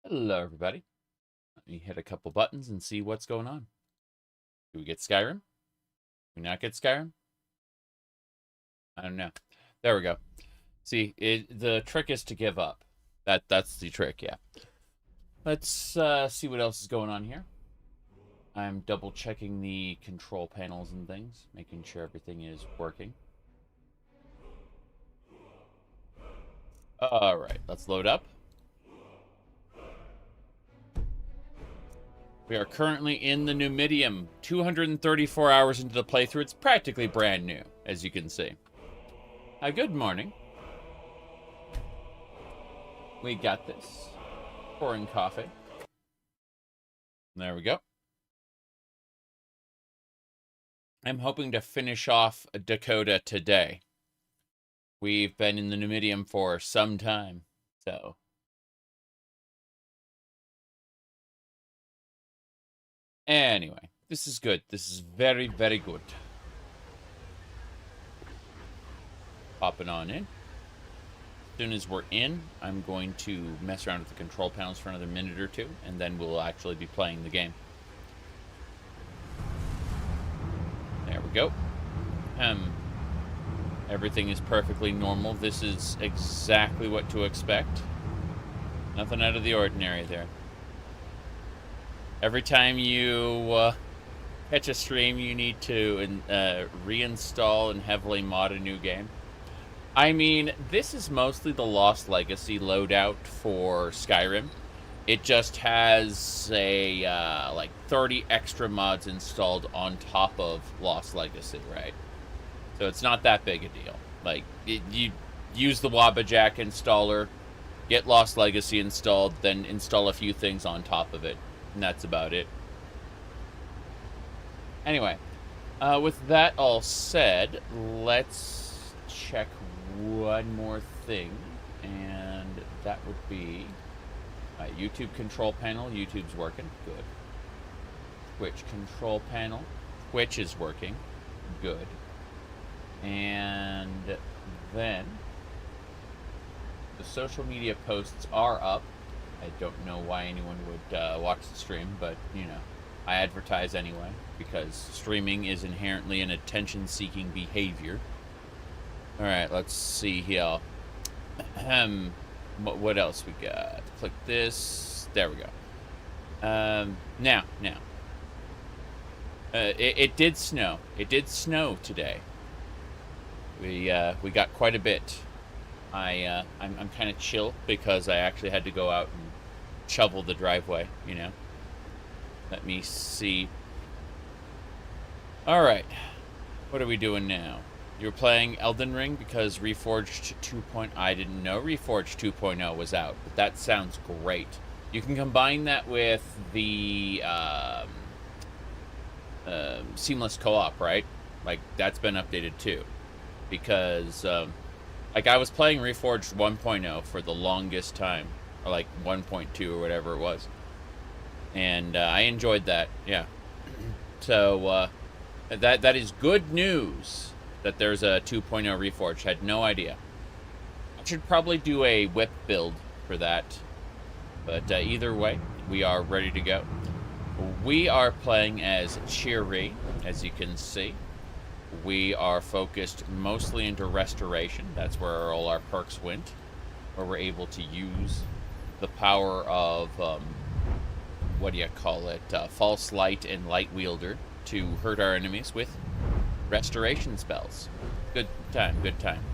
Hello, everybody. Let me hit a couple buttons and see what's going on. Do we get Skyrim? Do we not get Skyrim? I don't know. There we go. See, the trick is to give up. That's the trick, yeah. Let's see what else is going on here. I'm double checking the control panels and things, making sure everything is working. Alright, let's load up. We are currently in the Numidium, 234 hours into the playthrough. It's practically brand new, as you can see. Good morning. We got this. Pouring coffee. There we go. I'm hoping to finish off Dac0da today. We've been in the Numidium for some time, so... Anyway, this is good. This is very, very good. Popping on in. As soon as we're in, I'm going to mess around with the control panels for another minute or two, and then we'll actually be playing the game. There we go. Everything is perfectly normal. This is exactly what to expect. Nothing out of the ordinary there. Every time you catch a stream, you need to reinstall and heavily mod a new game. I mean, this is mostly the Lost Legacy loadout for Skyrim. It just has a like 30 extra mods installed on top of Lost Legacy, right? So it's not that big a deal. Like, you use the Wabbajack installer, get Lost Legacy installed, then install a few things on top of it. And that's about it. Anyway, with that all said, let's check one more thing, and that would be YouTube control panel. YouTube's working. Good. Twitch control panel. Twitch is working. Good. And then the social media posts are up. I don't know why anyone would watch the stream, but, you know, I advertise anyway, because streaming is inherently an attention-seeking behavior. Alright, let's see here. What else we got? Click this. There we go. Now. It did snow. It did snow today. We got quite a bit. I'm kind of chill because I actually had to go out and shovel the driveway, you know. Let me see. Alright. What are we doing now? You're playing Elden Ring because Reforged 2.0... I didn't know Reforged 2.0 was out, but that sounds great. You can combine that with the seamless co-op, right? Like, that's been updated too. Because... like, I was playing Reforged 1.0 for the longest time. Or, like, 1.2 or whatever it was. And I enjoyed that, yeah. So, that is good news that there's a 2.0 Reforged. Had no idea. I should probably do a whip build for that. But either way, we are ready to go. We are playing as Cheery, as you can see. We are focused mostly into restoration. That's where all our perks went. Where we're able to use the power of, what do you call it? False Light and Light Wielder to hurt our enemies with restoration spells. Good time, good time.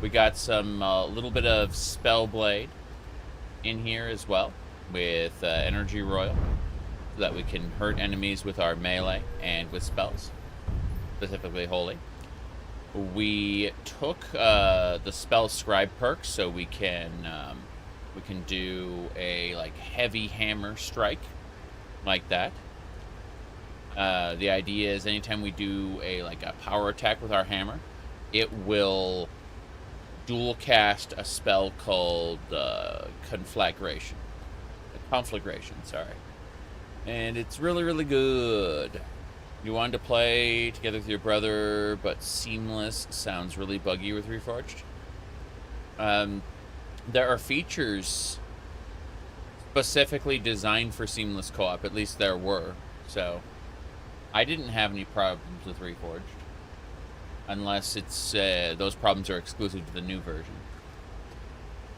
We got some little bit of Spellblade in here as well with Energy Royal so that we can hurt enemies with our melee and with spells. Specifically Holy. We took the spell scribe perk so we can do a like heavy hammer strike like that. The idea is anytime we do a power attack with our hammer, it will dual cast a spell called conflagration, sorry, and it's really, really good. You wanted to play together with your brother, but seamless sounds really buggy with Reforged. There are features specifically designed for seamless co-op. At least there were. So I didn't have any problems with Reforged, unless it's those problems are exclusive to the new version.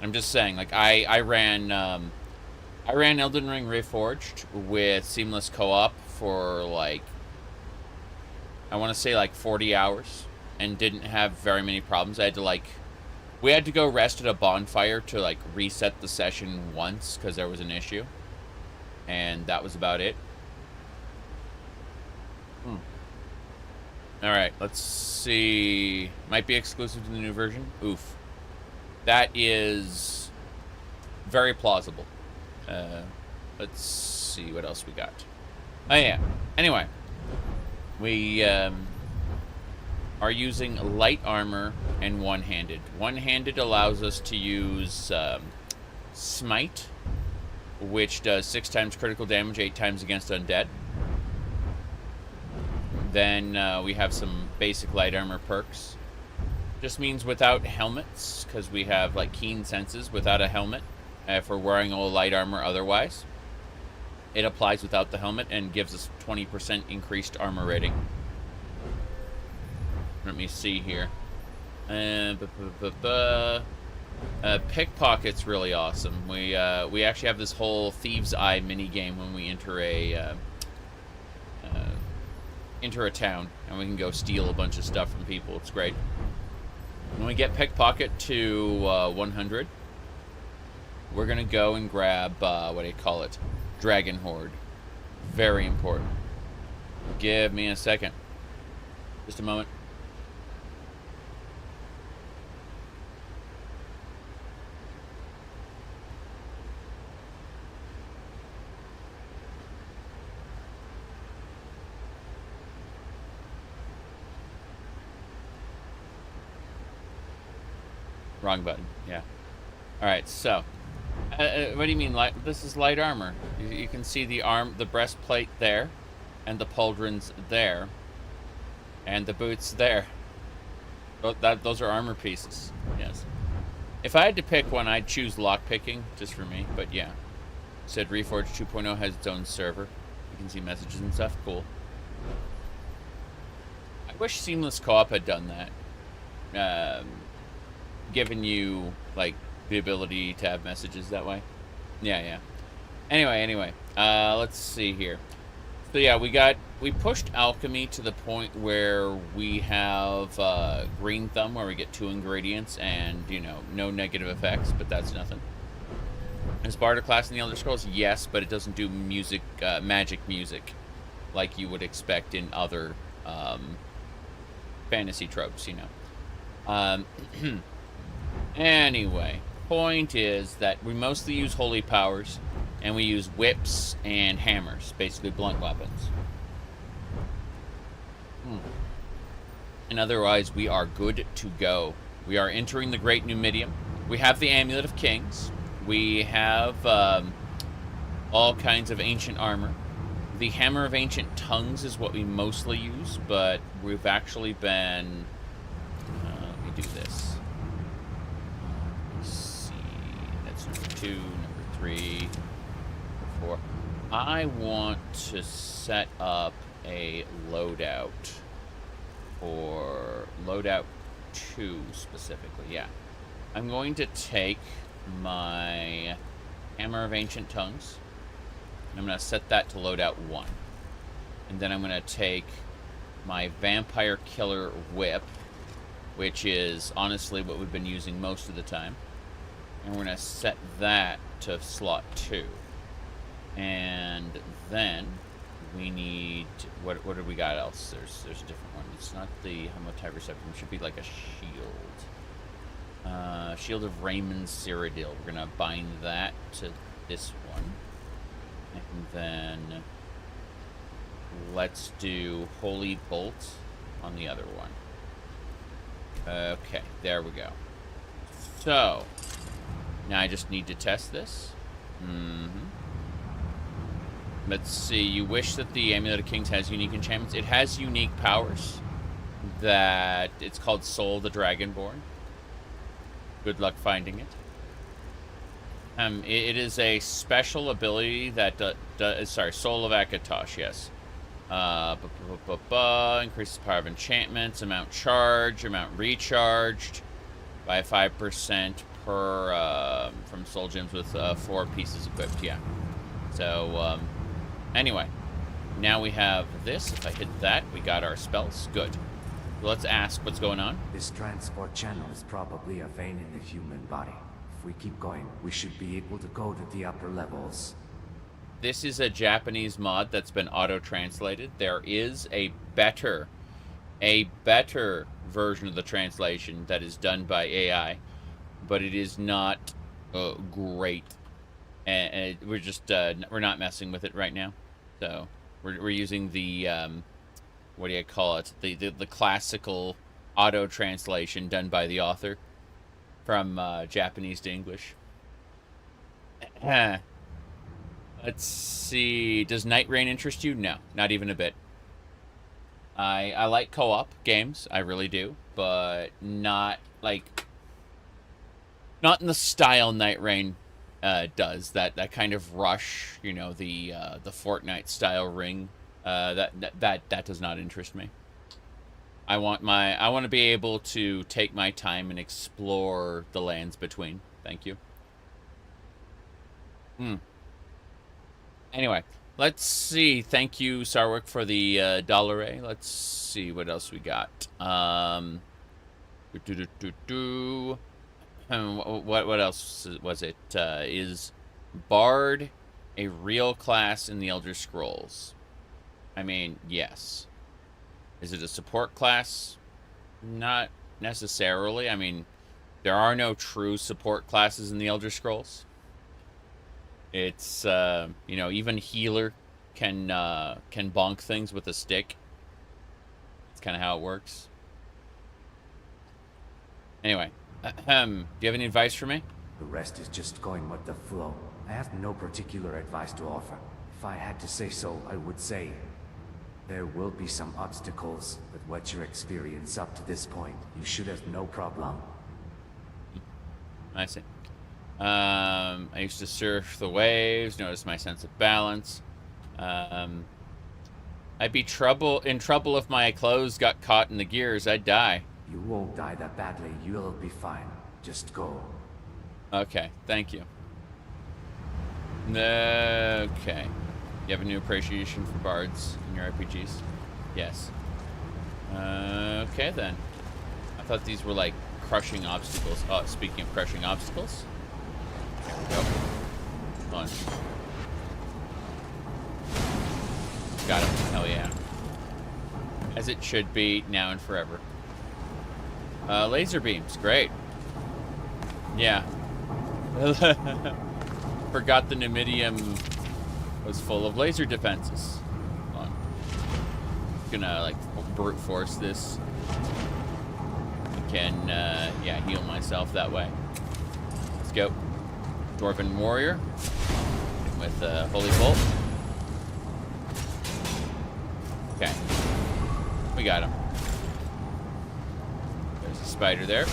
I'm just saying, like I ran Elden Ring Reforged with seamless co-op for like, I want to say like 40 hours, and didn't have very many problems. We had to go rest at a bonfire to like reset the session once because there was an issue, and that was about it. All right, let's see. Might be exclusive to the new version. Oof. That is very plausible. Let's see what else we got. Oh yeah. Anyway, we are using light armor and one-handed. One-handed allows us to use smite, which does 6 times critical damage, 8 times against undead. Then we have some basic light armor perks. Just means without helmets, because we have like keen senses without a helmet. If we're wearing all light armor otherwise, it applies without the helmet and gives us 20% increased armor rating. Let me see here. Pickpocket's really awesome. We actually have this whole Thieves' Eye mini game when we enter a town, and we can go steal a bunch of stuff from people. It's great. When we get Pickpocket to 100, we're gonna go and grab what do you call it? Dragon Horde. Very important. Give me a second. Just a moment. Wrong button. Yeah. All right. So, what do you mean light? This is light armor. You can see the breastplate there, and the pauldrons there, and the boots there. Those are armor pieces. Yes. If I had to pick one, I'd choose lockpicking, just for me. But yeah, said Reforged 2.0 has its own server. You can see messages and stuff. Cool. I wish Seamless Co-op had done that. Given you like the ability to have messages that way. Yeah. Anyway, let's see here. So yeah, we pushed alchemy to the point where we have green thumb, where we get 2 ingredients and no negative effects, but that's nothing. Is Bard a class in the Elder Scrolls? Yes, but it doesn't do music, magic music, like you would expect in other fantasy tropes, Anyway, point is that we mostly use holy powers, and we use whips and hammers, basically blunt weapons. And otherwise, we are good to go. We are entering the Great Numidium. We have the Amulet of Kings. We have all kinds of ancient armor. The Hammer of Ancient Tongues is what we mostly use, but we've actually been... let me do this. 2, number 3, number 4. I want to set up a loadout for loadout 2 specifically. Yeah, I'm going to take my Hammer of Ancient Tongues, and I'm going to set that to loadout 1, and then I'm going to take my Vampire Killer Whip, which is honestly what we've been using most of the time. And we're going to set that to slot 2. And then we need... What do we got else? There's a different one. It's not the Homotype Receptor. It should be like a shield. Shield of Raymond Cyrodiil. We're going to bind that to this one. And then let's do Holy Bolt on the other one. Okay, there we go. So... now I just need to test this. Let's see. You wish that the Amulet of Kings has unique enchantments. It has unique powers. That it's called Soul the Dragonborn. Good luck finding it. It is a special ability that sorry, Soul of Akatosh, yes. Increases power of enchantments, amount charge, amount recharged by 5% per from soul gems with 4 pieces equipped. Yeah. So anyway, now we have this. If I hit that, we got our spells. Good. So let's ask what's going on. This transport channel is probably a vein in the human body. If we keep going, we should be able to go to the upper levels. This is a Japanese mod that's been auto-translated. There is a better version of the translation that is done by AI, but it is not great. And we're just we're not messing with it right now. So we're using the what do you call it? The classical auto-translation done by the author from Japanese to English. Let's see. Does Night Rain interest you? No, not even a bit. I like co-op games. I really do. But not, like... Not in the style Night Rain does. That kind of rush, you know, the Fortnite-style ring. That does not interest me. I want to be able to take my time and explore the lands between. Thank you. Anyway, let's see. Thank you, Sarwick, for the $1. Let's see what else we got. What else was it? Is Bard a real class in the Elder Scrolls? I mean, yes. Is it a support class? Not necessarily. I mean, there are no true support classes in the Elder Scrolls. It's, you know, even healer can bonk things with a stick. That's kind of how it works. Anyway, do you have any advice for me? The rest is just going with the flow. I have no particular advice to offer. If I had to say so, I would say there will be some obstacles, but what's your experience up to this point? You should have no problem. I see. I used to surf the waves, notice my sense of balance. I'd be in trouble if my clothes got caught in the gears. I'd die. You won't die that badly. You'll be fine. Just go. Okay, thank you. Okay. You have a new appreciation for bards in your RPGs? Yes. Okay, then. I thought these were, like, crushing obstacles. Oh, speaking of crushing obstacles. There we go. Hold on. Got him. Hell yeah. As it should be, now and forever. Laser beams. Great. Yeah. Forgot the Numidium was full of laser defenses. Hold on. Gonna, like, brute force this. I can, yeah, heal myself that way. Let's go. Dwarven warrior with holy bolt. Okay, we got him. There's a spider there.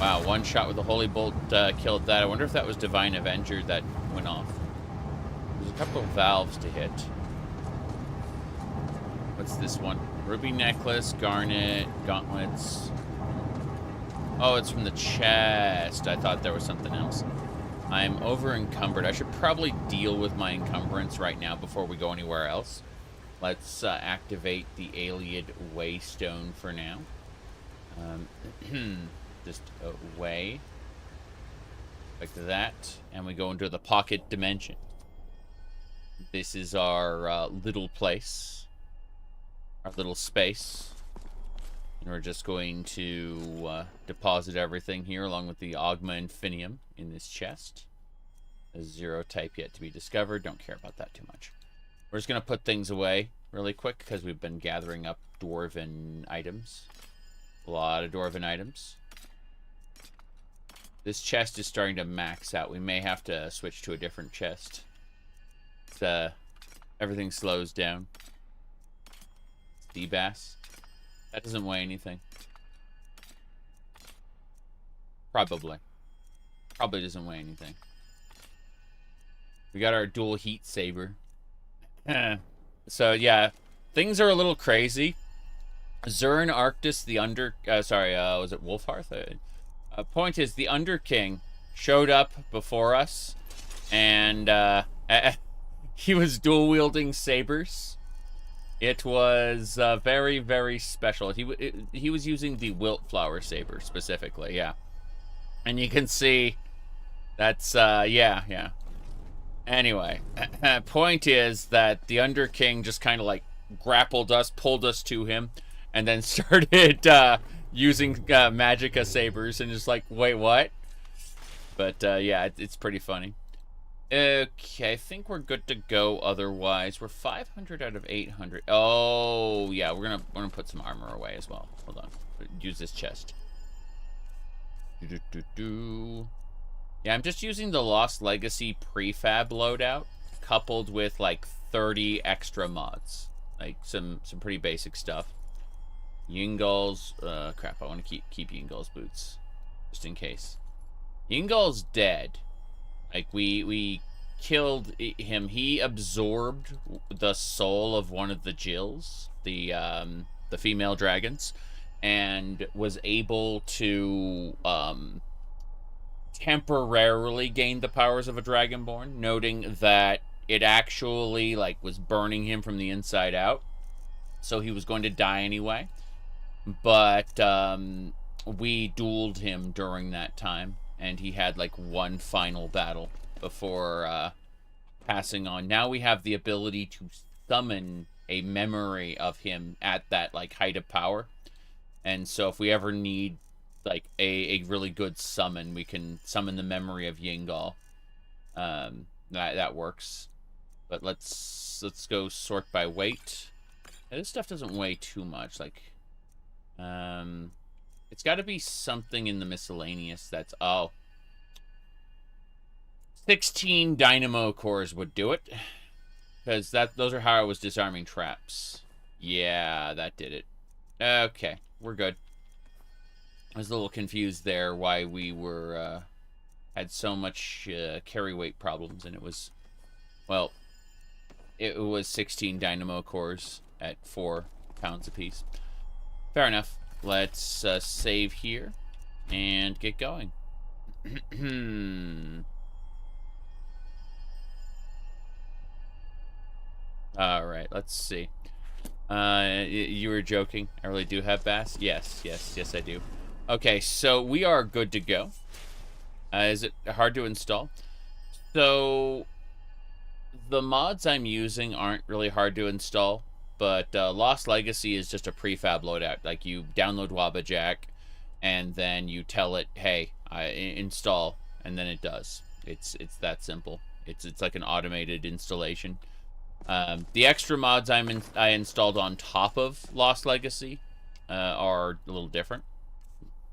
Wow, one shot with the holy bolt killed that. I wonder if that was Divine Avenger that went off. There's a couple of valves to hit. What's this one? Ruby necklace, garnet, gauntlets. Oh, it's from the chest. I thought there was something else. I'm over encumbered. I should probably deal with my encumbrance right now before we go anywhere else. Let's activate the Alien Waystone for now. Just away. Like that. And we go into the pocket dimension. This is our little place. Our little space. And we're just going to deposit everything here along with the Ogma Infinium in this chest. A 0 type yet to be discovered. Don't care about that too much. We're just going to put things away really quick because we've been gathering up dwarven items. A lot of dwarven items. This chest is starting to max out. We may have to switch to a different chest. Everything slows down. D-Bass. That doesn't weigh anything. Probably. Probably doesn't weigh anything. We got our dual heat saber. So yeah, things are a little crazy. Zern Arctis, the was it Wolfhearth? Point is, the Underking showed up before us, and he was dual wielding sabers. It was very, very special. He was using the Wildflower saber specifically, yeah. And you can see that's yeah. Anyway, point is that the Underking just kind of like grappled us, pulled us to him, and then started using Magicka sabers, and just like, wait, what? But yeah, it's pretty funny. Okay, I think we're good to go. Otherwise, we're 500 out of 800. Oh yeah, we're gonna put some armor away as well. Hold on, use this chest. Yeah, I'm just using the Lost Legacy prefab loadout, coupled with like 30 extra mods, like some pretty basic stuff. Yingol's, crap, I want to keep Yingol's boots, just in case. Yingol's dead. Like, we killed him. He absorbed the soul of one of the Jills, the female dragons, and was able to, temporarily gain the powers of a Dragonborn, noting that it actually, like, was burning him from the inside out. So he was going to die anyway. But we dueled him during that time, and he had like one final battle before passing on. Now we have the ability to summon a memory of him at that like height of power, and so if we ever need like a really good summon, we can summon the memory of Yingol. That works. But let's go sort by weight. Now, this stuff doesn't weigh too much, like. It's got to be something in the miscellaneous that's, 16 dynamo cores would do it. Because those are how I was disarming traps. Yeah, that did it. Okay, we're good. I was a little confused there why we were, had so much, carry weight problems, and it was, well, it was 16 dynamo cores at 4 pounds apiece. Fair enough. Let's save here and get going. All right, let's see. You were joking. I really do have bass. Yes, I do. Okay, so we are good to go. Is it hard to install? So the mods I'm using aren't really hard to install. But Lost Legacy is just a prefab loadout. Like, you download Wabbajack, and then you tell it, hey, install, and then it does. It's that simple. It's like an automated installation. The extra mods I installed on top of Lost Legacy are a little different.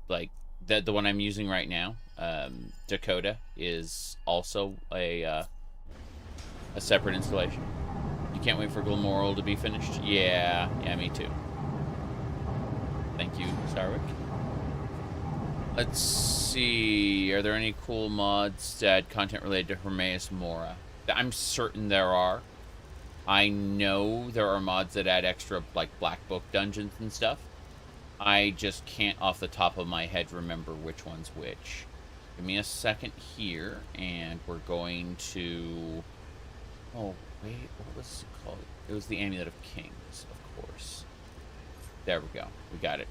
Like, the one I'm using right now, Dac0da, is also a separate installation. You can't wait for Glamorrel to be finished? Yeah, me too. Thank you, Starwick. Let's see. Are there any cool mods to add content related to Ohmes-raht? I'm certain there are. I know there are mods that add extra, like, Black Book dungeons and stuff. I just can't, off the top of my head, remember which one's which. Give me a second here, and we're going to... Oh, wait, what was it called? It was the Amulet of Kings, of course. There we go. We got it.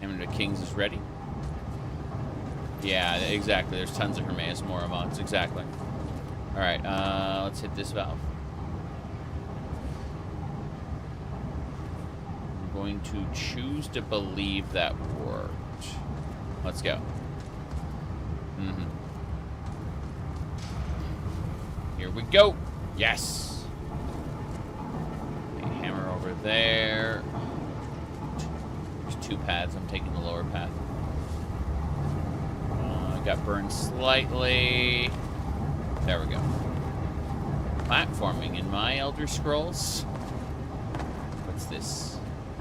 Amulet of Kings is ready. Yeah, exactly. There's tons of Ohmes-raht mods. Exactly. Alright, let's hit this valve. I'm going to choose to believe that worked. Let's go. Here we go. Yes. Okay, hammer over there. There's 2 paths. I'm taking the lower path. I got burned slightly. There we go. Platforming in my Elder Scrolls. What's this?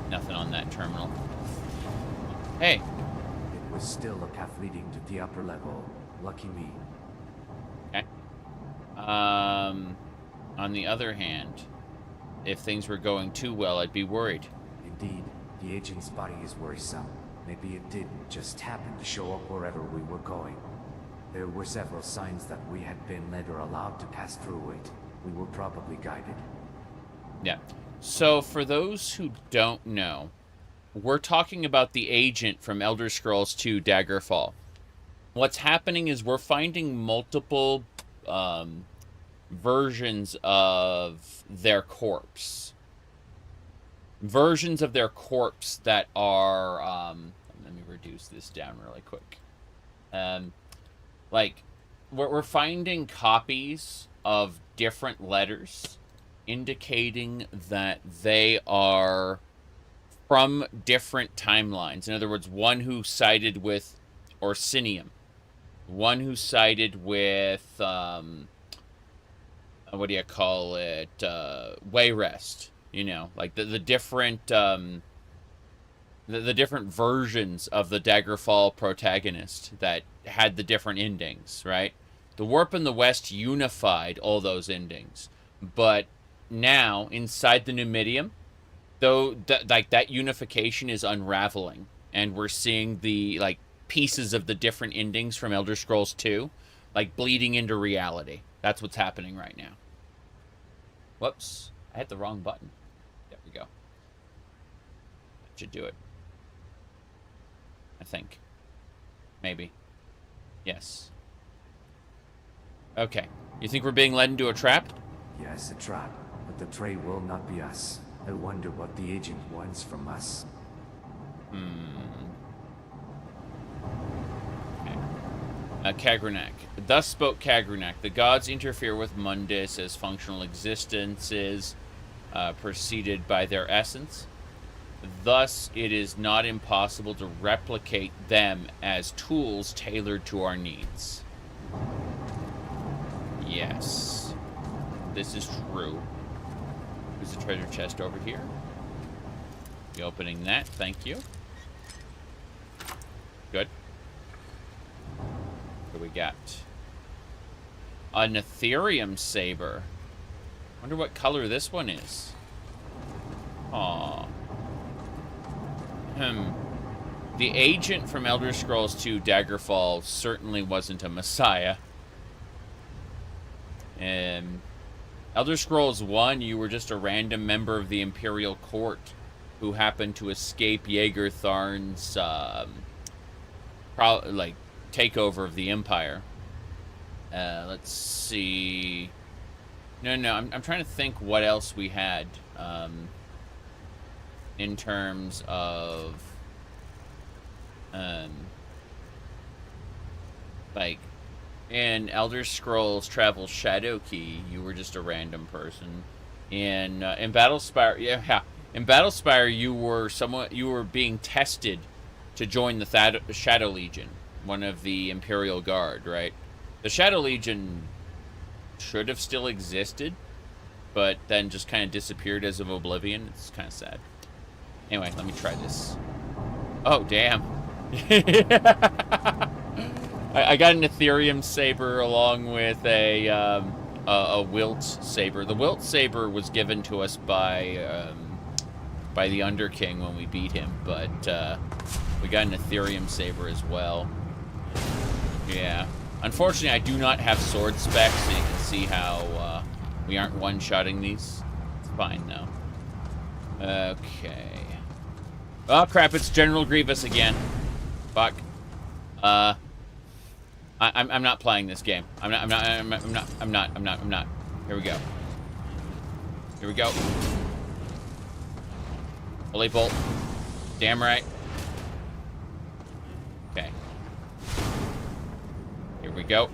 Nothing on that terminal. Hey. It was still a path leading to the upper level. Lucky me. Okay. On the other hand, if things were going too well, I'd be worried. Indeed, the agent's body is worrisome. Maybe it didn't just happen to show up wherever we were going. There were several signs that we had been led or allowed to pass through it. We were probably guided. Yeah. So, for those who don't know, we're talking about the agent from Elder Scrolls II Daggerfall. What's happening is we're finding multiple versions of their corpse. Versions of their corpse that are... let me reduce this down really quick. Like, we're finding copies of different letters indicating that they are from different timelines. In other words, one who sided with Orsinium, one who sided with what do you call it, Wayrest, you know, like the different the different versions of the Daggerfall protagonist that had the different endings, right? The Warp and the West unified all those endings, but now inside the Numidium, though, that unification is unraveling, and we're seeing the like pieces of the different endings from Elder Scrolls 2 like bleeding into reality. That's what's happening right now. Whoops, I hit the wrong button. There we go. That should do it. I think. Maybe. Yes. Okay. You think we're being led into a trap? Yes, a trap. But the tray will not be us. I wonder what the agent wants from us. Okay. Kagrenak. Thus spoke Kagrenak. The gods interfere with Mundus as functional existences preceded by their essence. Thus, it is not impossible to replicate them as tools tailored to our needs. Yes. This is true. There's a treasure chest over here. Be opening that, thank you. Good. What do we got? An Ethereum saber. Wonder what color this one is. Aww. The agent from Elder Scrolls II Daggerfall certainly wasn't a messiah. Elder Scrolls 1, you were just a random member of the Imperial Court who happened to escape Jaeger Tharn's takeover of the Empire. Let's see. No, I'm trying to think what else we had in terms of like in Elder Scrolls Travel Shadowkey, you were just a random person. In Battlespire, in Battlespire, you were being tested to join the Shadow Legion, one of the Imperial Guard, right? The Shadow Legion should have still existed, but then just kind of disappeared as of Oblivion. It's kind of sad. Anyway, let me try this. Oh, damn. I got an Ethereum saber along with a Wilt saber. The Wilt saber was given to us by the Underking when we beat him, but we got an Ethereum saber as well. Yeah. Unfortunately, I do not have sword specs, so you can see how we aren't one-shotting these. It's fine, though. Okay. Oh, crap, it's General Grievous again. Fuck. I'm not playing this game. I'm not. Here we go. Here we go. Holy bolt. Damn right. Okay. Here we go.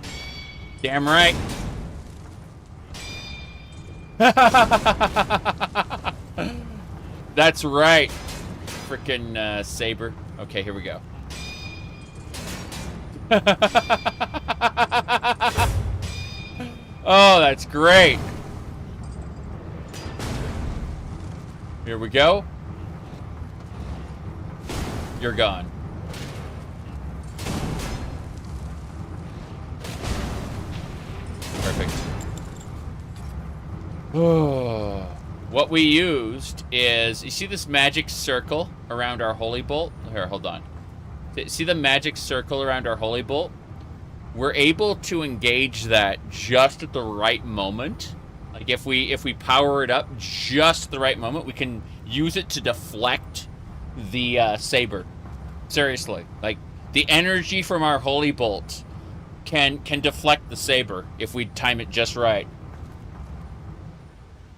Damn right. That's right. Frickin' saber. Okay, here we go. Oh, that's great. Here we go. You're gone. What we used is, you see this magic circle around our holy bolt? Here, hold on. See the magic circle around our holy bolt? We're able to engage that just at the right moment. Like if we power it up just the right moment, we can use it to deflect the saber. Seriously, like the energy from our holy bolt can deflect the saber if we time it just right.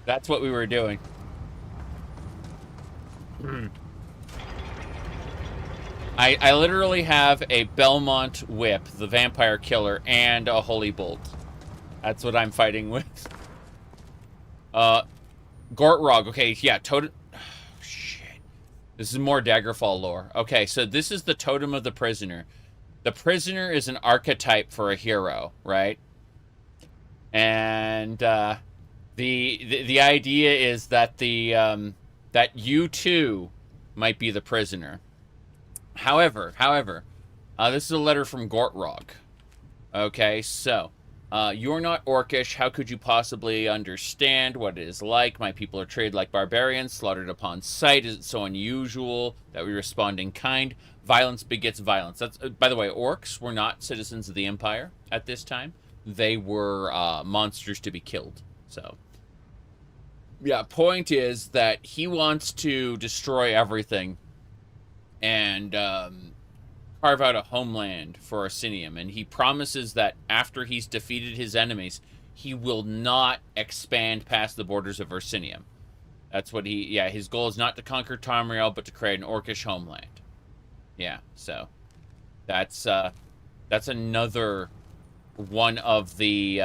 That's what we were doing. I literally have a Belmont whip, the vampire killer, and a holy bolt. That's what I'm fighting with. Gortrog. Okay, yeah, totem. Oh, shit. This is more Daggerfall lore. Okay, so this is the totem of the prisoner. The prisoner is an archetype for a hero, right? And the idea is that that you too might be the prisoner. However, this is a letter from Gortrog. Okay, so, you're not orcish. How could you possibly understand what it is like? My people are treated like barbarians, slaughtered upon sight. Is it so unusual that we respond in kind? Violence begets violence. That's, by the way, orcs were not citizens of the Empire at this time. They were monsters to be killed. So, yeah, point is that he wants to destroy everything and carve out a homeland for Orsinium. And he promises that after he's defeated his enemies, he will not expand past the borders of Orsinium. That's what his goal is not to conquer Tamriel, but to create an orcish homeland. Yeah, so that's another one of the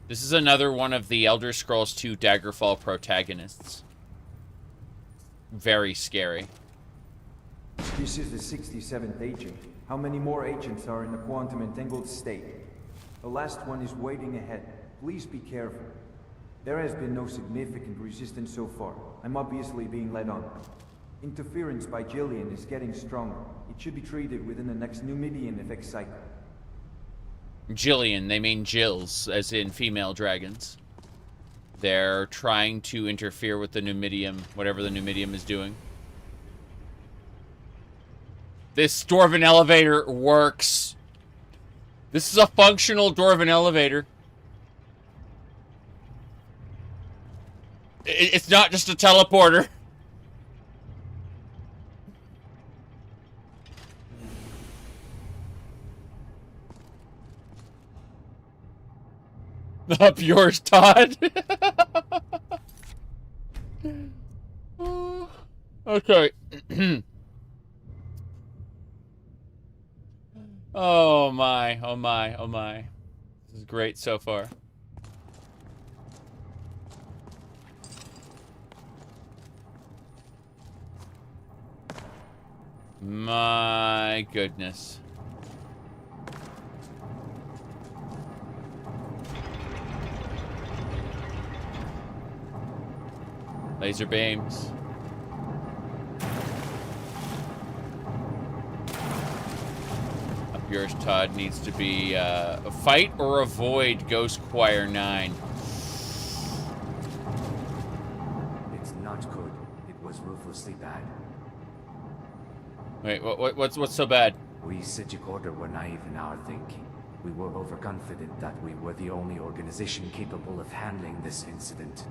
this is another one of the Elder Scrolls 2 Daggerfall protagonists. Very scary. This is the 67th agent. How many more agents are in the quantum entangled state? The last one is waiting ahead. Please be careful. There has been no significant resistance so far. I'm obviously being led on. Interference by Jillian is getting stronger. It should be treated within the next Numidium effect cycle. Jillian, they mean Jills, as in female dragons. They're trying to interfere with the Numidium, whatever the Numidium is doing. This dwarven elevator works. This is a functional dwarven elevator. It's not just a teleporter. Up yours, Todd. Okay. Oh my, oh my, oh my. This is great so far. My goodness. Laser beams. Up yours, Todd, needs to be a fight or avoid Ghost Choir 9. It's not good. It was ruthlessly bad. Wait, what's so bad? We Sijic Order were naive in our thinking. We were overconfident that we were the only organization capable of handling this incident.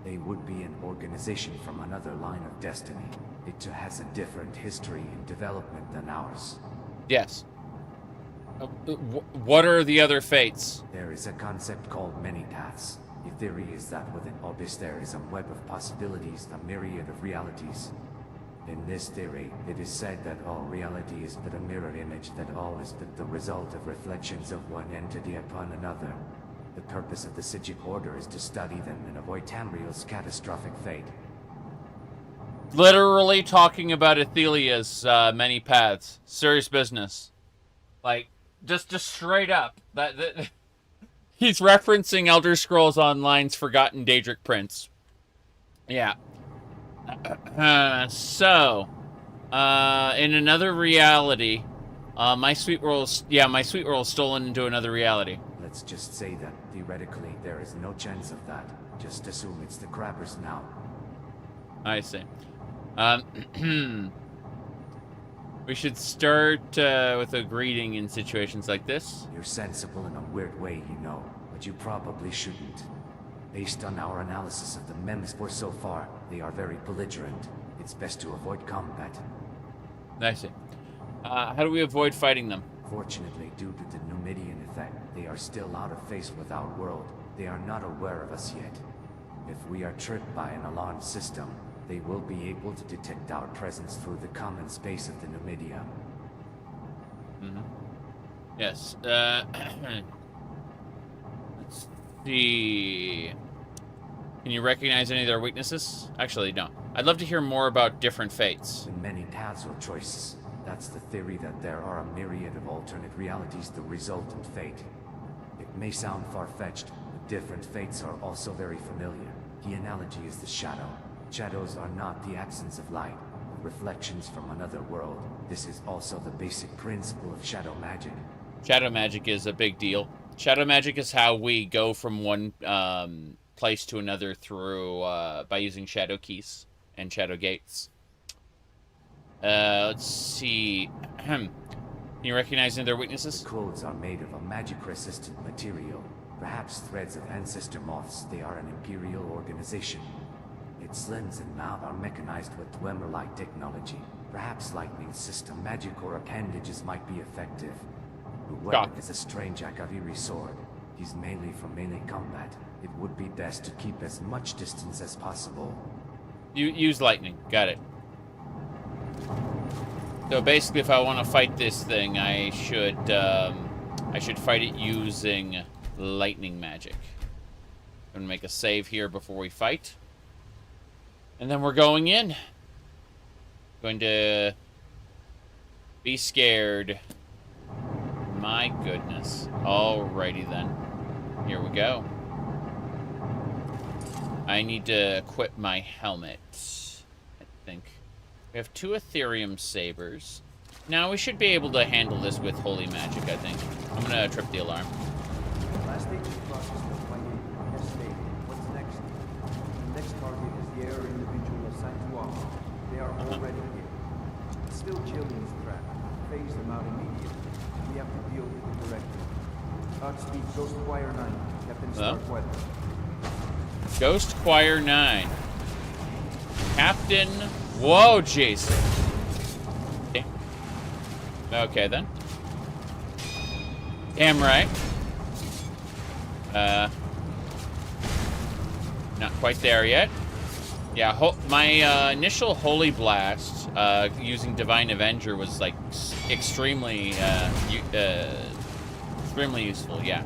They would be an organization from another line of destiny. It too has a different history and development than ours. Yes. What are the other fates? There is a concept called many paths. The theory is that within Abyss there is a web of possibilities, a myriad of realities. In this theory, it is said that all reality is but a mirror image, that all is but the result of reflections of one entity upon another. The purpose of the Sijic Order is to study them and avoid Tamriel's catastrophic fate. Literally talking about Athelia's many paths. Serious business. Like, just straight up. That he's referencing Elder Scrolls Online's Forgotten Daedric Prince. Yeah. In another reality, my sweet world is stolen into another reality. Let's just say that, theoretically, there is no chance of that. Just assume it's the grabbers now. I see. We should start with a greeting in situations like this. You're sensible in a weird way, you know, but you probably shouldn't. Based on our analysis of the memeable so far, they are very belligerent. It's best to avoid combat. I see. How do we avoid fighting them? Fortunately, due to the Numidium effect, they are still out of phase with our world. They are not aware of us yet. If we are tripped by an alarm system, they will be able to detect our presence through the common space of the Numidium. Mm-hmm. Yes. Let's see. Can you recognize any of their weaknesses? Actually, no. I'd love to hear more about different fates. In many paths or choices. That's the theory that there are a myriad of alternate realities that result in fate. It may sound far-fetched, but different fates are also very familiar. The analogy is the shadow. Shadows are not the absence of light, but reflections from another world. This is also the basic principle of shadow magic. Shadow magic is a big deal. Shadow magic is how we go from one place to another through by using shadow keys and shadow gates. Let's see. Can you recognize any of their weaknesses? The clothes are made of a magic-resistant material. Perhaps threads of ancestor moths. They are an imperial organization. Its limbs and mouth are mechanized with Ohmes-raht technology. Perhaps lightning system magic or appendages might be effective. The weapon is a strange Akaviri sword. He's mainly for melee combat. It would be best to keep as much distance as possible. You use lightning. Got it. So basically, if I want to fight this thing, I should fight it using lightning magic. I'm gonna make a save here before we fight, and then we're going in. Going to be scared. My goodness. Alrighty then. Here we go. I need to equip my helmet, I think. We have 2 Ethereum sabers. Now we should be able to handle this with holy magic, I think. I'm gonna trip the alarm. Last stage is processed of my estate. What's next? The next target is the air individual assigned to us. They are already here. It's still Jillian's trap. Phase them out immediately. We have to deal with it directly. Godspeed, Ghost Choir 9. Captain Starkweather. Ghost Choir 9. Captain... Whoa, jeez. Okay, then. Damn right. Not quite there yet. Yeah, my initial Holy Blast using Divine Avenger was, like, extremely useful, yeah.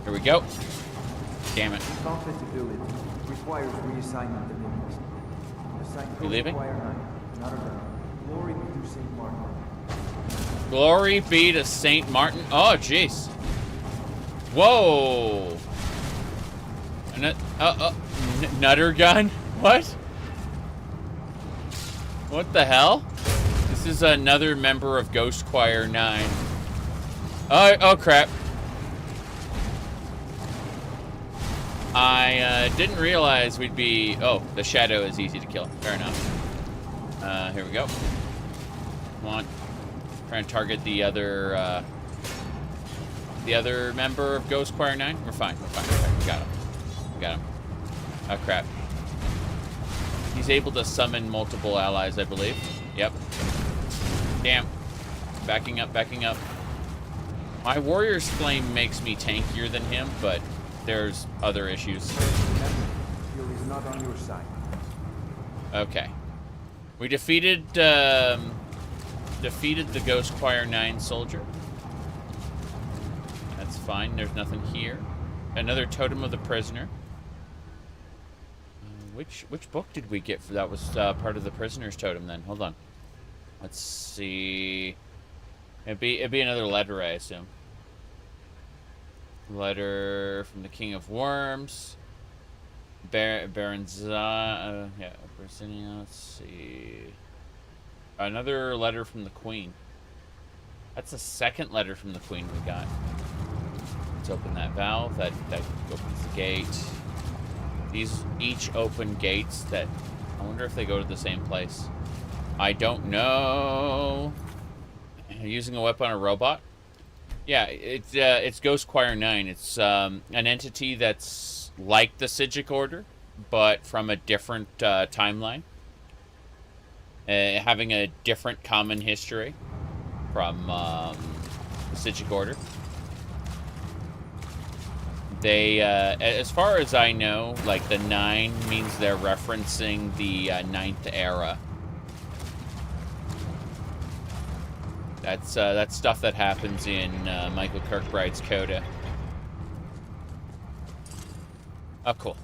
Here we go. Damn it. Compatibility requires reassignment of enemies. You leaving? Not around. Glory be to St. Martin. Glory be to St. Martin. Oh, jeez. Whoa. Nutter gun? What? What the hell? This is another member of Ghost Choir 9. Oh crap. I didn't realize we'd be... Oh, the shadow is easy to kill. Fair enough. Here we go. Come on. Trying to target the other member of Ghost Choir 9. We're fine. We're fine. We got him. We got him. Oh, crap. He's able to summon multiple allies, I believe. Yep. Damn. Backing up, backing up. My Warrior's Flame makes me tankier than him, but there's other issues. Fury's not on your side. Okay. We defeated the Ghost Choir 9 soldier. That's fine. There's nothing here. Another Totem of the Prisoner. Which book did we get? That was part of the Prisoner's Totem then. Hold on. Let's see. It'd be another letter, I assume. Letter from the King of Worms. Yeah, Brazilian. Let's see. Another letter from the Queen. That's the second letter from the Queen we got. let's open that valve. That opens the gate. These each open gates that... I wonder if they go to the same place. I don't know. Using a weapon on a robot? Yeah, it's Ghost Choir 9. It's an entity that's like the Psijic Order, but from a different timeline. Having a different common history from the Psijic Order. They, as far as I know, like the 9 means they're referencing the 9th era. That's stuff that happens in Michael Kirkbride's Coda. Oh, cool.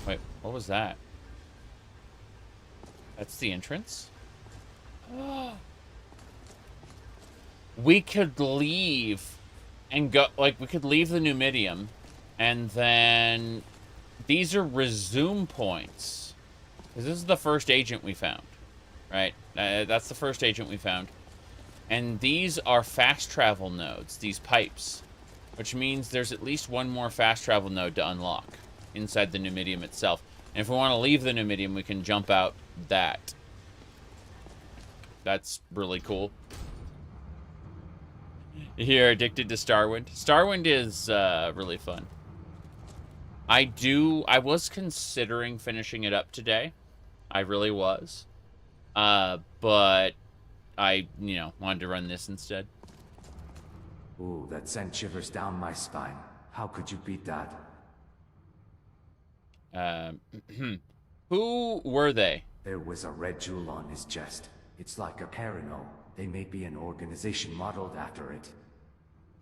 Wait, what was that? That's the entrance? We could leave and go, like, we could leave the Numidium, and then these are resume points. Because this is the first agent we found, right? That's the first agent we found. And these are fast travel nodes, these pipes, which means there's at least one more fast travel node to unlock inside the Numidium itself. And if we want to leave the Numidium, we can jump out that. That's really cool. You're addicted to Starwind. Starwind is really fun. I was considering finishing it up today. I really was. But I, wanted to run this instead. Ooh, that sent shivers down my spine. How could you beat that? Who were they? There was a red jewel on his chest. It's like a Carino. They may be an organization modeled after it.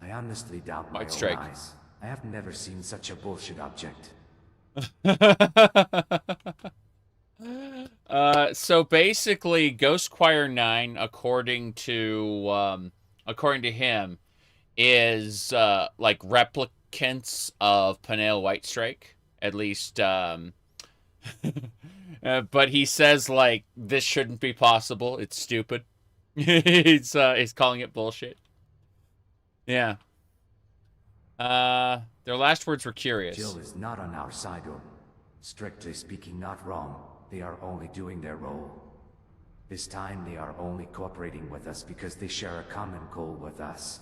I honestly doubt my own eyes. I have never seen such a bullshit object. So basically, Ghost Choir 9, according to him, is like replicants of Panail Whitestrike. At least, but he says like this shouldn't be possible. It's stupid. He's calling it bullshit. Yeah. Their last words were curious. Jill is not on our side, or strictly speaking, not wrong. They are only doing their role. This time they are only cooperating with us because they share a common goal with us.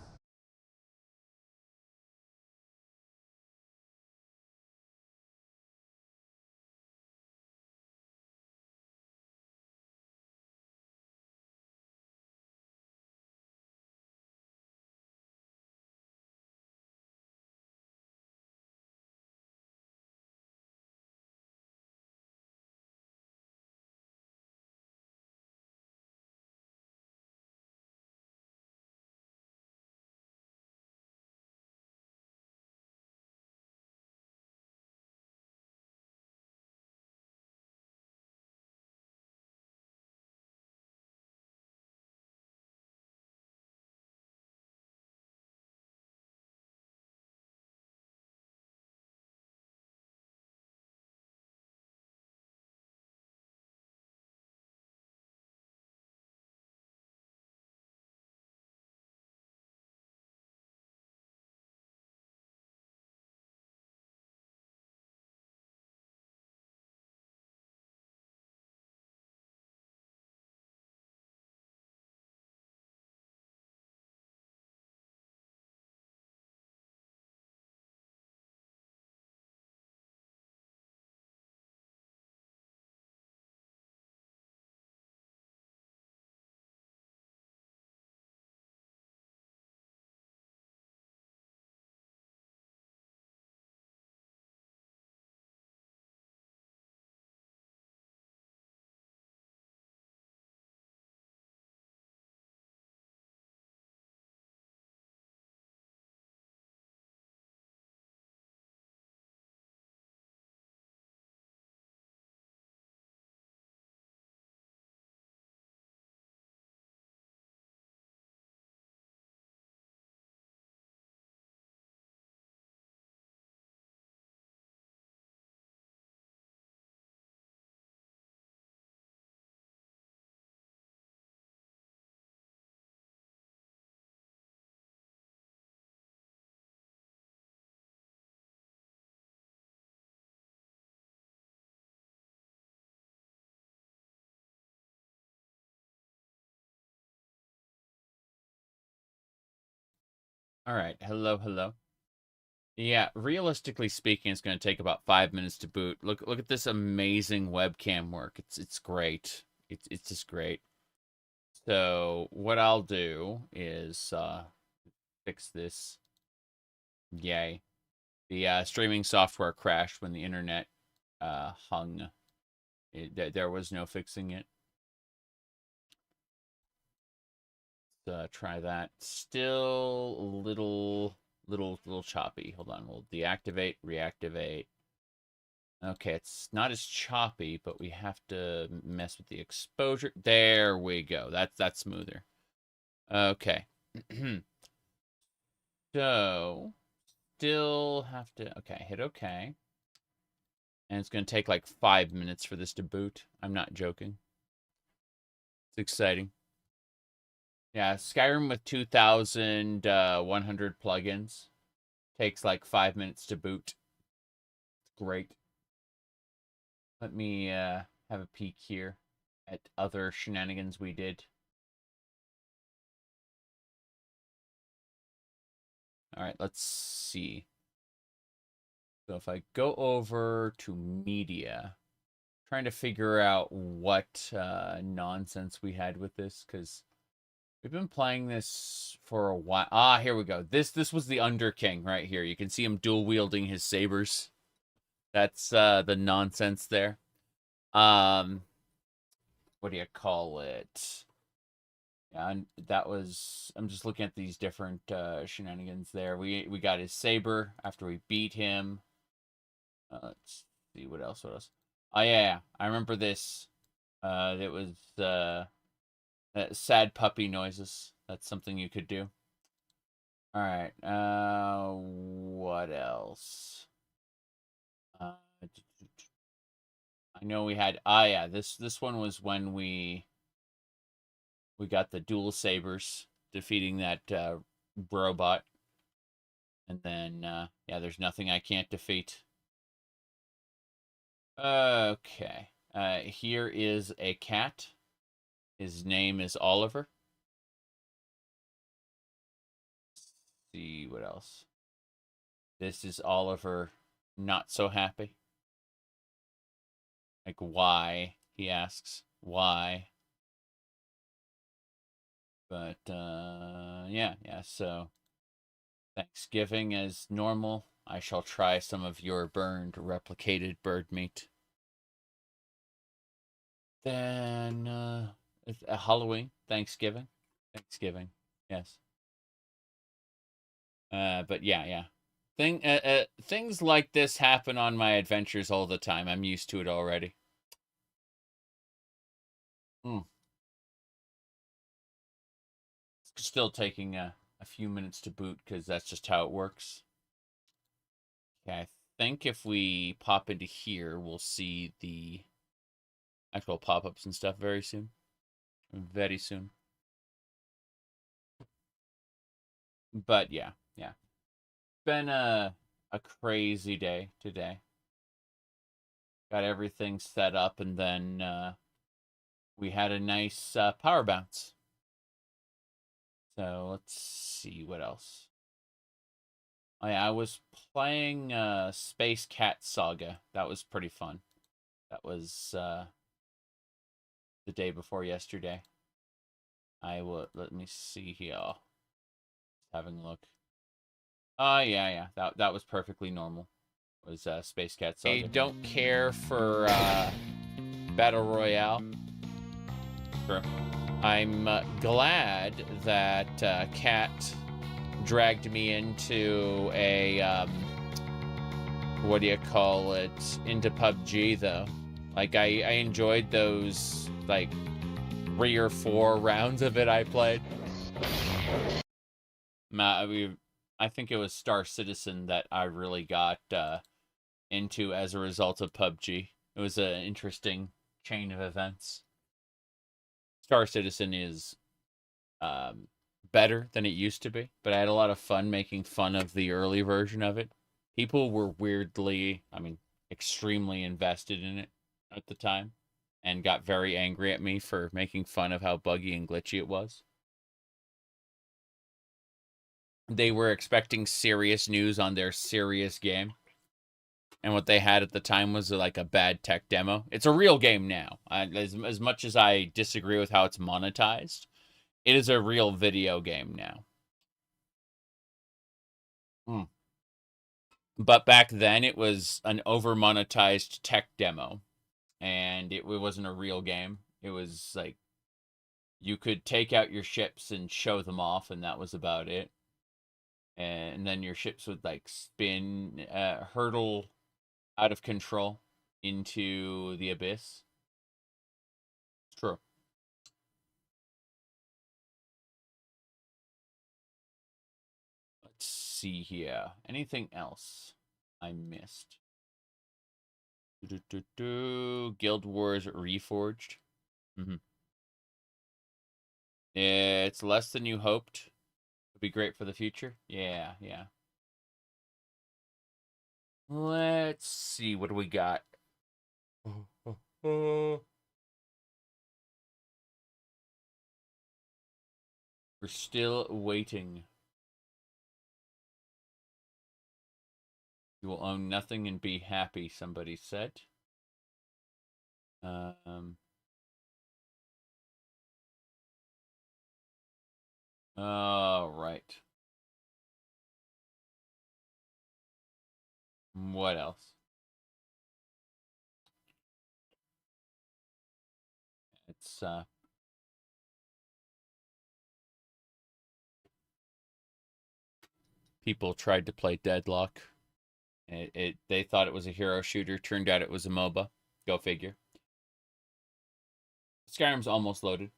All right. Hello, hello. Yeah, realistically speaking, it's going to take about 5 minutes to boot. Look at this amazing webcam work. It's great. It's just great. So what I'll do is fix this. Yay. The streaming software crashed when the internet hung. There was no fixing it. Try that. Still a little choppy. Hold on. We'll deactivate, reactivate. Okay, it's not as choppy, but we have to mess with the exposure. There we go. That's smoother. Okay. So, still have to... Okay, hit OK. And it's going to take like 5 minutes for this to boot. I'm not joking. It's exciting. Yeah, Skyrim with 2,100 plugins. Takes like 5 minutes to boot. Great. Let me have a peek here at other shenanigans we did. All right, let's see. So if I go over to media, trying to figure out what nonsense we had with this, because we've been playing this for a while. Ah, here we go. This was the Underking right here. You can see him dual wielding his sabers. That's the nonsense there. What do you call it? Yeah, and that was... I'm just looking at these different shenanigans there. We got his saber after we beat him. Let's see what else. Oh yeah, I remember this. It was sad puppy noises. That's something you could do. All right. What else? I know we had... yeah, this one was when we got the dual sabers, defeating that robot. And then, yeah, there's nothing I can't defeat. Okay. Here is a cat. His name is Oliver. Let's see what else. This is Oliver, not so happy. Like, why? He asks. Why? But, yeah, so Thanksgiving as normal. I shall try some of your burned, replicated bird meat. Then, it's Halloween, Thanksgiving, yes. But yeah. Things like this happen on my adventures all the time. I'm used to it already. It's still taking a few minutes to boot because that's just how it works. Okay, I think if we pop into here, we'll see the actual pop-ups and stuff very soon. Very soon. But yeah. Been a crazy day today. Got everything set up, and then we had a nice power bounce. So let's see what else. Oh yeah, I was playing Space Cat Saga. That was pretty fun. That was the day before yesterday. Let me see here. Having a look. Oh yeah. That was perfectly normal. It was Space Cat Saga. I don't care for Battle Royale. Sure. I'm glad that Cat dragged me into a what do you call it? Into PUBG though. Like I enjoyed those like 3 or 4 rounds of it I played. I think it was Star Citizen that I really got into as a result of PUBG. It was an interesting chain of events. Star Citizen is better than it used to be, but I had a lot of fun making fun of the early version of it. People were weirdly, extremely invested in it at the time and got very angry at me for making fun of how buggy and glitchy it was. they were expecting serious news on their serious game. And what they had at the time was like a bad tech demo. It's a real game now. As much as I disagree with how it's monetized, it is a real video game now. But back then, it was an over-monetized tech demo. And it wasn't a real game. It was like, you could take out your ships and show them off, and that was about it. And then your ships would like spin, hurtle out of control into the abyss. It's true. Let's see here. Anything else I missed? Guild Wars Reforged. It's less than you hoped. Would be great for the future. Yeah. Let's see, what do we got? We're still waiting. You will own nothing and be happy, somebody said. All right. What else? It's people tried to play Deadlock. They thought it was a hero shooter. Turned out it was a MOBA. Go figure. Skyrim's almost loaded.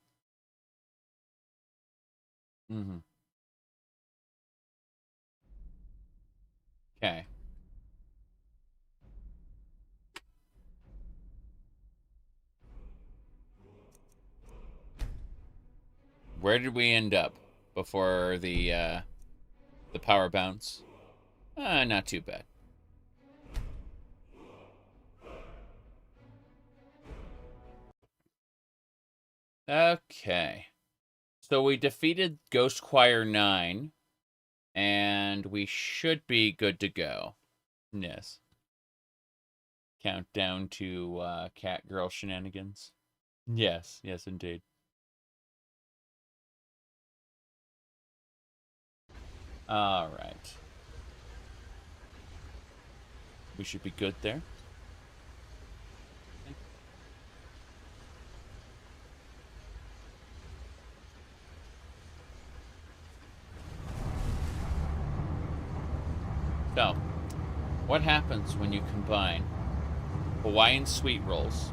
Okay. Where did we end up before the power bounce? Not too bad. Okay. So we defeated Ghost Choir 9, and we should be good to go. Yes. Countdown to Catgirl shenanigans. Yes, indeed. All right. We should be good there. So, what happens when you combine Hawaiian sweet rolls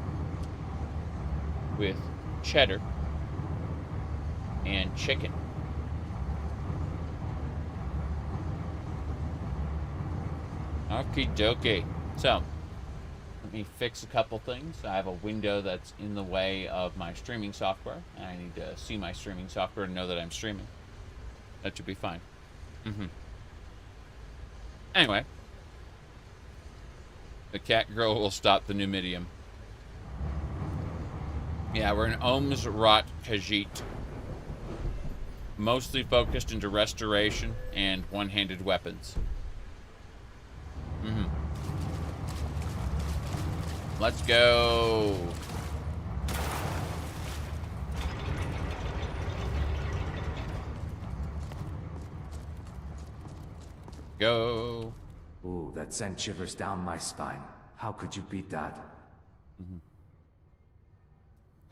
with cheddar and chicken? Okie dokie. So, let me fix a couple things. I have a window that's in the way of my streaming software, and I need to see my streaming software to know that I'm streaming. That should be fine. Anyway, the Catgirl will stop the Numidium. Yeah, we're in Ohmes-raht Khajiit. Mostly focused into restoration and one-handed weapons. Let's go. Go. Ooh, that sent shivers down my spine. How could you beat that?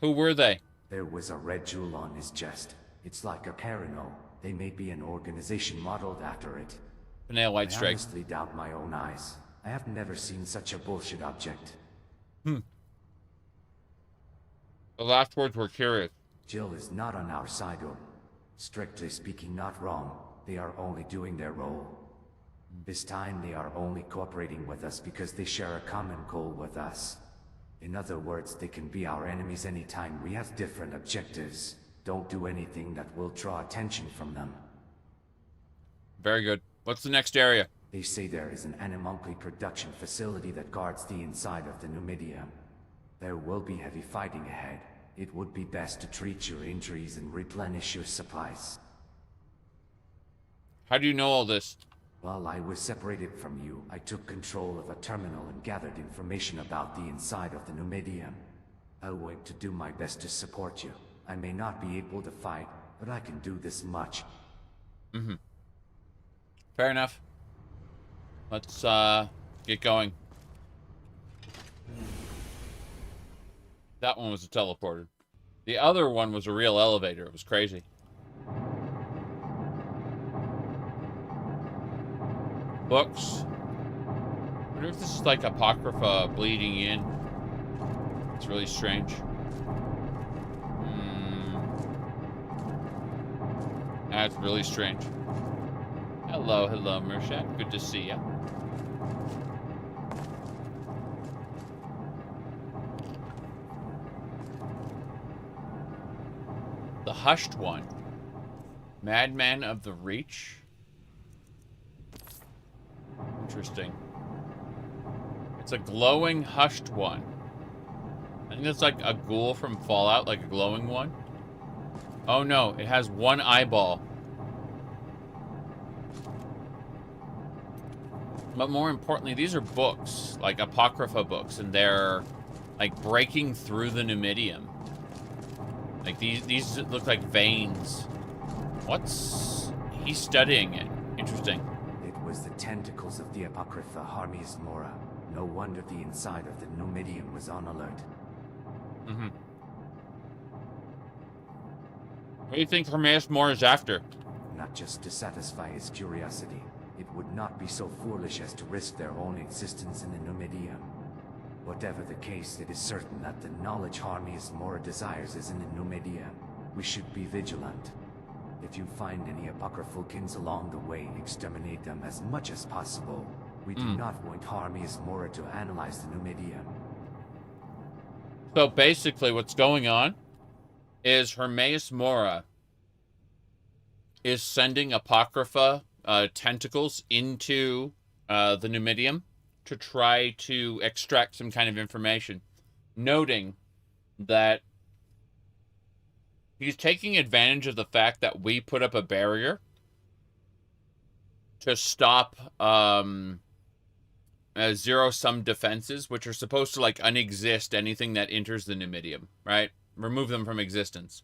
Who were they? There was a red jewel on his chest. It's like a Carino. They may be an organization modeled after it. Banana White I Strike. honestly doubt my own eyes. I have never seen such a bullshit object. The last words were curious. Jill is not on our side, or strictly speaking, not wrong. They are only doing their role. This time they are only cooperating with us because they share a common goal with us. In other words, they can be our enemies anytime we have different objectives. Don't do anything that will draw attention from them. Very good. What's the next area? They say there is an animunculi production facility that guards the inside of the Numidium. There will be heavy fighting ahead. It would be best to treat your injuries and replenish your supplies. How do you know all this? While I was separated from you, I took control of a terminal and gathered information about the inside of the Numidium. I'll wait to do my best to support you. I may not be able to fight, but I can do this much. Mm-hmm. Fair enough. Let's, get going. That one was a teleporter. The other one was a real elevator. It was crazy. Books. I wonder if this is like Apocrypha bleeding in. It's really strange. That's really strange. Hello, Mershak. Good to see ya. The Hushed One. Madman of the Reach. Interesting. It's a glowing hushed one. I think that's like a ghoul from Fallout, like a glowing one. Oh no, it has one eyeball. But more importantly, these are books, like Apocrypha books, and they're like breaking through the Numidium. Like these look like veins. What's he studying it? Interesting. It was the tentacles of the Apocrypha Ohmes-raht. No wonder the inside of the Numidium was on alert. Mm-hmm. What do you think Ohmes-raht is after? Not just to satisfy his curiosity. It would not be so foolish as to risk their own existence in the Numidium. Whatever the case, it is certain that the knowledge Ohmes-raht desires is in the Numidium. We should be vigilant. If you find any apocryphal kins along the way, exterminate them as much as possible. We do not want Ohmes-raht to analyze the Numidium. So basically what's going on is Ohmes-raht is sending Apocrypha tentacles into the Numidium to try to extract some kind of information, noting that he's taking advantage of the fact that we put up a barrier to stop zero-sum defenses, which are supposed to, like, unexist anything that enters the Numidium, right? Remove them from existence.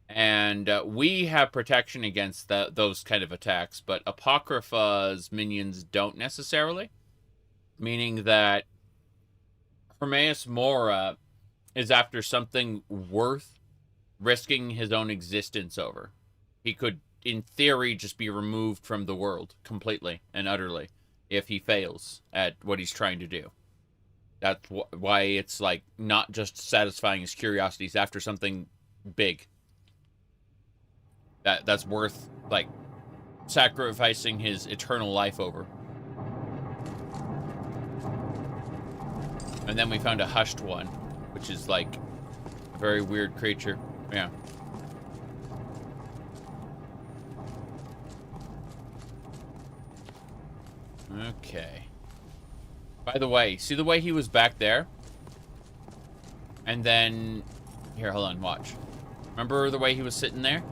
And we have protection against those kind of attacks, but Apocrypha's minions don't necessarily. Meaning that Ohmes-raht is after something worth risking his own existence over. He could, in theory, just be removed from the world completely and utterly if he fails at what he's trying to do. That's why it's like not just satisfying his curiosity. He's after something big. That's worth, like, sacrificing his eternal life over. And then we found a hushed one, which is like a very weird creature. Yeah. Okay. By the way, see the way he was back there? And then... Here, hold on, watch. Remember the way he was sitting there?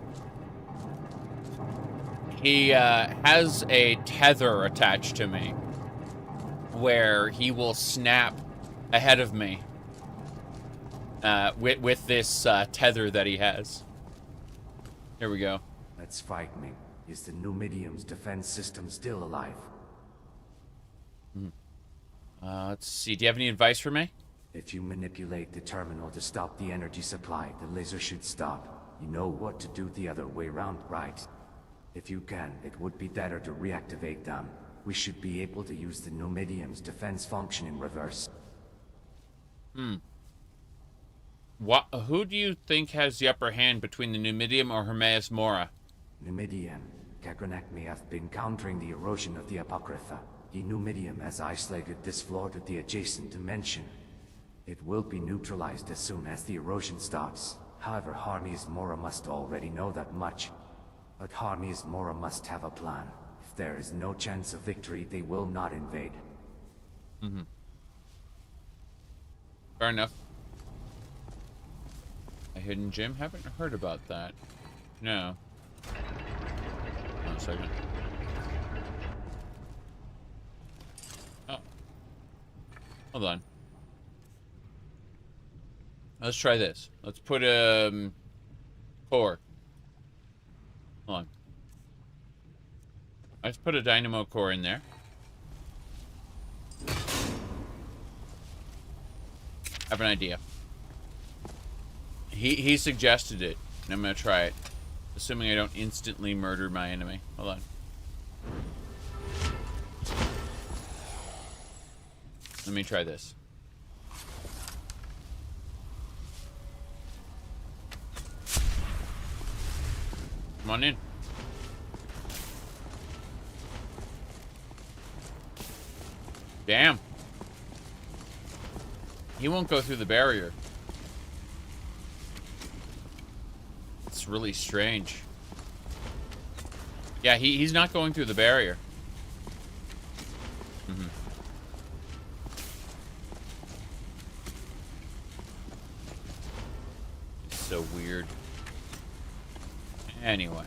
He has a tether attached to me where he will snap ahead of me with this tether that he has. Here we go. That's frightening. Is the Numidium's defense system still alive? Let's see. Do you have any advice for me? If you manipulate the terminal to stop the energy supply, the laser should stop. You know what to do the other way around, right? If you can, it would be better to reactivate them. We should be able to use the Numidium's defense function in reverse. Who do you think has the upper hand between the Numidium or Ohmes-raht? Numidium. Kagranak may have been countering the erosion of the Apocrypha. The Numidium has isolated this floor to the adjacent dimension. It will be neutralized as soon as the erosion stops. However, Ohmes-raht must already know that much. But Ohmes-raht must have a plan. If there is no chance of victory, they will not invade. Fair enough. A hidden gem? Haven't heard about that. No. 1 second. Hold on. Let's try this. Let's put core. Hold on. Let's put a dynamo core in there. I have an idea. He suggested it, and I'm gonna try it. Assuming I don't instantly murder my enemy. Hold on. Let me try this. Come on in. Damn. He won't go through the barrier. It's really strange. Yeah, he's not going through the barrier. Mm-hmm. So weird. Anyway.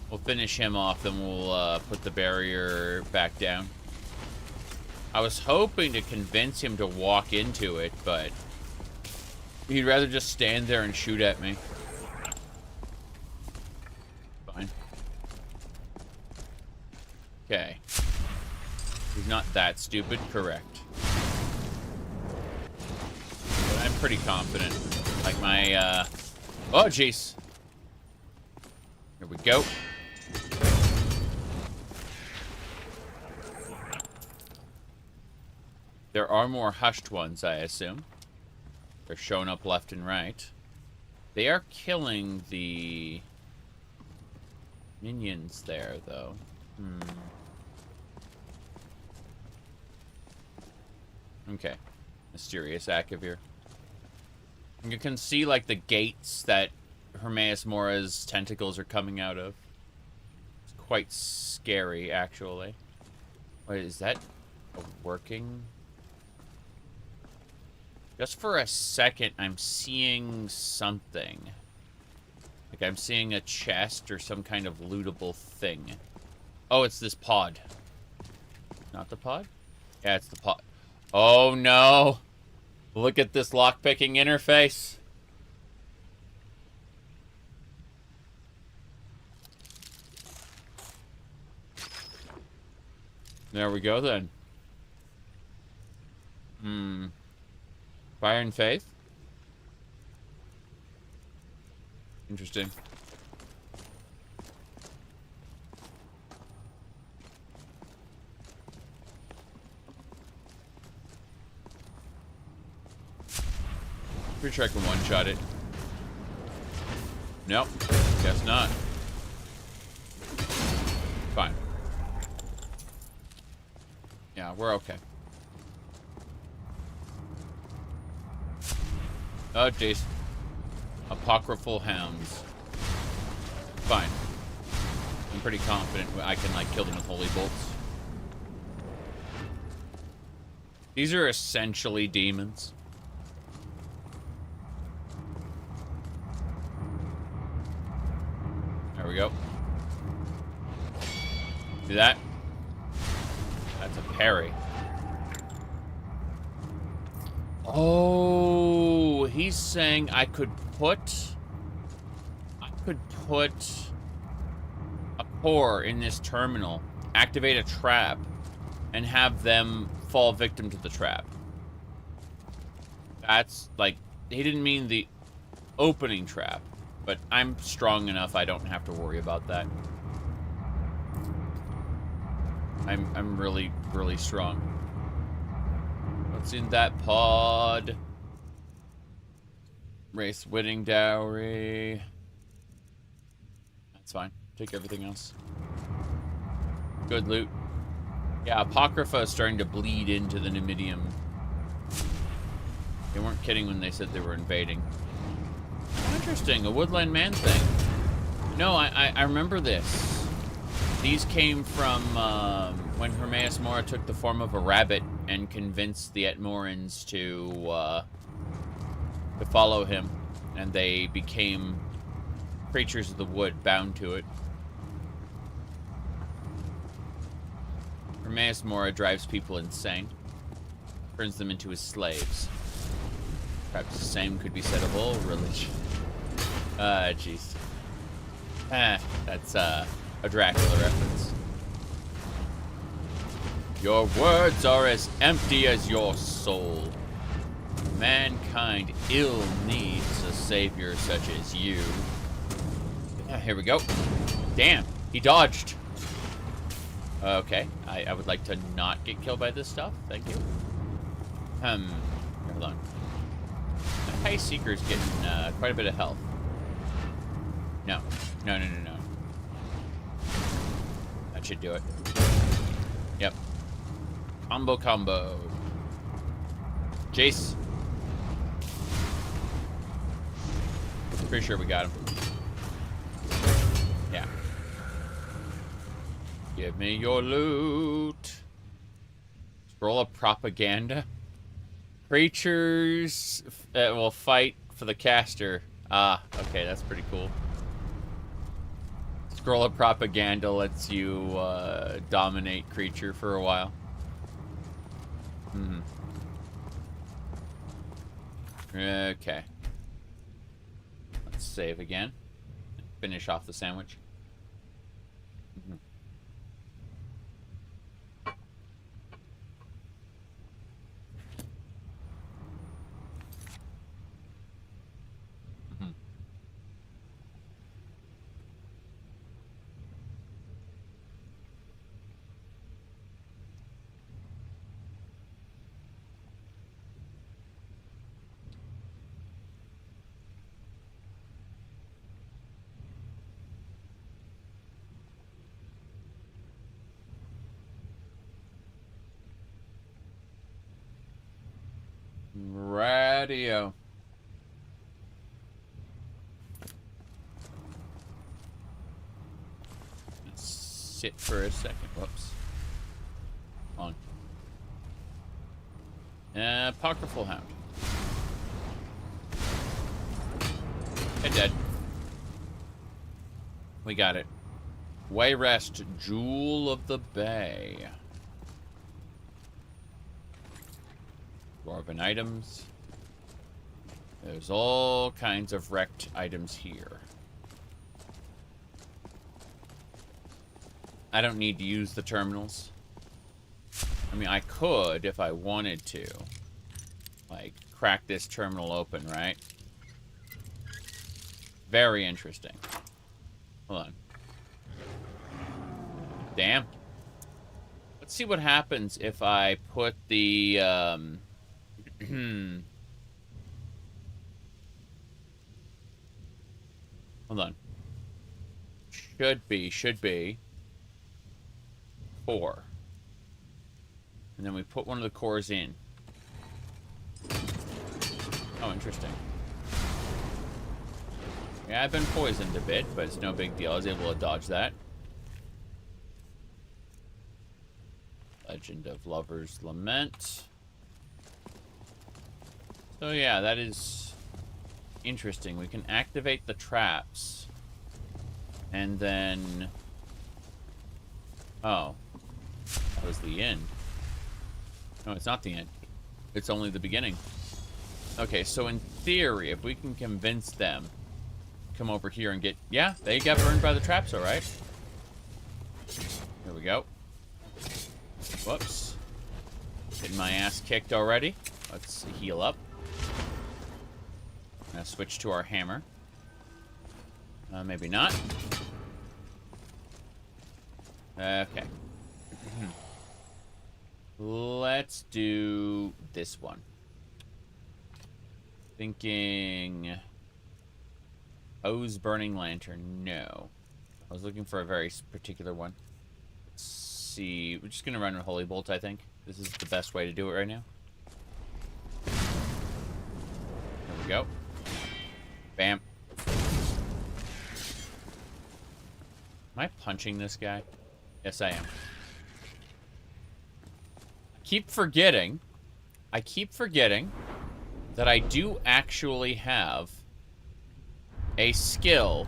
We'll finish him off, then we'll put the barrier back down. I was hoping to convince him to walk into it, but he'd rather just stand there and shoot at me. Fine. Okay. He's not that stupid, correct. But I'm pretty confident. Like my, oh, jeez. Here we go. There are more hushed ones, I assume. They're showing up left and right. They are killing the minions there, though. Okay. Mysterious Akavir. You can see, like, the gates that Ohmes-raht's tentacles are coming out of. It's quite scary, actually. Wait, is that a working... Just for a second, I'm seeing something. Like, I'm seeing a chest or some kind of lootable thing. Oh, it's this pod. Not the pod? Yeah, it's the pod. Oh, no! Look at this lockpicking interface. There we go, then. Fire and Faith? Interesting. Pretty sure I can one-shot it. Nope. Guess not. Fine. Yeah, we're okay. Oh, jeez. Apocryphal hounds. Fine. I'm pretty confident I can, like, kill them with holy bolts. These are essentially demons. There we go. See that? That's a parry. Oh, he's saying I could put a core in this terminal, activate a trap, and have them fall victim to the trap. That's, like, he didn't mean the opening trap, but I'm strong enough I don't have to worry about that. I'm really, really strong. What's in that pod? Race winning dowry. That's fine. Take everything else. Good loot. Yeah, Apocrypha is starting to bleed into the Numidium. They weren't kidding when they said they were invading. Interesting, a woodland man thing. No, I remember this. These came from when Ohmes-raht took the form of a rabbit and convinced the Etmorans to follow him, and they became creatures of the wood, bound to it. Ohmes-raht drives people insane. Turns them into his slaves. Perhaps the same could be said of all religion. Jeez. That's a Dracula reference. Your words are as empty as your soul. Mankind ill needs a savior such as you. Yeah, here we go. Damn, he dodged. Okay, I would like to not get killed by this stuff. Thank you. Hold on. The High Seeker's getting quite a bit of health. No. No. That should do it. Yep. Combo. Jace. Pretty sure we got him. Yeah. Give me your loot. Scroll of propaganda. Creatures will fight for the caster. Ah, okay, that's pretty cool. Scroll of propaganda lets you dominate creature for a while. Okay. Let's save again. Finish off the sandwich. Radio. Let's sit for a second. Whoops. On. Apocryphal Hound. Hey, dead. We got it. Wayrest, Jewel of the Bay. Dwarven items. There's all kinds of wrecked items here. I don't need to use the terminals. I mean, I could if I wanted to. Like, crack this terminal open, right? Very interesting. Hold on. Damn. Let's see what happens if I put the, hold on. Should be 4. And then we put one of the cores in. Oh, interesting. Yeah, I've been poisoned a bit, but it's no big deal. I was able to dodge that. Legend of Lover's Lament. So yeah, that is interesting. We can activate the traps. And then... Oh. That was the end. No, it's not the end. It's only the beginning. Okay, so in theory, if we can convince them to come over here and get... Yeah, they got burned by the traps, alright. Here we go. Whoops. Getting my ass kicked already. Let's heal up. Now switch to our hammer. Maybe not. Okay. Let's do this one. Thinking... Oh's Burning Lantern. No. I was looking for a very particular one. Let's see. We're just going to run a Holy Bolt, I think. This is the best way to do it right now. There we go. Bam. Am I punching this guy? Yes, I am. I keep forgetting that I do actually have a skill.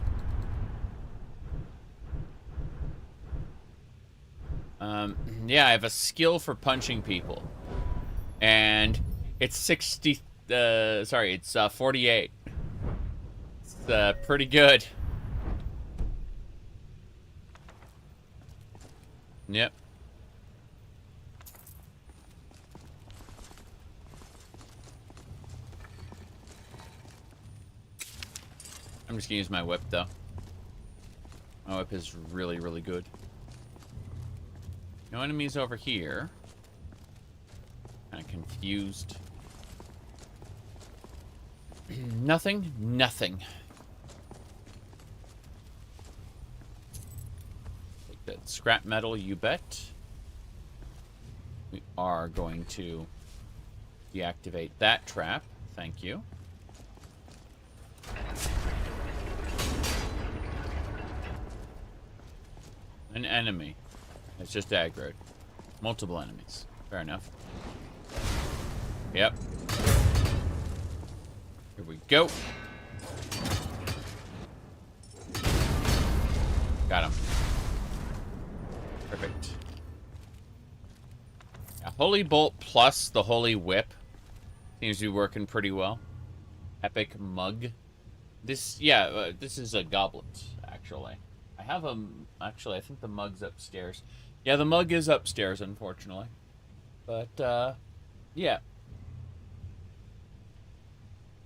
Yeah, I have a skill for punching people. And it's 60, sorry, it's 48. It's pretty good. Yep. I'm just gonna use my whip, though. My whip is really, really good. No enemies over here. Kind of confused. Nothing? Nothing. Take that scrap metal, you bet. We are going to deactivate that trap. Thank you. An enemy. It's just aggroed. Multiple enemies. Fair enough. Yep. Here we go. Got him. Perfect. Yeah, Holy Bolt plus the Holy Whip seems to be working pretty well. Epic Mug. This, yeah, this is a goblet, actually. I have a... Actually, I think the mug's upstairs. Yeah, the mug is upstairs, unfortunately. But, yeah.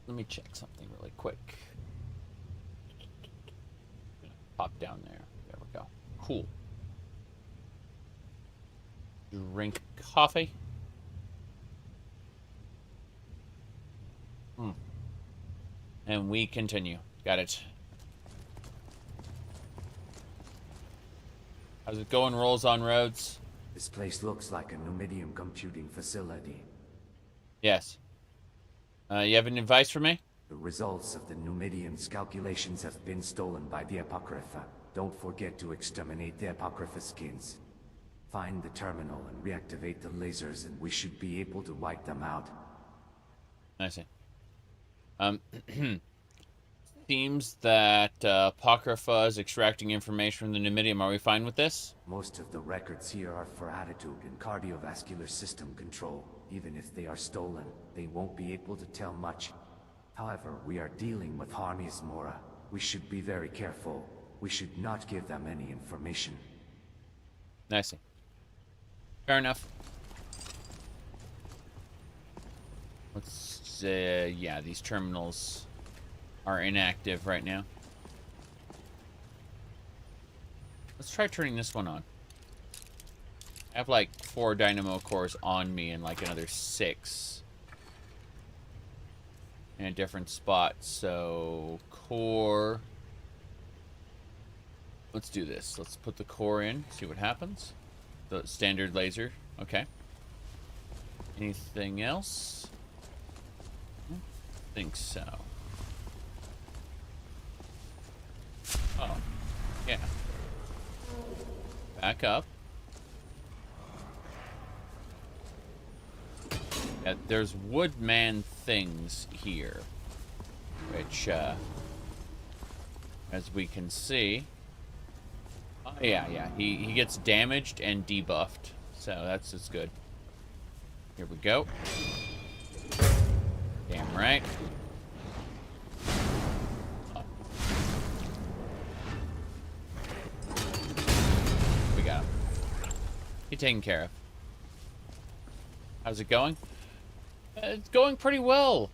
Let me check something really quick. Pop down there. There we go. Cool. Drink coffee. And we continue. Got it. How's it going, Rolls on Roads? This place looks like a Numidium computing facility. Yes. You have any advice for me? The results of the Numidium's calculations have been stolen by the Apocrypha. Don't forget to exterminate the Apocrypha skins. Find the terminal and reactivate the lasers and we should be able to wipe them out. I see. Seems that Apocrypha is extracting information from the Numidium. Are we fine with this? Most of the records here are for attitude and cardiovascular system control. Even if they are stolen, they won't be able to tell much. However, we are dealing with Ohmes-raht. We should be very careful. We should not give them any information. I see. Fair enough. Let's, yeah, these terminals are inactive right now. Let's try turning this one on. I have like 4 dynamo cores on me and like another 6 in a different spot. So core, let's do this. Let's put the core in, see what happens. The standard laser. Okay. Anything else? I don't think so. Oh, yeah. Back up. Yeah, there's woodman things here, which, as we can see, oh, yeah, he gets damaged and debuffed, so that's just good. Here we go. Damn right. Oh. We got him. He's taken care of. How's it going? It's going pretty well.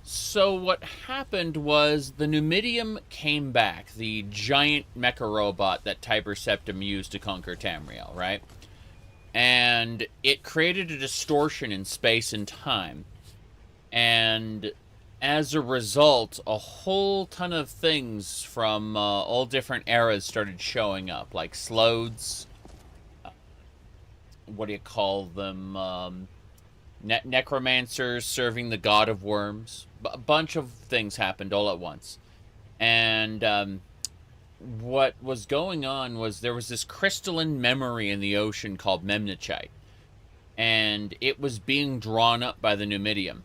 So what happened was the Numidium came back, the giant mecha robot that Tiber Septim used to conquer Tamriel, right? And it created a distortion in space and time. And as a result, a whole ton of things from all different eras started showing up, like Slodes. What do you call them? Necromancers serving the god of worms. A bunch of things happened all at once. And what was going on was there was this crystalline memory in the ocean called memnechite. And it was being drawn up by the Numidium.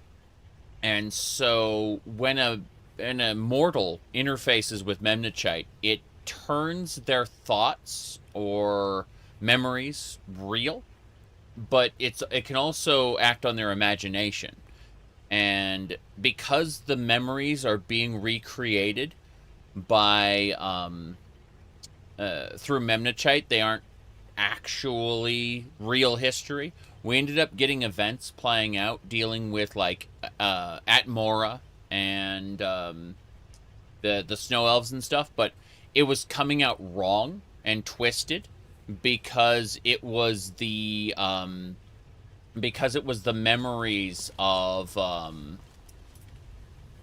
And so when a mortal interfaces with memnechite, it turns their thoughts or memories real. but it can also act on their imagination. And because the memories are being recreated by through Memnochite, they aren't actually real history. We ended up getting events playing out dealing with like Atmora and the snow elves and stuff, but it was coming out wrong and twisted because it was the memories of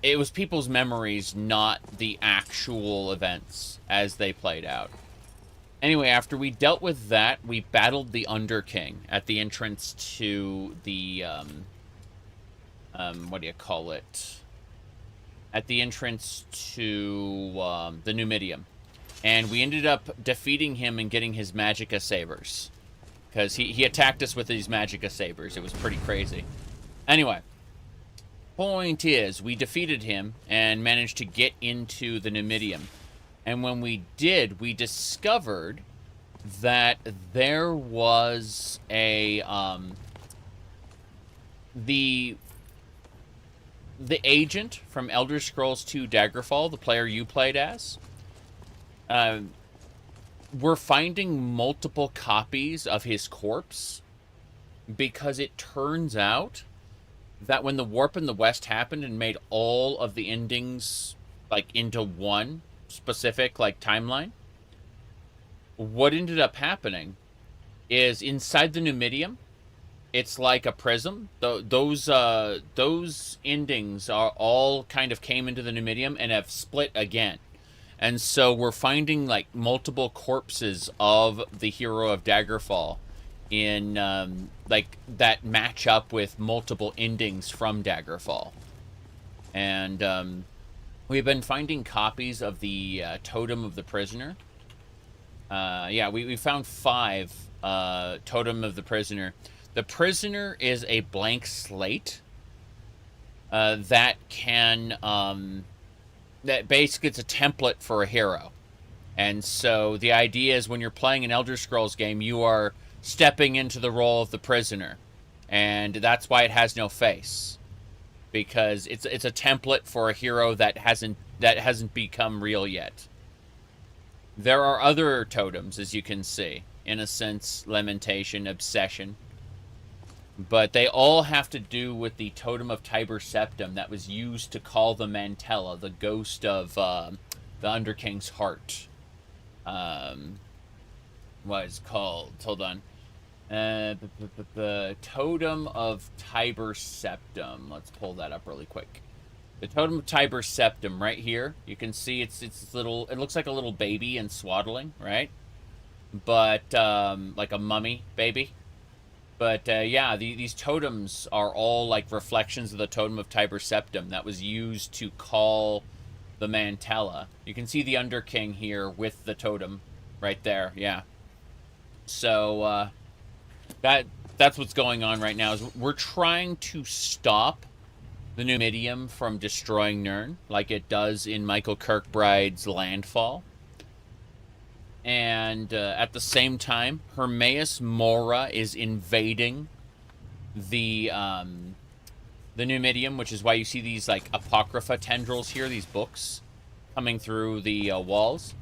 it was people's memories, not the actual events as they played out. Anyway, after we dealt with that, we battled the Underking at the entrance to the what do you call it? At the entrance to the Numidium. And we ended up defeating him and getting his Magicka sabers. Because he attacked us with these Magicka sabers. It was pretty crazy. Anyway, point is, we defeated him and managed to get into the Numidium. And when we did, we discovered that there was a the agent from Elder Scrolls II Daggerfall, the player you played as, we're finding multiple copies of his corpse because it turns out that when the Warp in the West happened and made all of the endings like into one specific like timeline, what ended up happening is inside the Numidium, it's like a prism. Those endings are all kind of came into the Numidium and have split again. And so we're finding like multiple corpses of the hero of Daggerfall in like that match up with multiple endings from Daggerfall. And we've been finding copies of the Totem of the Prisoner. Yeah, we found 5 Totem of the Prisoner. The Prisoner is a blank slate that can that basically it's a template for a hero. And so the idea is when you're playing an Elder Scrolls game, you are stepping into the role of the prisoner. And that's why it has no face. Because it's a template for a hero that hasn't become real yet. There are other totems, as you can see. Innocence, Lamentation, Obsession. But they all have to do with the Totem of Tiber Septum that was used to call the Mantella, the ghost of the Underking's heart. What is it called? Hold on. The Totem of Tiber Septum. Let's pull that up really quick. The Totem of Tiber Septum, right here. You can see it's little. It looks like a little baby in swaddling, right? But like a mummy baby. But yeah, these totems are all like reflections of the Totem of Tiber Septum that was used to call the Mantella. You can see the Underking here with the totem right there. Yeah. So that's what's going on right now. Is we're trying to stop the Numidium from destroying Nirn like it does in Michael Kirkbride's Landfall. And at the same time, Ohmes-raht is invading the Numidium, which is why you see these like Apocrypha tendrils here, these books coming through the walls.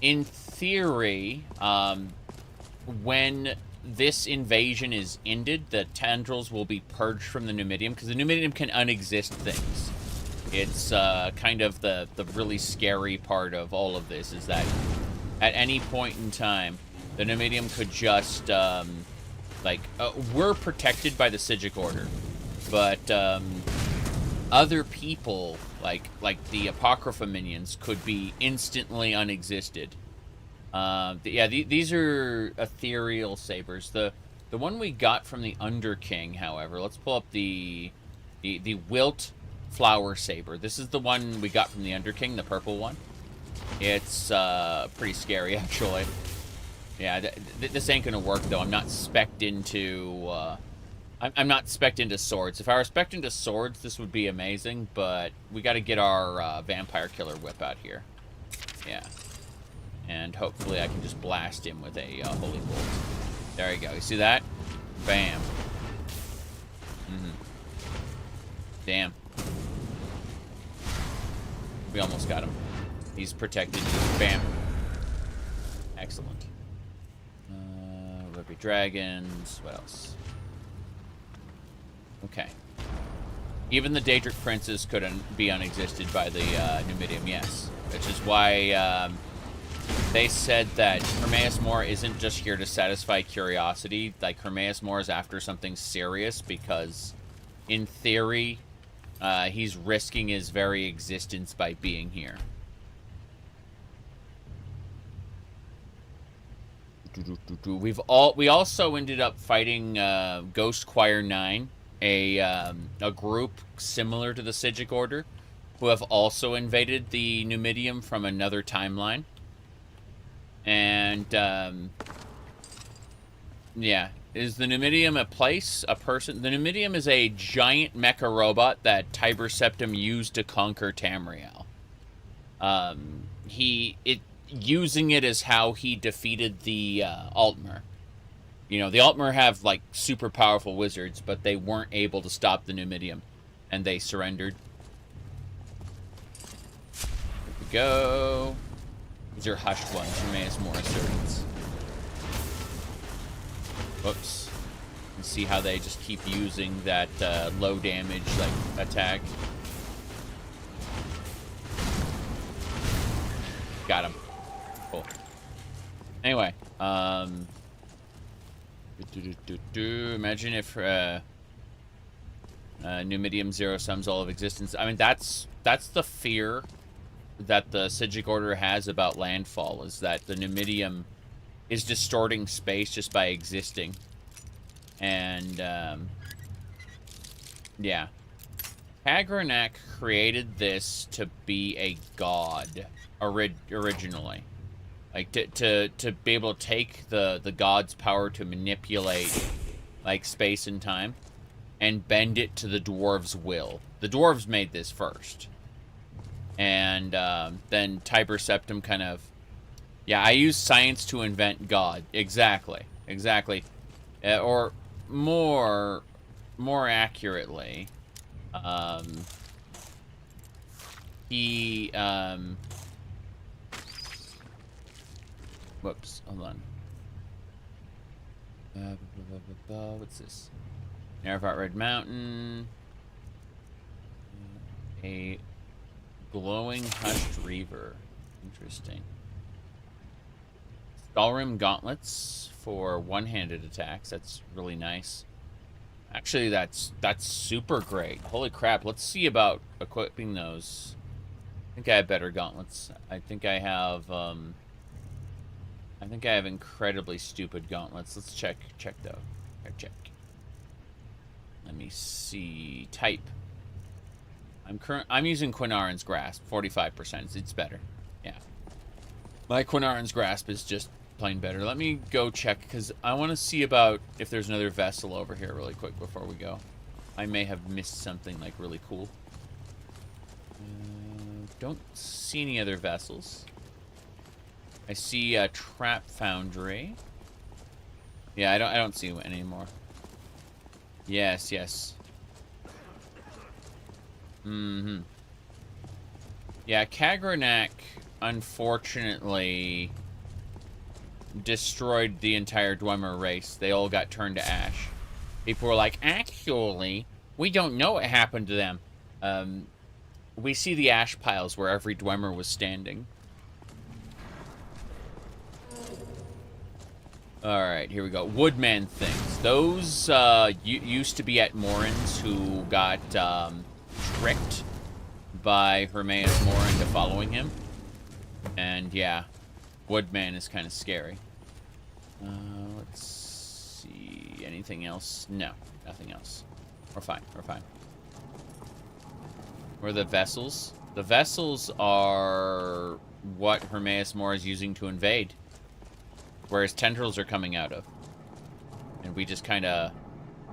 In theory, when this invasion is ended, the tendrils will be purged from the Numidium, because the Numidium can unexist things. It's kind of the really scary part of all of this, is that at any point in time, the Numidium could just, we're protected by the Psijic Order, but other people, like the Apocrypha minions, could be instantly unexisted. These are ethereal sabers. The one we got from the Underking, however, let's pull up the Wilt Flower Saber. This is the one we got from the Underking, the purple one. It's pretty scary, actually. Yeah, this ain't gonna work, though. I'm not spec'd into... I'm not spec'd into swords. If I were spec'd into swords, this would be amazing, but we gotta get our Vampire Killer Whip out here. Yeah. And hopefully I can just blast him with a Holy Bolt. There you go. You see that? Bam. Damn. We almost got him. He's protected. Bam. Excellent. Ruby dragons. What else? Okay. Even the Daedric princes couldn't be unexisted by the Numidium, yes. Which is why they said that Ohmes-raht isn't just here to satisfy curiosity. Like, Ohmes-raht is after something serious because, in theory, he's risking his very existence by being here. We also ended up fighting Ghost Choir 9, a group similar to the Psijic Order, who have also invaded the Numidium from another timeline. And yeah, is the Numidium a place, a person? The Numidium is a giant mecha robot that Tiber Septim used to conquer Tamriel. Using it as how he defeated the Altmer. You know, the Altmer have, like, super powerful wizards, but they weren't able to stop the Numidium, and they surrendered. Here we go. These are hushed ones from Ohmes-raht assertions. Whoops. You can see how they just keep using that low damage, like, attack. Got him. Cool. Anyway, imagine if Numidium zero sums all of existence. I mean, that's the fear that the Psijic Order has about landfall, is that the Numidium is distorting space just by existing. And yeah, Dac0da created this to be a god originally. Like, to be able to take the god's power to manipulate, like, space and time, and bend it to the dwarves' will. The dwarves made this first. And then Tiber Septim kind of... Yeah, I use science to invent God. Exactly. Exactly. Or more accurately, he... Whoops, hold on. What's this? Ohmes-raht Red Mountain. A glowing hushed reaver. Interesting. Skyrim gauntlets for one-handed attacks. That's really nice. Actually, that's super great. Holy crap, let's see about equipping those. I think I have better gauntlets. I think I have incredibly stupid gauntlets. Let's check though. Check. Let me see. Type. I'm using Quinarin's Grasp, 45%. It's better. Yeah. My Quinarin's Grasp is just plain better. Let me go check, because I want to see about if there's another vessel over here really quick before we go. I may have missed something, like, really cool. Don't see any other vessels. I see a trap foundry. Yeah, I don't see it anymore. Yes. Yeah, Dac0da, unfortunately, destroyed the entire Dwemer race. They all got turned to ash. People were like, actually, we don't know what happened to them. We see the ash piles where every Dwemer was standing. Alright, here we go. Woodman things. Those used to be at Morin's, who got tricked by Ohmes-raht into following him. And yeah, Woodman is kind of scary. Let's see. Anything else? No, nothing else. We're fine. Where are the vessels? The vessels are what Ohmes-raht is using to invade. Where his tendrils are coming out of. And we just kind of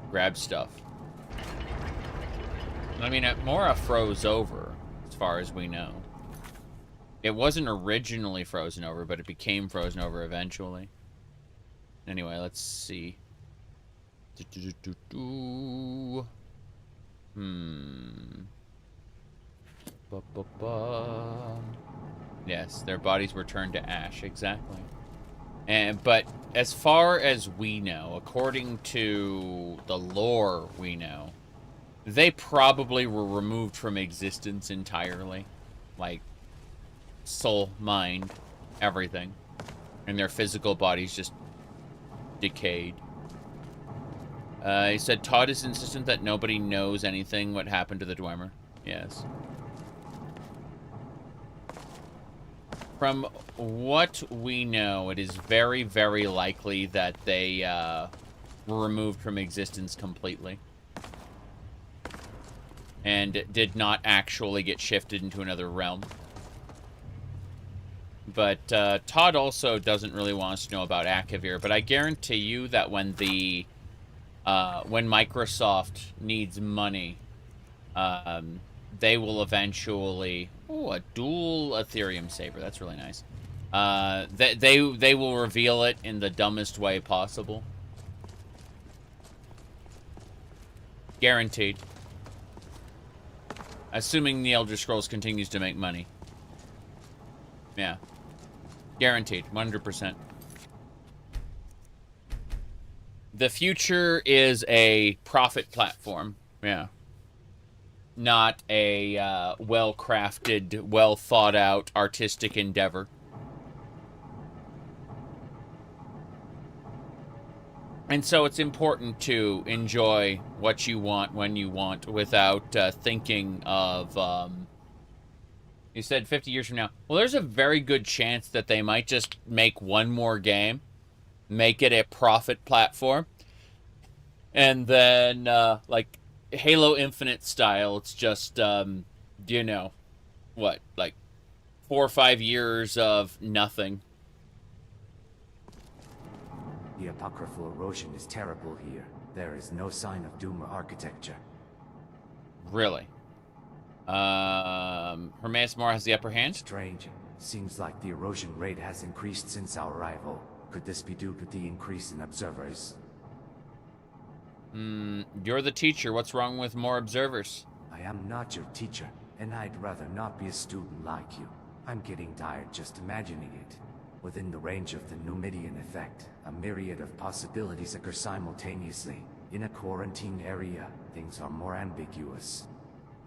grab stuff. I mean, Mora froze over, as far as we know. It wasn't originally frozen over, but it became frozen over eventually. Anyway, let's see. Yes, their bodies were turned to ash, exactly. But as far as we know, according to the lore we know, they probably were removed from existence entirely. Like, soul, mind, everything. And their physical bodies just decayed. He said Todd is insistent that nobody knows anything what happened to the Dwemer. Yes. From what we know, it is very, very likely that they were removed from existence completely. And did not actually get shifted into another realm. But Todd also doesn't really want us to know about Akavir. But I guarantee you that when the when Microsoft needs money, they will eventually... Oh, a dual Ethereum saber. That's really nice. They will reveal it in the dumbest way possible. Guaranteed. Assuming the Elder Scrolls continues to make money. Yeah. Guaranteed. 100%. The future is a profit platform. Yeah. Not a well-crafted, well-thought-out artistic endeavor. And so it's important to enjoy what you want when you want without thinking of... you said 50 years from now. Well, there's a very good chance that they might just make one more game, make it a profit platform, and then, like, Halo Infinite style, it's just, you know, what, like 4 or 5 years of nothing. The apocryphal erosion is terrible here. There is no sign of Doomer architecture. Really? Hermaeus Mora has the upper hand? Strange. Seems like the erosion rate has increased since our arrival. Could this be due to the increase in observers? You're the teacher. What's wrong with more observers? I am not your teacher, and I'd rather not be a student like you. I'm getting tired just imagining it. Within the range of the Numidium effect, a myriad of possibilities occur simultaneously. In a quarantine area, things are more ambiguous.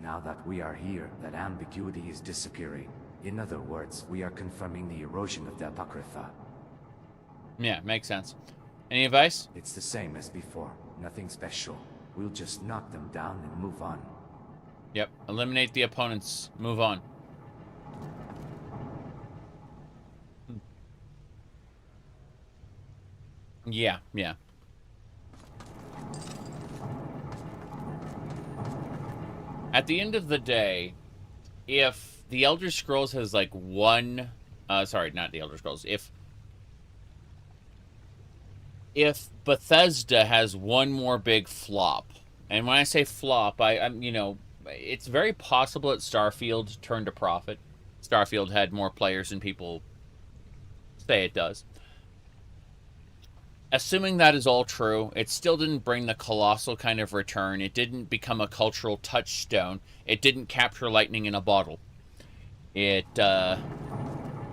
Now that we are here, that ambiguity is disappearing. In other words, we are confirming the erosion of the Apocrypha. Yeah, makes sense. Any advice? It's the same as before. Nothing special. We'll just knock them down and move on. Yep. Eliminate the opponents. Move on. Yeah, yeah. At the end of the day, if the Elder Scrolls has like one... sorry, not the Elder Scrolls. If Bethesda has one more big flop, and when I say flop, I'm you know, it's very possible that Starfield turned a profit. Starfield had more players than people say it does. Assuming that is all true, it still didn't bring the colossal kind of return. It didn't become a cultural touchstone. It didn't capture lightning in a bottle. It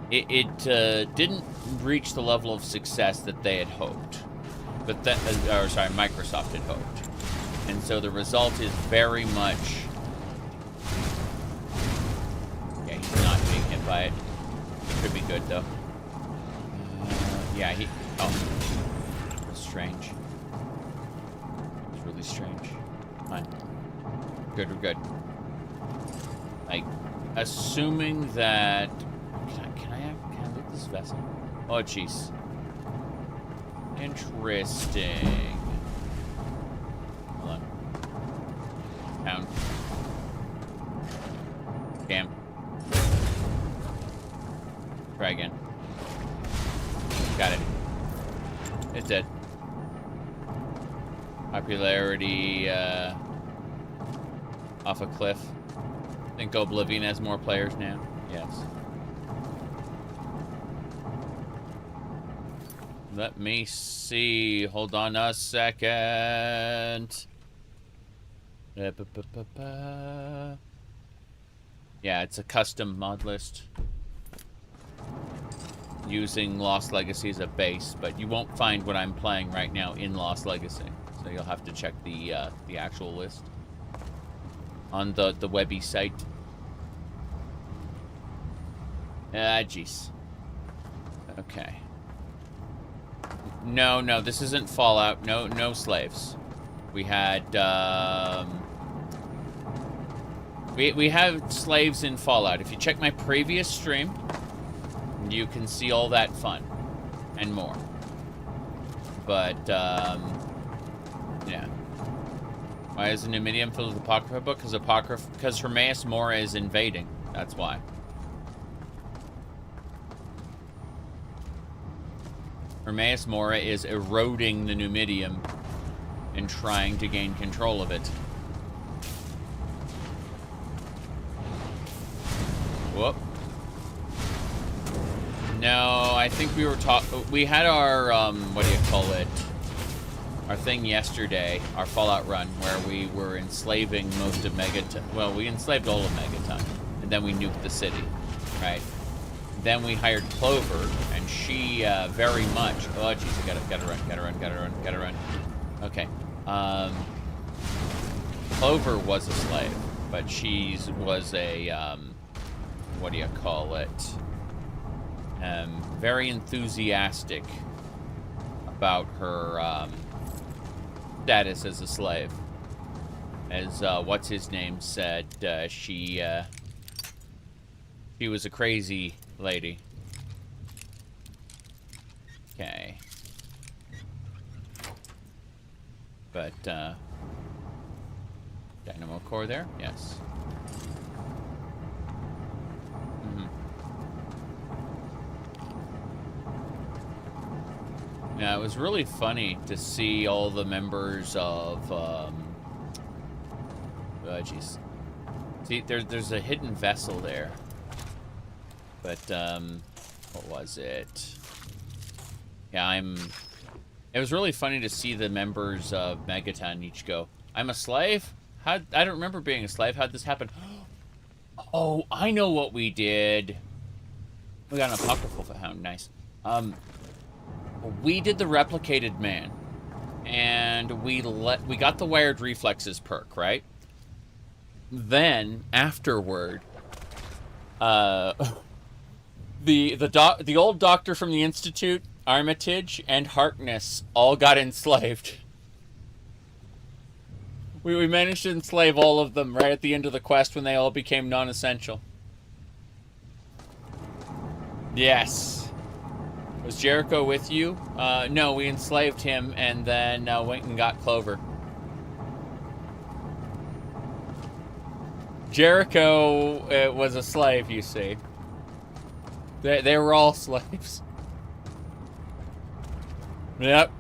didn't reach the level of success that they had hoped. But that, or sorry, Microsoft had hoped. And so the result is very much... Yeah, he's not being hit by it. It could be good, though. Yeah, he... Oh. That's strange. It's really strange. Fine. Good, we're good. Like, assuming that... Can I loot this vessel? Oh, jeez. Interesting. Hold on. Down. Damn. Try again. Got it. It's dead. Popularity, off a cliff. I think Oblivion has more players now. Yes. Let me see. Hold on a second. Yeah, it's a custom mod list. Using Lost Legacy as a base, but you won't find what I'm playing right now in Lost Legacy. So you'll have to check the actual list on the Webby site. Ah, jeez. Okay. No, this isn't Fallout. No slaves. We had, we have slaves in Fallout. If you check my previous stream, you can see all that fun and more. But, yeah. Why is the Numidium filled with Apocrypha book? Because Ohmes-raht is invading. That's why. Ohmes-raht is eroding the Numidium and trying to gain control of it. Whoop. No, I think we were we had our, what do you call it? Our thing yesterday, our Fallout run, where we were enslaving most of Megaton. Well, we enslaved all of Megaton, and then we nuked the city, right? Then we hired Clover, and she very much. Oh, jeez, gotta run. Okay. Clover was a slave, but she was a what do you call it? Very enthusiastic about her status as a slave. As what's his name said, she was a crazy lady. Okay. But dynamo core there? Yes. Yeah, it was really funny to see all the members of, jeez. See, there's a hidden vessel there. But, what was it? Yeah, it was really funny to see the members of Megaton each go, I'm a slave? I don't remember being a slave. How'd this happen? Oh, I know what we did. We got an Apocrypha hound. Nice. We did the replicated man, and we got the wired reflexes perk, right? Then afterward, the old doctor from the Institute, Armitage, and Harkness all got enslaved. We managed to enslave all of them right at the end of the quest when they all became non-essential. Yes. Was Jericho with you? No, we enslaved him and then went and got Clover. Jericho was a slave, you see. They were all slaves. Yep.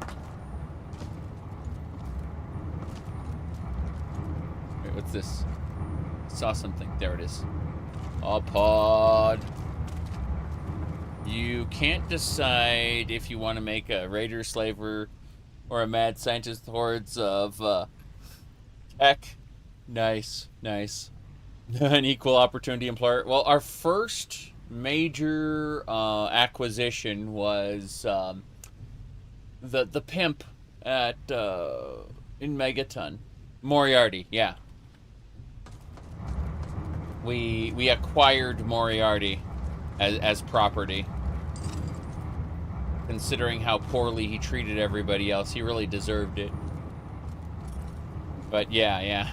Wait, what's this? Saw something. There it is. A pod. You can't decide if you want to make a raider, slaver, or a mad scientist hordes of tech. Nice. An equal opportunity employer. Well, our first major acquisition was the pimp at in Megaton. Moriarty, yeah. We acquired Moriarty as property. Considering how poorly he treated everybody else, he really deserved it. But yeah.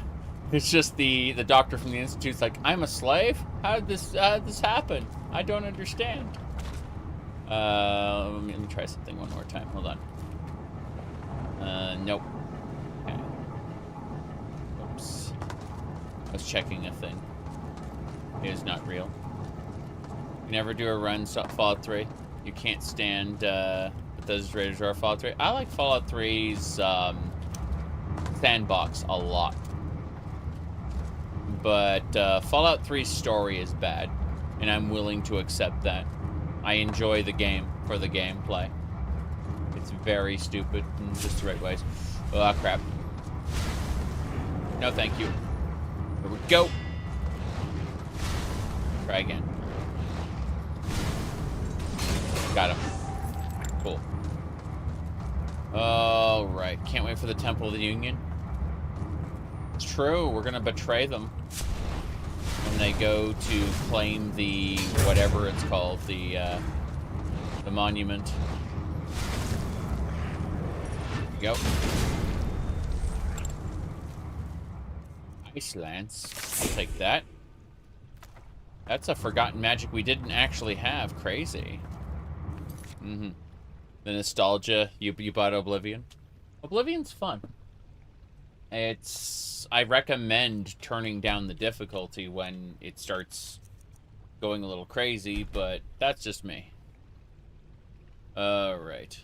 It's just the doctor from the Institute's like, I'm a slave? How did this happen? I don't understand. Let me try something one more time. Hold on. Nope. Okay. Oops. I was checking a thing. It is not real. You never do a run Fallout 3. You can't stand those Raiders or Fallout 3. I like Fallout 3's sandbox a lot. But Fallout 3's story is bad, and I'm willing to accept that. I enjoy the game for the gameplay. It's very stupid in just the right ways. Oh, crap. No, thank you. Here we go. Try again. Got him. Cool. Alright. Can't wait for the Temple of the Union. It's true. We're gonna betray them when they go to claim the whatever it's called, the monument. There we go. Ice Lance. I'll take that. That's a forgotten magic we didn't actually have. Crazy. The nostalgia. You bought Oblivion. Oblivion's fun. I recommend turning down the difficulty when it starts going a little crazy, but that's just me. Alright.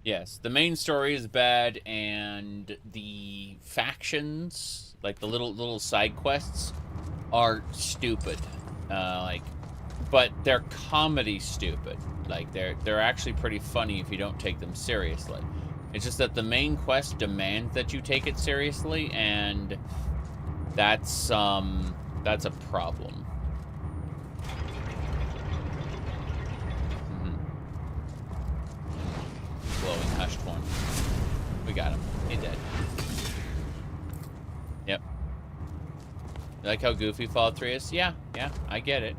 Yes, the main story is bad, and the factions, like the little side quests, are stupid. But they're comedy stupid. Like, they're actually pretty funny if you don't take them seriously. It's just that the main quest demands that you take it seriously, and that's a problem. Glowing hushed one. We got him. He dead. Yep. You like how goofy Fallout 3 is? Yeah, I get it.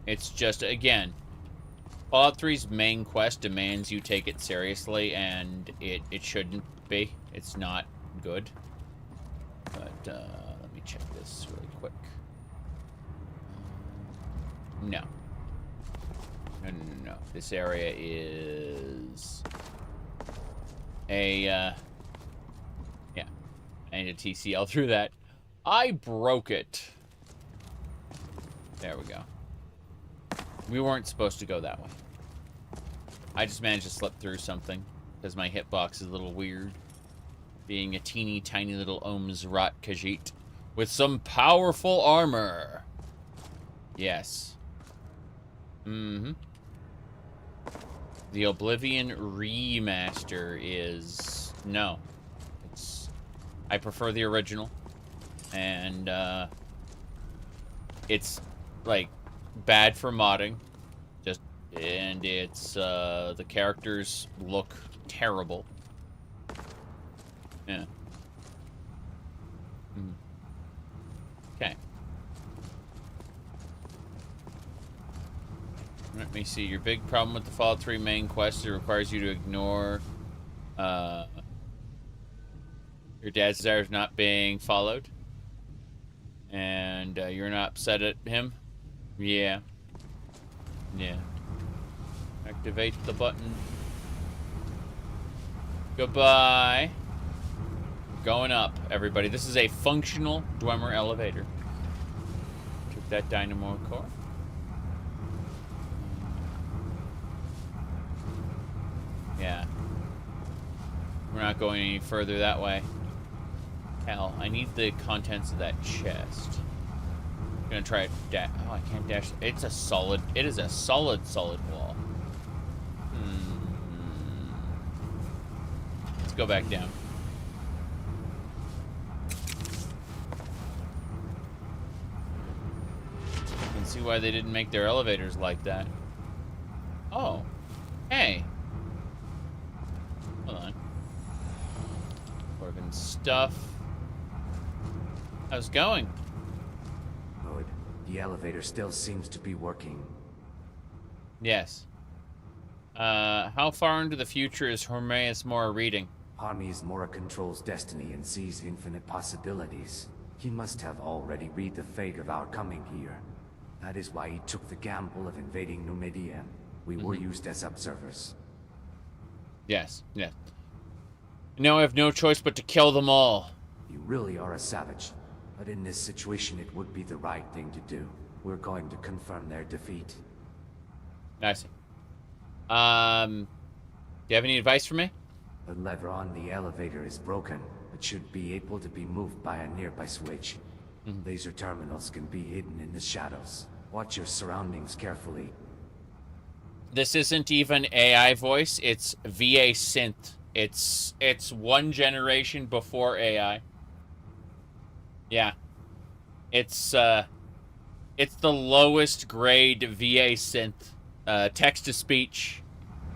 It's just, again, Fallout 3's main quest demands you take it seriously, and it shouldn't be. It's not good. But, let me check this really quick. No. No. This area is a, yeah. I need a TCL through that. I broke it. There we go. We weren't supposed to go that way. I just managed to slip through something because my hitbox is a little weird. Being a teeny tiny little Ohmes-raht Khajiit with some powerful armor. Yes. The Oblivion remaster is... No. I prefer the original. And, it's, like, bad for modding. And it's, the characters look terrible. Yeah. Okay. Let me see. Your big problem with the Fallout 3 main quest, it requires you to ignore, your dad's desires not being followed. And, you're not upset at him? Yeah. Activate the button. Goodbye. Going up, everybody. This is a functional Dwemer elevator. Took that dynamo core. Yeah. We're not going any further that way. Hell, I need the contents of that chest. I'm gonna try to dash. Oh, I can't dash. It is a solid wall. Let's go back down. I can see why they didn't make their elevators like that. Oh. Hey. Hold on. Dwarven stuff. How's it going? Good. The elevator still seems to be working. Yes. How far into the future is Ohmes-raht reading? Ohmes-raht controls destiny and sees infinite possibilities. He must have already read the fate of our coming here. That is why he took the gamble of invading Numidium. We were used as observers. Yes. Now I have no choice but to kill them all. You really are a savage. But in this situation, it would be the right thing to do. We're going to confirm their defeat. I see. Do you have any advice for me? The lever on the elevator is broken. It should be able to be moved by a nearby switch. Laser terminals can be hidden in the shadows. Watch your surroundings carefully. This isn't even AI voice. It's VA synth. It's one generation before AI. Yeah. It's the lowest grade VA synth. Text to speech,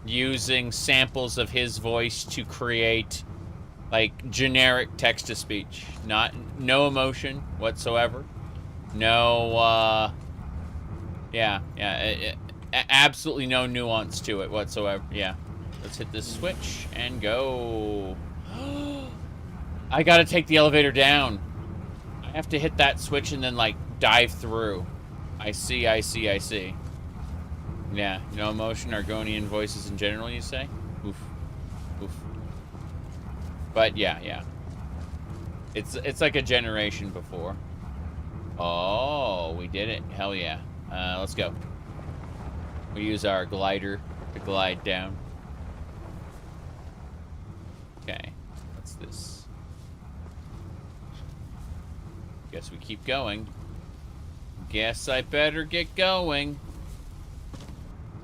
using samples of his voice to create like generic text to speech. No emotion whatsoever. No absolutely no nuance to it whatsoever. Yeah. Let's hit this switch and go. I gotta take the elevator down. I have to hit that switch and then, like, dive through. I see. Yeah, no emotion, Argonian voices in general, you say? Oof. But, yeah. It's like a generation before. Oh, we did it. Hell yeah. Let's go. We use our glider to glide down. Okay, what's this? Guess we keep going. Guess I better get going.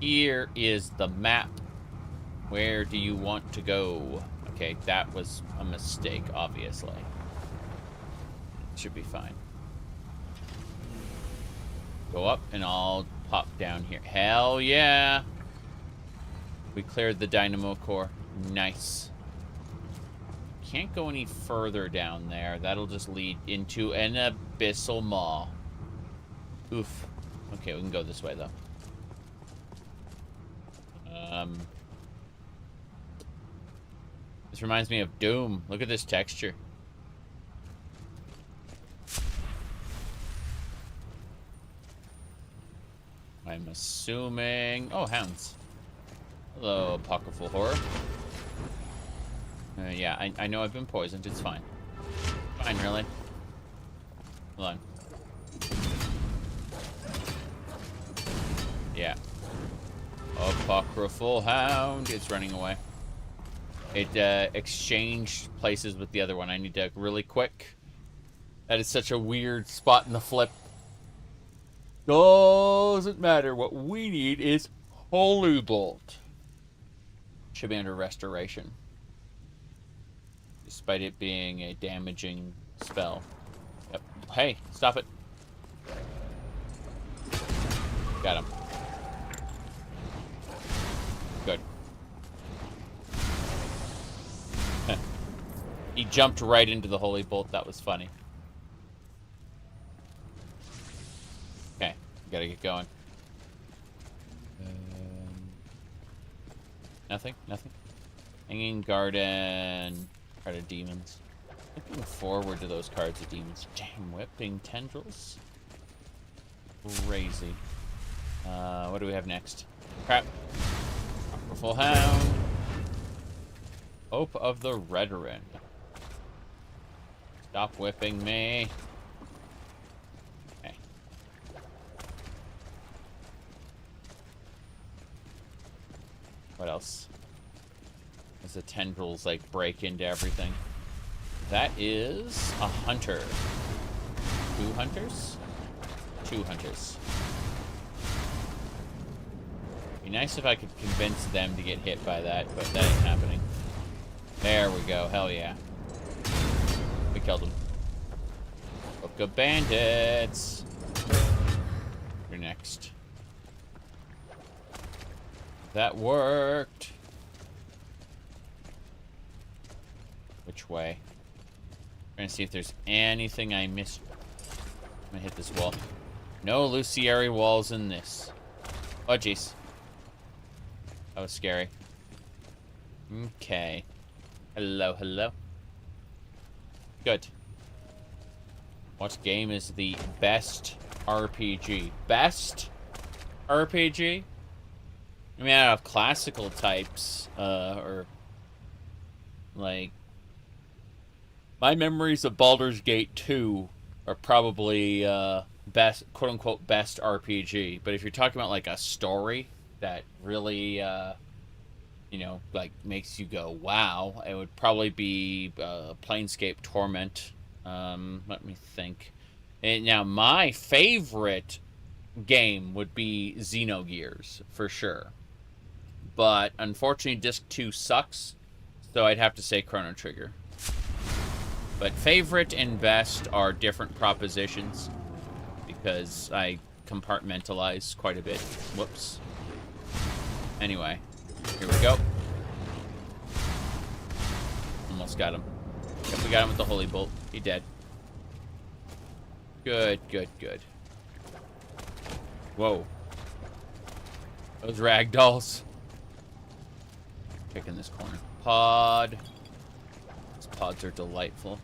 Here is the map. Where do you want to go? Okay, that was a mistake, obviously. Should be fine. Go up and I'll pop down here. Hell yeah! We cleared the dynamo core. Nice. Can't go any further down there. That'll just lead into an abyssal maw. Oof. Okay, we can go this way, though. This reminds me of Doom. Look at this texture. I'm assuming... Oh, hounds. Hello, apocryphal horror. Yeah, I know I've been poisoned. It's fine. Fine, really. Hold on. Yeah. Apocryphal hound. It's running away. It exchanged places with the other one. I need to really quick. That is such a weird spot in the flip. Doesn't matter. What we need is Holy Bolt. Should be under restoration. Despite it being a damaging spell. Yep. Hey, stop it. Got him. Good. He jumped right into the Holy Bolt. That was funny. Okay, gotta get going. Nothing? Hanging Garden. Card of Demons. Looking forward to those cards of demons. Damn, whipping tendrils. Crazy. What do we have next? Crap. Apocryphal Hound. Hope of the Redoran. Stop whipping me. Okay. What else? As the tendrils, like, break into everything. That is a hunter. 2 hunters? 2 hunters. Be nice if I could convince them to get hit by that, but that ain't happening. There we go. Hell yeah. We killed him. Book of Bandits. You're next. That worked. Which way? Trying to see if there's anything I missed. I'm gonna hit this wall. No Luciary walls in this. Oh, jeez. That was scary. Okay. Hello, hello. Good. What game is the best RPG? Best RPG? I mean, out of classical types, or like, my memories of Baldur's Gate 2 are probably best, quote-unquote, best RPG. But if you're talking about, like, a story that really, you know, like, makes you go, wow, it would probably be Planescape Torment. Let me think. And now, my favorite game would be Xenogears, for sure. but unfortunately Disc 2 sucks, so I'd have to say Chrono Trigger. But favorite and best are different propositions, because I compartmentalize quite a bit. Whoops. Anyway, here we go. Almost got him. Yep, we got him with the Holy Bolt. He dead. Good, good, good. Whoa. Those ragdolls. Pick in this corner. Pod. These pods are delightful.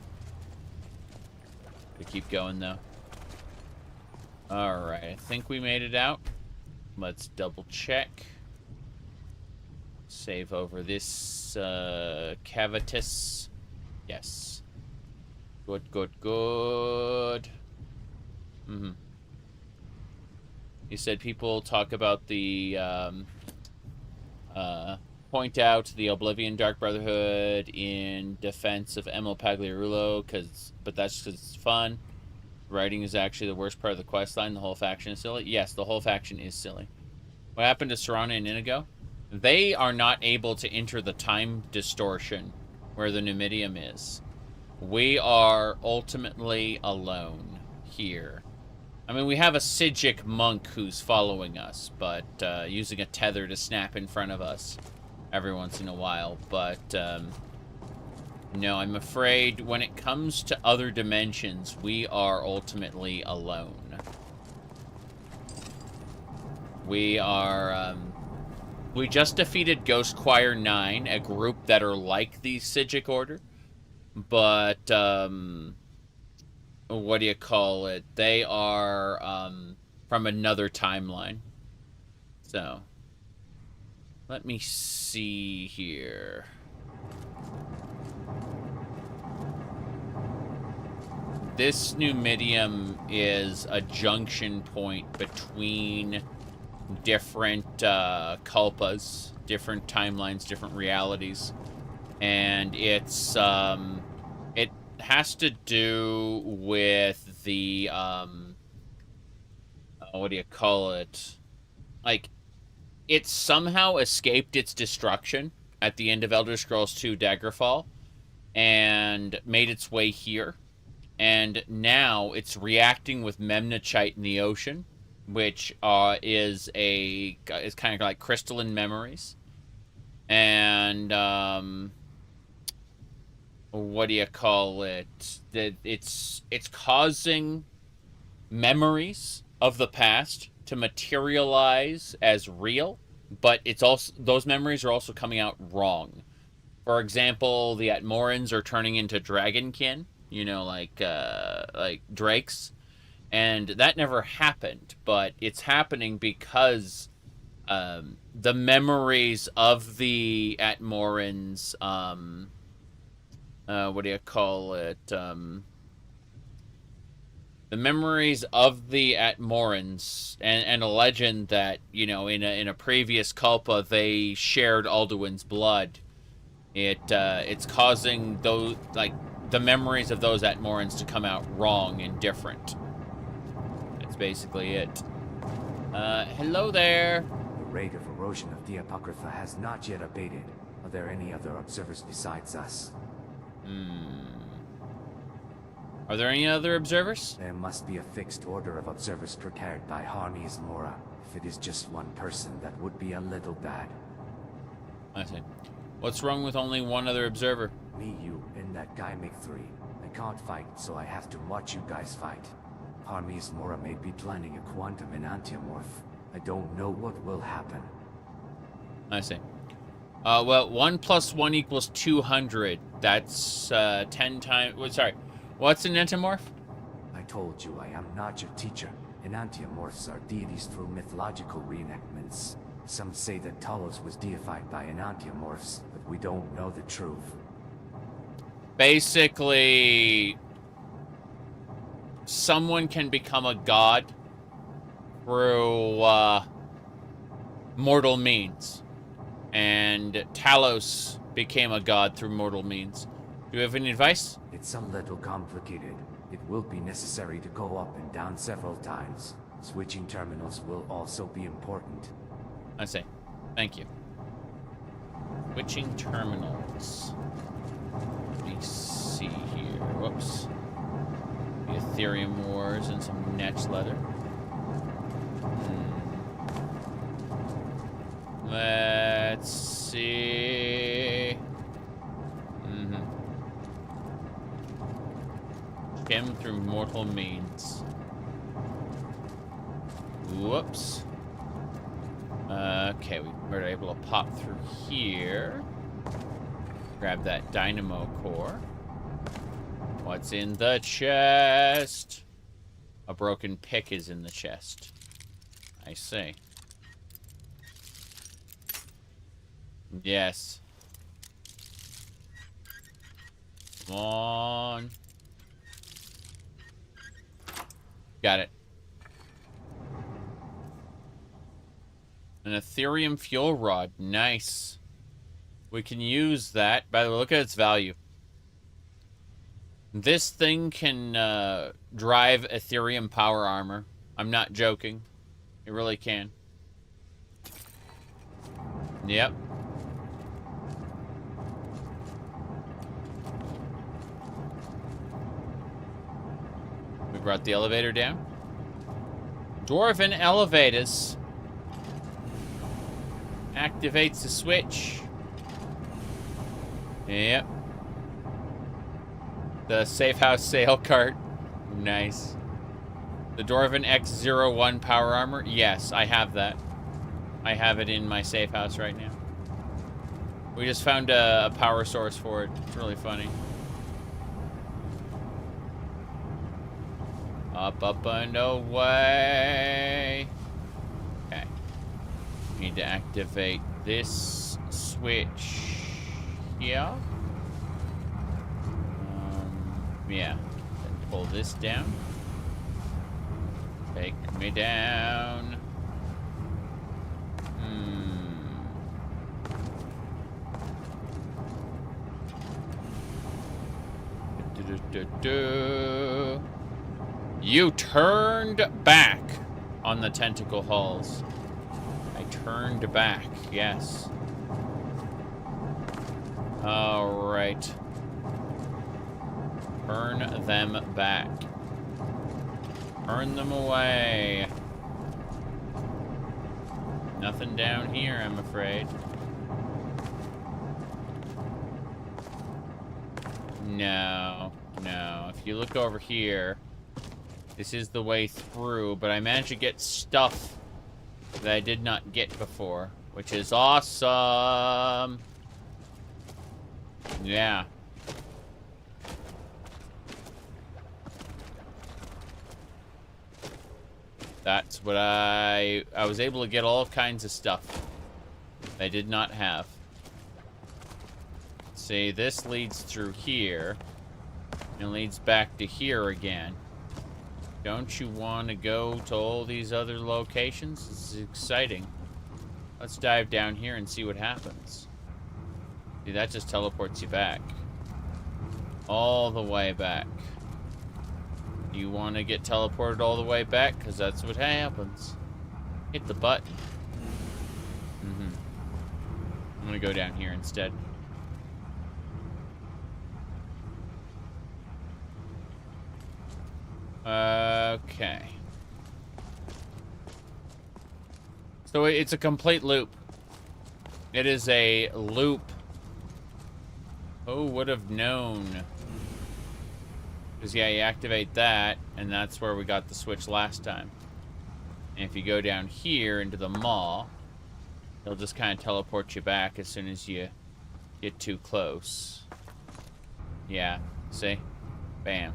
Gotta keep going, though. Alright, I think we made it out. Let's double check. Save over this cavitas. Yes. Good, good, good. Mm-hmm. You said people talk about the, point out the Oblivion Dark Brotherhood in defense of Emil Pagliarulo, but that's because it's fun. Writing is actually the worst part of the quest line. The whole faction is silly. Yes, the whole faction is silly. What happened to Serana and Inigo? They are not able to enter the time distortion where the Numidium is. We are ultimately alone here. I mean, we have a Sijic monk who's following us, but using a tether to snap in front of us every once in a while. But no, I'm afraid when it comes to other dimensions, we are ultimately alone. We are, we just defeated Ghost Choir 9, a group that are like the Sijic Order. But, what do you call it? They are, from another timeline. So, let me see here. This Numidium is a junction point between different culpas, different timelines, different realities, and it's it has to do with the what do you call it? Like, it somehow escaped its destruction at the end of Elder Scrolls 2 Daggerfall and made its way here, and now it's reacting with Memnachite in the ocean, which is kind of like crystalline memories. And what do you call it? That it's causing memories of the past to materialize as real, but it's also, those memories are also coming out wrong. For example, the Atmorans are turning into dragonkin, you know, like drakes. And that never happened, but it's happening because the memories of the Atmorans, what do you call it? The memories of the Atmorans, and a legend that, you know, in a previous Culpa, they shared Alduin's blood. It's causing those, like, the memories of those Atmorans to come out wrong and different. That's basically it. Hello there. The rate of erosion of the Apocrypha has not yet abated. Are there any other observers besides us? Are there any other observers? There must be a fixed order of observers prepared by Ohmes-raht. If it is just one person, that would be a little bad. I see. What's wrong with only one other observer? Me, you, and that guy make 3. I can't fight, so I have to watch you guys fight. Ohmes-raht may be planning a quantum enantiomorph. I don't know what will happen. I see. Well, 1 + 1 = 200. That's 10 times. Wait, sorry. What's an entomorph? I told you I am not your teacher. Enantiomorphs are deities through mythological reenactments. Some say that Talos was deified by enantiomorphs, but we don't know the truth. Basically, someone can become a god through mortal means. And Talos became a god through mortal means. Do you have any advice? It's a little complicated. It will be necessary to go up and down several times. Switching terminals will also be important. I see. Thank you. Switching terminals. Let me see here. Whoops. The Ethereum Wars and some Netch leather. Let's see. Skim through mortal means. Whoops. Okay, we're able to pop through here. Grab that dynamo core. What's in the chest? A broken pick is in the chest. I see. Yes. Come on. Got it. An Ethereum fuel rod. Nice. We can use that. By the way, look at its value. This thing can drive Ethereum power armor. I'm not joking. It really can. Yep. We brought the elevator down. Dwarven elevators. Activates the switch. Yep. The safe house sail cart. Nice. The Dwarven X01 power armor. Yes, I have that. I have it in my safe house right now. We just found a power source for it. It's really funny. Up and away. Okay. Need to activate this switch here. Yeah. Then pull this down. Take me down. You turned back on the tentacle hulls. I turned back, yes. All right. Turn them back. Turn them away. Nothing down here, I'm afraid. No. If you look over here, this is the way through, but I managed to get stuff that I did not get before, which is awesome. Yeah. That's what I was able to get all kinds of stuff I did not have. See, this leads through here and leads back to here again. Don't you want to go to all these other locations? This is exciting. Let's dive down here and see what happens. See, that just teleports you back. All the way back. You want to get teleported all the way back? Because that's what happens. Hit the button. I'm going to go down here instead. Okay. So it's a complete loop. It is a loop. Who would have known? Because, yeah, you activate that, and that's where we got the switch last time. And if you go down here into the mall, it'll just kind of teleport you back as soon as you get too close. Yeah, see? Bam.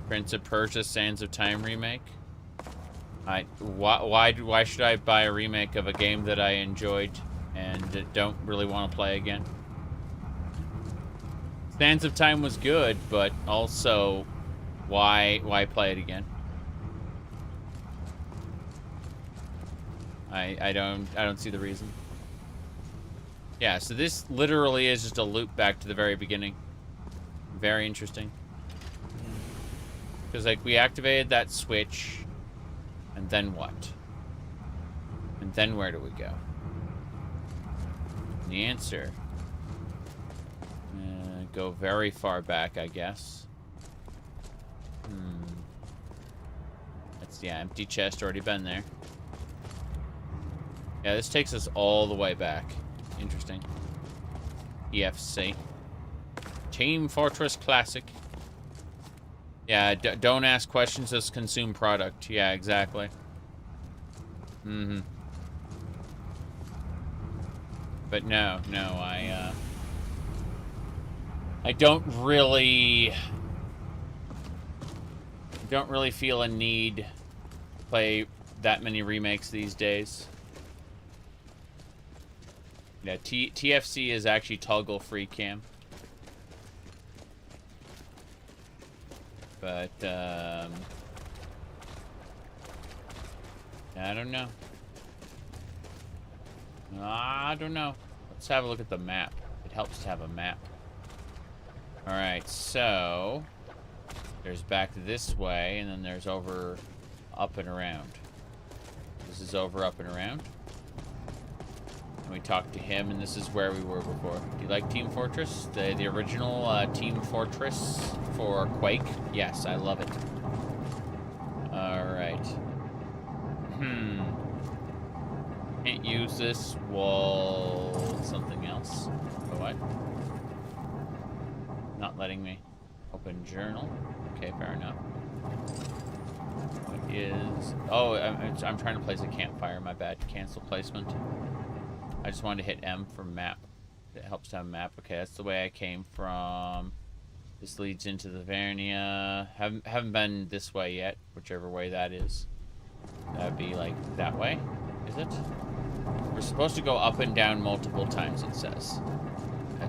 Prince of Persia Sands of Time remake. Why should I buy a remake of a game that I enjoyed and don't really want to play again? Sands of Time was good, but also why play it again? I don't see the reason. Yeah, so this literally is just a loop back to the very beginning. Very interesting. Because, like, we activated that switch, and then what? And then where do we go? the answer. Go very far back, I guess. That's, yeah, empty chest, already been there. Yeah, this takes us all the way back. Interesting. EFC. Team Fortress Classic. Yeah, don't ask questions, just consume product. Yeah, exactly. But no, I don't really feel a need to play that many remakes these days. Yeah, TFC is actually toggle free cam. But I don't know. I don't know. Let's have a look at the map. It helps to have a map. Alright, so there's back this way, and then there's over, up and around. This is over, up, and around. And we talked to him, and this is where we were before. Do you like Team Fortress? The original Team Fortress for Quake? Yes, I love it. Alright. Can't use this wall. Something else. Oh, what? Not letting me open journal. Okay, fair enough. What is... Oh, I'm trying to place a campfire. My bad. Cancel placement. I just wanted to hit M for map. It helps to have a map. Okay, that's the way I came from. This leads into the Vernia. Haven't been this way yet, whichever way that is. That'd be like that way, is it? We're supposed to go up and down multiple times, it says.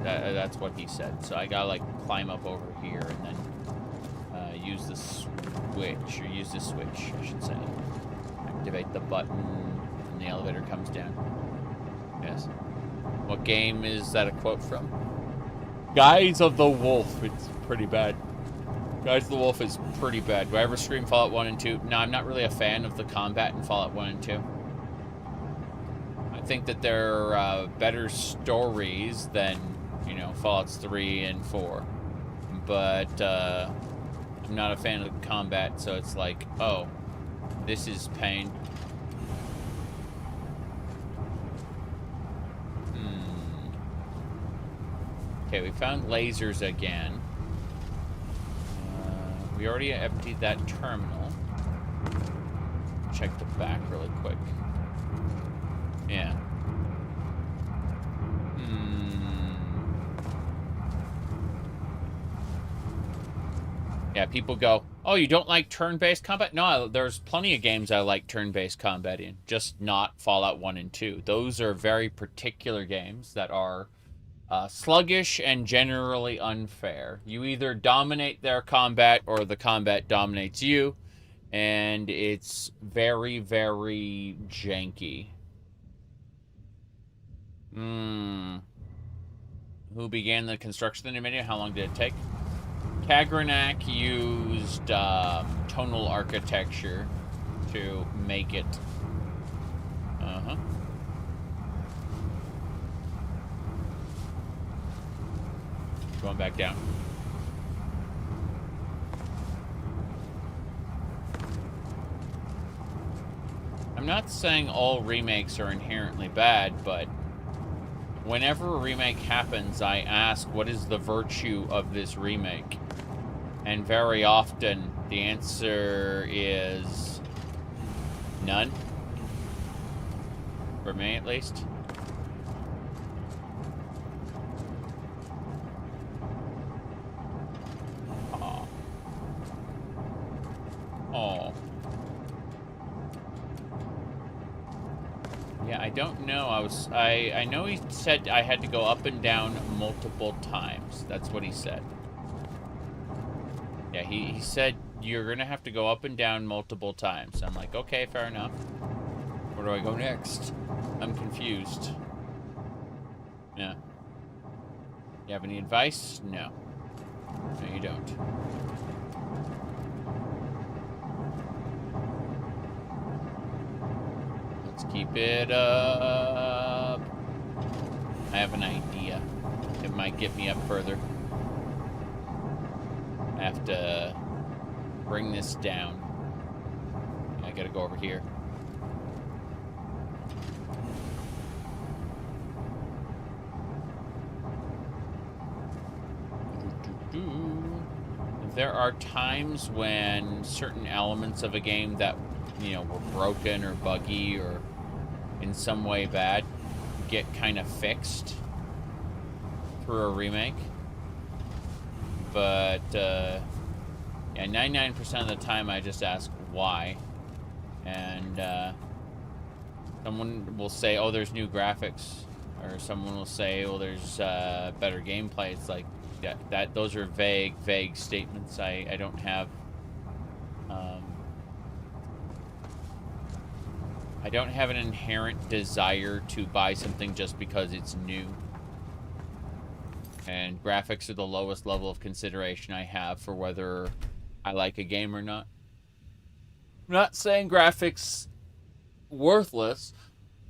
That's what he said. So I gotta like climb up over here and then use the switch, or use the switch, I should say. Activate the button and the elevator comes down. Yes. What game is that a quote from? Guys of the Wolf. It's pretty bad. Guys of the Wolf is pretty bad. Do I ever stream Fallout 1 and 2? No, I'm not really a fan of the combat in Fallout 1 and 2. I think that they're better stories than, you know, Fallouts 3 and 4. But I'm not a fan of the combat, so it's like, oh, this is pain. Okay, we found lasers again. We already emptied that terminal. Check the back really quick. Yeah. Yeah, people go, oh, you don't like turn-based combat? No, there's plenty of games I like turn-based combat in, just not Fallout 1 and 2. Those are very particular games that are sluggish and generally unfair. You either dominate their combat or the combat dominates you, and it's very, very janky. Who began the construction of the Numidium? How long did it take? Kagrenak used tonal architecture to make it. Going back down. I'm not saying all remakes are inherently bad, but whenever a remake happens, I ask, what is the virtue of this remake? And very often, the answer is none. For me, at least. Oh. Yeah, I don't know. I know he said I had to go up and down multiple times. That's what he said. Yeah, he said you're gonna have to go up and down multiple times. I'm like, okay, fair enough. Where do I go next? I'm confused. Yeah. You have any advice? No. No, you don't. Let's keep it up. I have an idea. It might get me up further. I have to bring this down. I gotta go over here. There are times when certain elements of a game that, you know, were broken or buggy or in some way bad get kind of fixed through a remake. But, yeah, 99% of the time I just ask why. And, someone will say, oh, there's new graphics. Or someone will say, oh, there's, better gameplay. It's like, those are vague statements. I don't have, I don't have an inherent desire to buy something just because it's new. And graphics are the lowest level of consideration I have for whether I like a game or not. I'm not saying graphics worthless.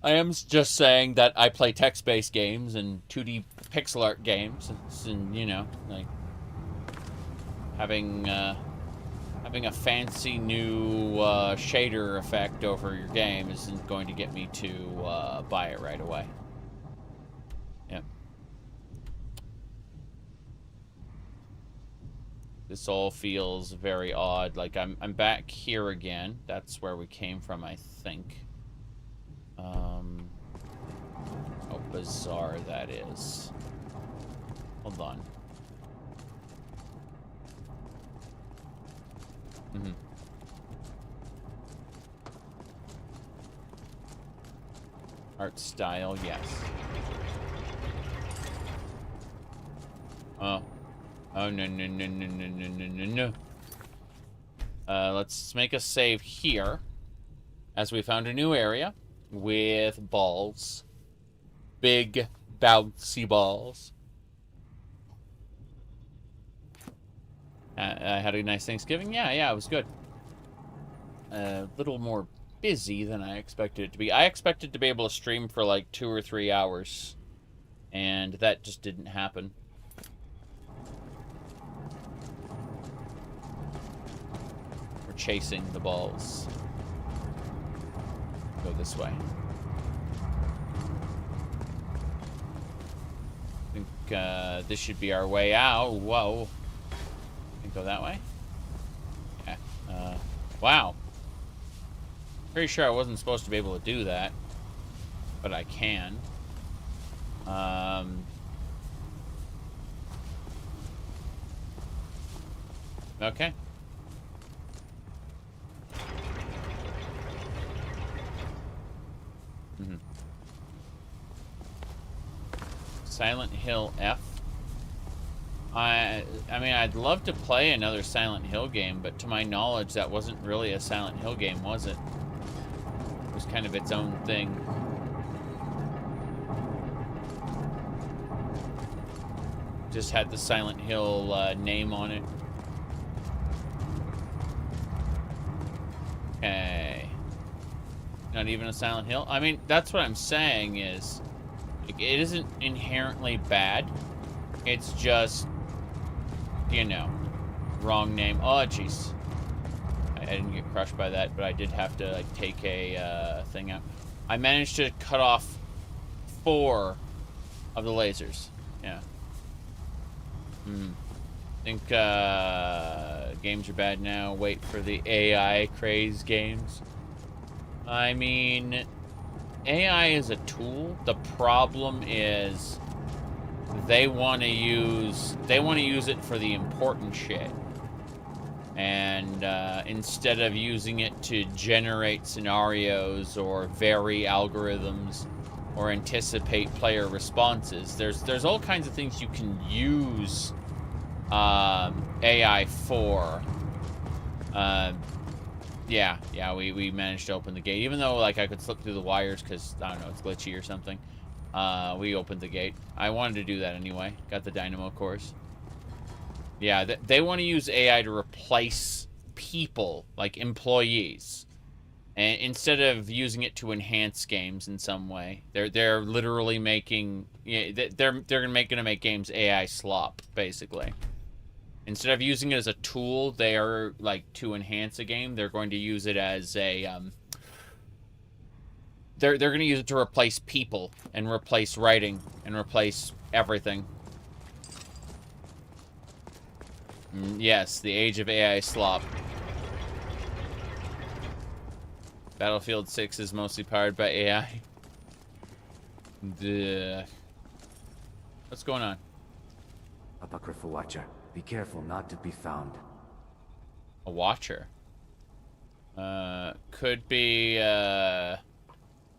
I am just saying that I play text-based games and 2D pixel art games, and you know, like having a fancy new shader effect over your game isn't going to get me to buy it right away. Yep. This all feels very odd. Like I'm back here again. That's where we came from, I think. How bizarre that is. Hold on. Art style, yes. Oh, no. Let's make a save here, as we found a new area with balls. Big, bouncy balls. I had a nice Thanksgiving. Yeah, it was good. A little more busy than I expected it to be. I expected to be able to stream for like 2 or 3 hours, and that just didn't happen. We're chasing the balls. Go this way. I think this should be our way out. Whoa. Go that way? Yeah. Wow. Pretty sure I wasn't supposed to be able to do that. But I can. Okay. Silent Hill F. I mean, I'd love to play another Silent Hill game, but to my knowledge, that wasn't really a Silent Hill game, was it? It was kind of its own thing. Just had the Silent Hill name on it. Okay. Not even a Silent Hill? I mean, that's what I'm saying is, like, it isn't inherently bad. It's just, you know, wrong name. Oh, jeez. I didn't get crushed by that, but I did have to, like, take a thing out. I managed to cut off 4 of the lasers. Yeah. I think games are bad now. Wait for the AI craze games. I mean, AI is a tool. The problem is they want to use it for the important shit. And instead of using it to generate scenarios or vary algorithms or anticipate player responses, there's all kinds of things you can use AI for. Yeah, we managed to open the gate, even though, like, I could slip through the wires because, I don't know, it's glitchy or something. We opened the gate. I wanted to do that anyway. Got the dynamo cores. Yeah, they want to use AI to replace people, like employees. And instead of using it to enhance games in some way, they're literally making, they're gonna make games AI slop, basically. Instead of using it as a tool, they are like to enhance a game. They're going to use it as a they're going to use it to replace people and replace writing and replace everything. Yes, the age of AI slop. Battlefield 6 is mostly powered by AI. What's going on? Apocrypha Watcher, be careful not to be found. A watcher? Could be,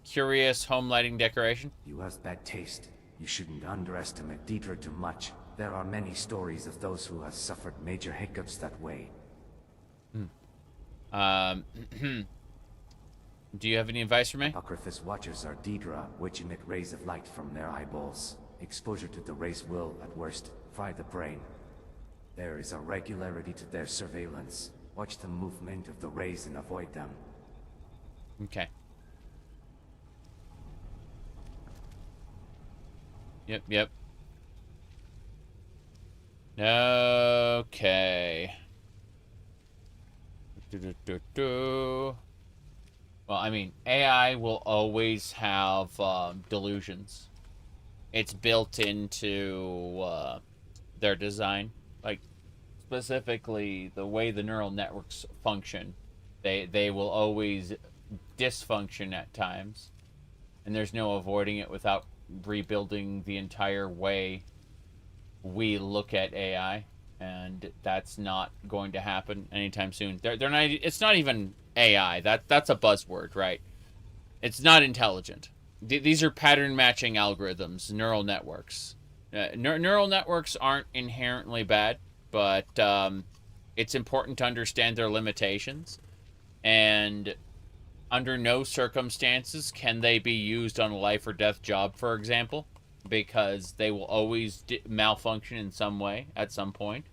curious home lighting decoration? You have bad taste. You shouldn't underestimate Dac0da too much. There are many stories of those who have suffered major hiccups that way. Do you have any advice for me? Apocrypha's watchers are Dac0da, which emit rays of light from their eyeballs. Exposure to the rays will, at worst, fry the brain. There is a regularity to their surveillance. Watch the movement of the rays and avoid them. Okay. Yep. Okay. Well, I mean, AI will always have delusions. It's built into their design. Like, specifically, the way the neural networks function, they will always dysfunction at times. And there's no avoiding it without rebuilding the entire way we look at AI. And that's not going to happen anytime soon. They're not. It's not even AI. That's a buzzword, right? It's not intelligent. These are pattern matching algorithms, neural networks. Neural networks aren't inherently bad, but it's important to understand their limitations. And under no circumstances can they be used on a life or death job, for example, because they will always malfunction in some way at some point.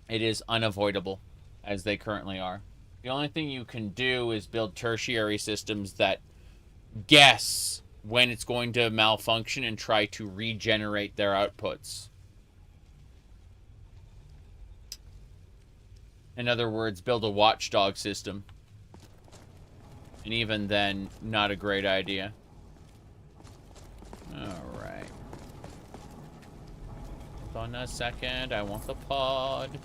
It is unavoidable, as they currently are. The only thing you can do is build tertiary systems that guess when it's going to malfunction and try to regenerate their outputs. In other words, build a watchdog system. And even then, not a great idea. Alright. Hold on a second, I want the pod.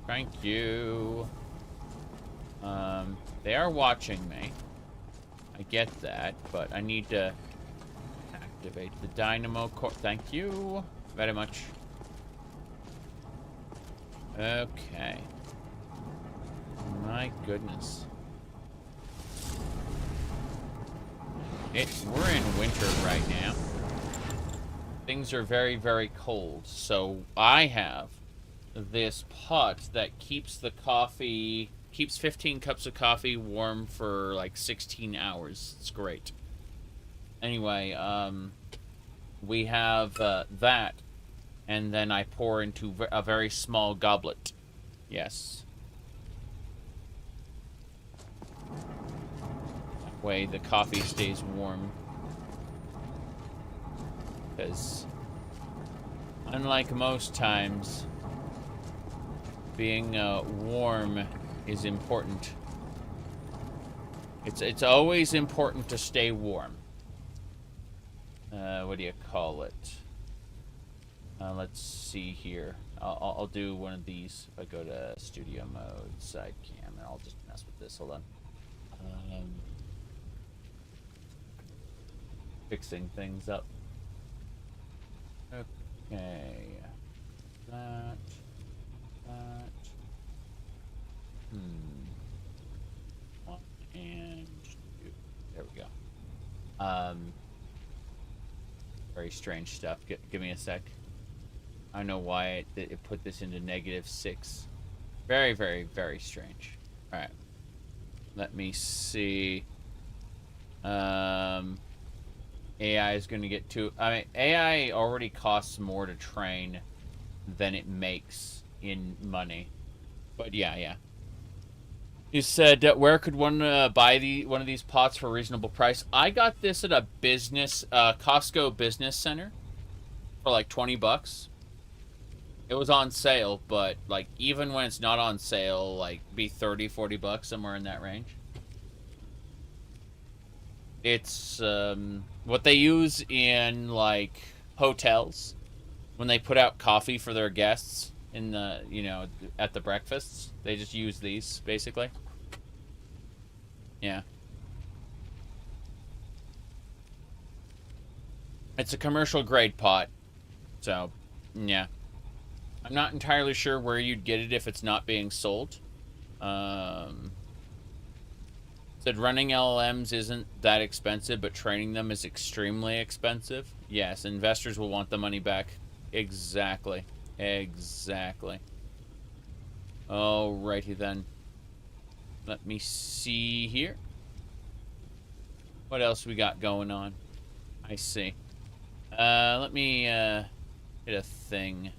Thank you. They are watching me. I get that, but I need to activate the dynamo core. Thank you very much. Okay. My goodness. We're in winter right now. Things are very, very cold. So I have this pot that keeps the coffee, keeps 15 cups of coffee warm for like 16 hours. It's great. Anyway, we have that, and then I pour into a very small goblet. Yes. That way the coffee stays warm. Because unlike most times, being warm is important. It's always important to stay warm. What do you call it? Let's see here. I'll do one of these. If I go to studio mode, side cam, and I'll just mess with this. Hold on. Fixing things up. Okay. That. One and two. There we go. Very strange stuff. Give me a sec. I don't know why it put this into -6. Very, very, very strange. Alright. Let me see. AI is going to get to... I mean, AI already costs more to train than it makes in money. But yeah. You said, where could one buy one of these pots for a reasonable price? I got this at a business, Costco business center for like 20 bucks. It was on sale, but like even when it's not on sale, like be 30, 40 bucks, somewhere in that range. It's what they use in like hotels when they put out coffee for their guests in the, you know, at the breakfasts. They just use these basically. Yeah. It's a commercial grade pot. So, yeah. I'm not entirely sure where you'd get it if it's not being sold. Said running LLMs isn't that expensive, but training them is extremely expensive. Yes, investors will want the money back. Exactly. Exactly. Alrighty then. Let me see here. What else we got going on? I see. Let me hit a thing.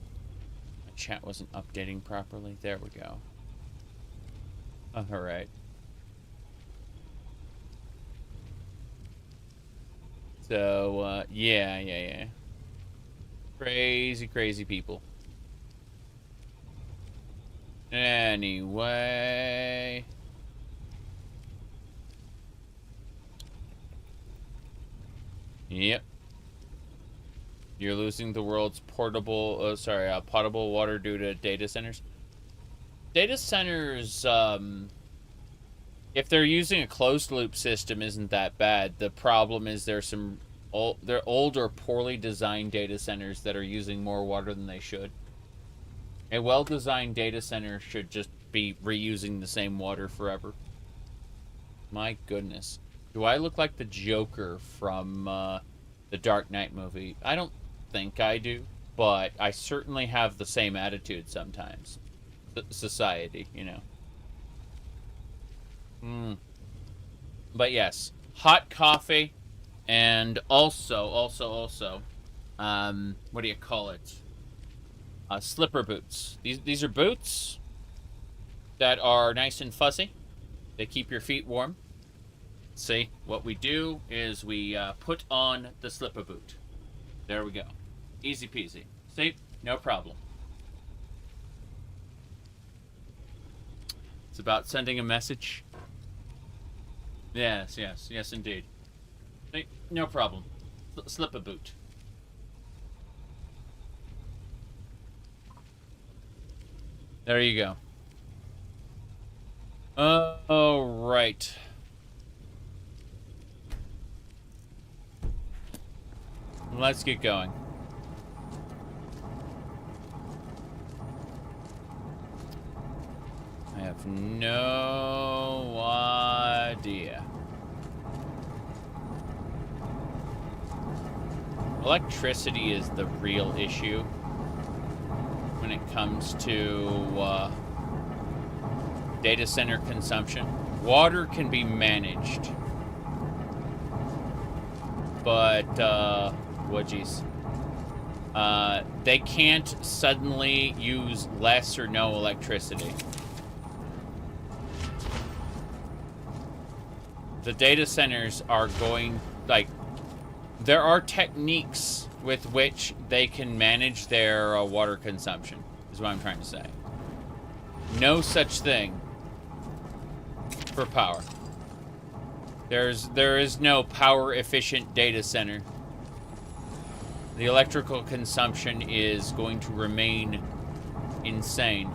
My chat wasn't updating properly. There we go. Alright. So, yeah. Crazy, crazy people. Anyway. Yep. You're losing the world's potable water due to data centers. Data centers, if they're using a closed loop system, isn't that bad. The problem is there's they're old or poorly designed data centers that are using more water than they should. A well-designed data center should just be reusing the same water forever. My goodness. Do I look like the Joker from the Dark Knight movie? I don't think I do, but I certainly have the same attitude sometimes. Society, you know. But yes, hot coffee, and also, what do you call it? Slipper boots. These are boots that are nice and fuzzy. They keep your feet warm. See, what we do is we put on the slipper boot. There we go. Easy peasy. See, no problem. It's about sending a message. Yes, indeed. See, no problem. Slip a boot. There you go. Oh, right. Let's get going. I have no idea. Electricity is the real issue when it comes to data center consumption. Water can be managed, but they can't suddenly use less or no electricity. The data centers are going, like, there are techniques with which they can manage their water consumption, is what I'm trying to say. No such thing for power. There is no power efficient data center. The electrical consumption is going to remain insane.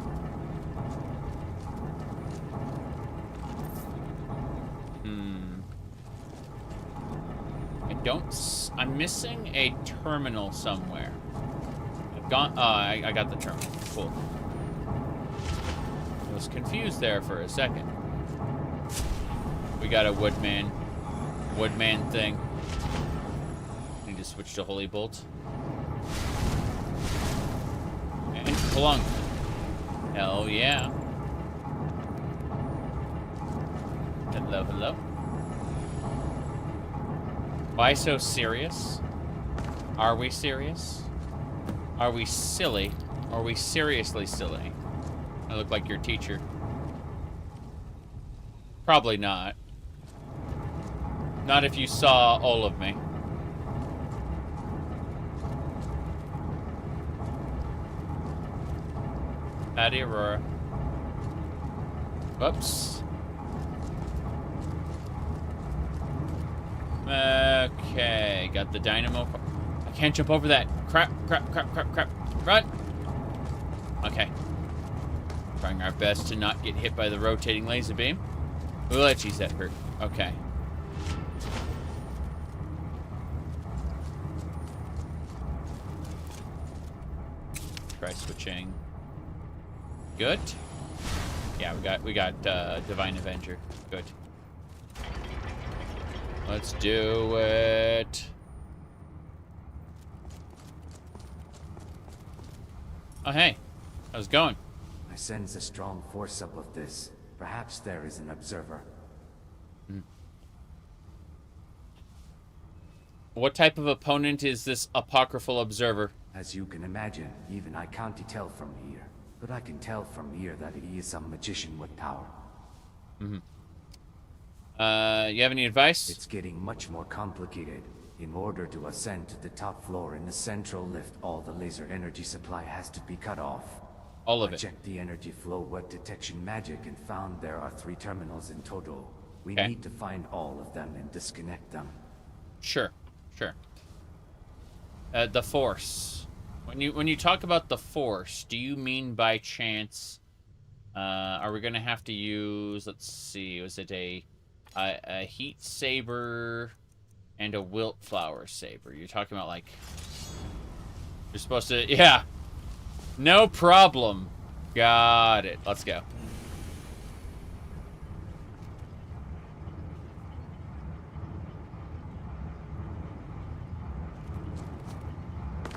I'm missing a terminal somewhere. I got the terminal. Cool. I was confused there for a second. We got a woodman thing. Need to switch to Holy Bolt. And Clunk. Hell yeah. Hello. Why so serious? Are we serious? Are we silly? Are we seriously silly? I look like your teacher. Probably not. Not if you saw all of me. Howdy, Aurora. Whoops. Okay, got the dynamo. I can't jump over that. Crap, crap, crap, crap, crap. Run! Okay. Trying our best to not get hit by the rotating laser beam. Ooh, geez, that hurt. Okay. Try switching. Good. Yeah, we got Divine Avenger. Good. Let's do it. Oh, hey. How's it going? I sense a strong force up of this. Perhaps there is an observer. What type of opponent is this apocryphal observer? As you can imagine, even I can't tell from here. But I can tell from here that he is some magician with power. You have any advice? It's getting much more complicated. In order to ascend to the top floor in the central lift, all the laser energy supply has to be cut off. All of I it. checked the energy flow web detection magic and found there are 3 terminals in total. We Okay. need to find all of them and disconnect them. Sure, sure. The Force. When you talk about the Force, do you mean by chance? Are we gonna have to use? Let's see. Was it a heat saber and a wilt flower saber? You're talking about like you're supposed to? Yeah. No problem. Got it. Let's go.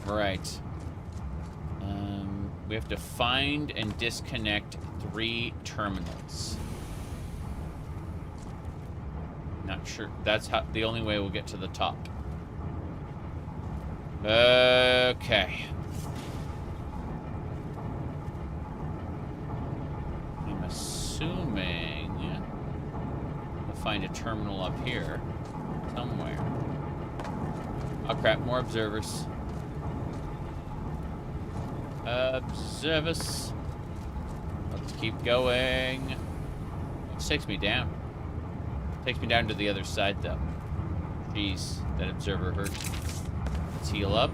Right. We have to find and disconnect 3 terminals. Not sure. That's how the only way we'll get to the top. Okay. I'm assuming we'll find a terminal up here somewhere. Oh crap, more observers. Observers. Let's keep going. This takes me down. Takes me down to the other side, though. Jeez, that observer hurt. Let's heal up.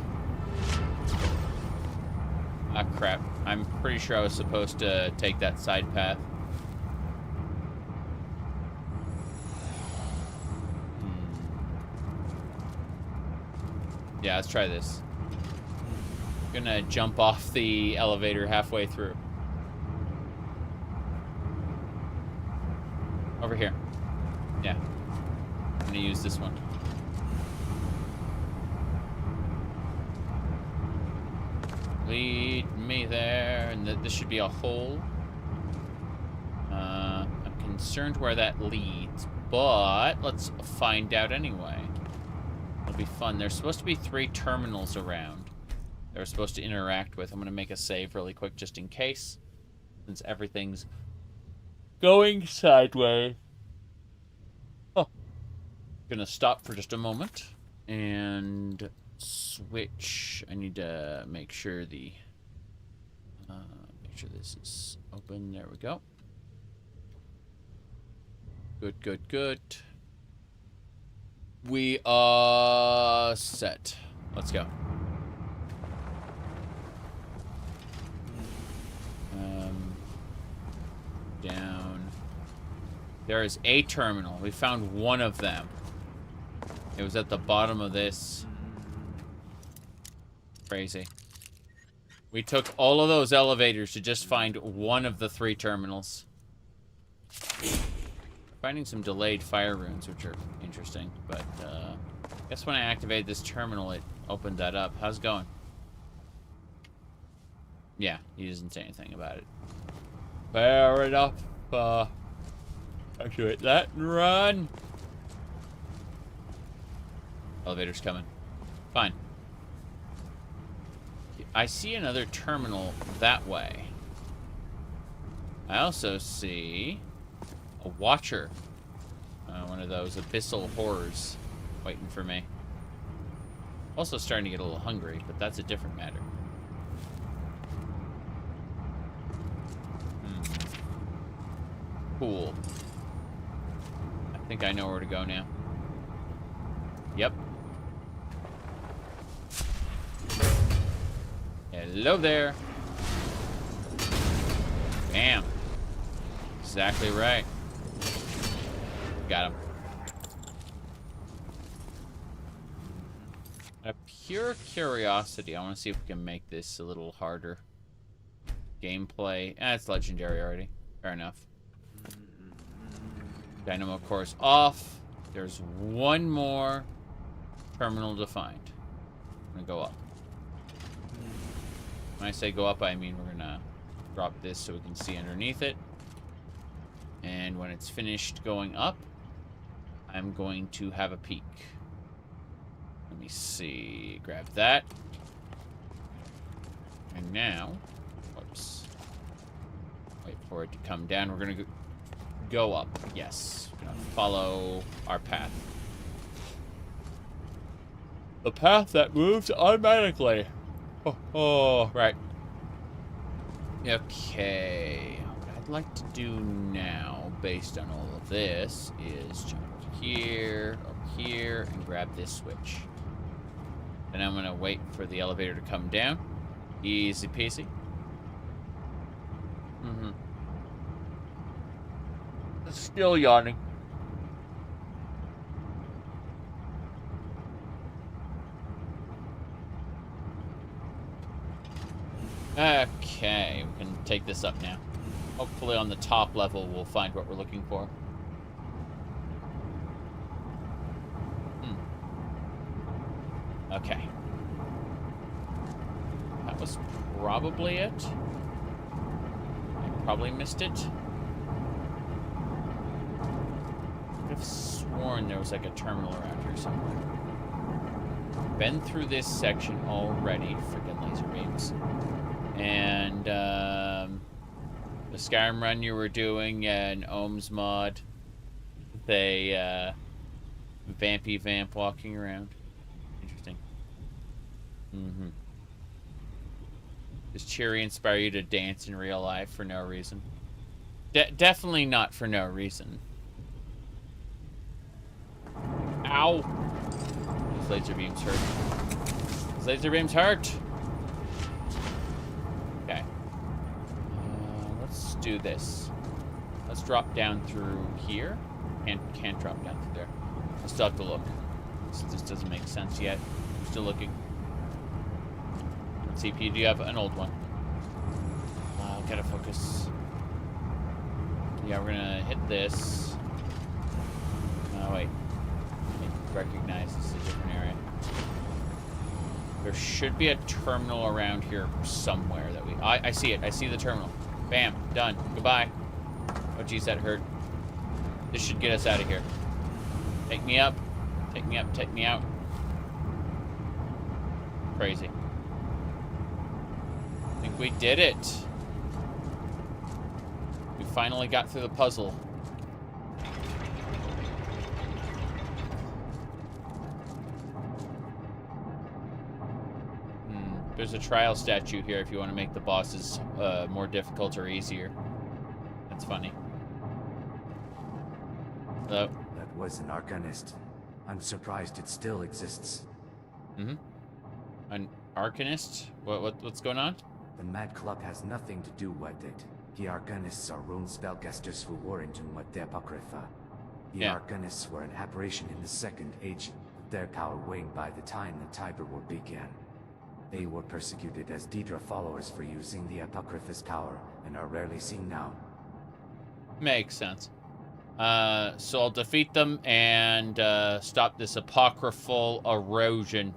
Ah, crap. I'm pretty sure I was supposed to take that side path. Yeah, let's try this. Gonna jump off the elevator halfway through. Over here. Yeah. I'm gonna use this one. Lead me there, and this should be a hole. I'm concerned where that leads, but let's find out anyway. It'll be fun. There's supposed to be 3 terminals around. They're supposed to interact with. I'm going to make a save really quick just in case, since everything's going sideways. Oh. Going to stop for just a moment and switch. I need to make sure this is open. There we go. Good, good, good. We are set. Let's go. Down. There is a terminal. We found one of them. It was at the bottom of this. Crazy. We took all of those elevators to just find one of the 3 terminals. Finding some delayed fire runes, which are interesting, but I guess when I activated this terminal, it opened that up. How's it going? Yeah, he doesn't say anything about it. Fair enough. Activate that and run. Elevator's coming. Fine. I see another terminal that way. I also see a a watcher. One of those abyssal horrors waiting for me. Also starting to get a little hungry, but that's a different matter. Cool. I think I know where to go now. Yep. Hello there. Bam. Exactly right. Got him. Out of pure curiosity, I want to see if we can make this a little harder. Gameplay. It's legendary already. Fair enough. Dynamo core's off. There's one more terminal to find. I'm gonna go up. When I say go up, I mean we're gonna drop this so we can see underneath it. And when it's finished going up, I'm going to have a peek. Let me see. Grab that. And now, whoops. Wait for it to come down. We're going to go up. Yes. We're going to follow our path. The path that moves automatically. Oh, right. Okay. What I'd like to do now, based on all of this, is jump over here, and grab this switch. Then I'm gonna wait for the elevator to come down. Easy peasy. Still yawning. Okay, we can take this up now. Hopefully on the top level we'll find what we're looking for. Okay. That was probably it. I probably missed it. I've sworn there was like a terminal around here somewhere. Been through this section already. Freaking laser beams. And the Skyrim run you were doing and Ohmes-raht, they vampy vamp walking around. Interesting. Does Cheery inspire you to dance in real life for no reason? Definitely not for no reason. Ow! These laser beams hurt. These laser beams hurt! Okay. Let's do this. Let's drop down through here. Can't drop down through there. I still have to look. This doesn't make sense yet. I'm still looking. CPU, do you have an old one? Gotta focus. Yeah, we're gonna hit this. Oh, wait. I recognize this is a different area. There should be a terminal around here somewhere that we... I see it. I see the terminal. Bam. Done. Goodbye. Oh, geez, that hurt. This should get us out of here. Take me up. Take me up. Take me out. Crazy. I think we did it. We finally got through the puzzle. There's a trial statue here if you want to make the bosses more difficult or easier. That's funny. Hello? That was an Arcanist. I'm surprised it still exists. An Arcanist? What's going on? The Mad Club has nothing to do with it. The Arcanists are rune spellcasters who were into the Apocrypha. The Arcanists were an aberration in the Second Age, their power waned by the time the Tiber War began. They were persecuted as Dac0da followers for using the Apocrypha's power, and are rarely seen now. Makes sense. So I'll defeat them and stop this apocryphal erosion.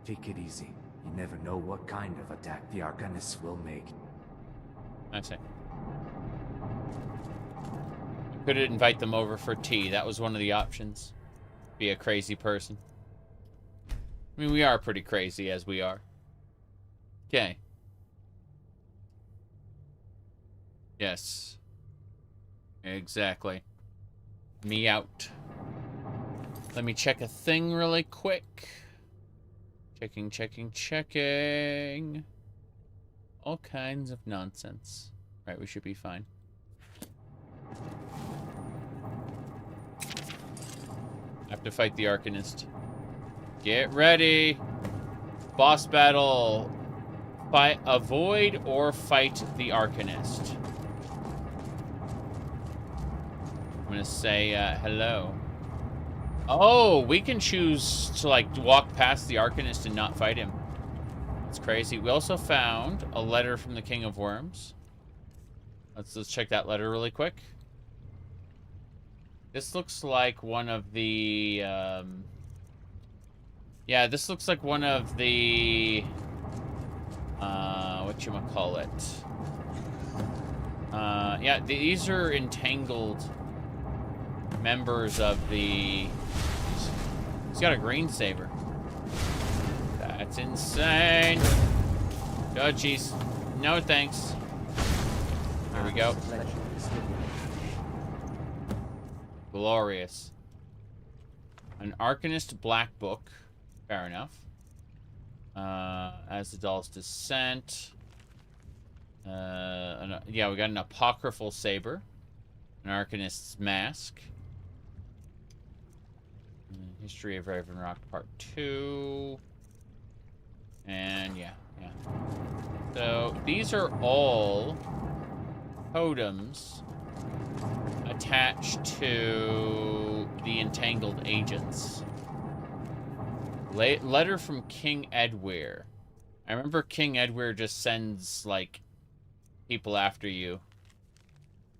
Take it easy. You never know what kind of attack the Arcanists will make. I see. I could invite them over for tea. That was one of the options. Be a crazy person. I mean, we are pretty crazy as we are. Okay. Yes. Exactly. Me out. Let me check a thing really quick. Checking, checking, checking. All kinds of nonsense. Right, we should be fine. Have to fight the Arcanist. Get ready. Boss battle. Avoid or fight the Arcanist. I'm gonna say hello. Oh, we can choose to like walk past the Arcanist and not fight him. It's crazy. We also found a letter from the King of Worms. Let's check that letter really quick. This looks like one of the yeah, this looks like one of the whatchamacallit. Yeah, these are entangled members of the... He's got a green saber. That's insane. Oh, jeez. No, thanks. There we go. Glorious. An Arcanist Black Book. Fair enough. As the Doll's Descent. Yeah, we got an Apocryphal Saber. An Arcanist's Mask. History of Ravenrock Part 2. And yeah. So these are all totems attached to the entangled agents. Letter from King Edwir. I remember King Edwir just sends, like, people after you.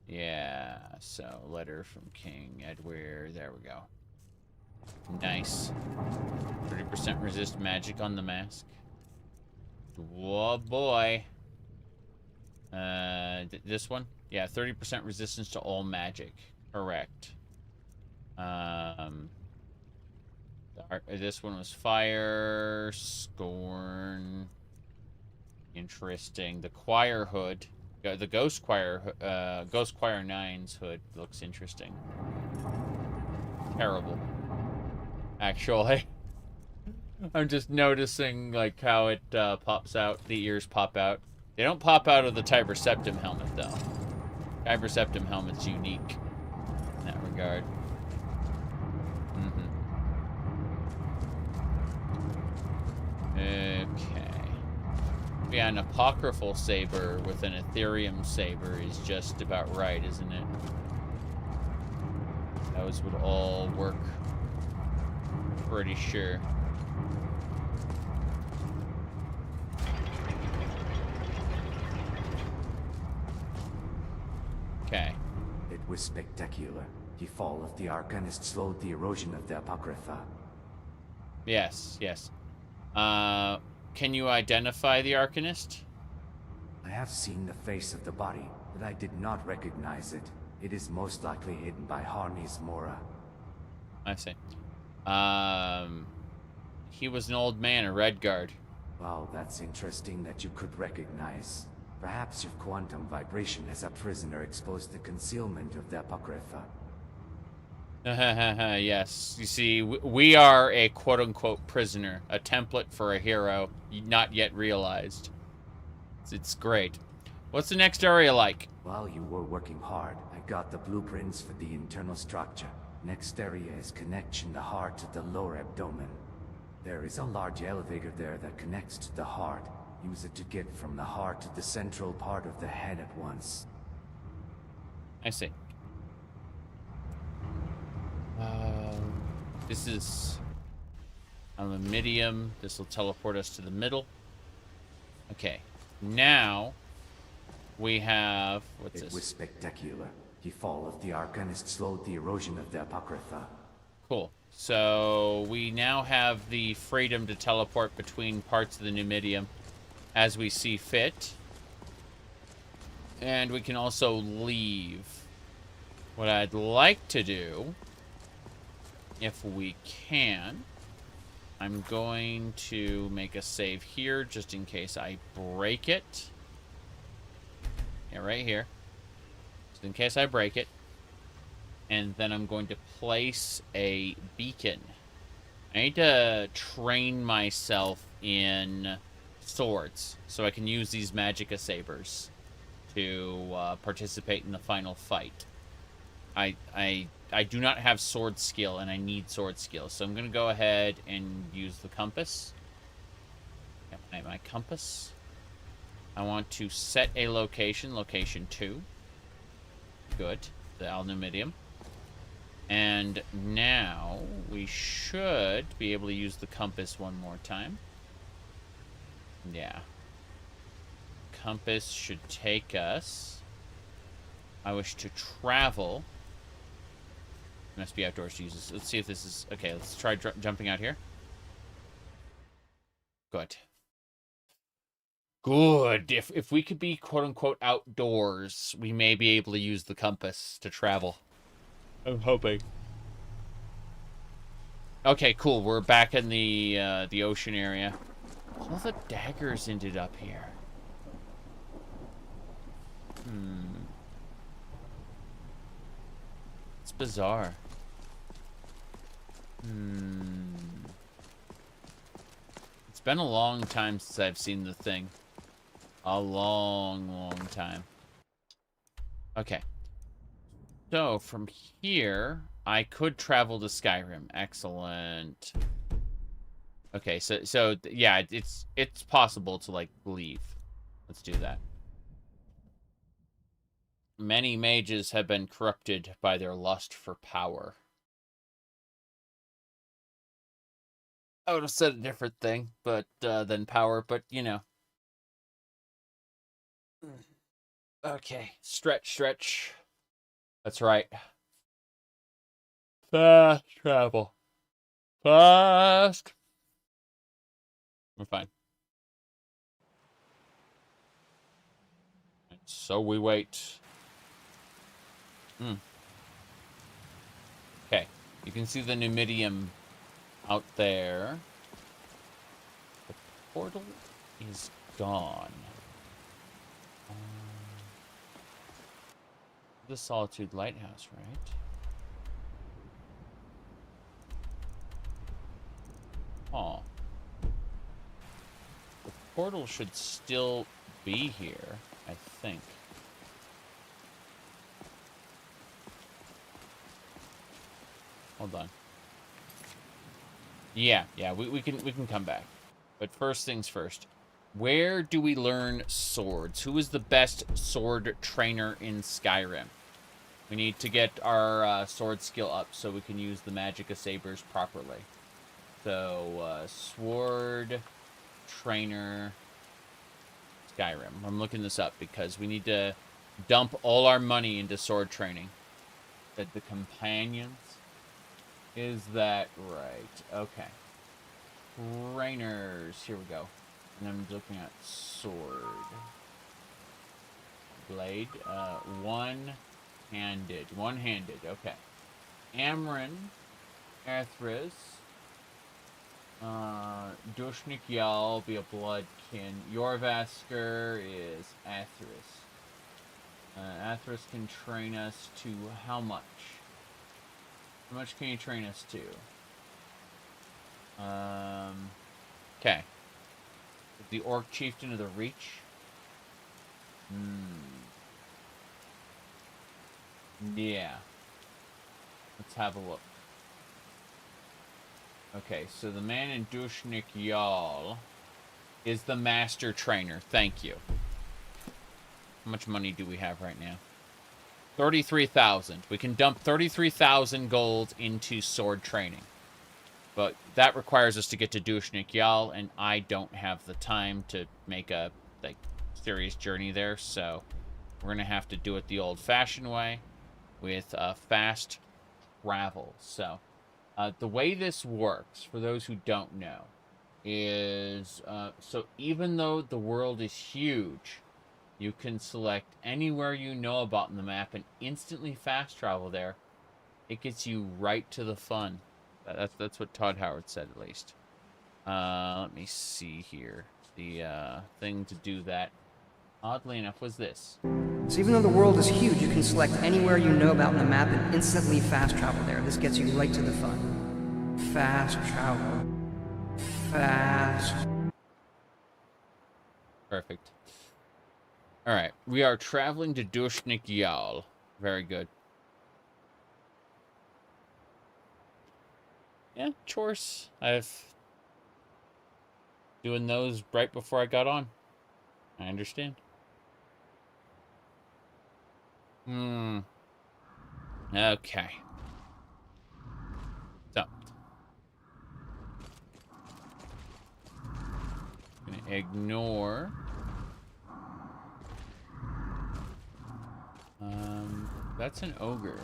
Yeah, so letter from King Edwir. There we go. Nice. 30% resist magic on the mask. Whoa, boy. This one? Yeah, 30% resistance to all magic. Correct. This one was fire, scorn. Interesting. The choir hood. The Ghost Choir 9's hood looks interesting. Terrible. Actually. I'm just noticing, like, how it pops out. The ears pop out. They don't pop out of the Tiber Septim helmet, though. Tiber Septim helmet's unique in that regard. Okay. Yeah, an Apocryphal Saber with an Ethereum Saber is just about right, isn't it? Those would all work. Pretty sure. Okay. It was spectacular. The fall of the Arcanist slowed the erosion of the Apocrypha. Yes. Can you identify the Arcanist? I have seen the face of the body, but I did not recognize it. It is most likely hidden by Ohmes-raht. I see. He was an old man, a Redguard. Wow, that's interesting that you could recognize. Perhaps your quantum vibration as a prisoner exposed the concealment of the Apocrypha. Yes. You see, we are a quote-unquote prisoner, a template for a hero not yet realized. It's great. What's the next area like? While you were working hard, I got the blueprints for the internal structure. Next area is connection the heart to the lower abdomen. There is a large elevator there that connects to the heart. Use it to get from the heart to the central part of the head at once. I see. This is a Numidium. This will teleport us to the middle. Okay. Now we have... What's this? It was spectacular. The fall of the Arcanist slowed the erosion of the Apocrypha. Cool. So we now have the freedom to teleport between parts of the Numidium as we see fit. And we can also leave. What I'd like to do, if we can, I'm going to make a save here just in case I break it. Yeah, right here. Just in case I break it. And then I'm going to place a beacon. I need to train myself in swords so I can use these Magicka sabers to participate in the final fight. I do not have sword skill, and I need sword skill, so I'm going to go ahead and use the compass. My compass. I want to set a location, location 2. Good, the Numidium. And now we should be able to use the compass one more time. Yeah. Compass should take us. I wish to travel. Must be outdoors to use this. Let's see if this is... Okay, let's try jumping out here. Good. Good. If we could be quote-unquote outdoors, we may be able to use the compass to travel. I'm hoping. Okay, cool. We're back in the ocean area. All the daggers ended up here. It's bizarre. It's been a long time since I've seen the thing. A long, long time. Okay. So, from here, I could travel to Skyrim. Excellent. Okay, so yeah, it's possible to, like, leave. Let's do that. Many mages have been corrupted by their lust for power. I would have said a different thing, but than power, but you know. Okay, stretch. That's right. Fast travel. Fast. We're fine. So we wait. Okay, you can see the Numidium out there. The portal is gone. The Solitude Lighthouse, right? Oh. The portal should still be here, I think. Hold on. Yeah, we can come back. But first things first. Where do we learn swords? Who is the best sword trainer in Skyrim? We need to get our sword skill up so we can use the Magicka sabers properly. So, sword trainer Skyrim. I'm looking this up because we need to dump all our money into sword training. The companions. Is that right? Okay. Trainers. Here we go. And I'm looking at sword. Blade. One-handed. One-handed. Okay. Amryn. Aethris. Dushnik Yal be a bloodkin. Yorvasker is Aethris. Aethris can train us to how much? How much can you train us to? Okay. The Orc Chieftain of the Reach. Yeah. Let's have a look. Okay, so the man in Dushnik Yal is the master trainer. Thank you. How much money do we have right now? 33,000. We can dump 33,000 gold into sword training. But that requires us to get to Dushnik Yal, and I don't have the time to make a serious journey there, so we're going to have to do it the old-fashioned way with fast travel. So, the way this works, for those who don't know, is so even though the world is huge, you can select anywhere you know about in the map and instantly fast travel there. It gets you right to the fun. That's what Todd Howard said, at least. Let me see here. The thing to do that. Oddly enough, was this. So even though the world is huge, you can select anywhere you know about in the map and instantly fast travel there. This gets you right to the fun. Fast travel. Fast. Perfect. Alright, we are traveling to Dushnik-Yal. Very good. Yeah, chores. I've doing those right before I got on. I understand. Okay. So. Gonna ignore. That's an ogre.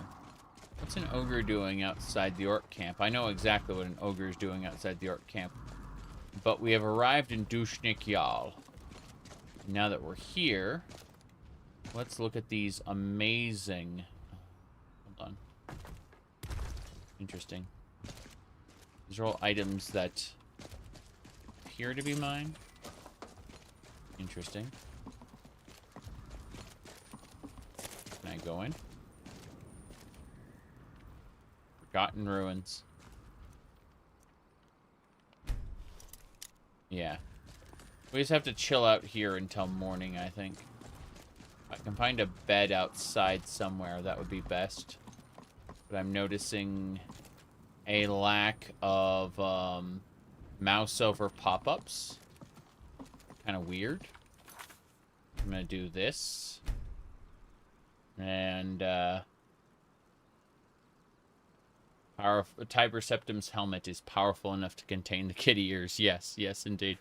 What's an ogre doing outside the orc camp? I know exactly what an ogre is doing outside the orc camp. But we have arrived in Dushnik-Yal. Now that we're here, let's look at these amazing... Hold on. Interesting. These are all items that appear to be mine. Interesting. Can I go in? Forgotten ruins. Yeah. We just have to chill out here until morning, I think. If I can find a bed outside somewhere, that would be best. But I'm noticing a lack of mouse over pop-ups. Kind of weird. I'm gonna do this. And Tiber Septim's helmet is powerful enough to contain the kitty ears. Yes, yes, indeed.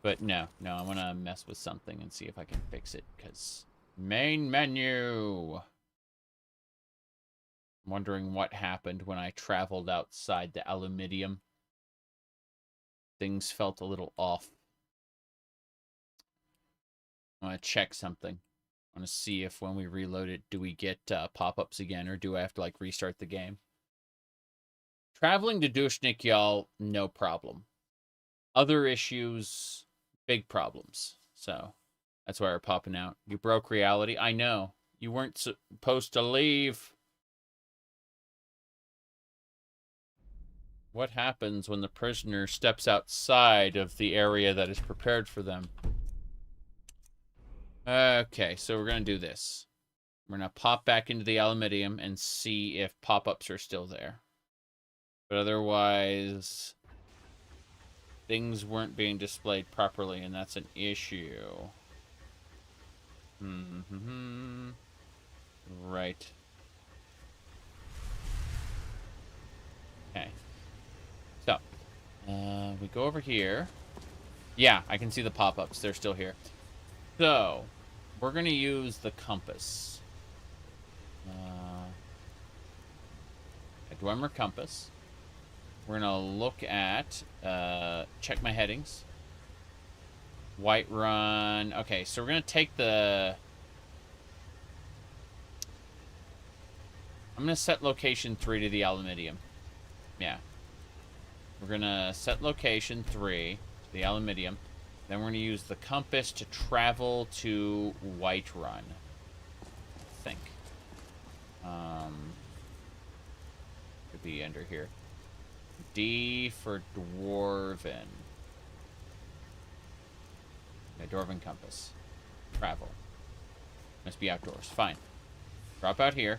But no, I want to mess with something and see if I can fix it, because main menu. I'm wondering what happened when I traveled outside the Numidium. Things felt a little off. I want to check something. I want to see if when we reload it, do we get pop-ups again, or do I have to, like, restart the game? Traveling to Dushnik-Yal, no problem. Other issues, big problems. So, that's why we're popping out. You broke reality. I know. You weren't supposed to leave. What happens when the prisoner steps outside of the area that is prepared for them? Okay, so we're going to do this. We're going to pop back into the Numidium and see if pop-ups are still there. But otherwise, things weren't being displayed properly, and that's an issue. Right. Okay. So, we go over here. Yeah, I can see the pop-ups. They're still here. So, we're going to use the compass. A Dwemer compass. We're going to look at, check my headings. Whiterun. Okay, so we're going to take the... I'm going to set location 3 to the Numidium. Yeah. We're going to set location 3 to the Numidium. Then we're going to use the compass to travel to Whiterun. I think. Could be under here. D for Dwarven. Okay, Dwarven compass. Travel. Must be outdoors. Fine. Drop out here.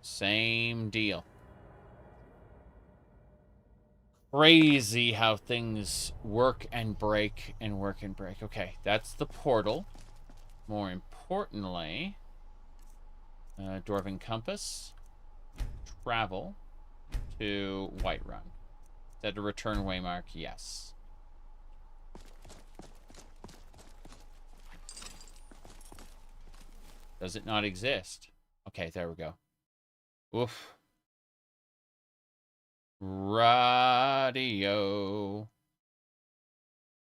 Same deal. Crazy how things work and break and work and break. Okay, that's the portal. More importantly, Dwarven compass. Travel to Whiterun. Is that a return waymark? Yes. Does it not exist? Okay, there we go. Oof. Radio.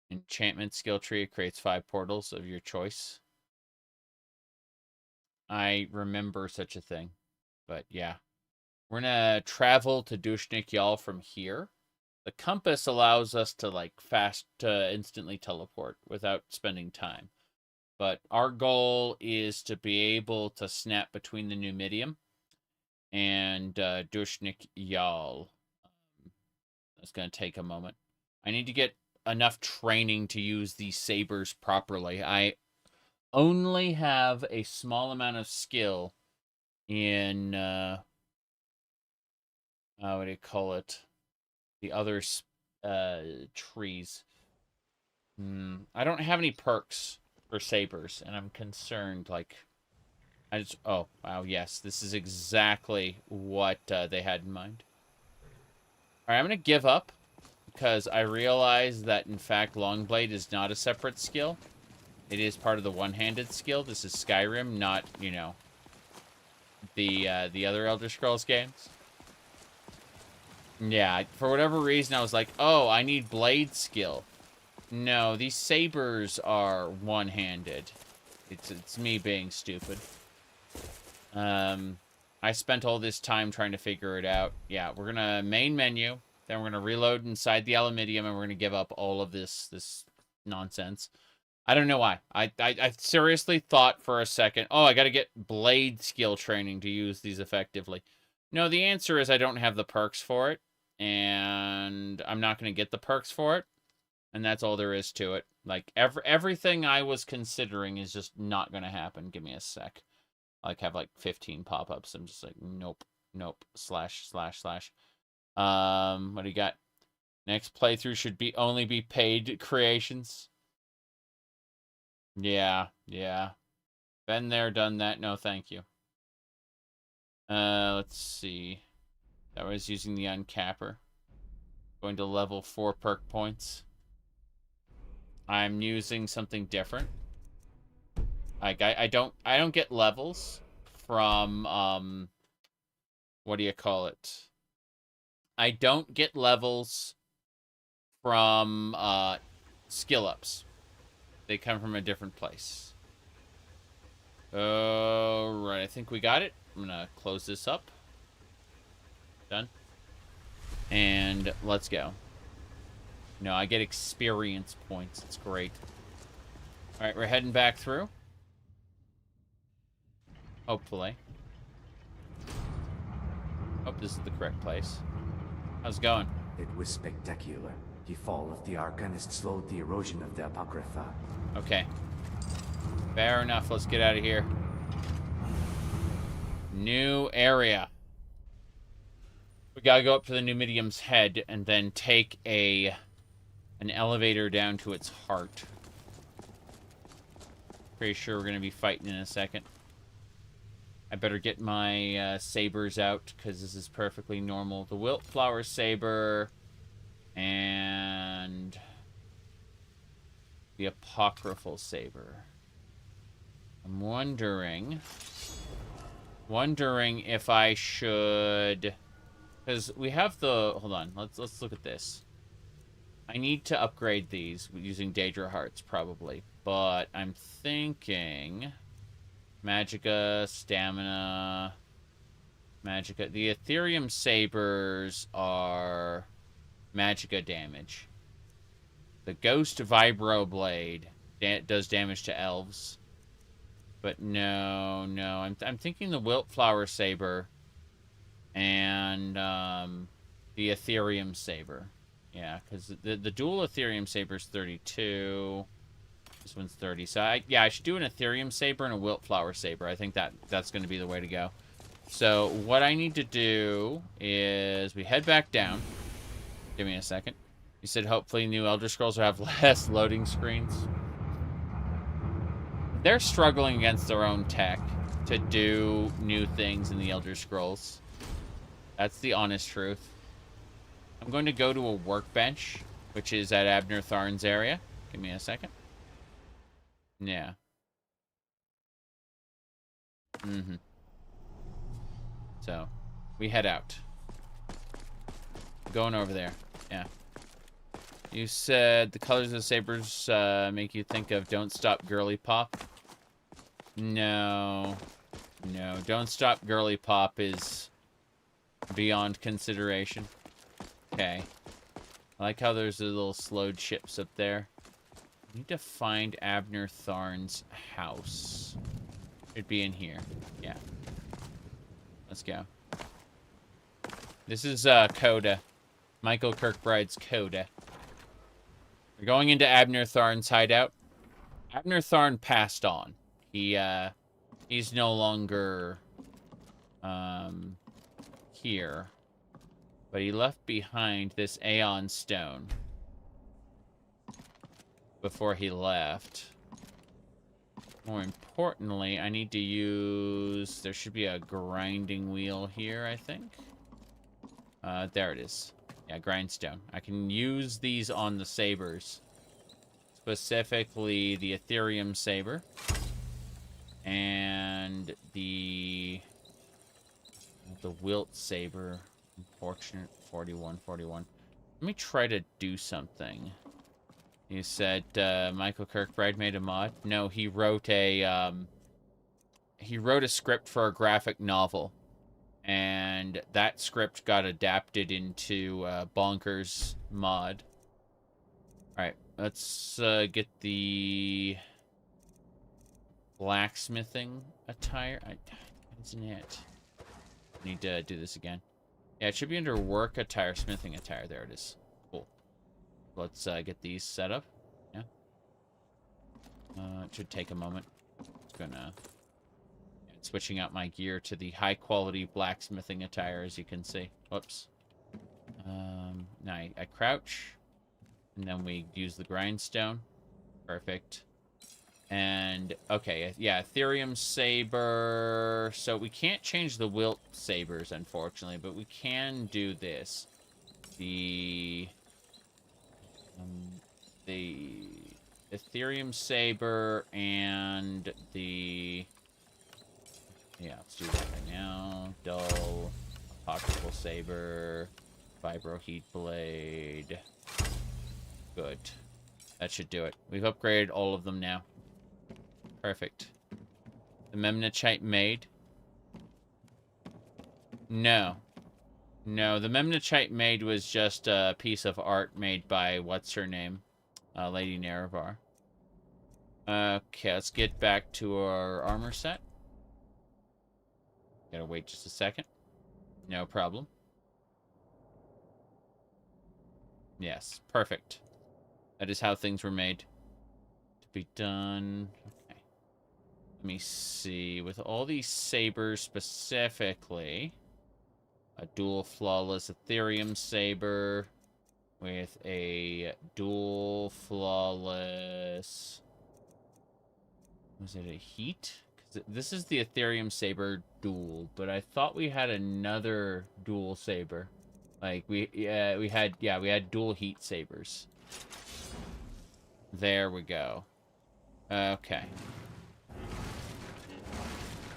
Enchantment skill tree creates 5 portals of your choice. I remember such a thing. But yeah. We're going to travel to Dushnik-Yal from here. The compass allows us to, like, instantly teleport without spending time. But our goal is to be able to snap between the Numidium and Dushnik Yal. That's going to take a moment. I need to get enough training to use these sabers properly. I only have a small amount of skill in, what do you call it? The other trees. I don't have any perks for sabers, and I'm concerned, like, oh, wow, yes, this is exactly what they had in mind. Alright, I'm going to give up, because I realize that, in fact, Longblade is not a separate skill. It is part of the one-handed skill. This is Skyrim, not, you know, the other Elder Scrolls games. Yeah, for whatever reason, I was like, oh, I need blade skill. No, these sabers are one-handed. It's me being stupid. I spent all this time trying to figure it out. Yeah, we're gonna main menu, then we're gonna reload inside the aluminium, and we're gonna give up all of this nonsense. I don't know why. I seriously thought for a second, oh, I gotta get blade skill training to use these effectively. No, the answer is I don't have the perks for it, and I'm not gonna get the perks for it, and that's all there is to it. Like, everything I was considering is just not gonna happen. Give me a sec. I like have like 15 pop-ups. I'm just like, nope, nope, slash. What do you got? Next playthrough should only be paid creations. Yeah. Been there, done that. No, thank you. Let's see. That was using the uncapper. Going to level 4 perk points. I'm using something different. Like, I don't get levels from, what do you call it? I don't get levels from, skill ups. They come from a different place. Alright, I think we got it. I'm gonna close this up. Done. And let's go. No, I get experience points. It's great. Alright, we're heading back through. Hopefully. Hope this is the correct place. How's it going? It was spectacular. The fall of the Arcanist slowed the erosion of the Apocrypha. Okay. Fair enough. Let's get out of here. New area. We gotta go up to the Numidium's head and then take an elevator down to its heart. Pretty sure we're gonna be fighting in a second. I better get my sabers out, because this is perfectly normal. The Wildflower Saber and the Apocryphal Saber. I'm wondering if I should, because we have the, hold on, let's look at this. I need to upgrade these using Daedra Hearts, probably, but I'm thinking Magicka, Stamina, Magicka. The Ethereum Sabers are Magicka damage. The Ghost Vibro Blade does damage to elves. But no. I'm thinking the Wildflower Saber and the Ethereum Saber. Yeah, because the dual Ethereum Saber is 32. This one's 30. So, I should do an Ethereum Saber and a Wildflower Saber. I think that's going to be the way to go. So, what I need to do is we head back down. Give me a second. You said hopefully new Elder Scrolls will have less loading screens. They're struggling against their own tech to do new things in the Elder Scrolls. That's the honest truth. I'm going to go to a workbench, which is at Abner Tharn's area. Give me a second. Yeah. So, we head out. Going over there. Yeah. You said the colors of the sabers make you think of Don't Stop Girly Pop. No. Don't Stop Girly Pop is beyond consideration. Okay. I like how there's the little slowed ships up there. I need to find Abner Tharn's house. It'd be in here. Yeah. Let's go. This is Coda. Michael Kirkbride's Coda. We're going into Abner Tharn's hideout. Abner Tharn passed on. He's no longer here. But he left behind this Aeon Stone before he left. More importantly, I need to use... There should be a grinding wheel here, I think. There it is. Yeah, grindstone. I can use these on the sabers. Specifically, the Ethereum saber. And the Wilt saber. Unfortunate 4141. Let me try to do something. You said Michael Kirkbride made a mod. No, he wrote a script for a graphic novel, and that script got adapted into Bonkers mod. All right, let's get the blacksmithing attire. Isn't it? I need to do this again. Yeah, it should be under work attire, smithing attire. There it is. Cool. Let's get these set up. Yeah. It should take a moment. It's gonna... switching out my gear to the high-quality blacksmithing attire, as you can see. Whoops. Now I crouch. And then we use the grindstone. Perfect. And, okay, yeah, Ethereum Saber. So we can't change the Wilt Sabers, unfortunately, but we can do this. The Ethereum Saber and the... Yeah, let's do that right now. Dull, Apocryphal Saber, Vibro Heat Blade. Good. That should do it. We've upgraded all of them now. Perfect. The Memnachite Maid. No. No, the Memnachite Maid was just a piece of art made by, what's her name? Lady Nerevar. Okay, let's get back to our armor set. Gotta wait just a second. No problem. Yes, perfect. That is how things were made to be done. Okay. Let me see. With all these sabers specifically, a dual flawless Ethereum saber with a dual flawless... Was it a heat? This is the Ethereum Saber dual, but I thought we had another dual saber. Like we had dual heat sabers. There we go. Okay.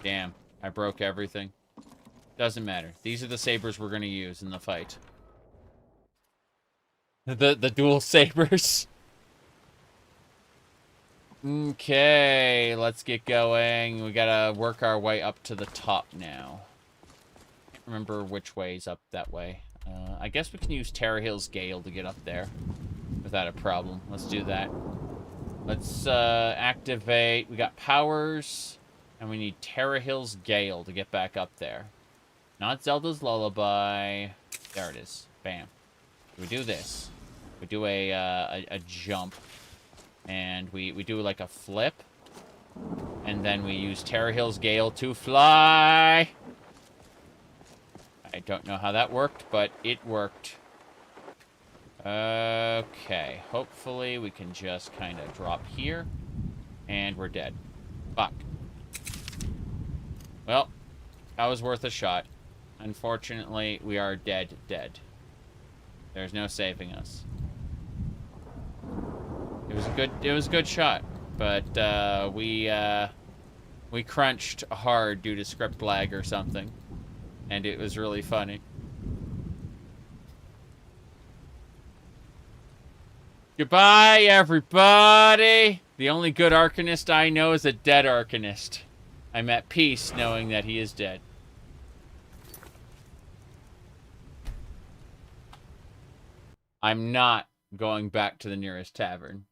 Damn, I broke everything. Doesn't matter. These are the sabers we're gonna use in the fight. The dual sabers. Okay, let's get going. We gotta work our way up to the top now. Can't remember which way is up that way. I guess we can use Terra Hill's Gale to get up there without a problem. Let's do that. Let's activate. We got powers, and we need Terra Hill's Gale to get back up there. Not Zelda's Lullaby. There it is. Bam. We do this. We do a jump. And we do like a flip. And then we use Terra Hill's Gale to fly. I don't know how that worked, but it worked. Okay. Hopefully we can just kind of drop here. And we're dead. Fuck. Well, that was worth a shot. Unfortunately, we are dead. There's no saving us. It was a good shot, but we crunched hard due to script lag or something, and it was really funny. Goodbye, everybody! The only good Arcanist I know is a dead Arcanist. I'm at peace knowing that he is dead. I'm not going back to the nearest tavern.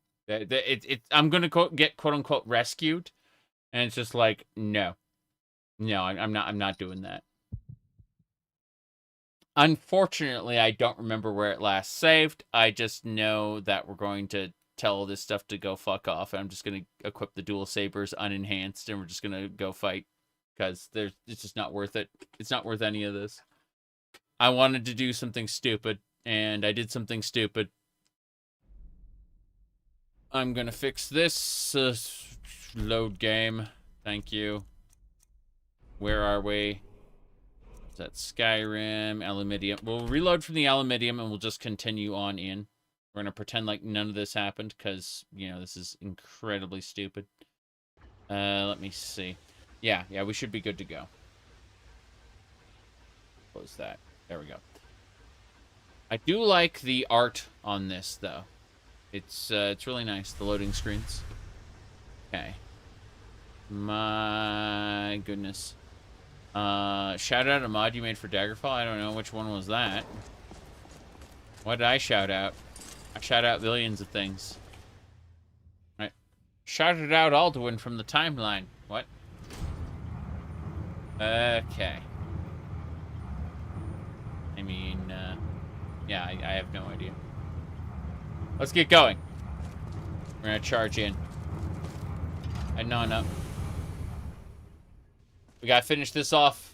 I'm gonna get quote unquote rescued, and it's just like no, I'm not doing that. Unfortunately, I don't remember where it last saved. I just know that we're going to tell all this stuff to go fuck off. I'm just gonna equip the dual sabers unenhanced, and we're just gonna go fight because it's just not worth it. It's not worth any of this. I wanted to do something stupid, and I did something stupid. I'm gonna fix this load game. Thank you. Where are we? Is that Skyrim, Aluminium? We'll reload from the Aluminium, and we'll just continue on in. We're gonna pretend like none of this happened, because, you know, this is incredibly stupid. Let me see. Yeah, we should be good to go. Close that. There we go. I do like the art on this, though. It's really nice, the loading screens. Okay. My goodness. Shout out a mod you made for Daggerfall. I don't know which one was that. What did I shout out? I shout out millions of things. Right. Shouted out Alduin from the timeline. What? Okay. I mean, yeah, I have no idea. Let's get going. We're gonna charge in. Heading on up. We gotta finish this off.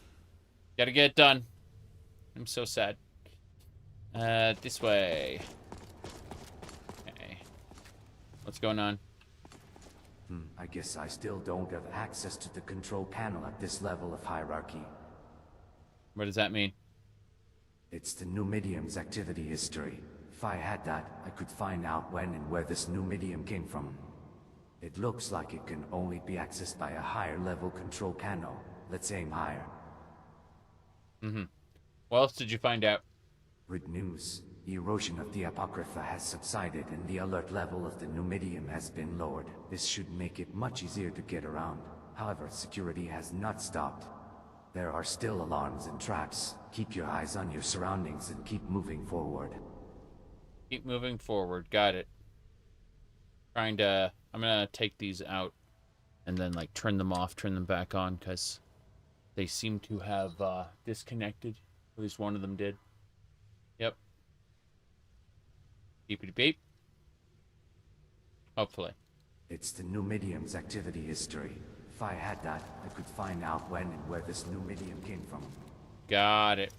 Gotta get it done. I'm so sad. This way. Okay. What's going on? I guess I still don't have access to the control panel at this level of hierarchy. What does that mean? It's the Numidium's activity history. If I had that, I could find out when and where this Numidium came from. It looks like it can only be accessed by a higher level control panel. Let's aim higher. What else did you find out? Good news. The erosion of the Apocrypha has subsided and the alert level of the Numidium has been lowered. This should make it much easier to get around. However, security has not stopped. There are still alarms and traps. Keep your eyes on your surroundings and keep moving forward. Keep moving forward. Got it. I'm gonna take these out and then, like, turn them off, turn them back on, because they seem to have disconnected. At least one of them did. Yep. Beepity beep. Hopefully. It's the Numidium's activity history. If I had that, I could find out when and where this Numidium came from. Got it.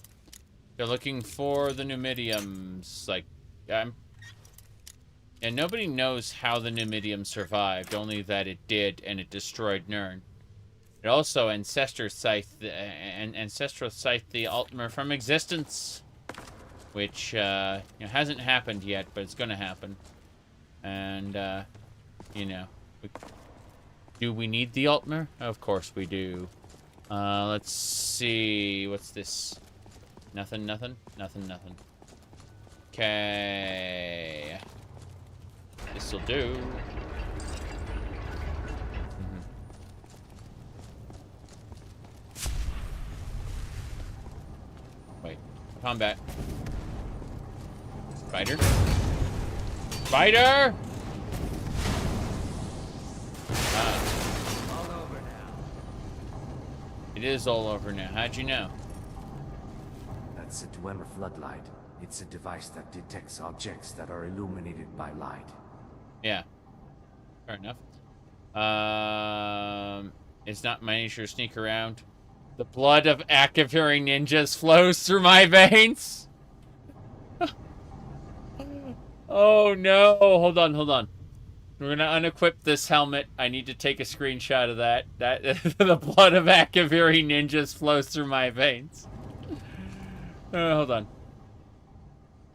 They're looking for the Numidiums. Like, and nobody knows how the Numidium survived, only that it did, and it destroyed Nirn. It also ancestral scythed the Altmer from existence, which hasn't happened yet, but it's gonna happen. And do we need the Altmer? Of course we do. Let's see. What's this? Nothing. Okay. This'll do. Wait. Combat. Spider? Spider! All over now. It is all over now. How'd you know? That's a Dwemer floodlight. It's a device that detects objects that are illuminated by light. Yeah. Fair enough. It's not my nature to sneak around. The blood of active hearing ninjas flows through my veins. Oh no. Hold on. We're gonna unequip this helmet. I need to take a screenshot of that. The blood of active hearing ninjas flows through my veins. Hold on.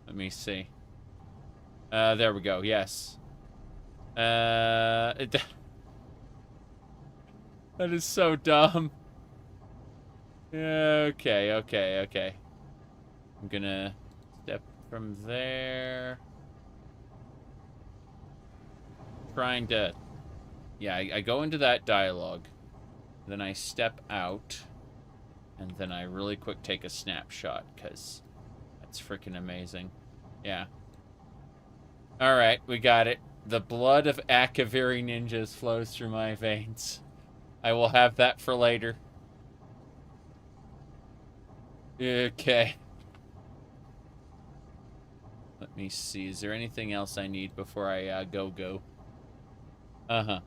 Let me see. There we go. Yes. That is so dumb. Okay. I'm gonna step from there. Trying to... Yeah, I go into that dialogue. Then I step out. And then I really quick take a snapshot, because that's freaking amazing. Yeah. Alright, we got it. The blood of Akaviri ninjas flows through my veins. I will have that for later. Okay. Let me see. Is there anything else I need before I go? Uh-huh.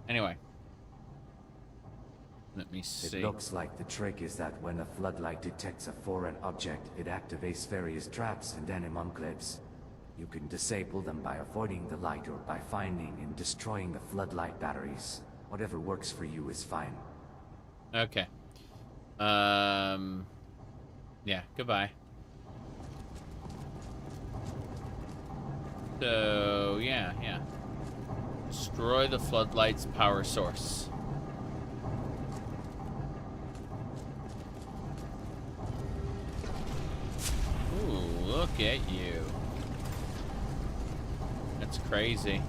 Anyway. Let me see. It looks like the trick is that when a floodlight detects a foreign object, it activates various traps and animunclaves. You can disable them by avoiding the light or by finding and destroying the floodlight batteries. Whatever works for you is fine. Okay. Yeah, goodbye. So, yeah. Destroy the floodlight's power source. Ooh, look at you. That's crazy.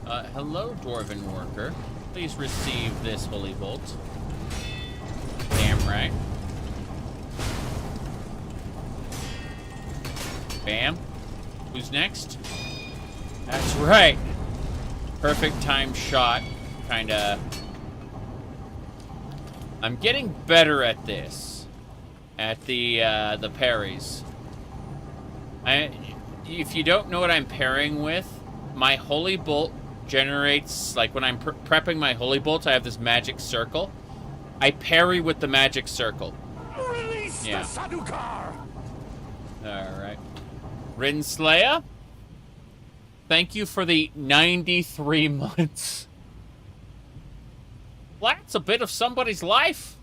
Hello, Dwarven worker. Please receive this holy bolt. Damn right. Bam. Who's next? That's right. Perfect time shot. Kinda. I'm getting better at this. At the parries. If you don't know what I'm pairing with, my holy bolt generates, like when I'm prepping my holy bolt, I have this magic circle. I parry with the magic circle. Release the Sadukar! Alright. Rinslayer, thank you for the 93 months. Well, that's a bit of somebody's life.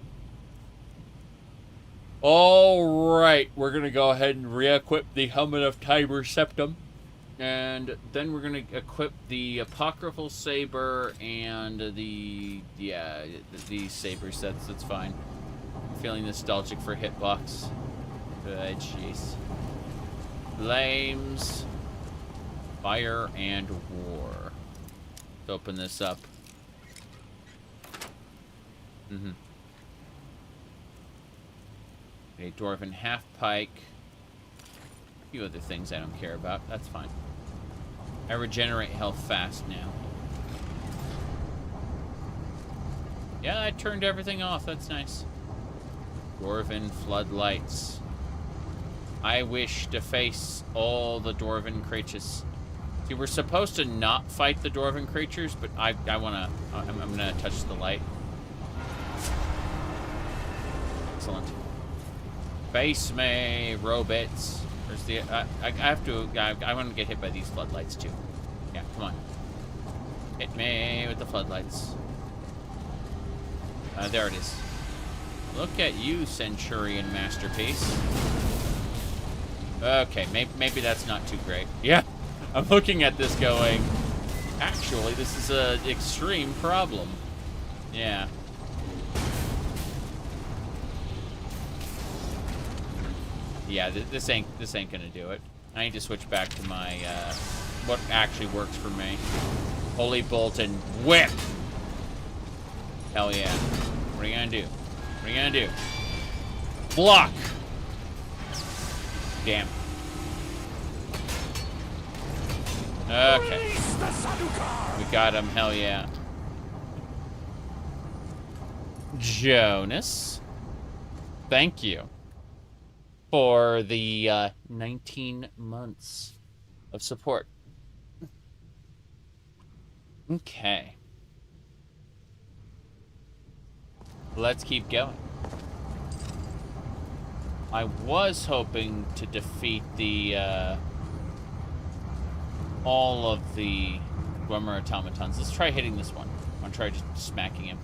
Alright, we're going to go ahead and re-equip the Helmet of Tiber Septum. And then we're going to equip the Apocryphal Saber and the Saber sets. That's fine. I'm feeling nostalgic for Hitbox. Jeez. Flames, Fire, and War. Let's open this up. A Dwarven Half-Pike. A few other things I don't care about. That's fine. I regenerate health fast now. Yeah, I turned everything off. That's nice. Dwarven Floodlights. I wish to face all the Dwarven creatures. See, we're supposed to not fight the Dwarven creatures, but I'm gonna touch the light. Excellent. Face me, robots. Where's the? I want to get hit by these floodlights too. Yeah, come on. Hit me with the floodlights. There it is. Look at you, Centurion masterpiece. Okay, maybe that's not too great. Yeah, I'm looking at this going, actually, this is an extreme problem. Yeah. Yeah, this ain't gonna do it. I need to switch back to my what actually works for me. Holy Bolt and Whip. Hell yeah. What are you gonna do? What are you gonna do? Block. Damn. Okay. We got him. Hell yeah. Jonas. Thank you for the 19 months of support. Okay. Let's keep going. I was hoping to defeat the all of the Dwemer automatons. Let's try hitting this one. I'm gonna try just smacking him.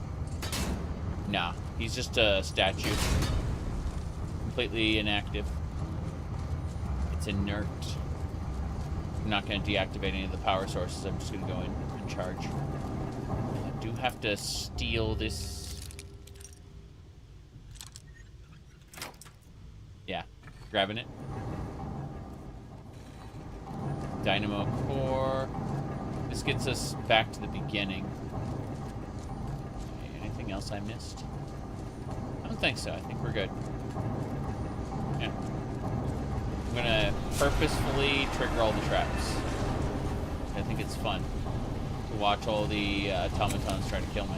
Nah, he's just a statue. Completely inactive. It's inert. I'm not going to deactivate any of the power sources. I'm just going to go in charge. I do have to steal this. Yeah, grabbing it. Dynamo core. This gets us back to the beginning. else I missed? I don't think so. I think we're good. Yeah. I'm gonna purposefully trigger all the traps. I think it's fun to watch all the automatons try to kill me.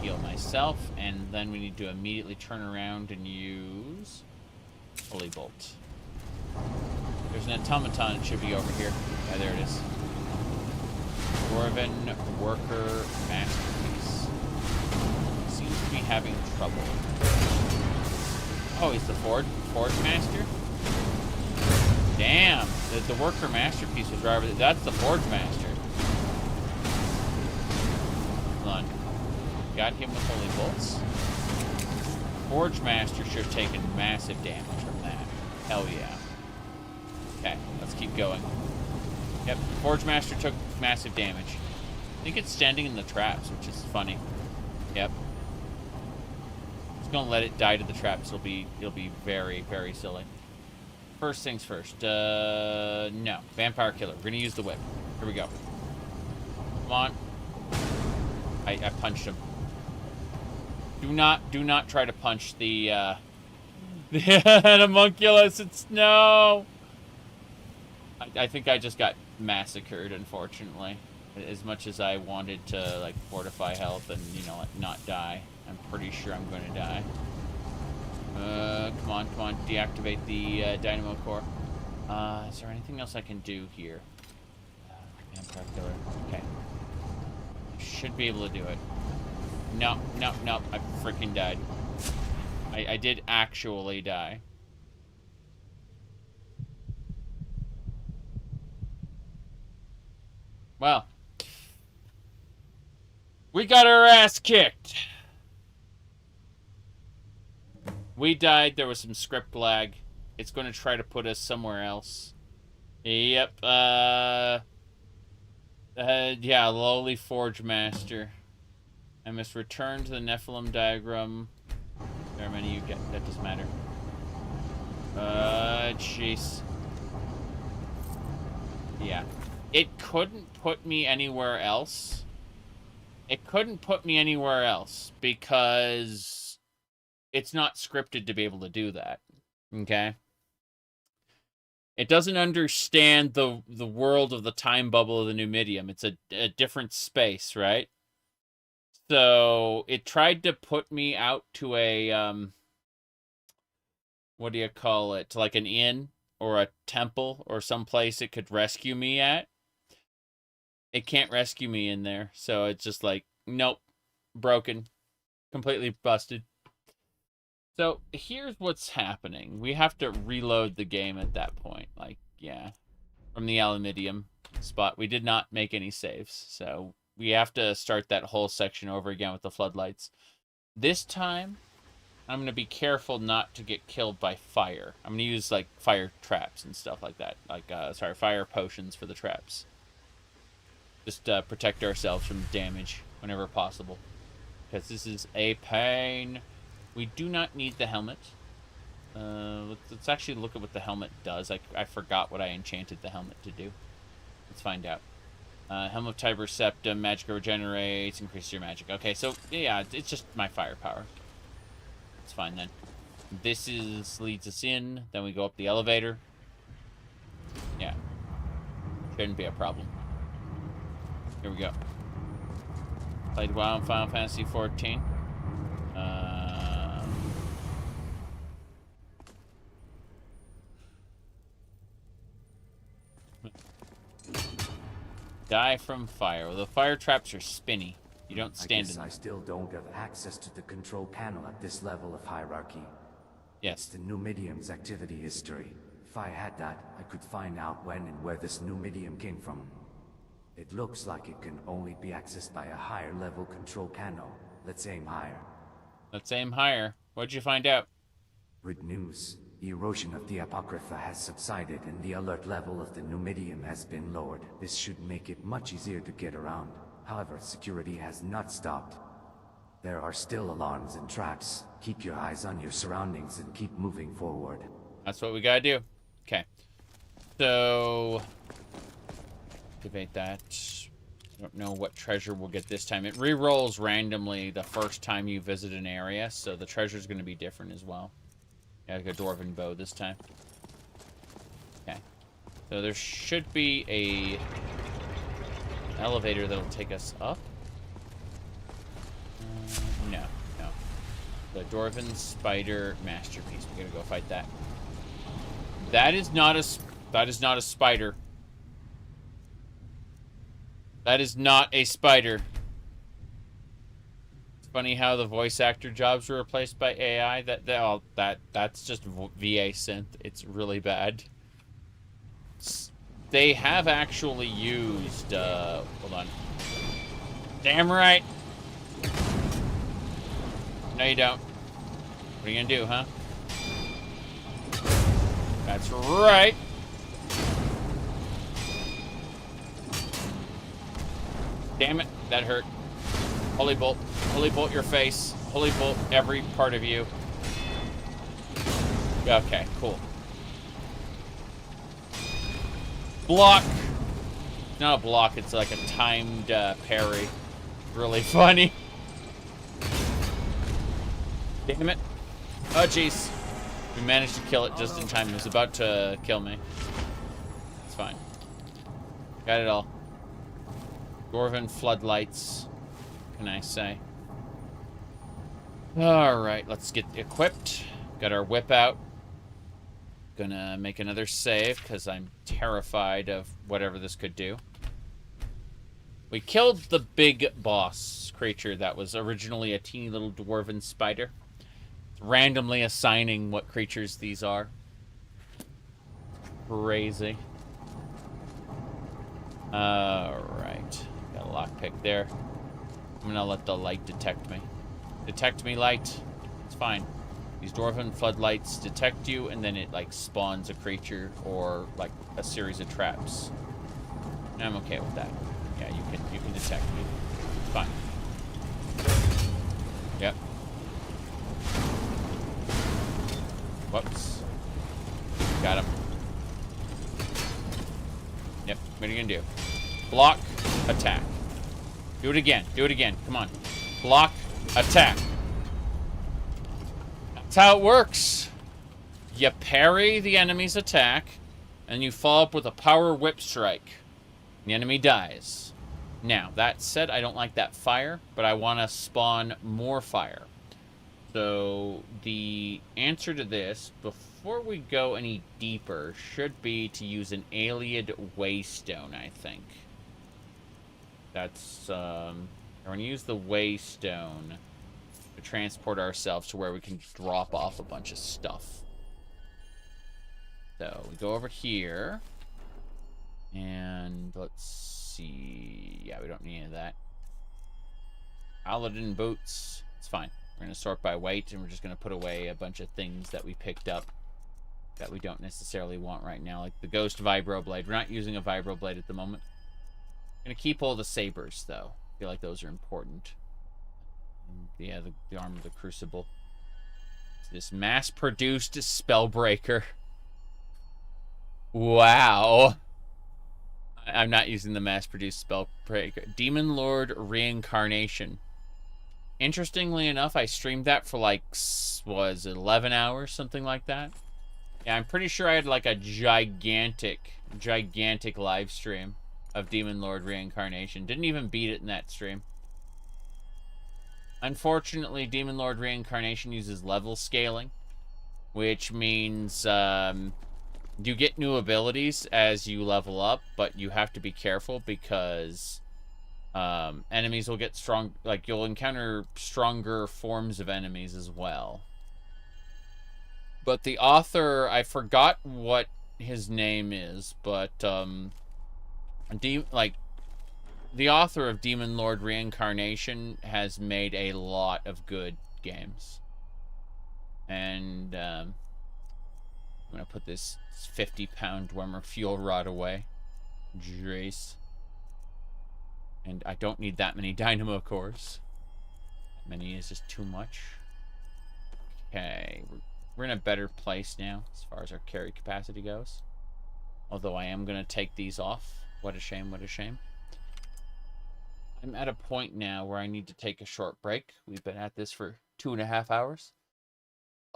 Heal myself, and then we need to immediately turn around and use Holy Bolt. There's an automaton. It should be over here. Yeah, there it is. Dwarven Worker Masterpiece. Seems to be having trouble. Oh, he's the Forge Master? Damn, the Worker Masterpiece was right over there. That's the Forge Master. Hold on. Got him with Holy Bolts. Forge Master should have taken massive damage from that. Hell yeah. Okay, let's keep going. Yep, Forge Master took massive damage. I think it's standing in the traps, which is funny. Yep. Just gonna let it die to the traps. It'll be very, very silly. First things first. No. Vampire Killer. We're gonna use the whip. Here we go. Come on. I punched him. Do not try to punch the homunculus. It's no. I think I just got massacred, unfortunately. As much as I wanted to like fortify health and, you know, like, not die, I'm pretty sure I'm going to die. Come on, deactivate the dynamo core. Is there anything else I can do here? Vampire Killer. Okay. Should be able to do it. No, I freaking died. I did actually die. Well, we got our ass kicked. We died. There was some script lag. It's going to try to put us somewhere else. Yep. Yeah, lowly Forge Master. I must return to the Nephilim diagram. There are many you get. That doesn't matter. Jeez. Yeah. It couldn't put me anywhere else. It couldn't put me anywhere else because it's not scripted to be able to do that. Okay? It doesn't understand the world of the time bubble of the Numidium. It's a different space, right? So it tried to put me out to a what do you call it? Like an inn or a temple or some place it could rescue me at. It can't rescue me in there, so it's just like, nope, broken, completely busted. So here's what's happening. We have to reload the game at that point. Like, yeah, from the aluminium spot. We did not make any saves, so we have to start that whole section over again with the floodlights. This time, I'm going to be careful not to get killed by fire. I'm going to use, like, fire traps and stuff like that. Like, fire potions for the traps. Just protect ourselves from damage whenever possible. Because this is a pain. We do not need the helmet. Let's actually look at what the helmet does. I forgot what I enchanted the helmet to do. Let's find out. Helm of Tiber Septum, magic regenerates, increases your magic. Okay, so, yeah, it's just my firepower. It's fine then. This leads us in. Then we go up the elevator. Yeah. Shouldn't be a problem. Here we go. Played WoW in Final Fantasy 14. Die from fire. Well, the fire traps are spinny. You don't stand in them. I still don't have access to the control panel at this level of hierarchy. Yes. It's the Numidium's activity history. If I had that, I could find out when and where this Numidium came from. It looks like it can only be accessed by a higher level control panel. Let's aim higher. Let's aim higher. What'd you find out? Good news. The erosion of the Apocrypha has subsided and the alert level of the Numidium has been lowered. This should make it much easier to get around. However, security has not stopped. There are still alarms and traps. Keep your eyes on your surroundings and keep moving forward. That's what we gotta do. Okay. So... activate that. Don't know what treasure we'll get this time. It re-rolls randomly the first time you visit an area, so the treasure's going to be different as well. Yeah, like a dwarven bow this time. Okay. So there should be a elevator that'll take us up. No. The dwarven spider masterpiece. We gotta go fight that. That is not a spider. That is not a spider. It's funny how the voice actor jobs were replaced by AI. That's just VA synth. It's really bad. They have actually used, hold on. Damn right. No, you don't. What are you gonna do, huh? That's right. Damn it, that hurt. Holy bolt your face. Holy bolt every part of you. Okay, cool. Block. Not a block, it's like a timed parry. Really funny. Damn it. Oh, jeez. We managed to kill it just in time. It was about to kill me. It's fine. Got it all. Dwarven floodlights. What can I say? Alright, let's get equipped. Got our whip out. Gonna make another save, because I'm terrified of whatever this could do. We killed the big boss creature that was originally a teeny little dwarven spider. Randomly assigning what creatures these are. Crazy. Alright. Got a lockpick there. I'm gonna let the light detect me. Detect me, light. It's fine. These dwarven floodlights detect you, and then it, like, spawns a creature or, like, a series of traps. And I'm okay with that. Yeah, you can detect me. It's fine. Yep. Whoops. Got him. Yep, what are you gonna do? Block, attack. Do it again. Do it again. Come on. Block, attack. That's how it works. You parry the enemy's attack, and you follow up with a power whip strike. The enemy dies. Now, that said, I don't like that fire, but I want to spawn more fire. So, the answer to this, before we go any deeper, should be to use an alien waystone, I think. That's, we're going to use the waystone to transport ourselves to where we can drop off a bunch of stuff. So, we go over here. And, let's see. Yeah, we don't need any of that. Paladin boots. It's fine. We're going to sort by weight, and we're just going to put away a bunch of things that we picked up that we don't necessarily want right now, like the Ghost Vibroblade. We're not using a Vibroblade at the moment. I'm going to keep all the sabers, though. I feel like those are important. Yeah, the Arm of the Crucible. This mass-produced Spellbreaker. Wow. I'm not using the mass-produced Spellbreaker. Demon Lord Reincarnation. Interestingly enough, I streamed that for like, was it 11 hours, something like that? Yeah, I'm pretty sure I had like a gigantic live stream of Demon Lord Reincarnation. Didn't even beat it in that stream. Unfortunately, Demon Lord Reincarnation uses level scaling, which means you get new abilities as you level up, but you have to be careful because enemies will get strong, like you'll encounter stronger forms of enemies as well. But the author, I forgot what his name is, but the author of Demon Lord Reincarnation has made a lot of good games. And I'm gonna put this 50-pound Dwemer fuel rod away. Jace. And I don't need that many dynamo cores. That many is just too much. Okay, we're in a better place now as far as our carry capacity goes. Although I am going to take these off. What a shame, what a shame. I'm at a point now where I need to take a short break. We've been at this for 2.5 hours.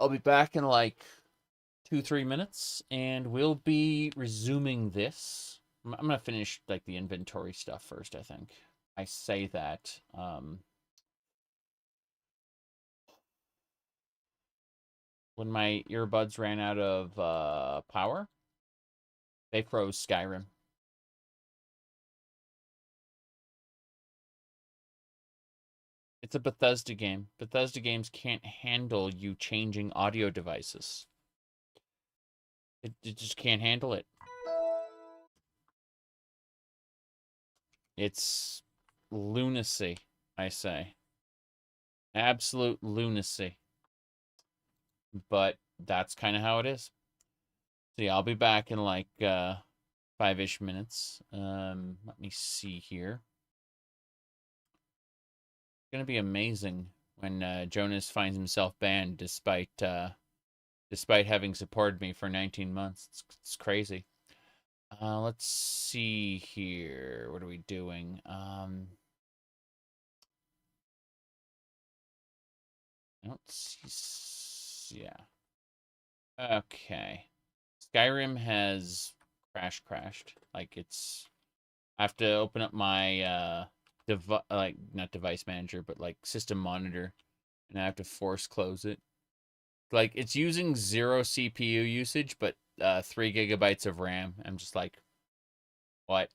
I'll be back in like 2-3 minutes, and we'll be resuming this. I'm gonna finish like the inventory stuff first, I think. I say that. When my earbuds ran out of power, they froze Skyrim. It's a Bethesda game. Bethesda games can't handle you changing audio devices. It just can't handle it. It's lunacy, I say. Absolute lunacy. But that's kind of how it is. So yeah, I'll be back in like 5-ish minutes. Let me see here. It's gonna be amazing when Jonas finds himself banned despite having supported me for 19 months. It's crazy. Let's see here. What are we doing? I don't see. Yeah. Okay. Skyrim has crashed. Like I have to open up my like not device manager, but like system monitor, and I have to force close it. Like it's using 0 CPU usage, but 3 gigabytes of RAM. I'm just like, what?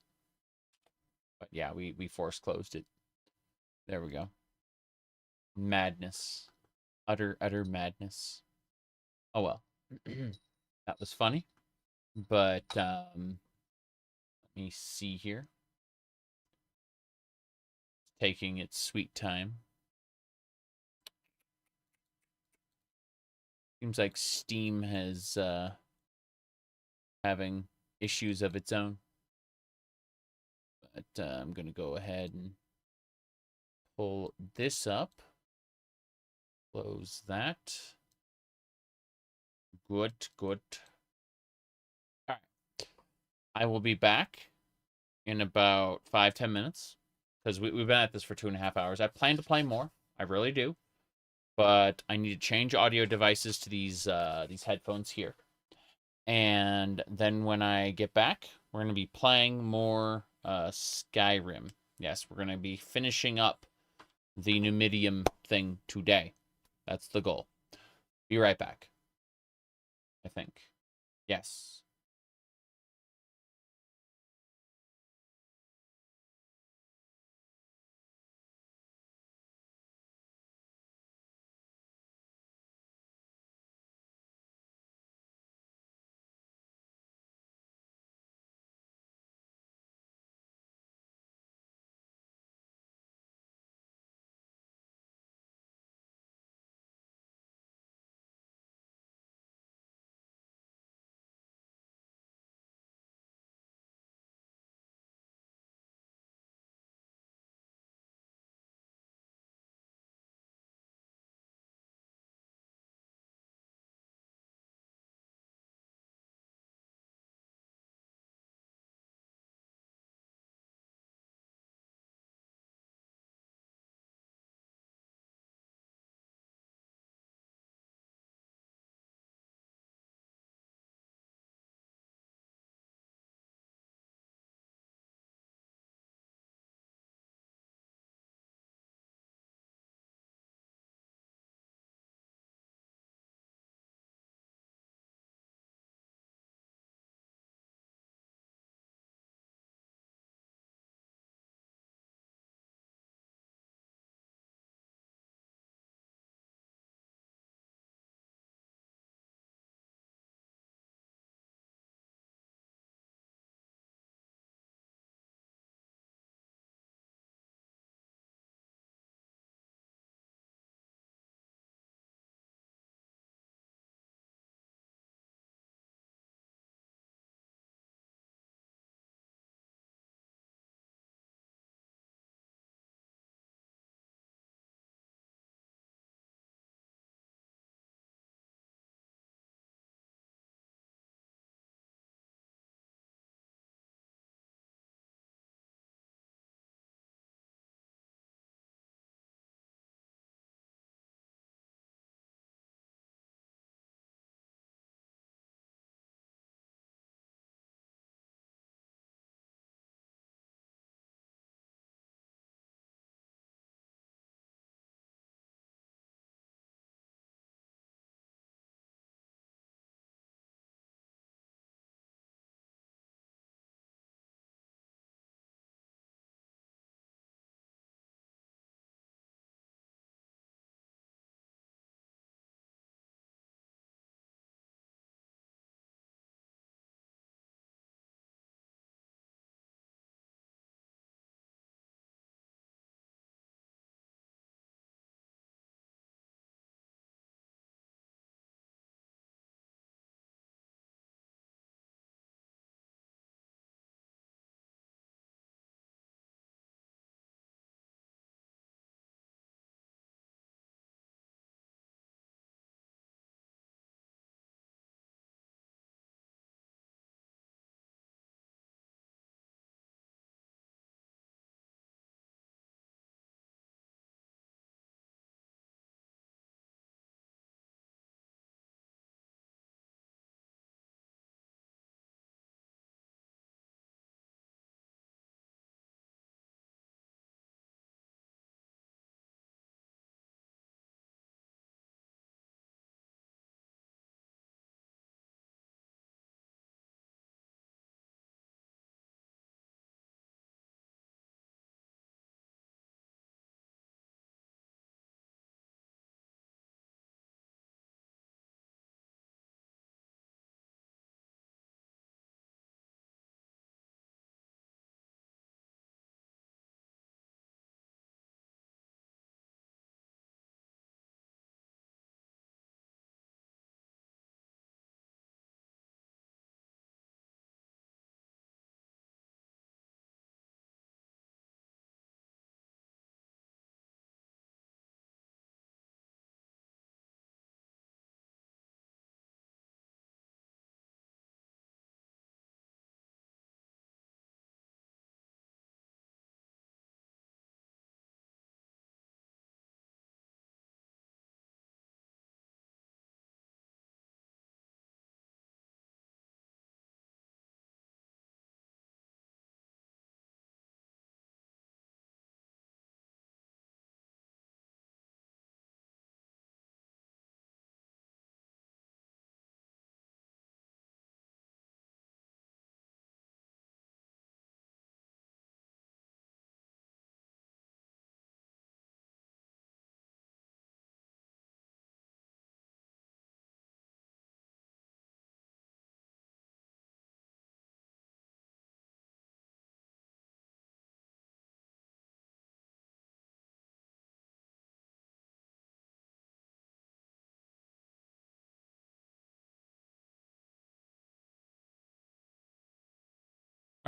But yeah, we force closed it. There we go. Madness. Utter madness. Oh well. That was funny. But let me see here. Taking its sweet time. Seems like Steam has having issues of its own. But I'm gonna go ahead and pull this up. Close that. Good. All right. I will be back in about 5-10 minutes because we've been at this for 2.5 hours. I plan to play more. I really do. But I need to change audio devices to these headphones here. And then when I get back, we're going to be playing more Skyrim. Yes, we're going to be finishing up the Numidium thing today. That's the goal. Be right back. I think. Yes.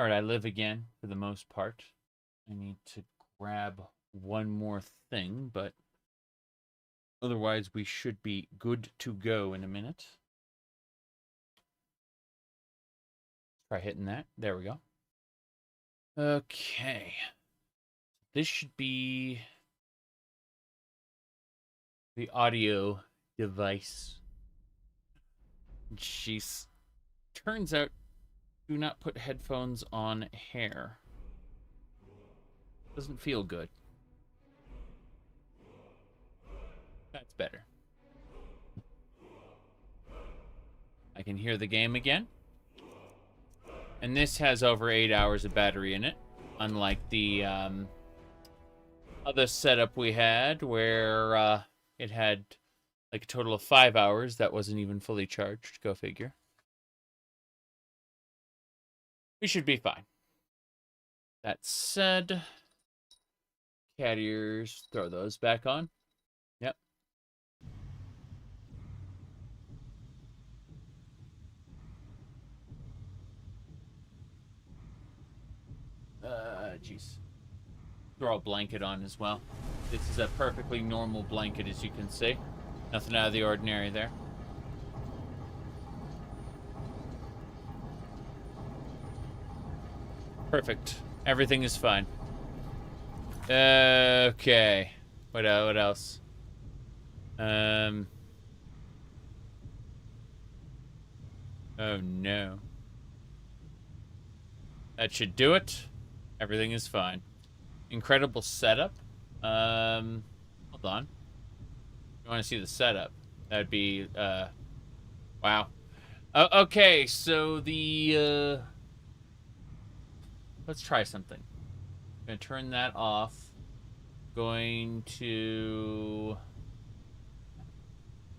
Alright, I live again for the most part. I need to grab one more thing, but otherwise we should be good to go in a minute. Try hitting that. There we go. Okay. This should be the audio device. Jeez. Turns out, do not put headphones on hair. Doesn't feel good. That's better. I can hear the game again. And this has over 8 hours of battery in it. Unlike the other setup we had where it had like a total of 5 hours that wasn't even fully charged. Go figure. We should be fine. That said, cat ears, throw those back on. Yep. Jeez. Throw a blanket on as well. This is a perfectly normal blanket, as you can see. Nothing out of the ordinary there. Perfect. Everything is fine. Okay. What else? Oh no. That should do it. Everything is fine. Incredible setup. Hold on. You want to see the setup? That'd be, wow. Okay, so the, let's try something. I'm gonna turn that off. Going to,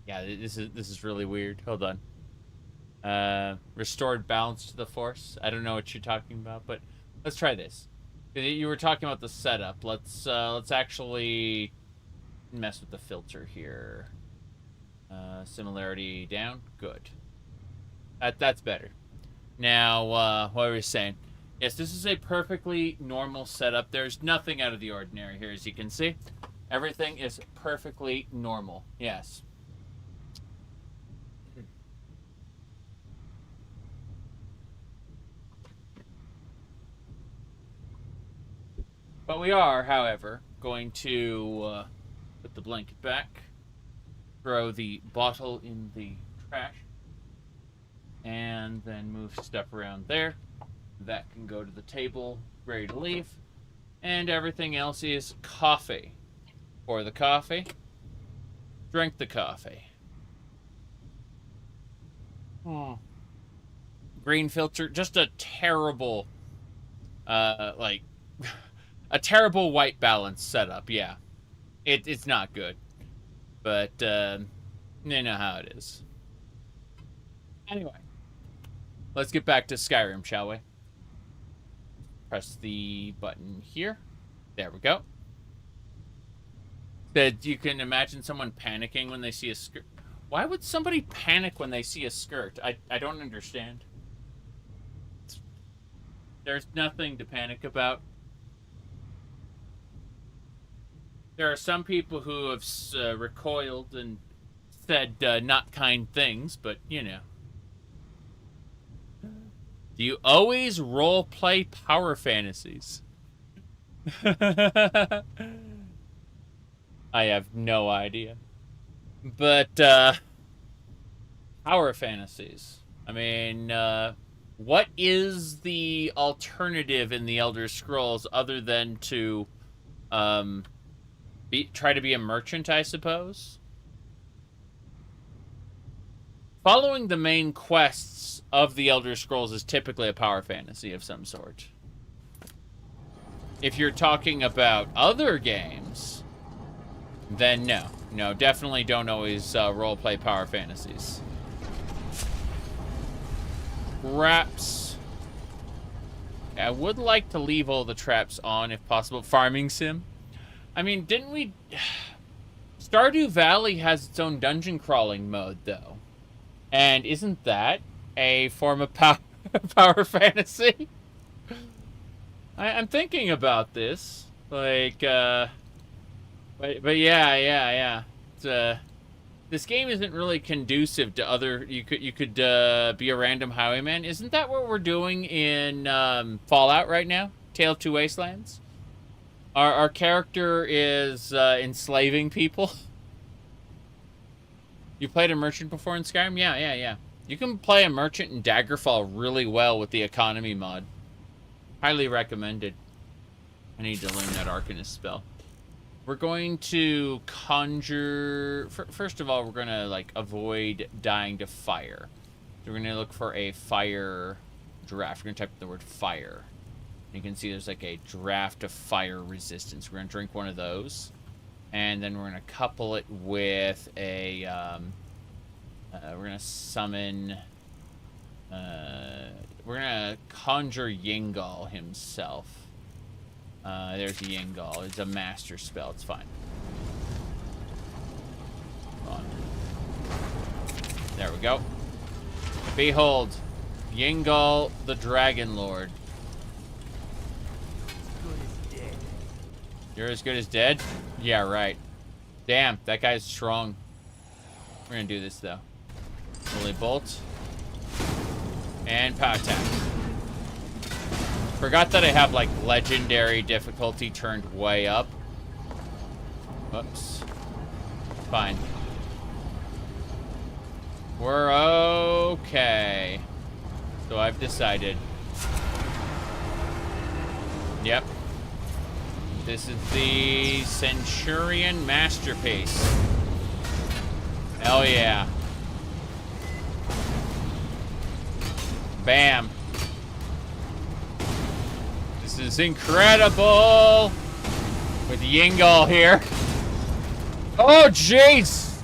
yeah, this is really weird. Hold on. Restored balance to the force. I don't know what you're talking about, but let's try this. You were talking about the setup. Let's actually mess with the filter here. Similarity down. Good. That's better. Now, what were we saying? Yes, this is a perfectly normal setup. There's nothing out of the ordinary here, as you can see. Everything is perfectly normal. Yes. But we are, however, going to put the blanket back, throw the bottle in the trash, and then move stuff around there. That can go to the table, ready to leave. And everything else is coffee. Pour the coffee. Drink the coffee. Green filter, just a terrible, like... a terrible white balance setup, yeah. It's not good. But, you know how it is. Anyway. Let's get back to Skyrim, shall we? Press the button here. There we go. That you can imagine someone panicking when they see a skirt. Why would somebody panic when they see a skirt? I don't understand. There's nothing to panic about. There are some people who have recoiled and said not kind things, but, you know. Do you always role-play power fantasies? I have no idea. But, power fantasies. I mean, what is the alternative in the Elder Scrolls other than to, try to be a merchant, I suppose? Following the main quests of the Elder Scrolls is typically a power fantasy of some sort. If you're talking about other games, then no. No, definitely don't always roleplay power fantasies. Traps. I would like to leave all the traps on if possible. Farming sim. I mean, didn't we... Stardew Valley has its own dungeon crawling mode, though. And isn't that a form of power fantasy? I'm thinking about this. Like, but yeah. It's, this game isn't really conducive to other. You could be a random highwayman. Isn't that what we're doing in Fallout right now? Tale of Two Wastelands. Our character is enslaving people. You played a merchant before in Skyrim? Yeah. You can play a merchant in Daggerfall really well with the economy mod. Highly recommended. I need to learn that Arcanist spell. We're going to conjure... First of all, we're going to, like, avoid dying to fire. So we're going to look for a fire draft. We're going to type the word fire. You can see there's, like, a draft of fire resistance. We're going to drink one of those. And then we're going to couple it with a... we're going to summon... we're going to conjure Yingal himself. There's Yingal. It's a master spell. It's fine. Come on. There we go. Behold, Yingal the Dragon Lord. You're as good as dead? Yeah, right. Damn, that guy's strong. We're gonna do this, though. Holy Bolt. And power attack. Forgot that I have, like, legendary difficulty turned way up. Whoops. Fine. We're okay. So I've decided. Yep. This is the Centurion Masterpiece. Hell yeah. Bam. This is incredible. With Yingal here. Oh, jeez.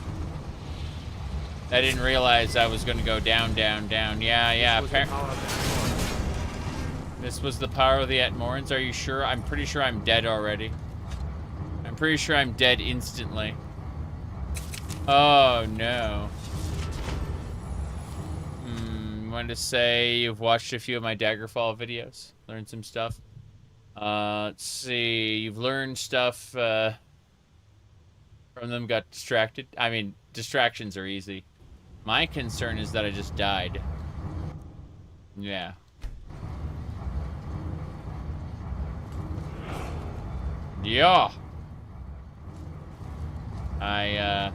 I didn't realize I was going to go down, down, down. Yeah. This was the power of the Atmorans. Are you sure? I'm pretty sure I'm dead already. I'm pretty sure I'm dead instantly. Oh, no. Wanted to say you've watched a few of my Daggerfall videos. Learned some stuff. Let's see. You've learned stuff from them, got distracted. I mean, distractions are easy. My concern is that I just died. Yeah. Yeah. I'm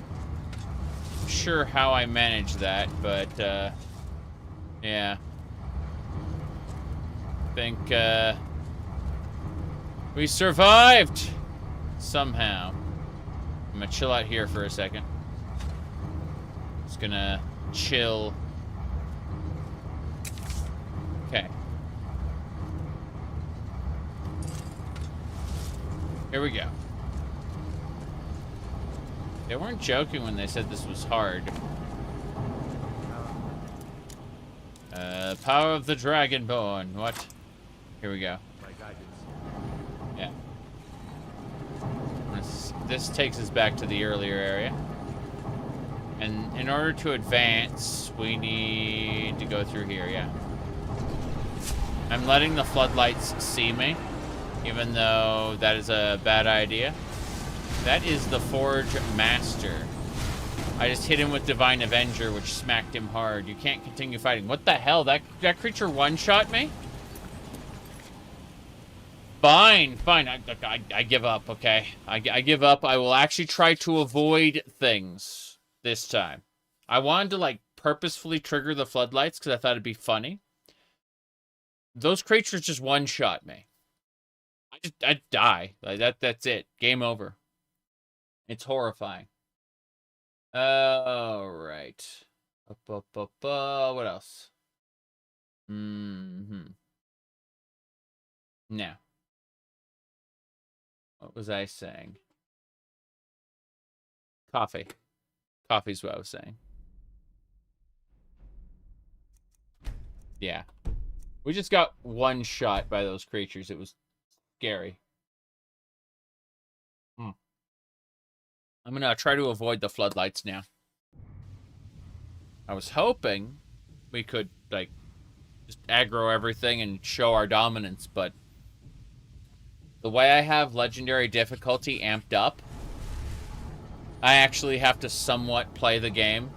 sure how I managed that, but, yeah. Think, we survived! Somehow. I'm gonna chill out here for a second. Just gonna chill. Okay. Here we go. They weren't joking when they said this was hard. Power of the Dragonborn. What? Here we go. Yeah. This takes us back to the earlier area. And in order to advance, we need to go through here, yeah. I'm letting the floodlights see me, even though that is a bad idea. That is the Forge Master. I just hit him with Divine Avenger, which smacked him hard. You can't continue fighting. What the hell? That creature one-shot me? Fine. I give up, okay? I give up. I will actually try to avoid things this time. I wanted to, like, purposefully trigger the floodlights because I thought it'd be funny. Those creatures just one-shot me. I'd die. Like, that's it. Game over. It's horrifying. All right. What else? Now. What was I saying? Coffee. Coffee's what I was saying. Yeah. We just got one shot by those creatures. It was scary. I'm gonna try to avoid the floodlights now. I was hoping we could, like, just aggro everything and show our dominance, but The way I have legendary difficulty amped up, I actually have to somewhat play the game.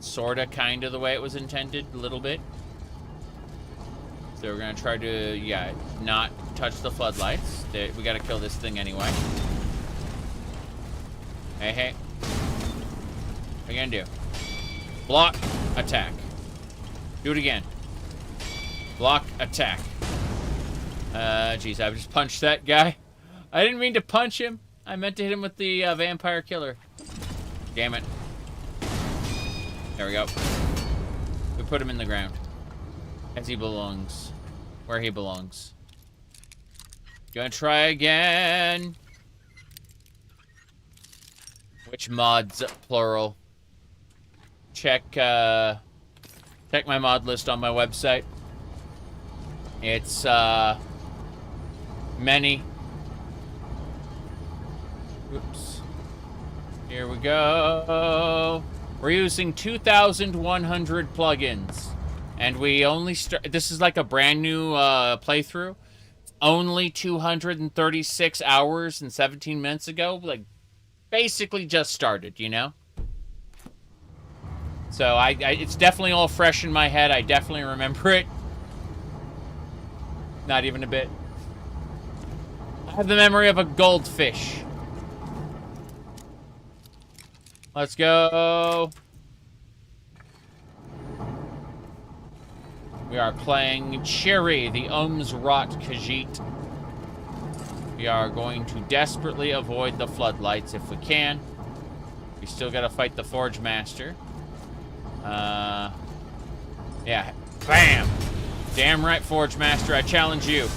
Sorta, kinda the way it was intended, a little bit. So we're gonna try to, yeah, not touch the floodlights. We gotta kill this thing anyway. Hey, hey. What are you gonna do? Block, attack. Do it again. Block, attack. Geez, I just punched that guy. I didn't mean to punch him. I meant to hit him with the vampire killer. Damn it. There we go. We put him in the ground. As he belongs. Where he belongs. Gonna try again. Which mods, plural. Check my mod list on my website. It's, many. Oops. Here we go. We're using 2,100 plugins. And we only start... This is like a brand new playthrough. Only 236 hours and 17 minutes ago. Like, basically just started, you know? So, it's definitely all fresh in my head. I definitely remember it. Not even a bit. I have the memory of a goldfish. Let's go. We are playing Cherry, the Ohmes-raht Khajiit. We are going to desperately avoid the floodlights if we can. We still gotta fight the Forge Master. Yeah. Bam! Damn right, Forge Master, I challenge you.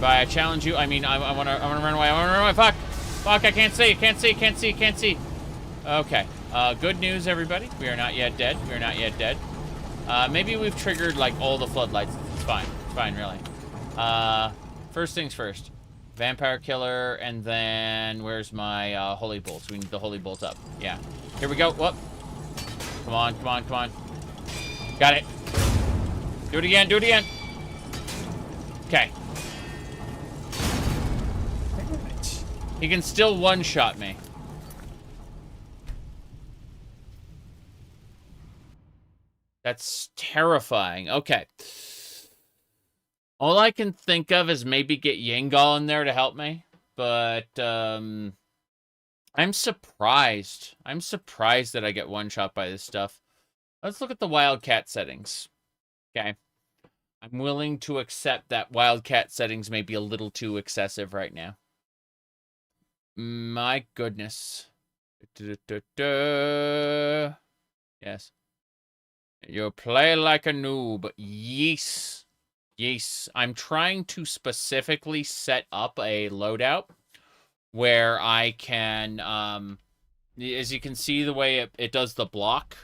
By I challenge you, I mean I wanna run away. I wanna run away. Fuck! Fuck, I can't see. Okay. Good news, everybody. We are not yet dead. Maybe we've triggered, like, all the floodlights. It's fine. It's fine, really. First things first. Vampire killer, and then... Where's my, holy bolts? We need the holy bolt up. Yeah. Here we go. Whoop. Come on. Got it. Do it again. Okay. He can still one-shot me. That's terrifying. Okay. All I can think of is maybe get Yangal in there to help me. But, I'm surprised. I'm surprised that I get one-shot by this stuff. Let's look at the Wildcat settings. Okay. I'm willing to accept that Wildcat settings may be a little too excessive right now. My goodness. Yes. You play like a noob. Yes. I'm trying to specifically set up a loadout where I can, as you can see the way it does the block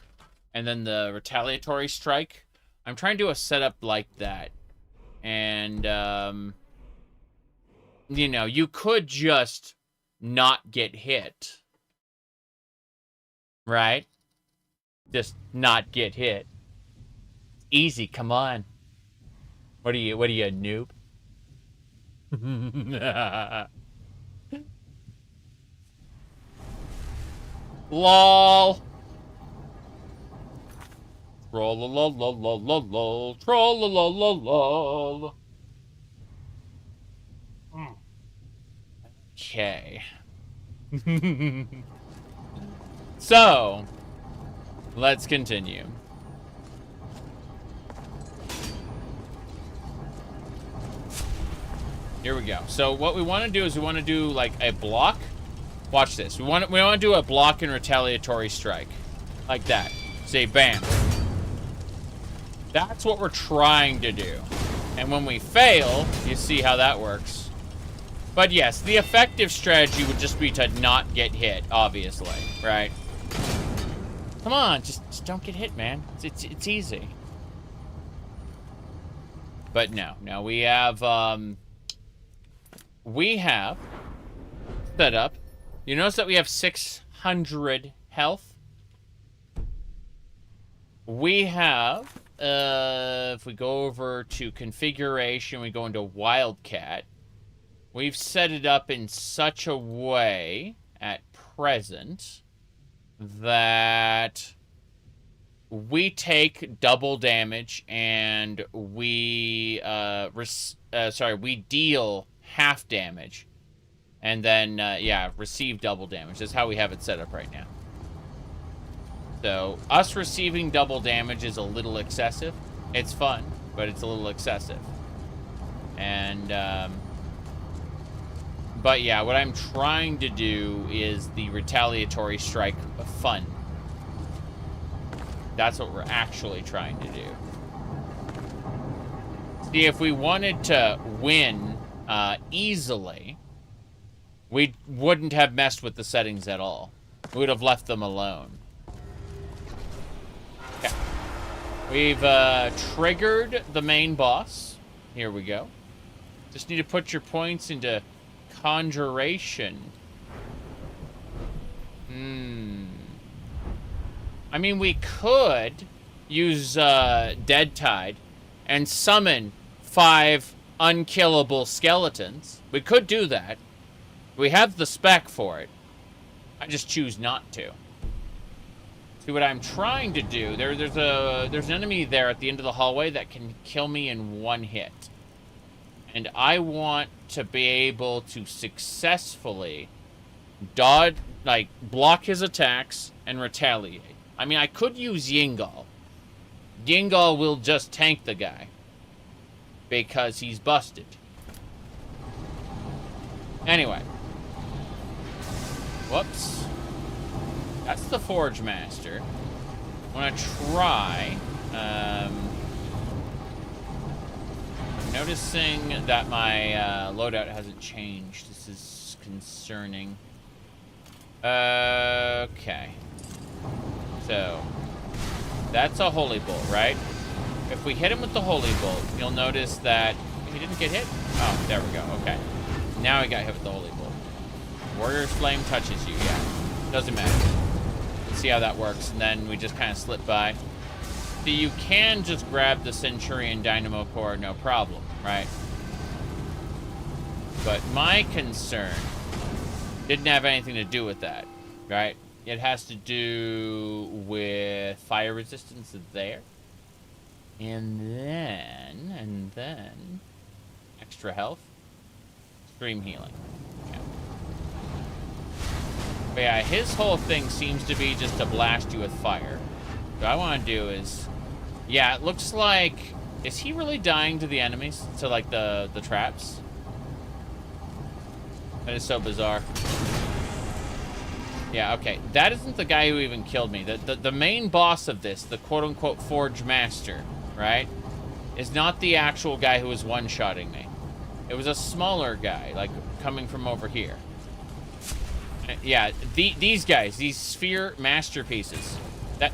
and then the retaliatory strike. I'm trying to do a setup like that. And, you know, you could just not get hit. Right? Just not get hit. Easy, come on. What are you, a noob? LOL. Troll-lol-lol-lol-lol. Troll-lol-lol-lol. Okay. So, let's continue. Here we go. So what we want to do is we want to do like a block. Watch this. We want to do a block and retaliatory strike. Like that. Say bam. That's what we're trying to do. And when we fail, you see how that works. But yes, the effective strategy would just be to not get hit, obviously, right? Come on, just don't get hit, man. It's easy. But no, we have set up. You notice that we have 600 health. We have, if we go over to configuration, we go into Wildcat. we've set it up in such a way at present that we take double damage and we we deal half damage and then yeah, receive double damage. That's how we have it set up right now. So us receiving double damage is a little excessive. It's fun, but it's a little excessive. And but yeah, what I'm trying to do is the retaliatory strike fun. That's what we're actually trying to do. See, if we wanted to win easily, we wouldn't have messed with the settings at all. We would have left them alone. Okay. We've triggered the main boss. Here we go. Just need to put your points into conjuration. I mean, we could use Dead Tide and summon 5 unkillable skeletons. We could do that. We have the spec for it. I just choose not to. See, what I'm trying to do, there's an enemy there at the end of the hallway that can kill me in 1 hit. And I want to be able to successfully dodge, like, block his attacks and retaliate. I mean, I could use Yingal. Yingal will just tank the guy because he's busted. Anyway. Whoops. That's the Forge Master. I want to try. I'm noticing that my loadout hasn't changed. This is concerning. Okay. So, that's a Holy Bolt, right? If we hit him with the Holy Bolt, you'll notice that he didn't get hit. Oh, there we go. Okay. Now he got hit with the Holy Bolt. Warrior's Flame touches you, yeah. Doesn't matter. Let's see how that works, and then we just kind of slip by. So you can just grab the Centurion Dynamo Core, no problem, right? But my concern didn't have anything to do with that, right? It has to do with fire resistance there. And then extra health. Extreme healing. Okay. But yeah, his whole thing seems to be just to blast you with fire. What I want to do is... Yeah, it looks like... Is he really dying to the enemies? To, like, the traps? That is so bizarre. Yeah, okay. That isn't the guy who even killed me. The main boss of this, the quote-unquote Forge Master, right, is not the actual guy who was one-shotting me. It was a smaller guy, like, coming from over here. Yeah, these guys, these sphere masterpieces.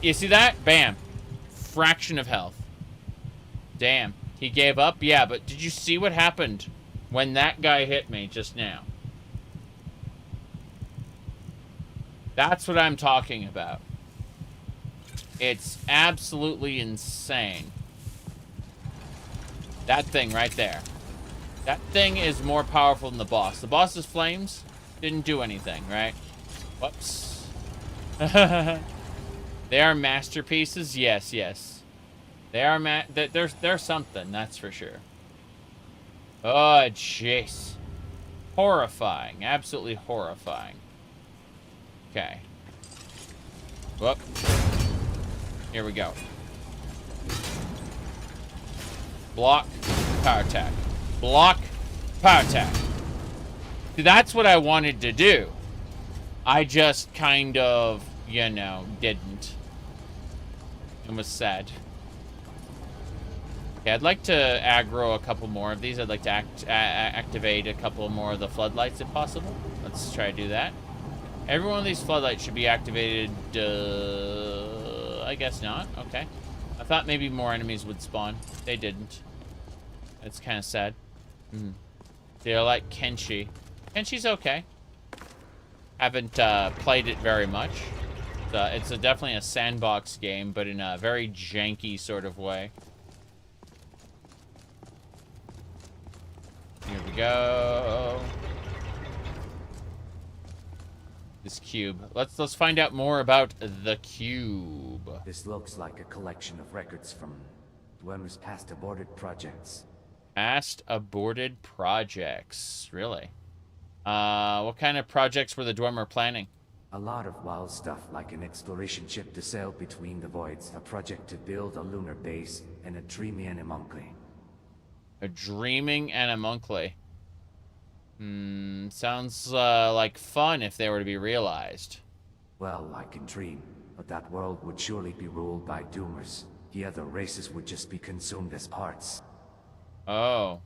You see that? Bam. Fraction of health. Damn. He gave up? Yeah, but did you see what happened when that guy hit me just now? That's what I'm talking about. It's absolutely insane. That thing right there. That thing is more powerful than the boss. The boss's flames didn't do anything, right? Whoops. They are masterpieces? Yes, yes. They are they're something, that's for sure. Oh, jeez. Horrifying. Absolutely horrifying. Okay. Whoop. Here we go. Block, power attack. Block, power attack. See, that's what I wanted to do. I just kind of, you know, didn't. It was sad. Okay, I'd like to aggro a couple more of these. I'd like to activate a couple more of the floodlights if possible. Let's try to do that. Every one of these floodlights should be activated, I guess not. Okay. I thought maybe more enemies would spawn. They didn't. It's kind of sad. They're like Kenshi. Kenshi's okay. Haven't played it very much. It's definitely a sandbox game, but in a very janky sort of way. Here we go. this cube. Let's find out more about the cube. This looks like a collection of records from Dwemer's past aborted projects. Past aborted projects. Really? What kind of projects were the Dwemer planning? A lot of wild stuff, like an exploration ship to sail between the voids, a project to build a lunar base, and a dreamy animuncule. A dreaming animuncule. Sounds like fun if they were to be realized. Well, I can dream, but that world would surely be ruled by doomers. The other races would just be consumed as parts. Oh.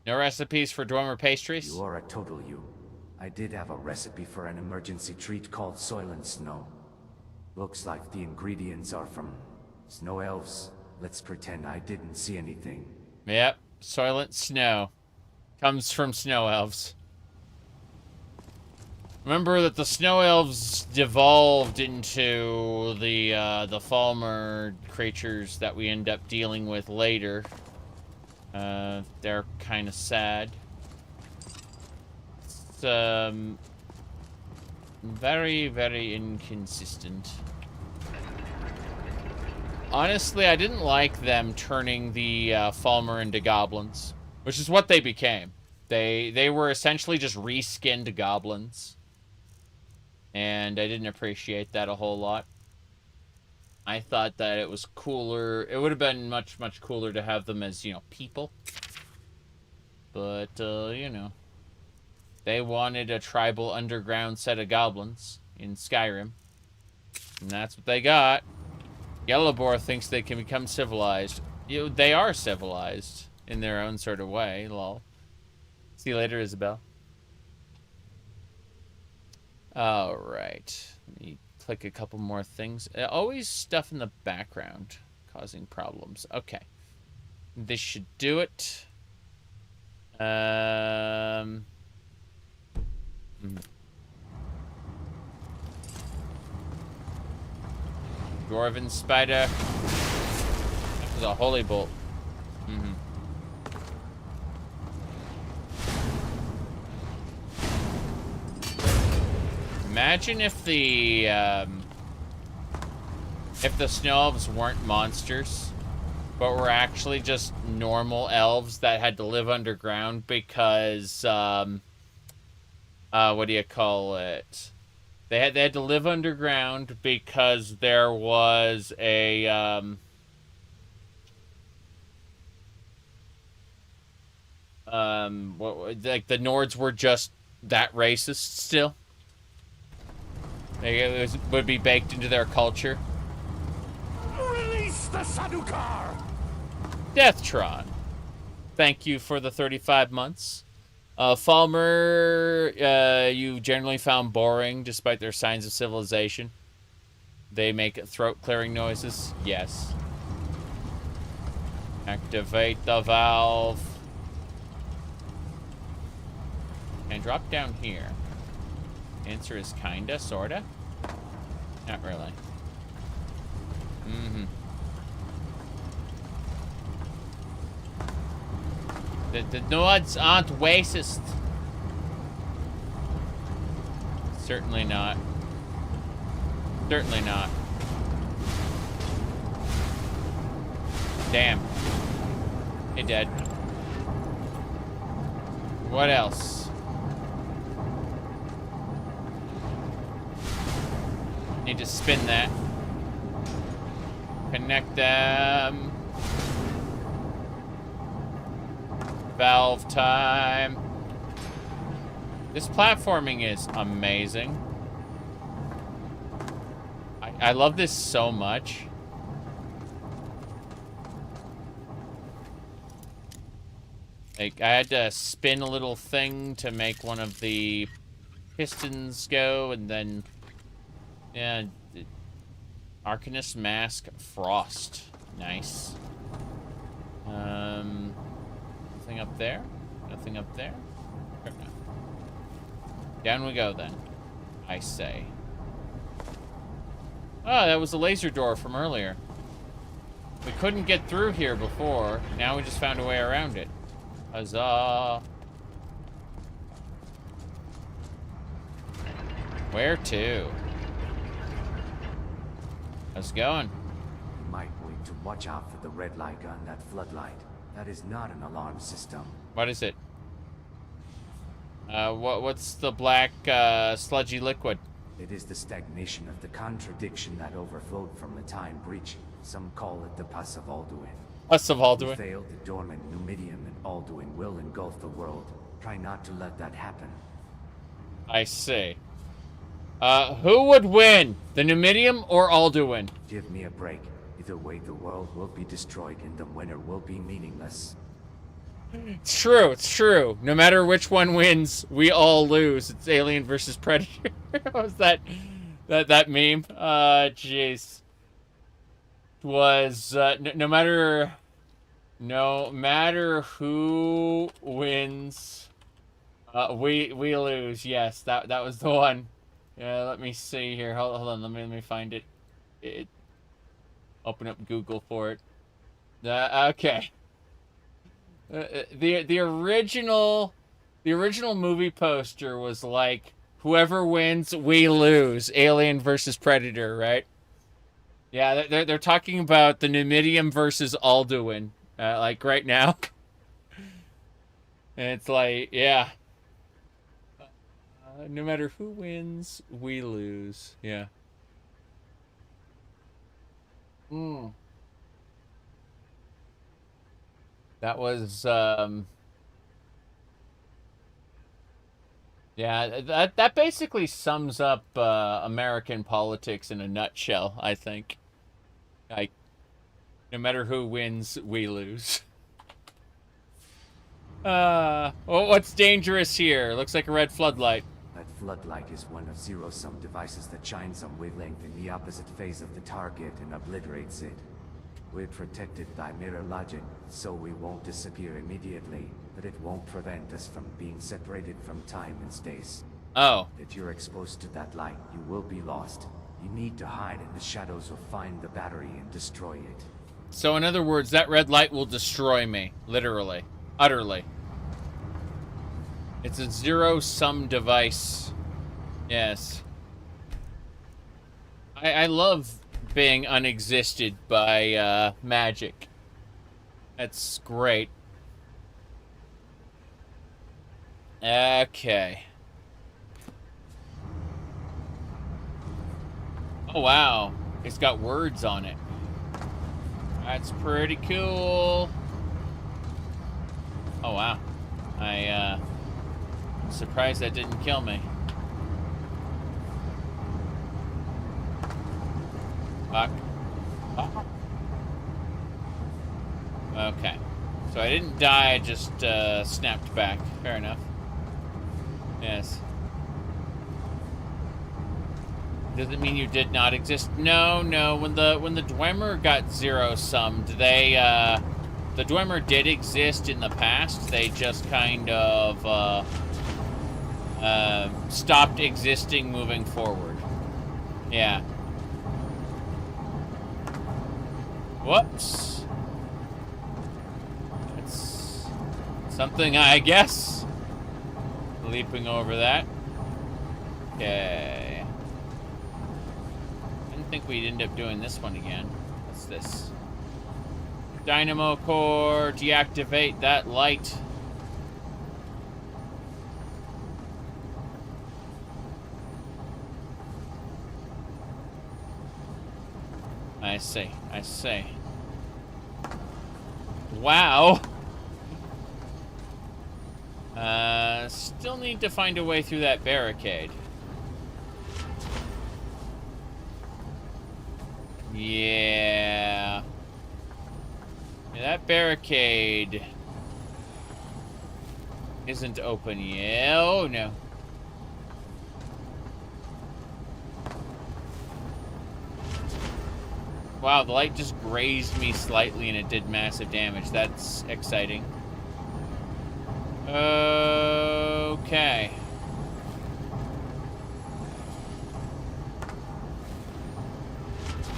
No recipes for Dwemer pastries? You are a total you. I did have a recipe for an emergency treat called Soil and Snow. Looks like the ingredients are from snow elves. Let's pretend I didn't see anything. Yep, Soylent Snow. Comes from snow elves. Remember that the snow elves devolved into the Falmer creatures that we end up dealing with later. They're kind of sad. It's very, very inconsistent. Honestly, I didn't like them turning the Falmer into goblins, which is what they became. They were essentially just reskinned goblins. And I didn't appreciate that a whole lot. I thought that it was cooler. It would have been much, much cooler to have them as, you know, people. But, you know. They wanted a tribal underground set of goblins in Skyrim. And that's what they got. Yellowboar thinks they can become civilized. They are civilized in their own sort of way, lol. See you later, Isabel. Alright. Let me click a couple more things. Always stuff in the background causing problems. Okay. This should do it. Dwarven spider. That was a holy bolt. Imagine if the snow elves weren't monsters, but were actually just normal elves that had to live underground because what do you call it? They had to live underground because there was a like the Nords were just that racist still. It would be baked into their culture. Release the Sadukar! Deathtron, thank you for the 35 months. Falmer, you generally found boring despite their signs of civilization. They make throat-clearing noises. Yes. Activate the valve. And drop down here. Answer is kinda, sorta. Not really. The Nords aren't racist. Certainly not. Certainly not. Damn. Hey, dead. What else? Need to spin that. Connect them. Valve time. This platforming is amazing. I love this so much. Like, I had to spin a little thing to make one of the pistons go, and then... yeah, Arcanist Mask Frost. Nice. Nothing up there? Nothing up there? No. Down we go, then. I say. Oh, that was a laser door from earlier. We couldn't get through here before. Now we just found a way around it. Huzzah. Where to? How's it going? You might want to watch out for the red light on that floodlight. That is not an alarm system. What is it? What's the black, sludgy liquid? It is the stagnation of the contradiction that overflowed from the time breach. Some call it the pus of Alduin. Pus of We Alduin. failed the dormant Numidium, and Alduin will engulf the world. Try not to let that happen. I see. Who would win? The Numidium or Alduin? Give me a break. Either way, the world will be destroyed and the winner will be meaningless. It's true, it's true. No matter which one wins, we all lose. It's Alien versus Predator. What was that meme? Jeez. It was, no matter who wins, we lose. Yes, that was the one. Yeah, let me see here. Hold on, let me find it. Open up Google for it. Okay. The original movie poster was like, whoever wins, we lose. Alien versus Predator, right? Yeah, they're talking about the Numidium versus Alduin, like right now. And it's like, yeah. No matter who wins, we lose. Yeah. That was, yeah, that basically sums up American politics in a nutshell, I think. Like, no matter who wins, we lose. Well, what's dangerous here? Looks like a red floodlight. That floodlight is one of zero-sum devices that shines some wavelength in the opposite phase of the target and obliterates it. We're protected by mirror logic, so we won't disappear immediately, but it won't prevent us from being separated from time and space. Oh. If you're exposed to that light, you will be lost. You need to hide in the shadows or find the battery and destroy it. So in other words, that red light will destroy me, literally, utterly. It's a zero-sum device. Yes. I love being unexisted by magic. That's great. Okay. Oh wow, it's got words on it. That's pretty cool. Oh wow, I'm surprised that didn't kill me. Fuck. Okay. So I didn't die, I just snapped back. Fair enough. Yes. Doesn't mean you did not exist. No. When the Dwemer got zero-summed, the Dwemer did exist in the past. They just kind of stopped existing moving forward. Yeah. Whoops. That's something, I guess. Leaping over that. Okay. Didn't think we'd end up doing this one again. What's this? Dynamo core, deactivate that light. I see. Wow. Still need to find a way through that barricade. Yeah. That barricade isn't open yet. Oh, no. Wow, the light just grazed me slightly and it did massive damage. That's exciting. Okay.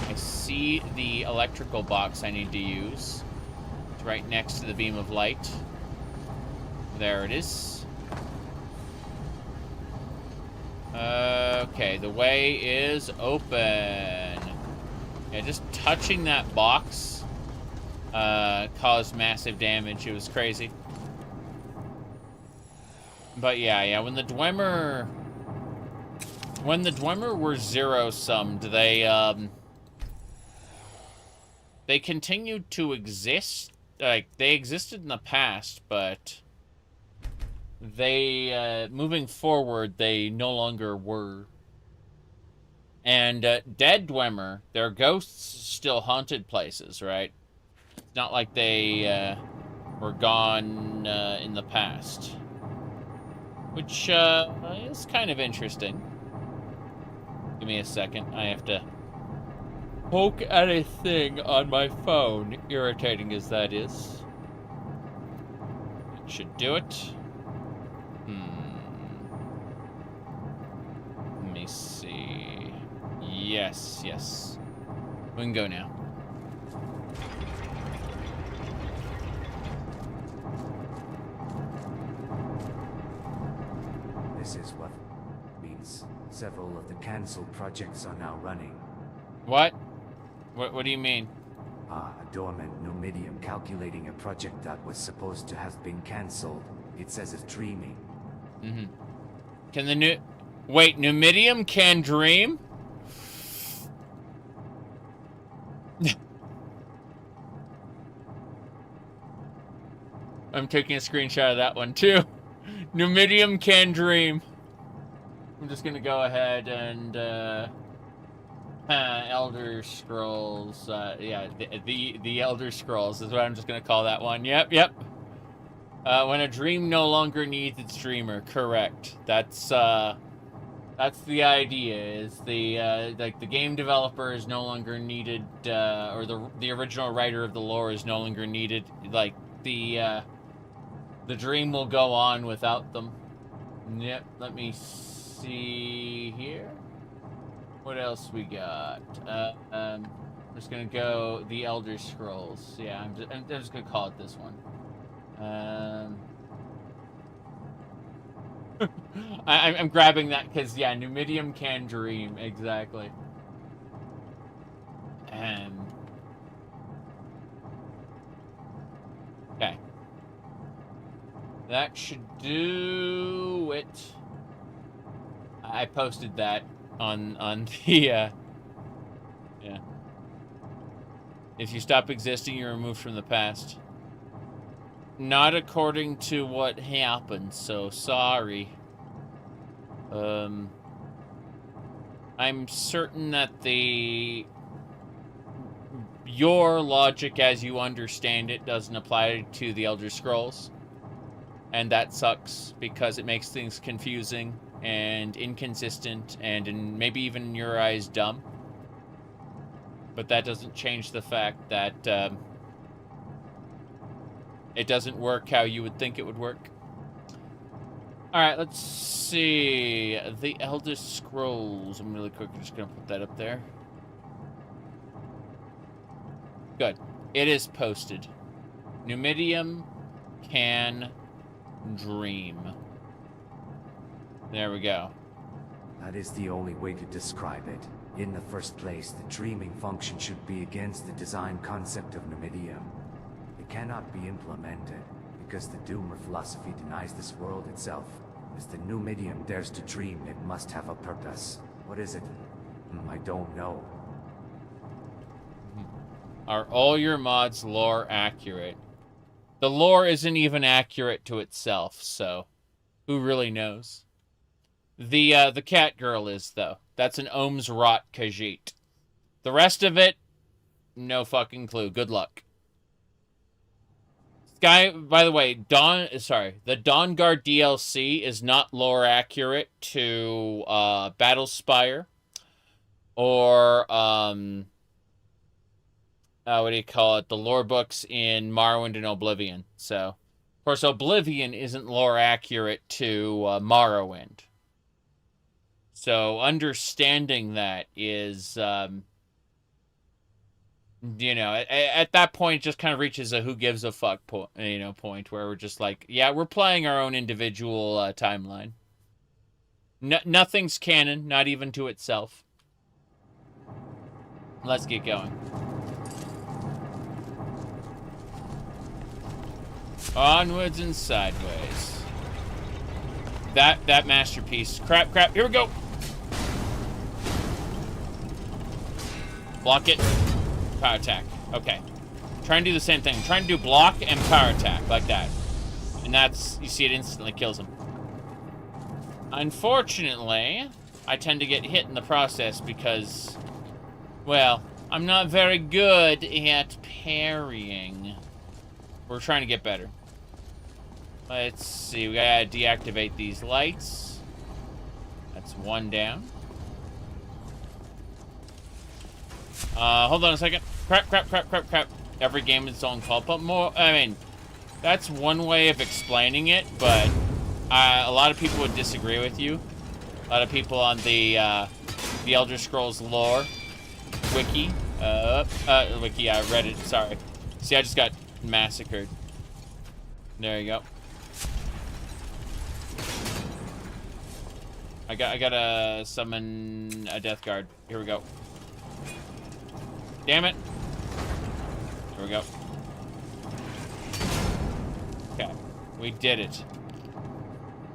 I see the electrical box I need to use. It's right next to the beam of light. There it is. Okay, the way is open. Yeah, just touching that box caused massive damage. It was crazy. But yeah, when the Dwemer were zero-summed, they continued to exist. Like, they existed in the past, but they, moving forward, they no longer were. And, dead Dwemer, their ghosts still haunted places, right? It's not like they, were gone, in the past. Which, is kind of interesting. Give me a second. I have to poke at a thing on my phone, irritating as that is. It should do it. Let me see. Yes. We can go now. This is what means several of the cancelled projects are now running. What? What do you mean? A dormant Numidium calculating a project that was supposed to have been cancelled. It says it's dreaming. Can the Wait, Numidium can dream? I'm taking a screenshot of that one too. Numidium can dream. I'm just gonna go ahead and Elder Scrolls. Yeah, the Elder Scrolls is what I'm just gonna call that one. Yep. When a dream no longer needs its dreamer. Correct. That's the idea. Is the like the game developer is no longer needed, or the original writer of the lore is no longer needed. Like the dream will go on without them. Yep. Let me see here. What else we got? I'm just gonna go the Elder Scrolls. Yeah, I'm just gonna call it this one. I'm grabbing that because yeah, Numidium can dream exactly. Okay, that should do it. I posted that on the yeah. If you stop existing, you're removed from the past. Not according to what happened, so sorry. I'm certain that your logic as you understand it doesn't apply to the Elder Scrolls. And that sucks because it makes things confusing and inconsistent and maybe even in your eyes dumb. But that doesn't change the fact that it doesn't work how you would think it would work. Alright, let's see. The Elder Scrolls. I'm really quickly just going to put that up there. Good. It is posted. Numidium can dream. There we go. That is the only way to describe it. In the first place, the dreaming function should be against the design concept of Numidium. It cannot be implemented, because the Doomer philosophy denies this world itself. As the Numidium dares to dream, it must have a purpose. What is it? I don't know. Are all your mods lore accurate? The lore isn't even accurate to itself, so who really knows? The Catgirl is, though. That's an Ohmes-raht Khajiit. The rest of it, no fucking clue. Good luck. By the way, the Dawnguard DLC is not lore accurate to Battlespire or what do you call it? The lore books in Morrowind and Oblivion. So, of course, Oblivion isn't lore accurate to Morrowind. So understanding that is, you know, at that point, it just kind of reaches a who gives a fuck point where we're just like, yeah, we're playing our own individual timeline. Nothing's canon, not even to itself. Let's get going. Onwards and sideways. That masterpiece. Crap, here we go. Block it. Power attack. Okay. Try and do the same thing. Try and do block and power attack, like that. And that's, you see it instantly kills him. Unfortunately, I tend to get hit in the process because, well, I'm not very good at parrying. We're trying to get better. Let's see, we gotta deactivate these lights. That's one down. Hold on a second. Crap. Every game is its own call, but more, I mean, that's one way of explaining it, but a lot of people would disagree with you. A lot of people on the Elder Scrolls lore wiki, Reddit, sorry. See, I just got massacred. There you go. I gotta summon a death guard. Here we go. Damn it. Here we go. Okay, we did it.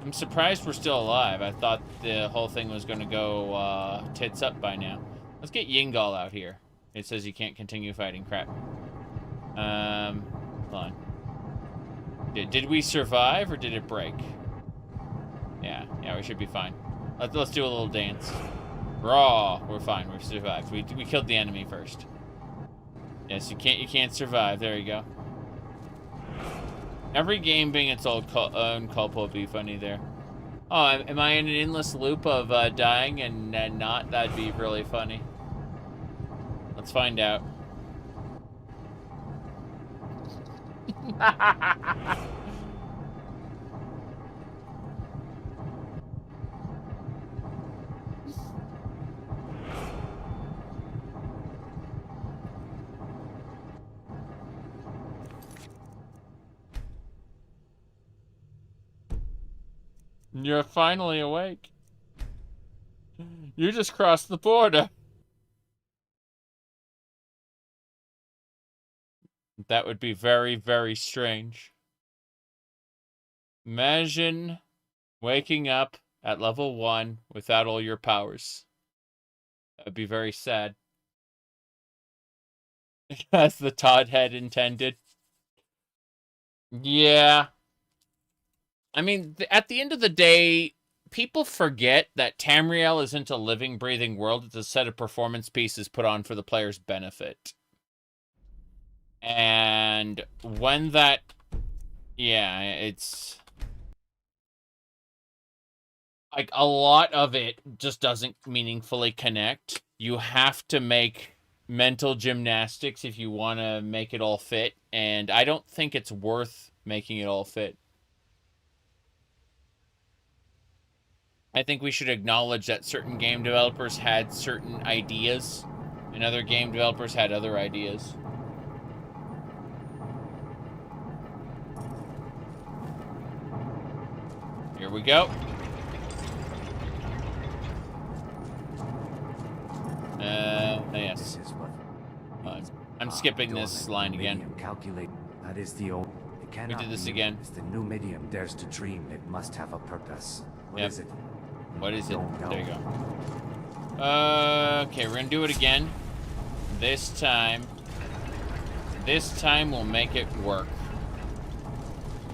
I'm surprised we're still alive. I thought the whole thing was gonna go tits up by now. Let's get Yingal out here. It says you can't continue fighting. Crap. Hold on. Did we survive or did it break? Yeah, we should be fine. Let's do a little dance. Raw. We're fine. We survived. We killed the enemy first. Yes, you can't survive. There you go. Every game being its own culpa would be funny there. Oh, am I in an endless loop of dying and not? That'd be really funny. Let's find out. You're finally awake. You just crossed the border. That would be very, very strange. Imagine waking up at level 1 without all your powers. That would be very sad. As the Todd had intended. Yeah. I mean, at the end of the day, people forget that Tamriel isn't a living, breathing world. It's a set of performance pieces put on for the player's benefit. And when that... Yeah, it's... like, a lot of it just doesn't meaningfully connect. You have to make mental gymnastics if you want to make it all fit. And I don't think it's worth making it all fit. I think we should acknowledge that certain game developers had certain ideas, and other game developers had other ideas. Here we go. Yes. I'm skipping this line again. Calculate. That is the old. It cannot We did this be again. As the Numidium dares to dream, it must have a purpose. What is it? What is it? Don't know. There you go. Okay, we're gonna do it again. This time we'll make it work.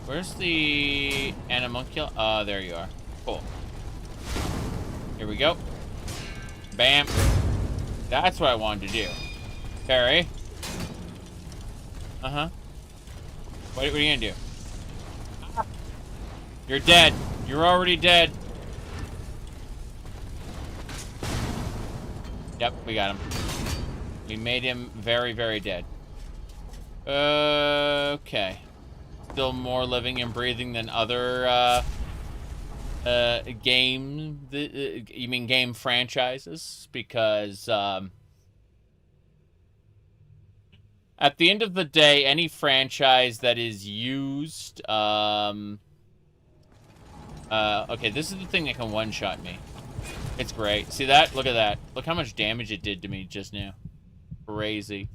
Where's the animuncula? Oh, there you are. Cool. Here we go. Bam. That's what I wanted to do. Parry. Uh-huh. What are you gonna do? You're dead. You're already dead. Yep, we got him. We made him very, very dead. Okay. Still more living and breathing than other game. You mean game franchises? Because at the end of the day, any franchise that is used Okay, this is the thing that can one-shot me. It's great. See that? Look at that. Look how much damage it did to me just now. Crazy.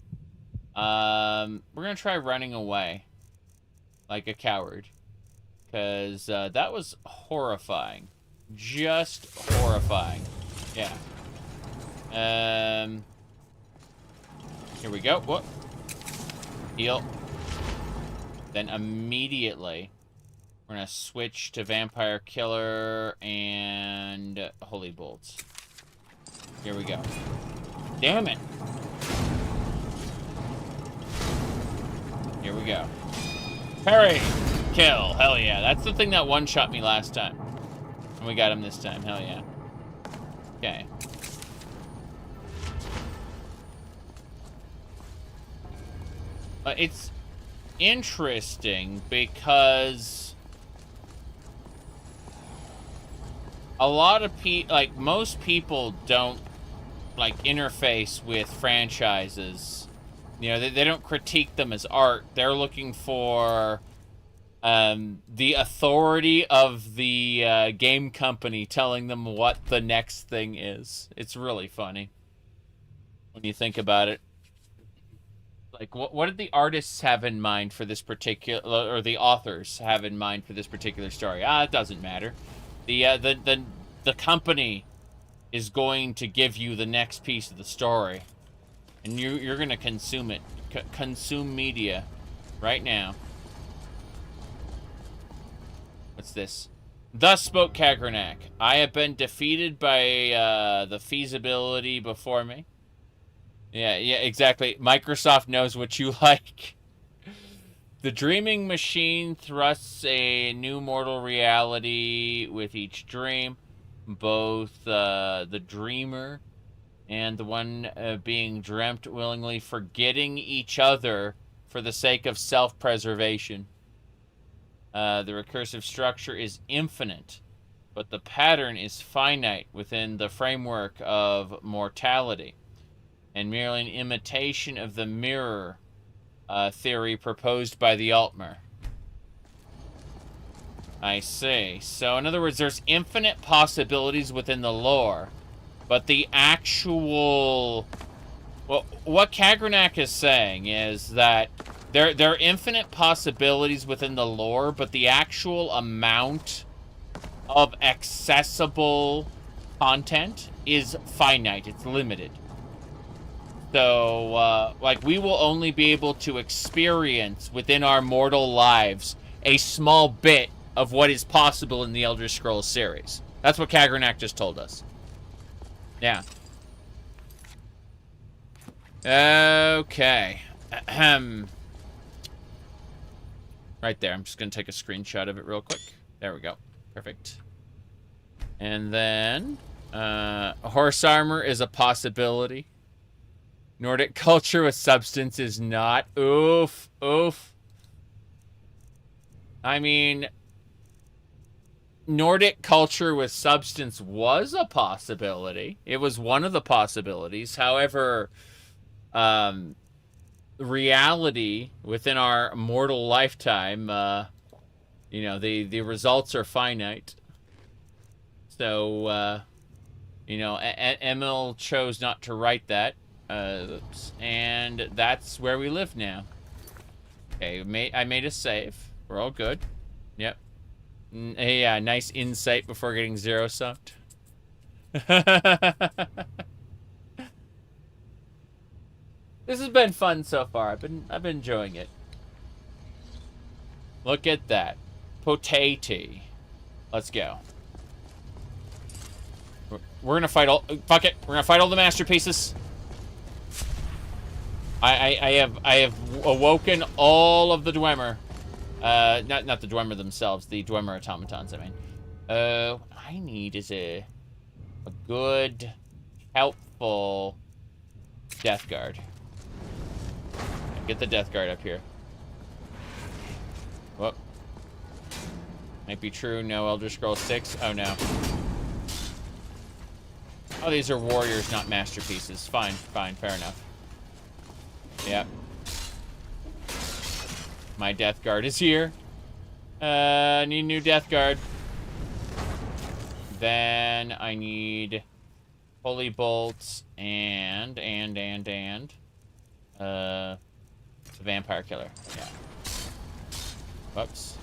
We're gonna try running away. Like a coward. Because, that was horrifying. Just horrifying. Yeah. Here we go. Whoop. Heal. Then immediately, we're gonna switch to Vampire Killer and Holy Bolts. Here we go. Damn it! Here we go. Parry! Kill! Hell yeah. That's the thing that one-shot me last time. And we got him this time. Hell yeah. Okay. It's interesting because a lot of most people don't interface with franchises. You know, they don't critique them as art. They're looking for the authority of the game company telling them what the next thing is. It's really funny when you think about it. Like, what did the artists have in mind for this particular, or the authors have in mind for this particular story? It doesn't matter. The company is going to give you the next piece of the story, and you're gonna consume it. Consume media, right now. What's this? Thus spoke Kagrenak. I have been defeated by the feasibility before me. Yeah, exactly. Microsoft knows what you like. The dreaming machine thrusts a new mortal reality with each dream. Both the dreamer and the one being dreamt willingly forgetting each other for the sake of self-preservation. The recursive structure is infinite, but the pattern is finite within the framework of mortality, and merely an imitation of the mirror theory proposed by the Altmer. I see. So, in other words, there's infinite possibilities within the lore, but the actual... Well, what Kagrenak is saying is that there are infinite possibilities within the lore, but the actual amount of accessible content is finite. It's limited. So, we will only be able to experience within our mortal lives a small bit of what is possible in the Elder Scrolls series. That's what Kagrenak just told us. Yeah. Okay. Right there. I'm just going to take a screenshot of it real quick. There we go. Perfect. And then, horse armor is a possibility. Nordic culture with substance is not. Oof. Oof. I mean, Nordic culture with substance was a possibility. It was one of the possibilities. However, reality within our mortal lifetime, you know, the results are finite. So, you know, Emil chose not to write that. And that's where we live now. Okay, I made a save. We're all good. Yep. Yeah, nice insight before getting zero sucked. This has been fun so far. I've been enjoying it. Look at that. Potato. Let's go. We're gonna fight all... Fuck it. We're gonna fight all the masterpieces. I have awoken all of the Dwemer. Not the Dwemer themselves, the Dwemer automatons, I mean. I need is a good, helpful Death Guard. Get the Death Guard up here. Whoop. Might be true, no Elder Scrolls 6. Oh no. Oh, these are warriors, not masterpieces. Fine, fair enough. Yep. My Death Guard is here. Need new Death Guard. Then I need pulley bolts and vampire killer. Yeah. Whoops.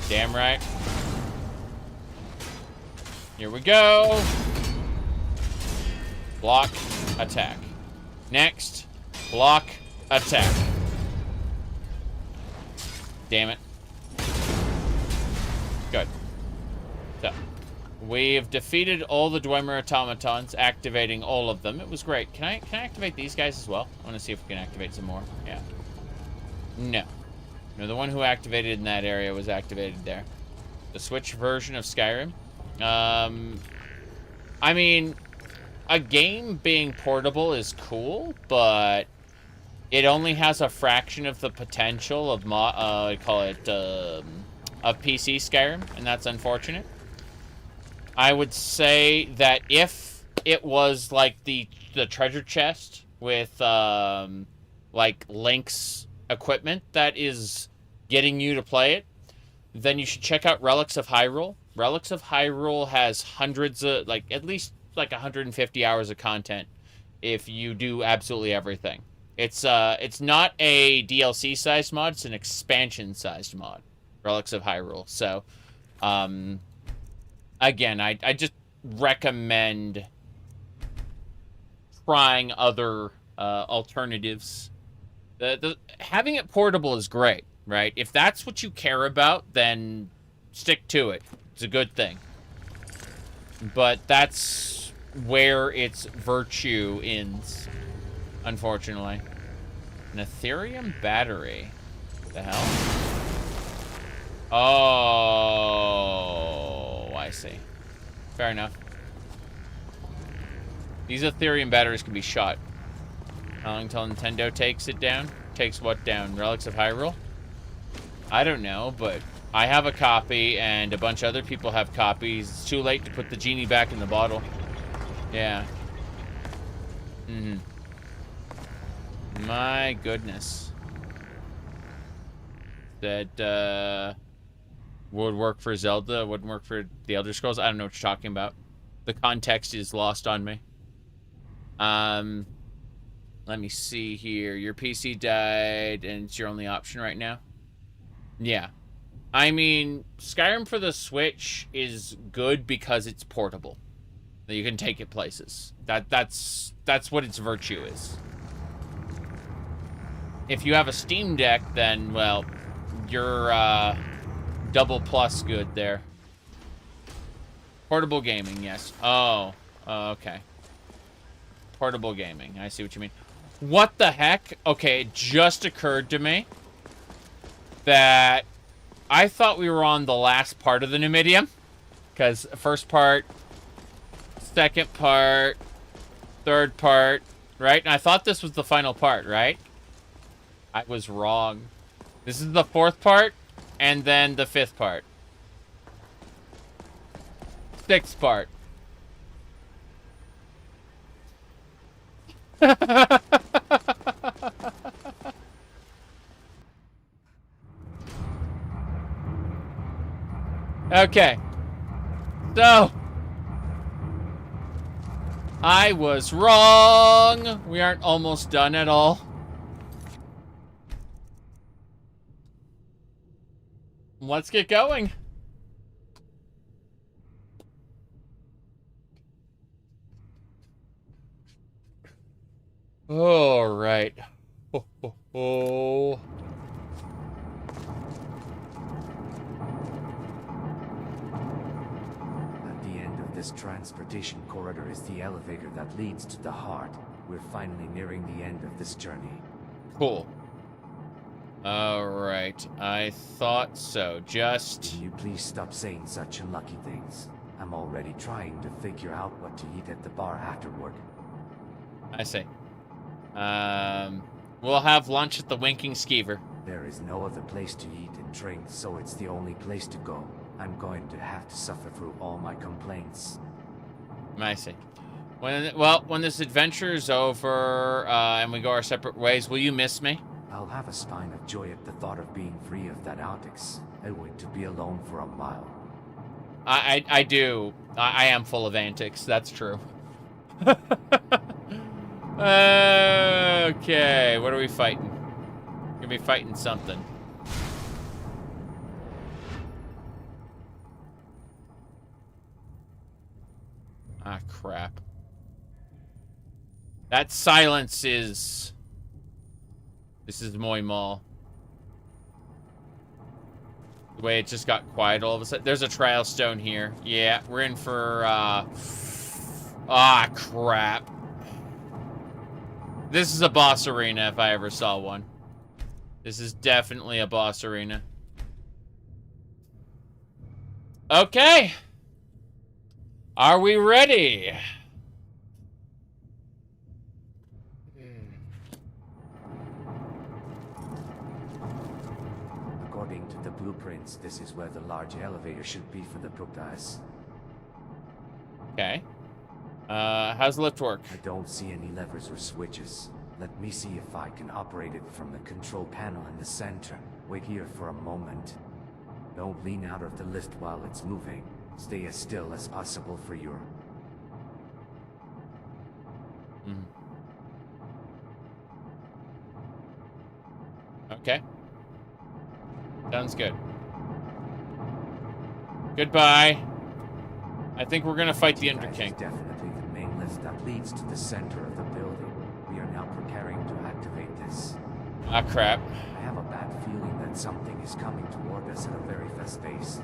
Damn right. Here we go. Block, attack. Next, block, attack. Damn it. Good. So, we've defeated all the Dwemer automatons, activating all of them. It was great. Can I activate these guys as well? I want to see if we can activate some more. Yeah. No. No, the one who activated in that area was activated there. The Switch version of Skyrim. I mean, a game being portable is cool, but it only has a fraction of the potential of of PC Skyrim, and that's unfortunate. I would say that if it was like the treasure chest with like Link's equipment that is getting you to play it, then you should check out Relics of Hyrule. Relics of Hyrule has hundreds of, like, at least like 150 hours of content if you do absolutely everything. It's not a DLC sized mod, it's an expansion sized mod. Relics of Hyrule. So again, I just recommend trying other alternatives. Having it portable is great, right? If that's what you care about, then stick to it. It's a good thing. But that's where its virtue ends, unfortunately. An Ethereum battery. What the hell? Oh, I see. Fair enough. These Ethereum batteries can be shot. How long until Nintendo takes it down? Takes what down? Relics of Hyrule? I don't know, but I have a copy, and a bunch of other people have copies. It's too late to put the genie back in the bottle. Yeah. My goodness. That, would work for Zelda, wouldn't work for the Elder Scrolls. I don't know what you're talking about. The context is lost on me. Let me see here. Your PC died, and it's your only option right now? Yeah. I mean, Skyrim for the Switch is good because it's portable. You can take it places. That's what its virtue is. If you have a Steam Deck, then, well, you're double plus good there. Portable gaming, yes. Oh, okay. Portable gaming. I see what you mean. What the heck? Okay, it just occurred to me that I thought we were on the last part of the Numidium. Because first part, second part, third part, right? And I thought this was the final part, right? I was wrong. This is the fourth part, and then the fifth part. Sixth part. Okay. So, I was wrong. We aren't almost done at all. Let's get going. All right. Oh. At the end of this transportation corridor is the elevator that leads to the heart. We're finally nearing the end of this journey. Cool. All right. I thought so. Just... Can you please stop saying such unlucky things? I'm already trying to figure out what to eat at the bar afterward. I see. We'll have lunch at the Winking Skeever. There is no other place to eat and drink, so it's the only place to go. I'm going to have to suffer through all my complaints. I see. When this adventure is over, and we go our separate ways, will you miss me? I'll have a spine of joy at the thought of being free of that Altix. I wait to be alone for a while. I do. I am full of antics. That's true. Okay, what are we fighting? We're gonna be fighting something. Ah, crap. That silence is... This is Moy Mall. The way it just got quiet all of a sudden. There's a trial stone here. Yeah, we're in for, Ah, crap. This is a boss arena if I ever saw one. This is definitely a boss arena. Okay. Are we ready? According to the blueprints, this is where the large elevator should be for the Progdice. Okay. How's the lift work? I don't see any levers or switches. Let me see if I can operate it from the control panel in the center. Wait here for a moment. Don't lean out of the lift while it's moving. Stay as still as possible for your... Okay. Sounds good. Goodbye. I think we're gonna fight the Ender King. Definitely the main lift that leads to the center of the building. We are now preparing to activate this. Ah, crap. I have a bad feeling that something is coming toward us at a very fast pace.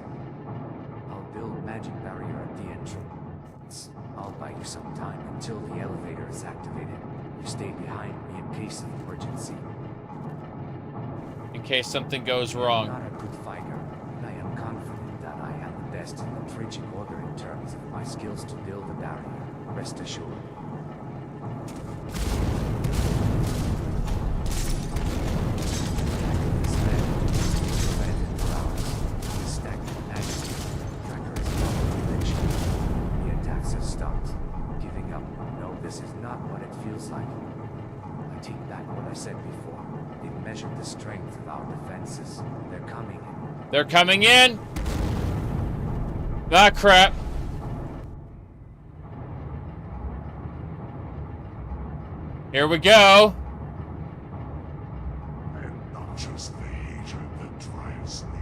I'll build magic barrier at the entrance. I'll buy you some time until the elevator is activated. You stay behind me in case of emergency. In case something goes I'm wrong. not a good fighter, but I am confident that I am the best in the Trajan Order in terms of my skills to build a barrier. Rest assured. This is not what it feels like. I take back what I said before. They've measured the strength of our defenses. They're coming in. They're coming in! Ah, crap. Here we go. And not just the hatred that drives me.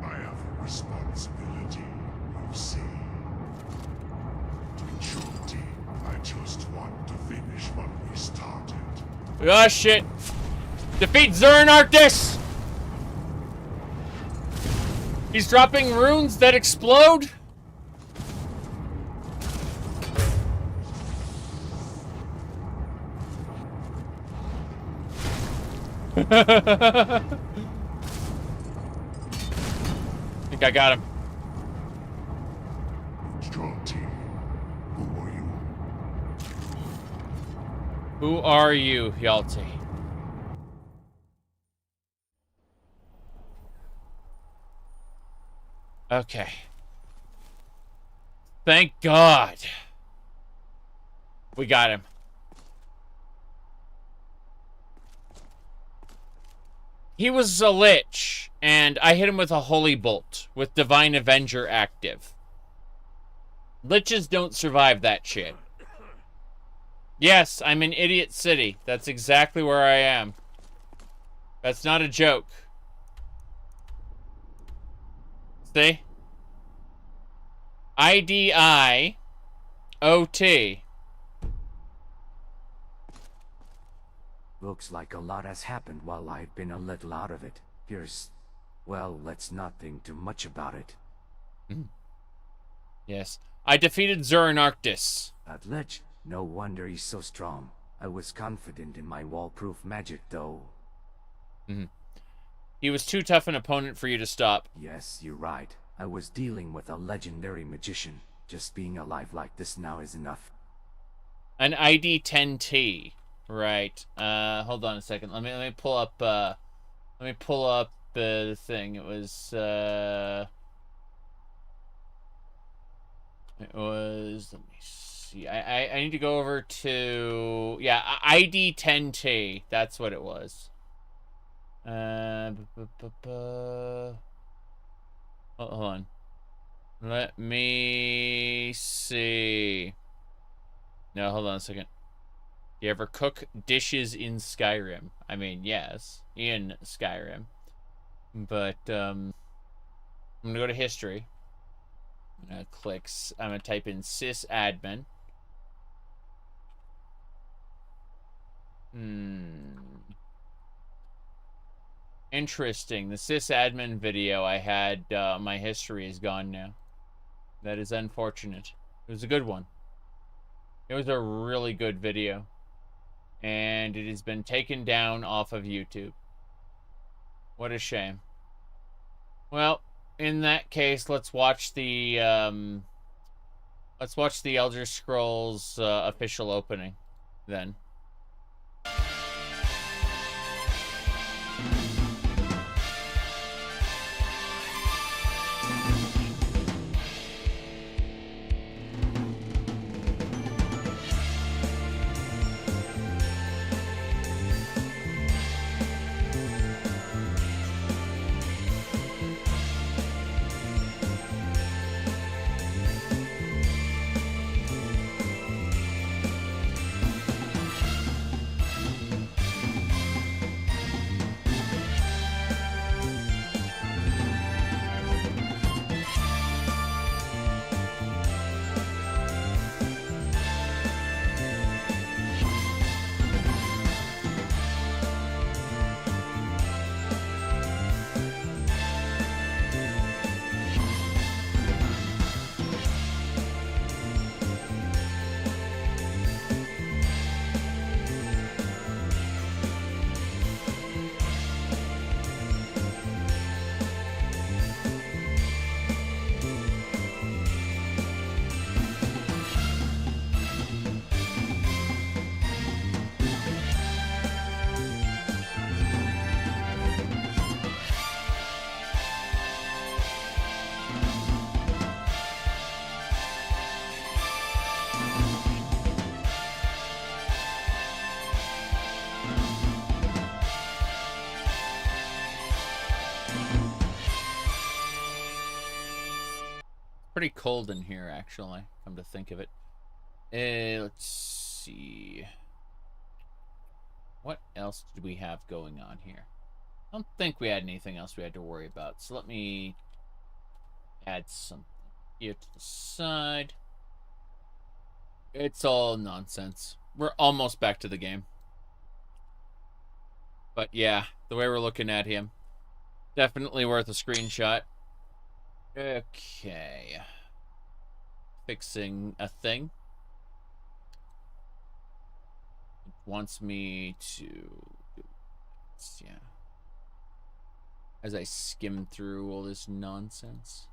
I have a responsibility, you see. To Jyoti, I just want to finish what we started. Ah, shit. Defeat Zernarktis! He's dropping runes that explode? I think I got him. Jyoti, who are you? Who are you, Hjalti? Okay. Thank God. We got him. He was a lich, and I hit him with a Holy Bolt, with Divine Avenger active. Liches don't survive that shit. Yes, I'm in Idiot City. That's exactly where I am. That's not a joke. See? IDIOT. Looks like a lot has happened while I've been a little out of it. Well, let's not think too much about it. Yes. I defeated Zernarktis. That lich, no wonder he's so strong. I was confident in my wall-proof magic, though. He was too tough an opponent for you to stop. Yes, you're right. I was dealing with a legendary magician. Just being alive like this now is enough. An ID 10T. Right. Hold on a second. Let me pull up the thing. It was let me see. I need to go over to, yeah, ID 10T. That's what it was. Hold on. Let me see. No, hold on a second. You ever cook dishes in Skyrim? I mean, yes, in Skyrim. But, I'm gonna go to history. I'm gonna I'm gonna type in sysadmin. Interesting. The sysadmin video I had, my history is gone now. That is unfortunate. It was a good one. It was a really good video. And it has been taken down off of YouTube. What a shame. Well, in that case, let's watch the Elder Scrolls official opening then. Pretty cold in here, actually, come to think of it. Let's see. What else did we have going on here? I don't think we had anything else we had to worry about. So let me add something here to the side. It's all nonsense. We're almost back to the game. But yeah, the way we're looking at him, definitely worth a screenshot. Okay. Fixing a thing. It wants me to do this, yeah. As I skim through all this nonsense.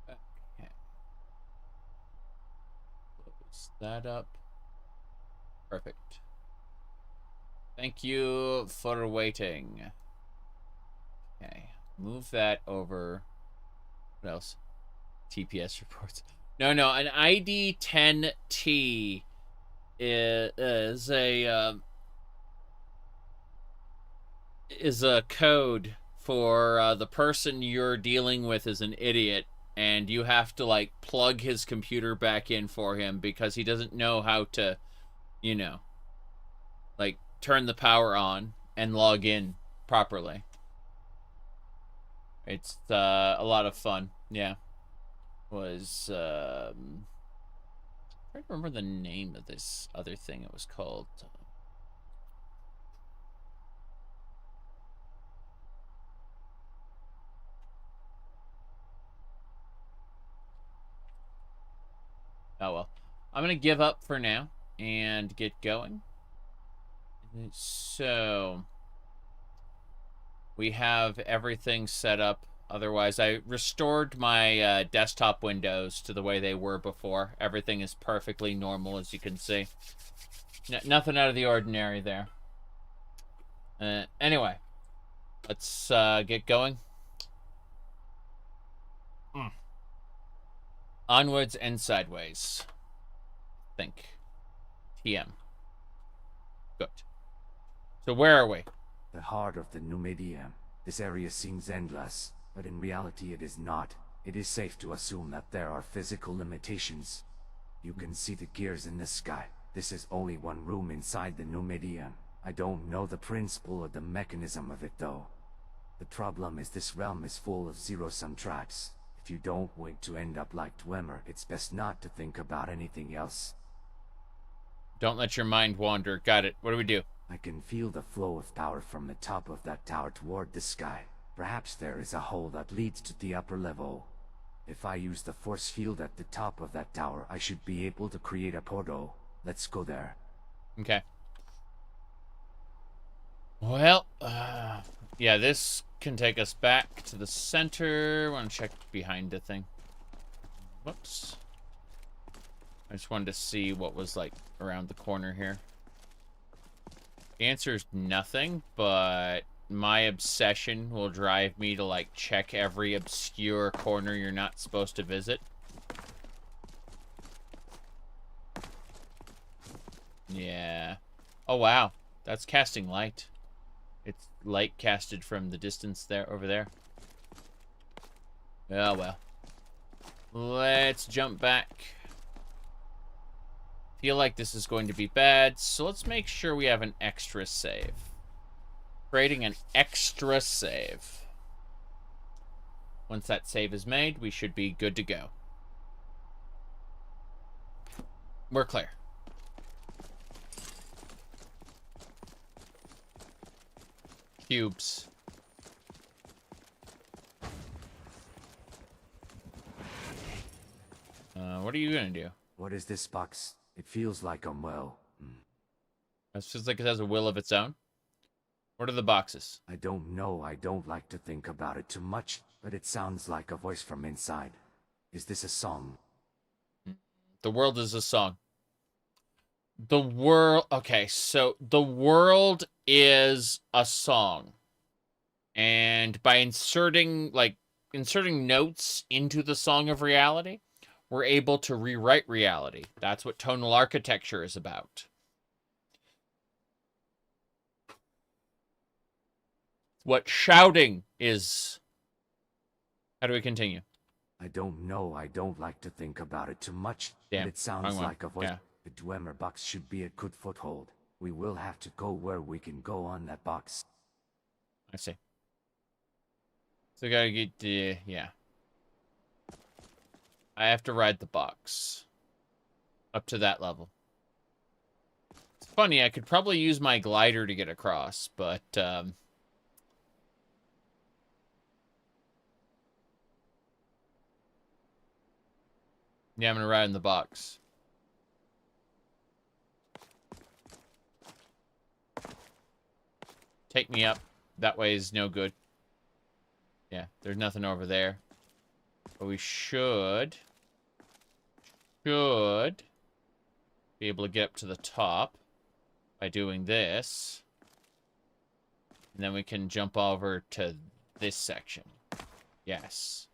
Okay. Close that up. Perfect. Thank you for waiting. Okay. Move that over. What else? TPS reports. No, an ID10T is a code for the person you're dealing with is an idiot, and you have to like plug his computer back in for him because he doesn't know how to, you know, like turn the power on and log in properly. It's a lot of fun. Yeah. Was trying to remember the name of this other thing it was called. Oh well. I'm gonna give up for now and get going. So we have everything set up. Otherwise, I restored my desktop windows to the way they were before. Everything is perfectly normal, as you can see. Nothing out of the ordinary there. Anyway, let's get going. Onwards and sideways. Think. TM. Good. So where are we? The heart of the Numidium. This area seems endless, but in reality it is not. It is safe to assume that there are physical limitations. You can see the gears in the sky. This is only one room inside the Numidium. I don't know the principle or the mechanism of it though. The problem is this realm is full of zero-sum traps. If you don't want to end up like Dwemer, it's best not to think about anything else. Don't let your mind wander. Got it. What do we do? I can feel the flow of power from the top of that tower toward the sky. Perhaps there is a hole that leads to the upper level. If I use the force field at the top of that tower, I should be able to create a portal. Let's go there. Okay. Well, yeah, this can take us back to the center. Want to check behind the thing. Whoops. I just wanted to see what was, like, around the corner here. The answer is nothing, but my obsession will drive me to, like, check every obscure corner you're not supposed to visit. Yeah. Oh, wow. That's casting light. It's light casted from the distance there, over there. Oh, well. Let's jump back. Feel like this is going to be bad, so let's make sure we have an extra save. Creating an extra save. Once that save is made, we should be good to go. We're clear. Cubes. What are you gonna do? What is this box? It feels like I'm well. It feels like it has a will of its own. What are the boxes? I don't know. I don't like to think about it too much, but it sounds like a voice from inside. Is this a song? The world is a song. The world... Okay, so the world is a song. And by inserting notes into the song of reality, we're able to rewrite reality. That's what tonal architecture is about. What shouting is. How do we continue? I don't know. I don't like to think about it too much. Damn, But it sounds wrong one. like a voice. Yeah. The Dwemer box should be a good foothold. We will have to go where we can go on that box. I see. So we gotta get the... yeah. I have to ride the box. Up to that level. It's funny, I could probably use my glider to get across, but... yeah, I'm gonna ride in the box. Take me up. That way is no good. Yeah, there's nothing over there. But we should be able to get up to the top by doing this. And then we can jump over to this section. Yes.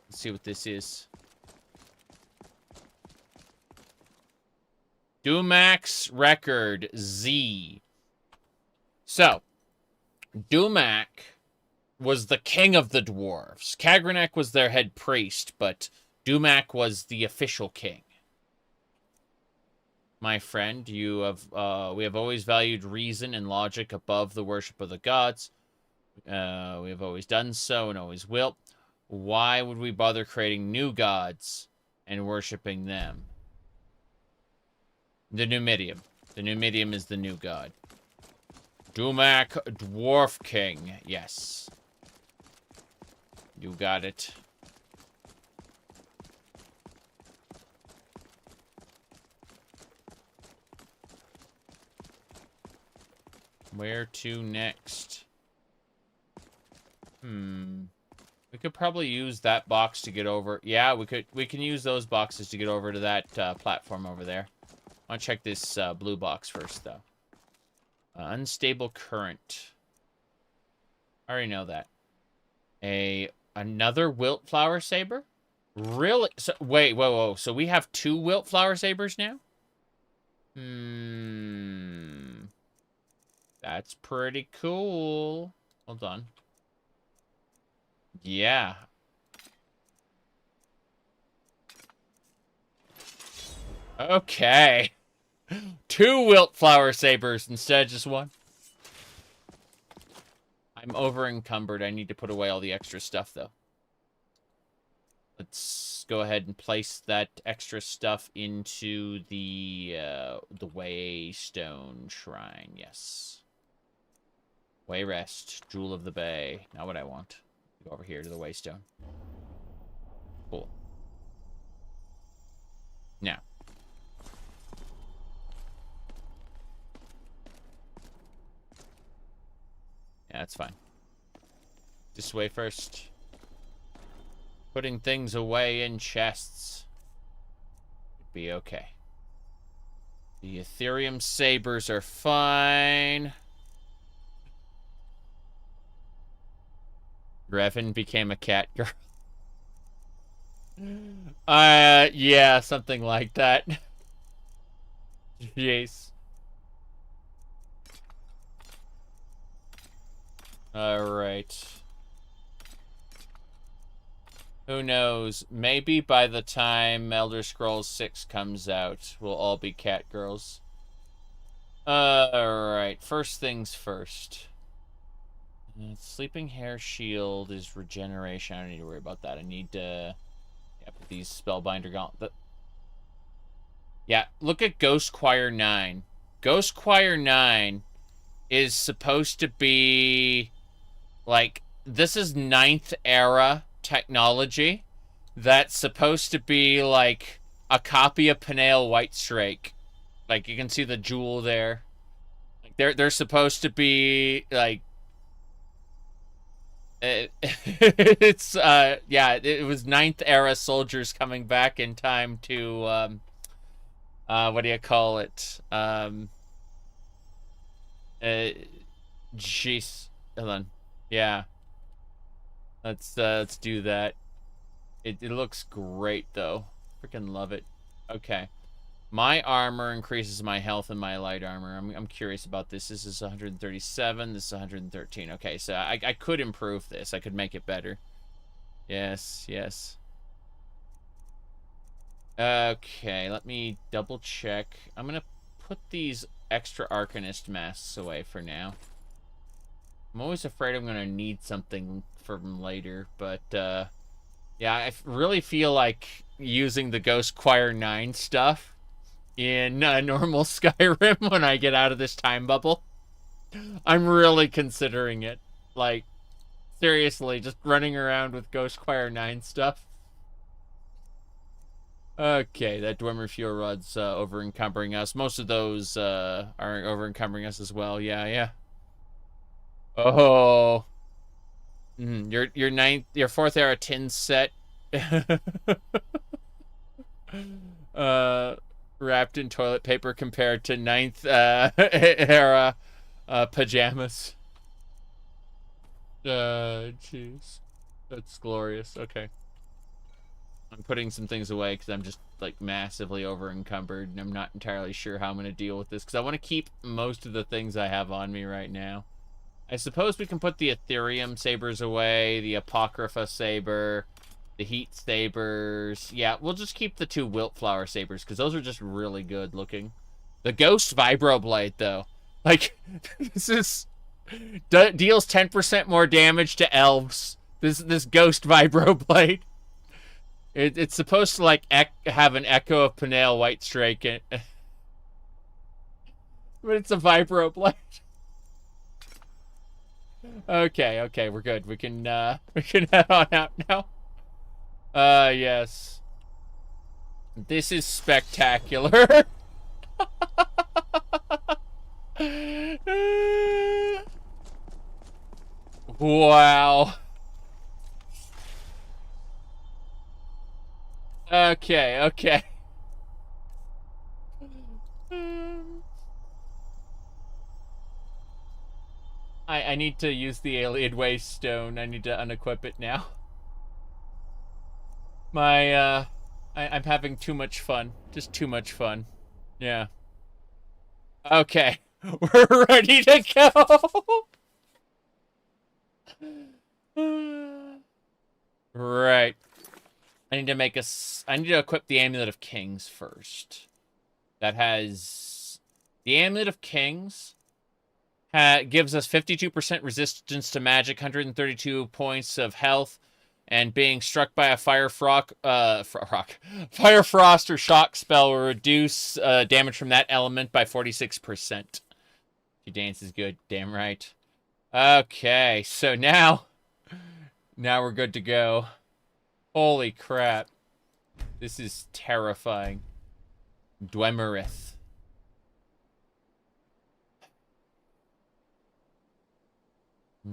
Let's see what this is. Dumak's record Z. So, Dumak was the king of the dwarves. Kagranek was their head priest, but Dumak was the official king. My friend, we have always valued reason and logic above the worship of the gods. We have always done so and always will. Why would we bother creating new gods and worshiping them? The Numidium. The Numidium is the new god. Dumak, Dwarf King. Yes. You got it. Where to next? We could probably use that box to get over. Yeah, we can use those boxes to get over to that platform over there. I want to check this blue box first, though. Unstable current. I already know that. Another wilt flower saber? Really? So, wait, whoa. So we have 2 wilt flower sabers now? That's pretty cool. Hold on. Yeah. Okay. 2 Wildflower Sabers instead of just 1. I'm over encumbered. I need to put away all the extra stuff, though. Let's go ahead and place that extra stuff into the Waystone Shrine. Yes. Way rest. Jewel of the Bay. Not what I want. Go over here to the Waystone. Cool. Now. Yeah, that's fine. This way first. Putting things away in chests. Would be okay. The Ethereum Sabers are fine. Revan became a cat girl. Yeah, something like that. Jeez. Alright. Who knows? Maybe by the time Elder Scrolls 6 comes out, we'll all be cat girls. Alright, first things first. Sleeping Hair Shield is regeneration. I don't need to worry about that. I need to... Yeah, put these Spellbinder Gauntlet... Yeah, look at Ghost Choir 9. Ghost Choir 9 is supposed to be... Like, this is 9th era technology that's supposed to be, like, a copy of Peniel Whitestrake. Like, you can see the jewel there. Like, they're supposed to be, like... It's, yeah, it was 9th era soldiers coming back in time to, what do you call it? Jeez. Hold on. Yeah. Let's do that. It looks great, though. Freaking love it. Okay. My armor increases my health and my light armor. I'm curious about this. This is 137. This is 113. Okay, so I could improve this. I could make it better. Yes, yes. Okay, let me double check. I'm gonna put these extra Arcanist masks away for now. I'm always afraid I'm gonna need something from later, but yeah, I really feel like using the Ghost Choir 9 stuff in normal Skyrim when I get out of this time bubble. I'm really considering it. Like, seriously, just running around with Ghost Choir 9 stuff. Okay, that Dwemer Fuel Rod's over-encumbering us. Most of those are over-encumbering us as well. Yeah, yeah. Oh. Your 4th era tin set. Wrapped in toilet paper compared to 9th era pajamas. Jeez. That's glorious. Okay. I'm putting some things away because I'm just, like, massively over-encumbered, and I'm not entirely sure how I'm going to deal with this, because I want to keep most of the things I have on me right now. I suppose we can put the Ethereum Sabers away, the Apocrypha Saber, the Heat Sabers. Yeah, we'll just keep the 2 Wildflower Sabers, because those are just really good looking. The Ghost Vibroblade, though. Like, this is... deals 10% more damage to elves. This Ghost Vibroblade. It's supposed to, like, have an echo of Peniel Whitestrake in it. But it's a Vibroblade. Okay, okay, we're good. We can head on out now. Yes. This is spectacular. Wow. Okay, okay. I need to use the Alien Waystone. I need to unequip it now. I'm having too much fun. Just too much fun. Yeah. Okay. We're ready to go! Right. I need to equip the Amulet of Kings first. that has the Amulet of Kings. Gives us 52% resistance to magic, 132 points of health, and being struck by a fire frost or shock spell will reduce damage from that element by 46%. She dances good, damn right. Okay, so now we're good to go. Holy crap. This is terrifying. Dwemerith.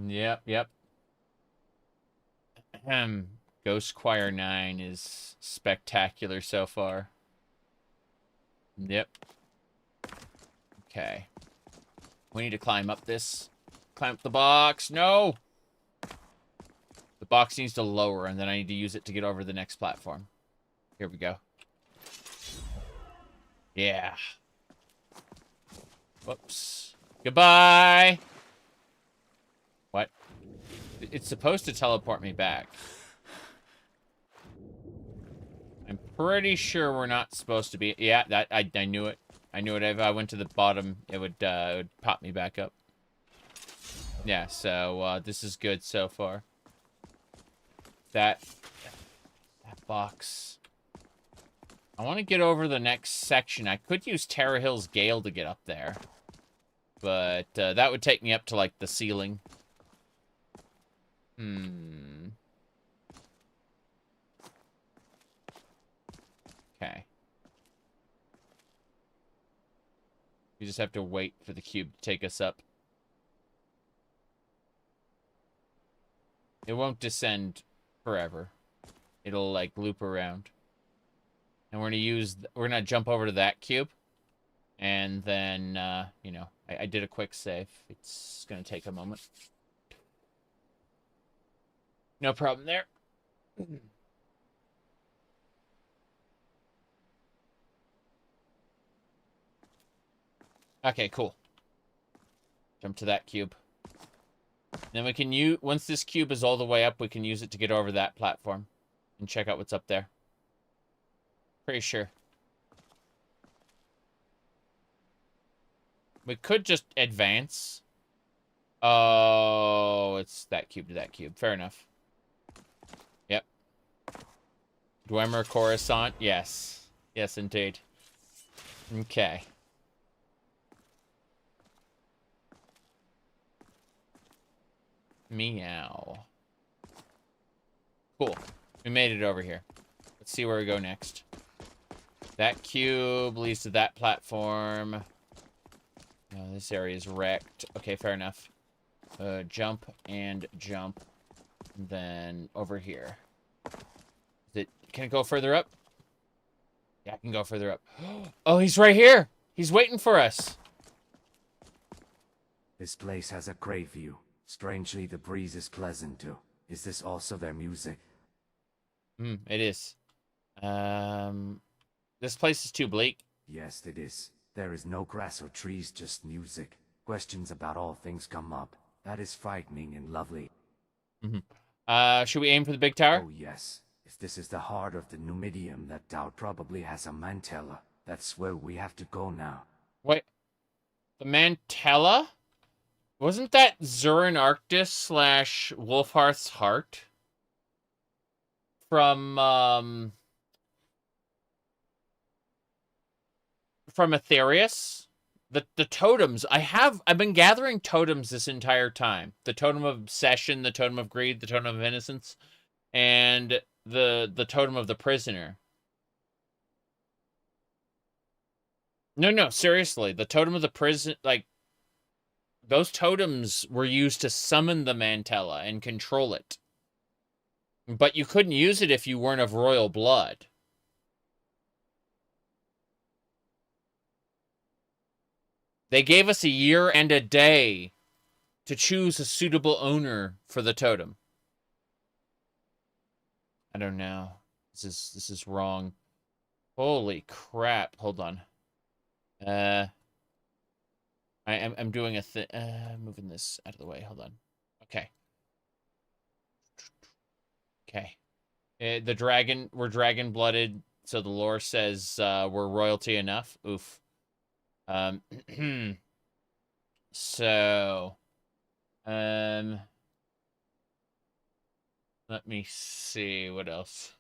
Yep. Ghost Choir 9 is spectacular so far. Yep. Okay. We need to climb up this. Climb up the box. No! The box needs to lower, and then I need to use it to get over the next platform. Here we go. Yeah. Whoops. Goodbye! What? It's supposed to teleport me back. I'm pretty sure we're not supposed to be... Yeah, that I knew it. I knew it. If I went to the bottom, it would pop me back up. Yeah, so this is good so far. That box. I want to get over the next section. I could use Terra Hill's Gale to get up there. But that would take me up to, like, the ceiling. Okay. We just have to wait for the cube to take us up. It won't descend forever. It'll, like, loop around. And we're gonna jump over to that cube. And then, you know, I did a quick save. It's gonna take a moment. No problem there. Okay, cool. Jump to that cube. Then we can use, once this cube is all the way up, we can use it to get over that platform. And check out what's up there. Pretty sure. We could just advance. Oh, it's that cube to that cube. Fair enough. Yep. Dwemer Coruscant. Yes. Yes, indeed. Okay. Meow. Cool. We made it over here. Let's see where we go next. That cube leads to that platform. Oh, this area is wrecked. Okay, fair enough. Jump and jump. And then over here. Can it go further up? Yeah, I can go further up. Oh, he's right here! He's waiting for us! This place has a great view. Strangely, the breeze is pleasant too. Is this also their music? It is. This place is too bleak. Yes, it is. There is no grass or trees, just music. Questions about all things come up. That is frightening and lovely. Should we aim for the big tower? Oh yes. If this is the heart of the Numidium, that tower probably has a Mantella. That's where we have to go now. Wait. The Mantella? Wasn't that Zurin Arctis / Wolfhearth's Heart? From Aetherius? The totems. I've been gathering totems this entire time. The totem of obsession, the totem of greed, the totem of innocence, and the totem of the prisoner. No, seriously. The totem of the prison, like, those totems were used to summon the Mantella and control it. But you couldn't use it if you weren't of royal blood. They gave us a year and a day to choose a suitable owner for the totem. I don't know. This is wrong. Holy crap. Hold on. I'm doing a thing. Moving this out of the way. Hold on. Okay. Okay. The dragon. We're dragon-blooded. So the lore says we're royalty enough. Oof. So, let me see what else.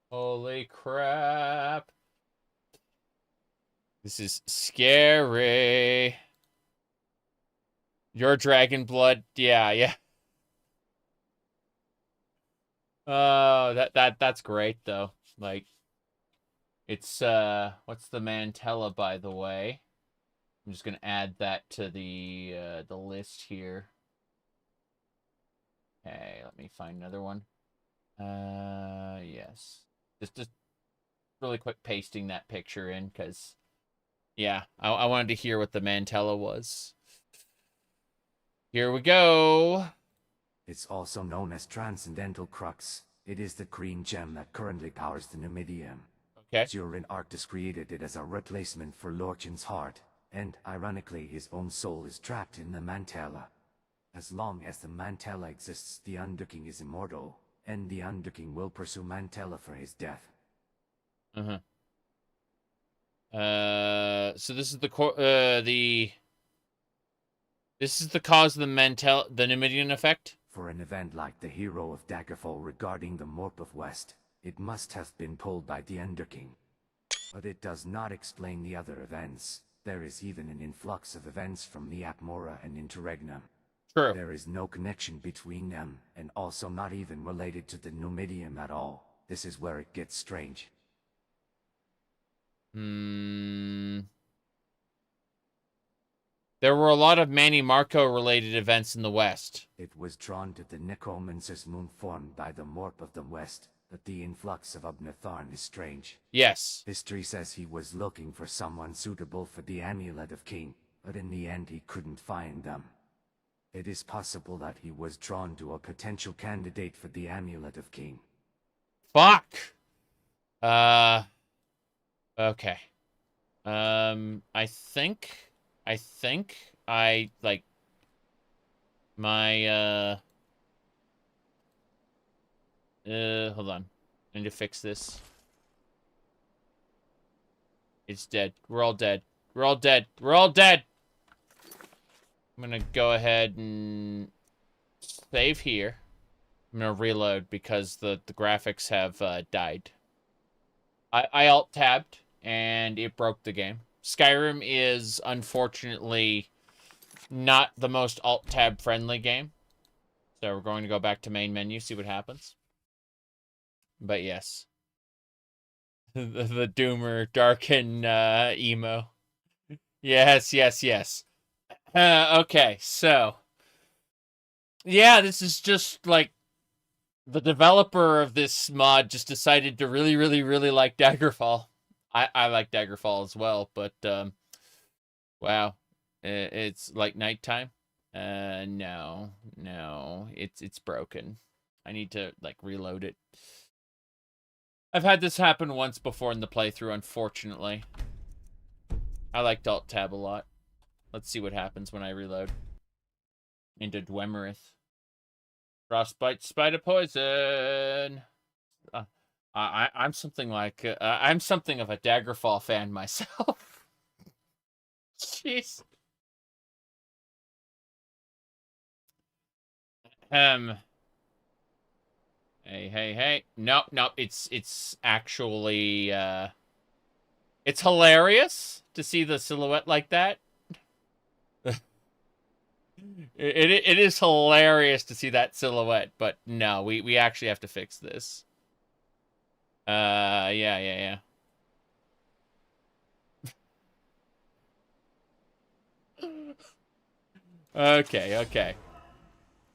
Holy crap. This is scary. Your dragon blood. Yeah, yeah. Oh, that's great though. Like it's what's the Mantella, by the way? I'm just gonna add that to the list here. Okay, let me find another one. Yes. Just really quick pasting that picture in, because yeah, I wanted to hear what the Mantella was. Here we go. It's also known as Transcendental Crux. It is the green gem that currently powers the Numidium. Okay. Durin Arctis created it as a replacement for Lorchan's heart, and ironically his own soul is trapped in the Mantella. As long as the Mantella exists, the Undyking is immortal, and the Undyking will pursue Mantella for his death. So this is the this is the cause of the Numidian effect? For an event like the hero of Daggerfall regarding the Morp of West, it must have been pulled by the Underking. But it does not explain the other events. There is even an influx of events from the Apocrypha and Interregnum. True. There is no connection between them, and also not even related to the Numidium at all. This is where it gets strange. There were a lot of Manny Marco-related events in the West. It was drawn to the necromancer's moon formed by the Morp of the West, but the influx of Obnatharn is strange. Yes. History says he was looking for someone suitable for the Amulet of King, but in the end he couldn't find them. It is possible that he was drawn to a potential candidate for the Amulet of King. Fuck! Okay. I think I, like, my, hold on. I need to fix this. It's dead. We're all dead. We're all dead. We're all dead! I'm gonna go ahead and save here. I'm gonna reload because the graphics have, died. I alt-tabbed, and it broke the game. Skyrim is, unfortunately, not the most alt-tab friendly game. So we're going to go back to main menu, see what happens. But yes. the Doomer, darken, emo. Yes, yes, yes. Okay, so. Yeah, this is just, like, the developer of this mod just decided to really, really, really like Daggerfall. I like Daggerfall as well, but, wow. It's like nighttime. No, it's broken. I need to, like, reload it. I've had this happen once before in the playthrough, unfortunately. I like Alt-Tab a lot. Let's see what happens when I reload. Into Dwemerith. Frostbite, spider poison. I'm something like I'm something of a Daggerfall fan myself. Jeez. Hey. Nope. It's actually it's hilarious to see the silhouette like that. It is hilarious to see that silhouette, but no, we actually have to fix this. Yeah. Okay.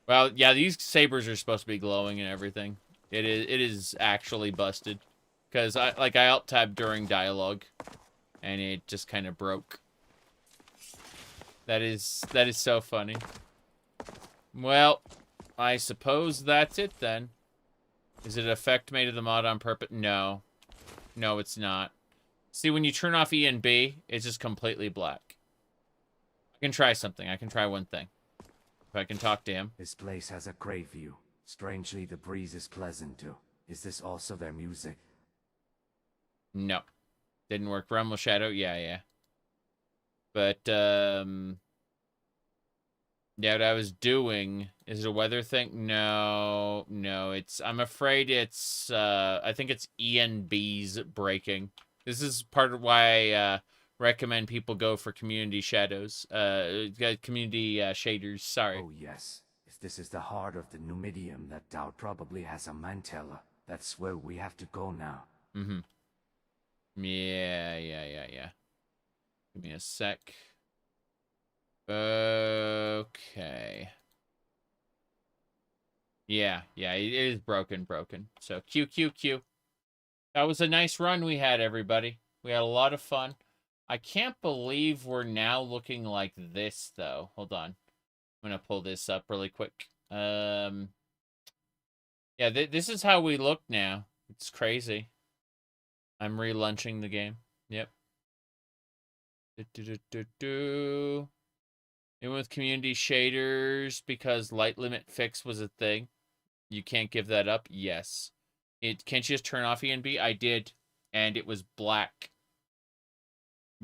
Well, yeah, these sabers are supposed to be glowing and everything. It is actually busted. Because I alt-tabbed during dialogue, and it just kind of broke. That is so funny. Well, I suppose that's it then. Is it an effect made of the mod on purpose? No. No, it's not. See, when you turn off E and B, it's just completely black. I can try something. I can try one thing. If I can talk to him. This place has a great view. Strangely, the breeze is pleasant too. Is this also their music? No. Didn't work. Rumble Shadow? Yeah. But, yeah, what I was doing, is it a weather thing? No, I'm afraid it's, I think it's ENB's breaking. This is part of why I, recommend people go for community shadows, community, shaders, sorry. Oh yes, if this is the heart of the Numidium, that doubt probably has a Mantella. That's where we have to go now. Mm-hmm. Yeah. Give me a sec. Okay. Yeah, it is broken. So, Q. That was a nice run we had, everybody. We had a lot of fun. I can't believe we're now looking like this, though. Hold on. I'm going to pull this up really quick. Yeah, this is how we look now. It's crazy. I'm relaunching the game. Yep. Even with community shaders, because light limit fix was a thing. You can't give that up? Yes. Can't you just turn off ENB? I did, and it was black.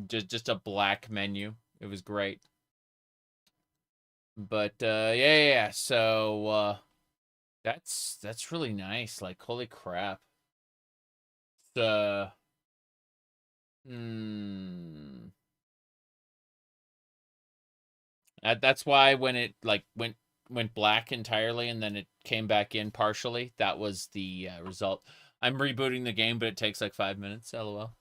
Just a black menu. It was great. But yeah. So that's really nice. Like, holy crap. That's why when it like went black entirely and then it came back in partially, that was the result. I'm rebooting the game, but it takes like 5 minutes. LOL.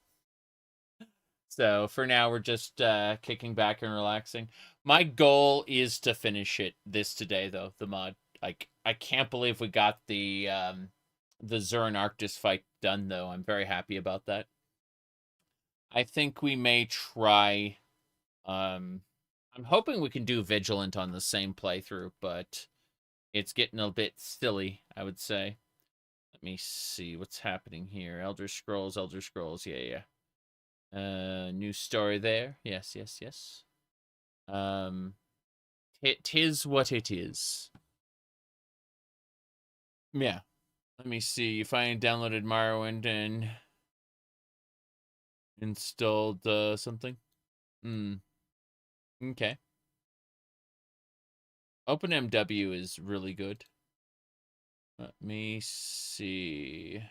So for now, we're just kicking back and relaxing. My goal is to finish this today, though. The mod, like, I can't believe we got the Zurin Arctis fight done, though. I'm very happy about that. I think we may try. I'm hoping we can do Vigilant on the same playthrough, but it's getting a bit silly, I would say. Let me see what's happening here. Elder Scrolls. Yeah. New story there. Yes. Tis what it is. Yeah. Let me see if I downloaded Morrowind and installed something. Okay. OpenMW is really good. Let me see.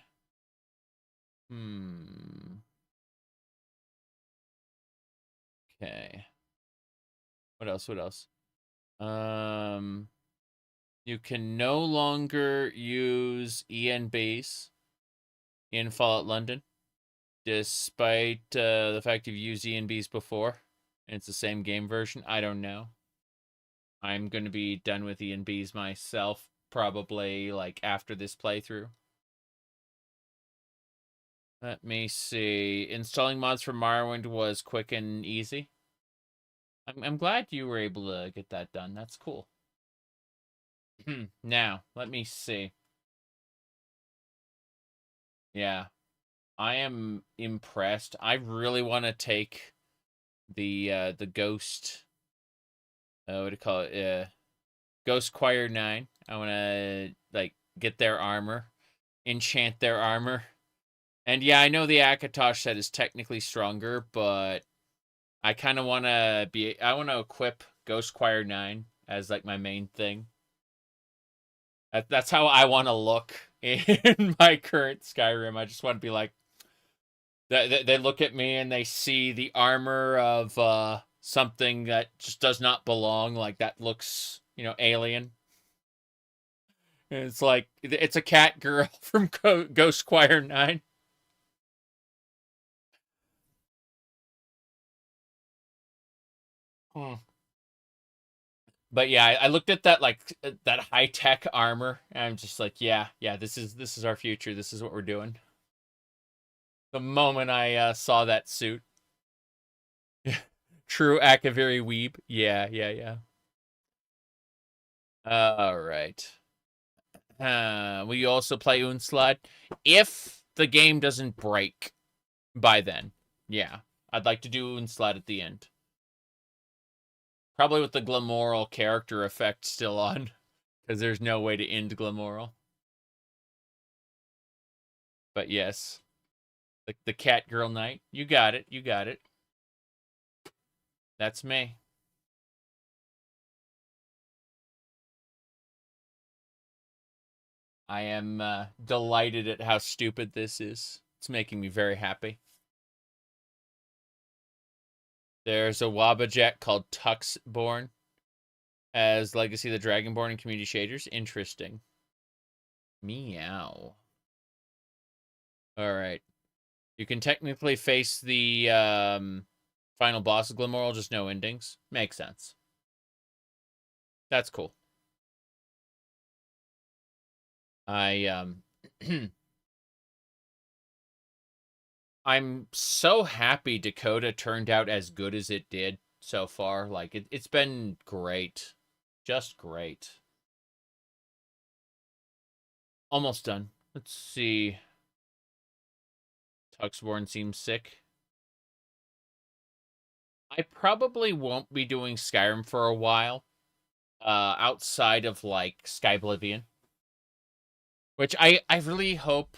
Okay. What else? You can no longer use ENBs in Fallout London, despite the fact you've used ENBs before, and it's the same game version. I don't know. I'm going to be done with ENBs myself, probably, like, after this playthrough. Let me see. Installing mods for Morrowind was quick and easy. I'm glad you were able to get that done. That's cool. Now, let me see. Yeah. I am impressed. I really want to take the Ghost, what do you call it? Ghost Choir 9. I want to, like, get their armor, enchant their armor. And yeah, I know the Akatosh set is technically stronger, but I kind of want to I want to equip Ghost Choir 9 as, like, my main thing. That's how I want to look in my current Skyrim. I just want to be like, they look at me and they see the armor of something that just does not belong. Like, that looks, alien. And it's like, it's a cat girl from Ghost Choir 9. But yeah, I looked at that, like, that high-tech armor, and I'm just like, yeah, this is our future. This is what we're doing. The moment I saw that suit. True Akaviri weeb. Yeah. All right. Will you also play Unslad? If the game doesn't break by then, yeah. I'd like to do Unslad at the end. Probably with the Glamoral character effect still on, because there's no way to end Glamoral. But yes. Like the Catgirl Knight. You got it. You got it. That's me. I am delighted at how stupid this is. It's making me very happy. There's a Wabajack called Tuxborn. As Legacy of the Dragonborn and Community Shaders. Interesting. Meow. Alright. You can technically face the final boss of Glimmoral, just no endings. Makes sense. That's cool. I'm so happy Dac0da turned out as good as it did so far. Like, it's been great. Just great. Almost done. Let's see. Tuxborn seems sick. I probably won't be doing Skyrim for a while. Outside of, like, Skyblivion. Which I really hope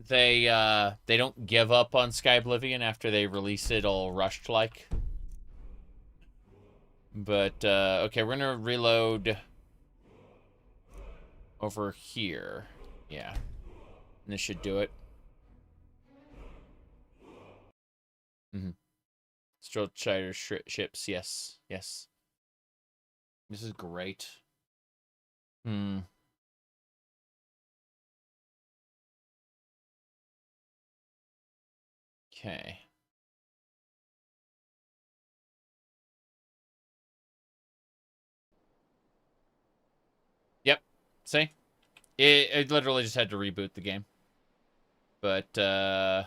they don't give up on Skyblivion after they release it all rushed-like. But, okay, we're gonna reload over here. Yeah. And this should do it. Strollchider ships, yes. Yes. This is great. Okay. Yep. See? It literally just had to reboot the game. But, yeah.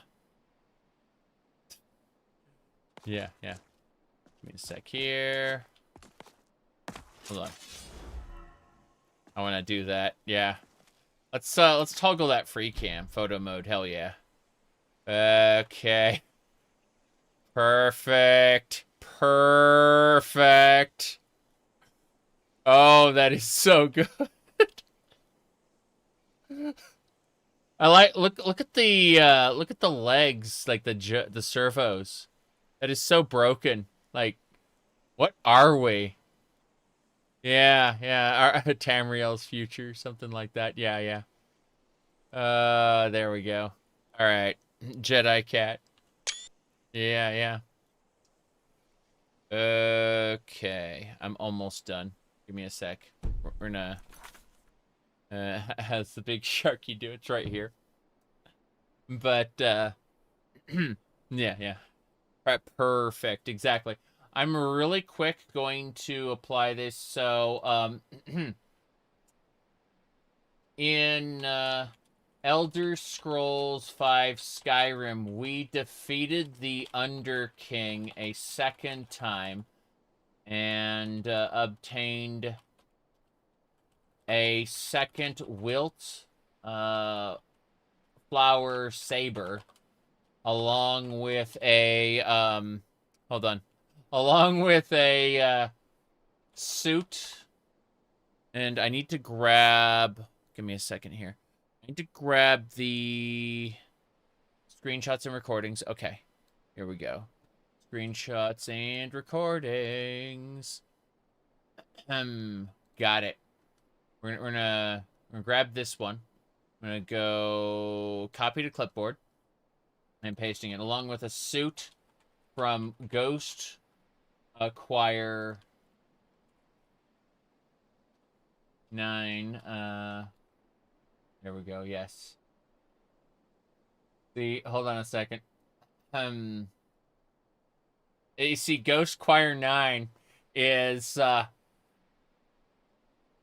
Give me a sec here. Hold on. I want to do that. Yeah. Let's toggle that free cam photo mode. Hell yeah. Okay. Perfect. Oh, that is so good. I like look at the legs, like the servos. That is so broken. Like, what are we? Yeah. Our Tamriel's future, something like that. Yeah. There we go. All right, Jedi cat. Yeah. Okay, I'm almost done. Give me a sec. We're gonna. Has the big sharky do it's right here. But yeah. Right, perfect, exactly. I'm really quick going to apply this. So in Elder Scrolls V Skyrim, we defeated the Underking a second time and obtained a second Wilt Flower Saber, along with a suit. And I need to grab, give me a second here. I need to grab the screenshots and recordings. Okay, here we go. Screenshots and recordings. Got it. We're gonna grab this one. I'm gonna go copy to clipboard and pasting it along with a suit from Ghost Acquire 9. There we go. Yes. Hold on a second. You see, Ghost Choir 9 is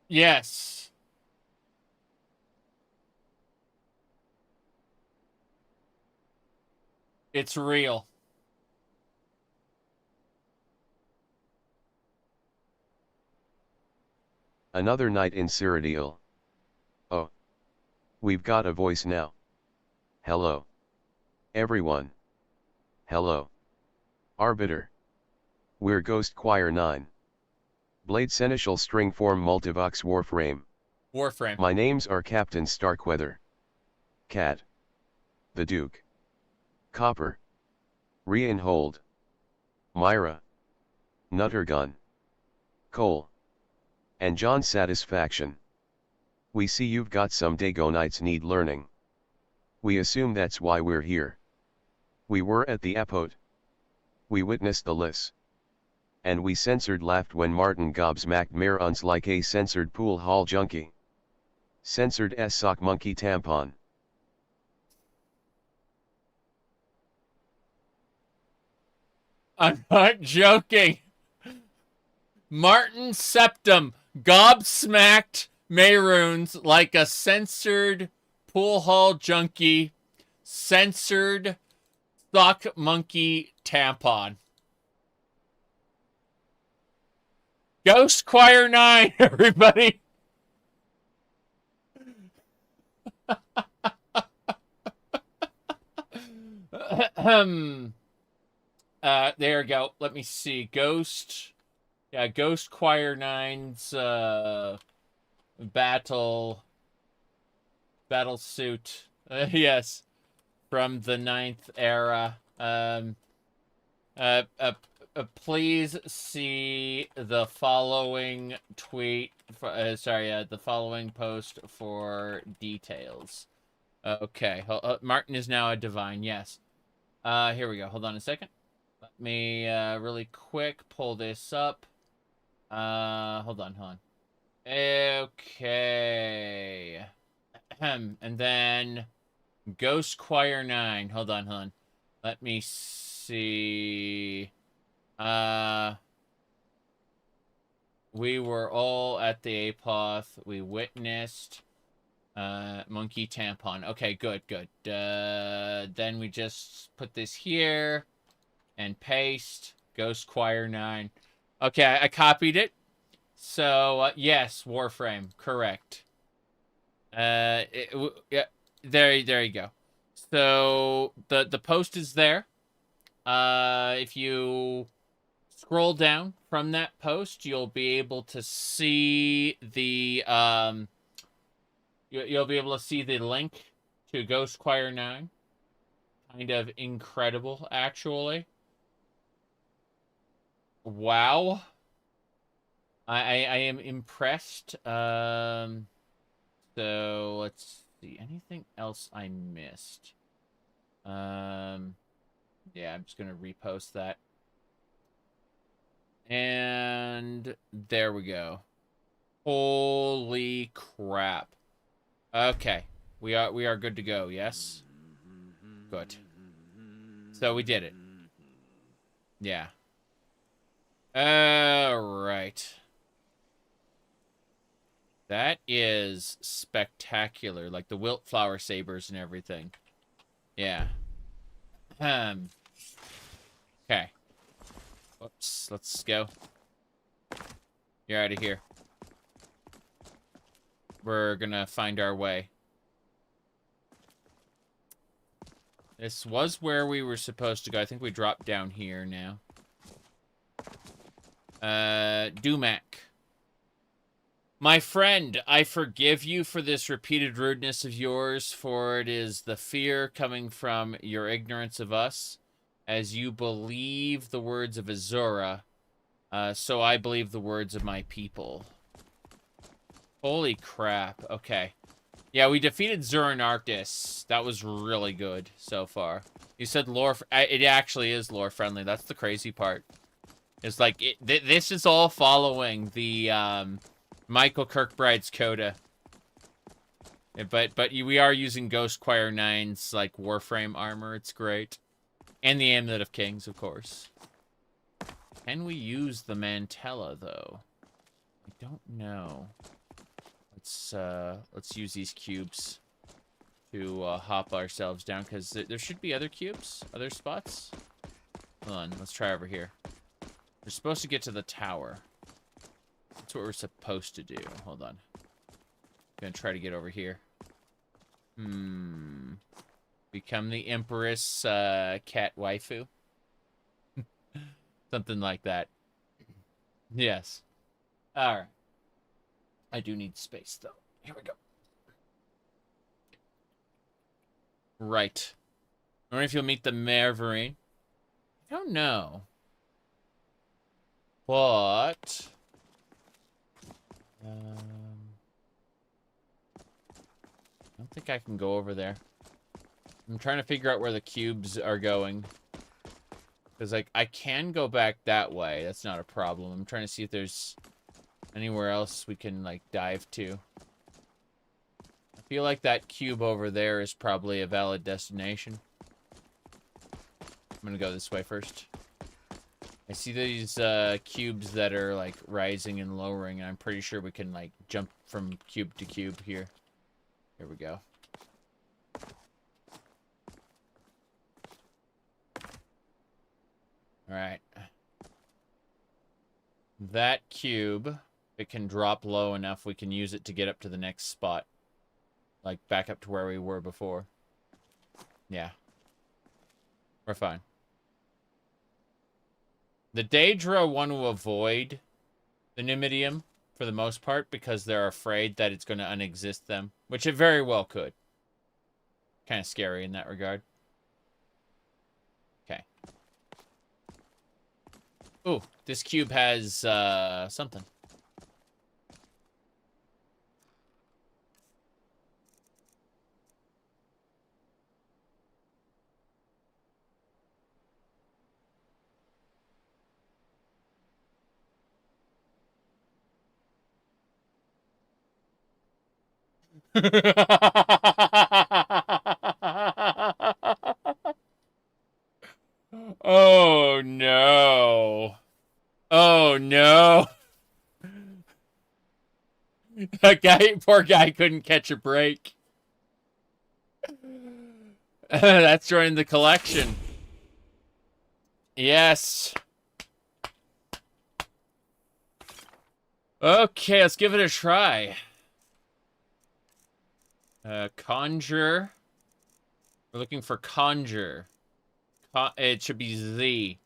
yes. It's real. Another night in Cyrodiil. Oh. We've got a voice now. Hello. Everyone. Hello. Arbiter. We're Ghost Choir 9. Blade Seneschal Stringform Multivox Warframe. My names are Captain Starkweather. Cat. The Duke. Copper. Reinhold. Myra. Nuttergun. Cole. And John Satisfaction. We see you've got some Dagonites need learning. We assume that's why we're here. We were at the Apot. We witnessed the liss. And we censored laughed when Martin gobsmacked mare uns like a censored pool hall junkie. Censored sock monkey tampon. I'm not joking. Martin Septum gobsmacked Maroons like a censored pool hall junkie, censored sock monkey tampon. Ghost Choir 9, everybody. There we go. Let me see. Ghost Choir 9's battle suit. Yes, from the 9th era. Please see the following tweet. The following post for details. Okay, Martin is now a divine. Yes. Here we go. Hold on a second. Let me really quick pull this up. Hold on. Okay. And then Ghost Choir 9. Hold on. Let me see. We were all at the Apoth. We witnessed monkey tampon. Okay, good. Then we just put this here and paste Ghost Choir 9. Okay, I copied it. So, yes, Warframe, correct. Yeah, there you go. So, the post is there. If you scroll down from that post, you'll be able to see the, you'll be able to see the link to Ghost Choir 9. Kind of incredible, actually. Wow. I am impressed. So let's see. Anything else I missed? Yeah, I'm just gonna repost that. And there we go. Holy crap. Okay. We are good to go, yes? Good. So we did it. Yeah. Alright. That is spectacular. Like the wildflower sabers and everything. Yeah. Okay. Whoops. Let's go. You're out of here. We're gonna find our way. This was where we were supposed to go. I think we dropped down here now. Dumac. My friend, I forgive you for this repeated rudeness of yours, for it is the fear coming from your ignorance of us, as you believe the words of Azura, so I believe the words of my people. Holy crap, okay. Yeah, we defeated Zuran Arctis. That was really good so far. You said lore, it actually is lore friendly, that's the crazy part. It's like, this is all following the, Michael Kirkbride's coda. But we are using Ghost Choir 9's, like, Warframe armor. It's great. And the Amulet of Kings, of course. Can we use the Mantella, though? I don't know. Let's use these cubes to hop ourselves down, because there should be other cubes, other spots. Hold on, let's try over here. We're supposed to get to the tower. That's what we're supposed to do. Hold on. Gonna try to get over here. Become the Empress cat waifu. Something like that. Yes. Alright. I do need space, though. Here we go. Right. wonder if you'll meet the Mervery. I don't know. But... I don't think I can go over there. I'm trying to figure out where the cubes are going. Because, like, I can go back that way. That's not a problem. I'm trying to see if there's anywhere else we can, like, dive to. I feel like that cube over there is probably a valid destination. I'm gonna go this way first. I see these cubes that are, like, rising and lowering, and I'm pretty sure we can, like, jump from cube to cube here. Here we go. Alright. That cube, it can drop low enough, we can use it to get up to the next spot. Like, back up to where we were before. Yeah. We're fine. The Dac0da want to avoid the Numidium, for the most part, because they're afraid that it's going to unexist them. Which it very well could. Kind of scary in that regard. Okay. Ooh, this cube has, something. Oh, no. Oh, no. That guy, poor guy, couldn't catch a break. That's joining the collection. Yes. Okay, let's give it a try. Conjure. We're looking for conjure. It should be Z.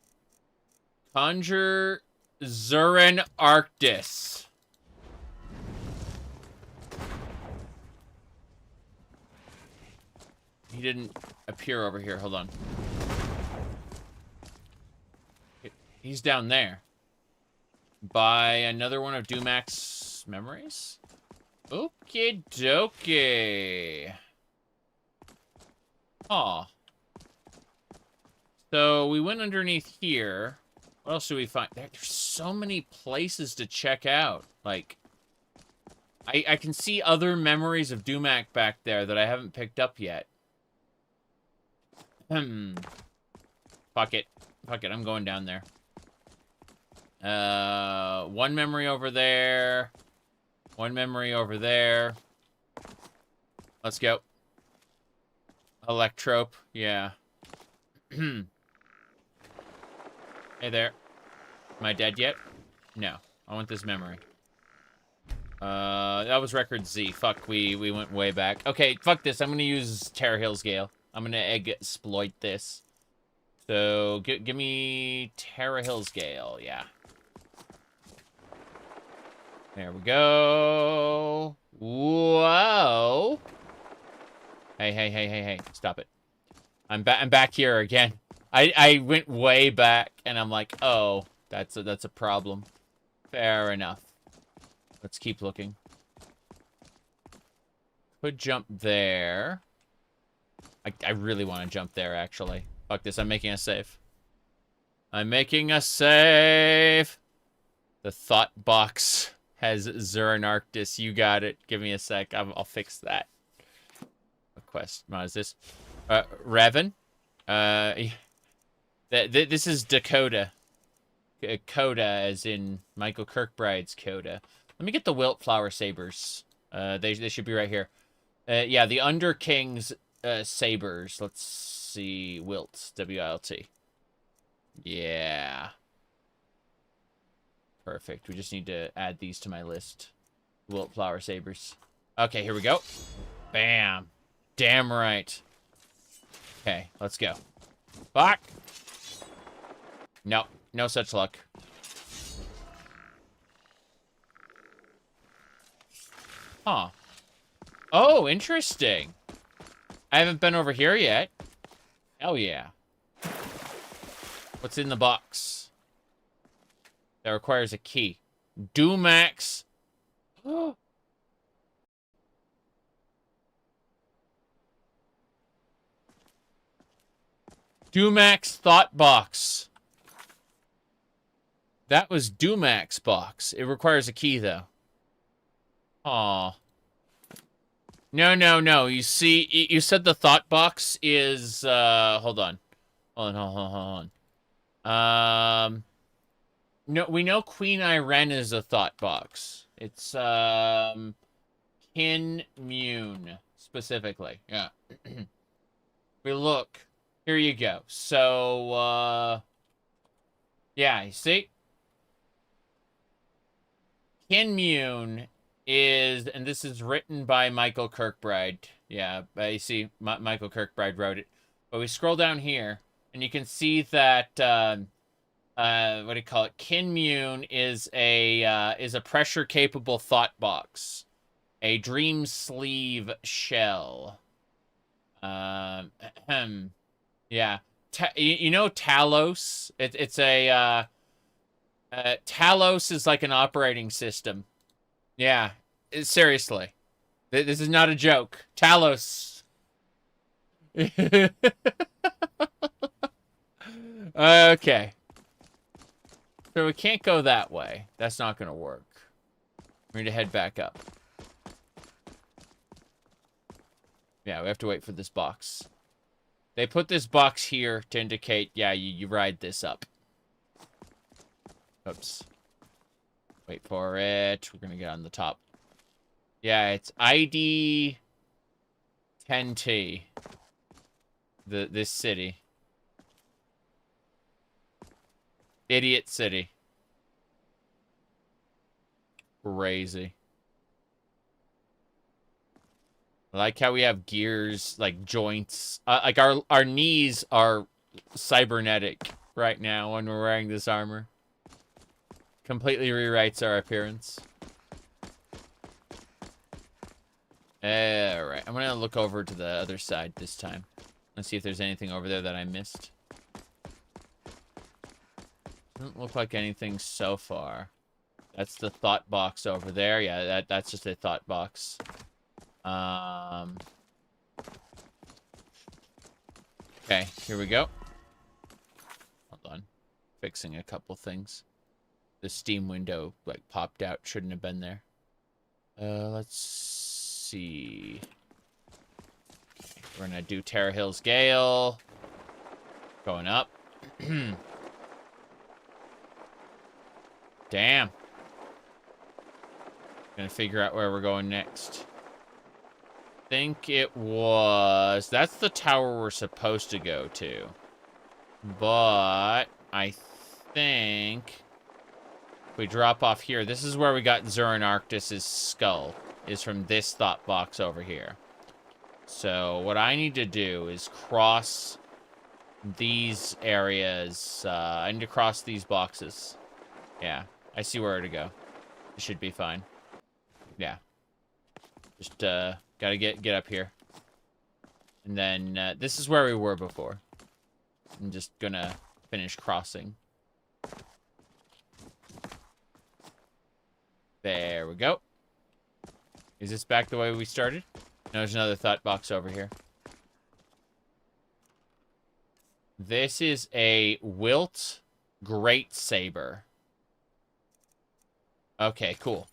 Conjure Zurin Arctis. He didn't appear over here. Hold on. He's down there. By another one of Dumac's memories? Okie dokie. Aw. So we went underneath here. What else do we find? There's so many places to check out. Like, I can see other memories of Dumac back there that I haven't picked up yet. Fuck it. Fuck it, I'm going down there. One memory over there. One memory over there. Let's go. Electrope, yeah. Hey there. Am I dead yet? No. I want this memory. That was record Z. Fuck, we went way back. Okay, fuck this. I'm gonna use Terra Hills Gale. I'm gonna exploit this. So, give me Terra Hills Gale, yeah. There we go. Whoa. Hey. Stop it. I'm back here again. I went way back, and I'm like, oh, that's a problem. Fair enough. Let's keep looking. Could jump there. I really want to jump there, actually. Fuck this, I'm making a save. I'm making a save! The thought box has Zurin Arctis. You got it. Give me a sec. I'll fix that. What quest? What is this? Revan? This is Dac0da. Coda, as in Michael Kirkbride's Coda. Let me get the Wilt Flower Sabers. They should be right here. Yeah, the Underking's Sabers. Let's see. Wilt. W-I-L-T. Yeah. Perfect. We just need to add these to my list. Wilt Flower Sabers. Okay, here we go. Bam. Damn right. Okay, let's go. Fuck! No. No such luck. Huh. Oh, interesting. I haven't been over here yet. Hell yeah. What's in the box? That requires a key. Dumax. Dumax Thought Box. That was Dumax box. It requires a key, though. Aw. No. You see, you said the Thought Box is, hold on. Hold on. No, we know Queen Irene is a Thought Box. It's, Kinmune, specifically. Yeah. We look. Here you go. So, yeah, you see? Kinmune is, and this is written by Michael Kirkbride. Yeah, you see, Michael Kirkbride wrote it. But we scroll down here, and you can see that, what do you call it? Kinmune is a pressure-capable thought box. A dream sleeve shell. Yeah. You know Talos? It's a, Talos is like an operating system. Yeah, seriously. This is not a joke. Talos. Okay. So we can't go that way. That's not going to work. We need to head back up. Yeah, we have to wait for this box. They put this box here to indicate, yeah, you ride this up. Oops. Wait for it. We're going to get on the top. Yeah, it's ID 10T. This city. Idiot city. Crazy. I like how we have gears, like joints. Like our knees are cybernetic right now when we're wearing this armor. Completely rewrites our appearance. Alright, I'm gonna look over to the other side this time. Let's see if there's anything over there that I missed. Doesn't look like anything so far. That's the thought box over there. Yeah, that's just a thought box. Okay, here we go. Hold on. Fixing a couple things. The Steam window, like, popped out. Shouldn't have been there. Let's see. Okay, we're gonna do Terra Hills Gale. Going up. Damn. Gonna figure out where we're going next. Think it was... That's the tower we're supposed to go to. But I think if we drop off here, this is where we got Zurin Arctus's skull, is from this thought box over here. So what I need to do is cross these areas. I need to cross these boxes. Yeah, I see where to go. It should be fine. Yeah. Just, gotta get up here. And then, this is where we were before. I'm just gonna finish crossing. There we go. Is this back the way we started? No, there's another thought box over here. This is a Wilt Great Saber. Okay, cool.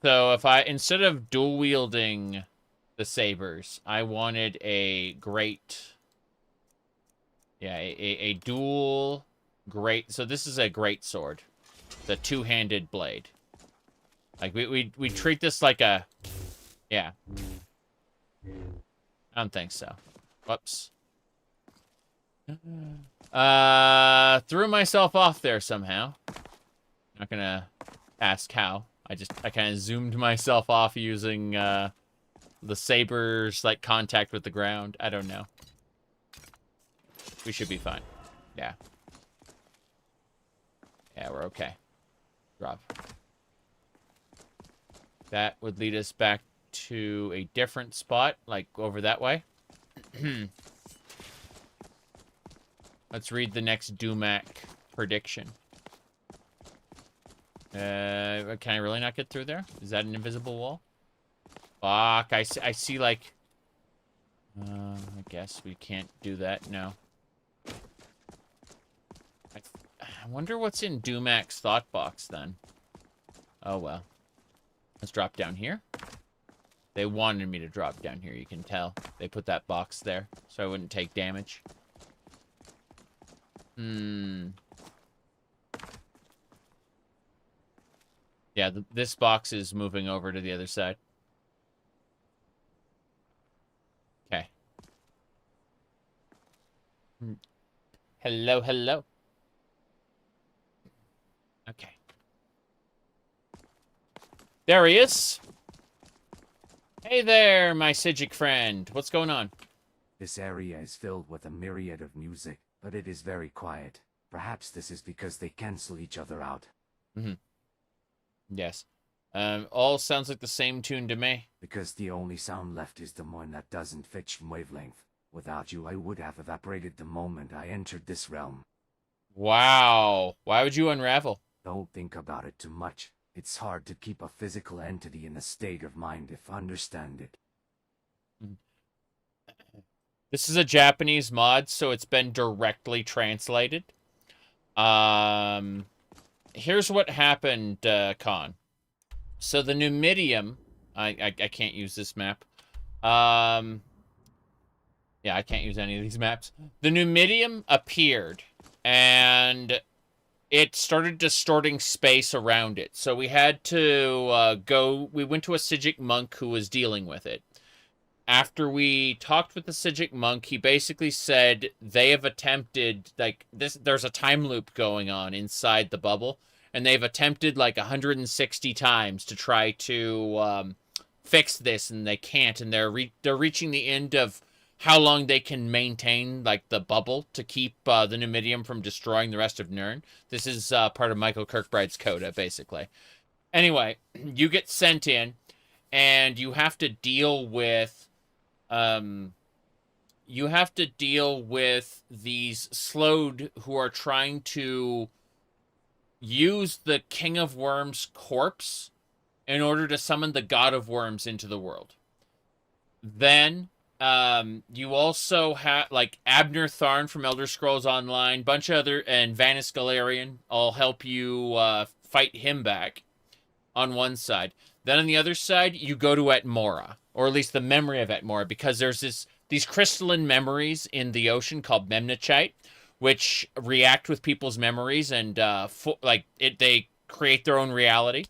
So if instead of dual wielding the sabers, I wanted a great, yeah, a dual great. So this is a great sword, the two-handed blade. Like we treat this like a, yeah. I don't think so. Whoops. Threw myself off there somehow. Not gonna ask how. I kind of zoomed myself off using the saber's like contact with the ground. I don't know. We should be fine. Yeah. Yeah, we're okay. Drop. That would lead us back to a different spot, like over that way. Let's read the next Dumac prediction. Can I really not get through there? Is that an invisible wall? Fuck, I see like... I guess we can't do that, no. I wonder what's in Dumac's thought box, then. Oh, well. Let's drop down here. They wanted me to drop down here, you can tell. They put that box there, so I wouldn't take damage. Yeah, this box is moving over to the other side. Okay. Hello, hello. Okay. There he is. Hey there, my Psijic friend. What's going on? This area is filled with a myriad of music, but it is very quiet. Perhaps this is because they cancel each other out. Yes. All sounds like the same tune to me. Because the only sound left is the one that doesn't fit wavelength. Without you, I would have evaporated the moment I entered this realm. Wow. Why would you unravel? Don't think about it too much. It's hard to keep a physical entity in a state of mind if understand it. This is a Japanese mod, so it's been directly translated. Here's what happened, Con. So the Numidium... I can't use this map. Yeah, I can't use any of these maps. The Numidium appeared, and it started distorting space around it. So we had to we went to a Psijic monk who was dealing with it. After we talked with the Psijic monk, he basically said they have attempted, like, there's a time loop going on inside the bubble, and they've attempted like 160 times to try to fix this, and they can't, and they're reaching the end of how long they can maintain, like, the bubble to keep the Numidium from destroying the rest of Nirn. This is part of Michael Kirkbride's coda, basically. Anyway, you get sent in, and you have to deal with... you have to deal with these Slode who are trying to use the King of Worms' corpse in order to summon the God of Worms into the world. Then... you also have, like, Abner Tharn from Elder Scrolls Online, bunch of other, and Vanis Galarian all help you fight him back on one side. Then on the other side, you go to Atmora, or at least the memory of Atmora, because there's these crystalline memories in the ocean called Memnachite, which react with people's memories, and they create their own reality.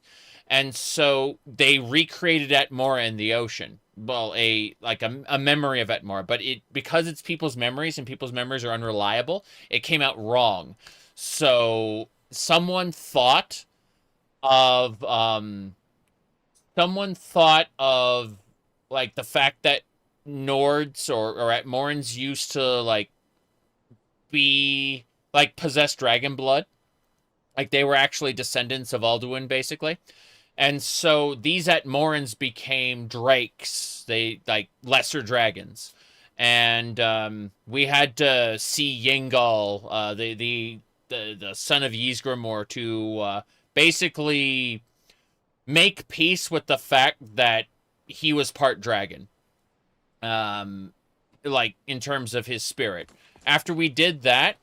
And so they recreated Atmora in the ocean. Well, a memory of Atmora, but because it's people's memories and people's memories are unreliable, it came out wrong. So someone thought of like the fact that Nords or Atmorans used to like be like possess dragon blood, like they were actually descendants of Alduin, basically. And so these Atmorans became drakes, they like lesser dragons, and we had to see Yengal, the son of Ysgramor, to basically make peace with the fact that he was part dragon, like in terms of his spirit. After we did that,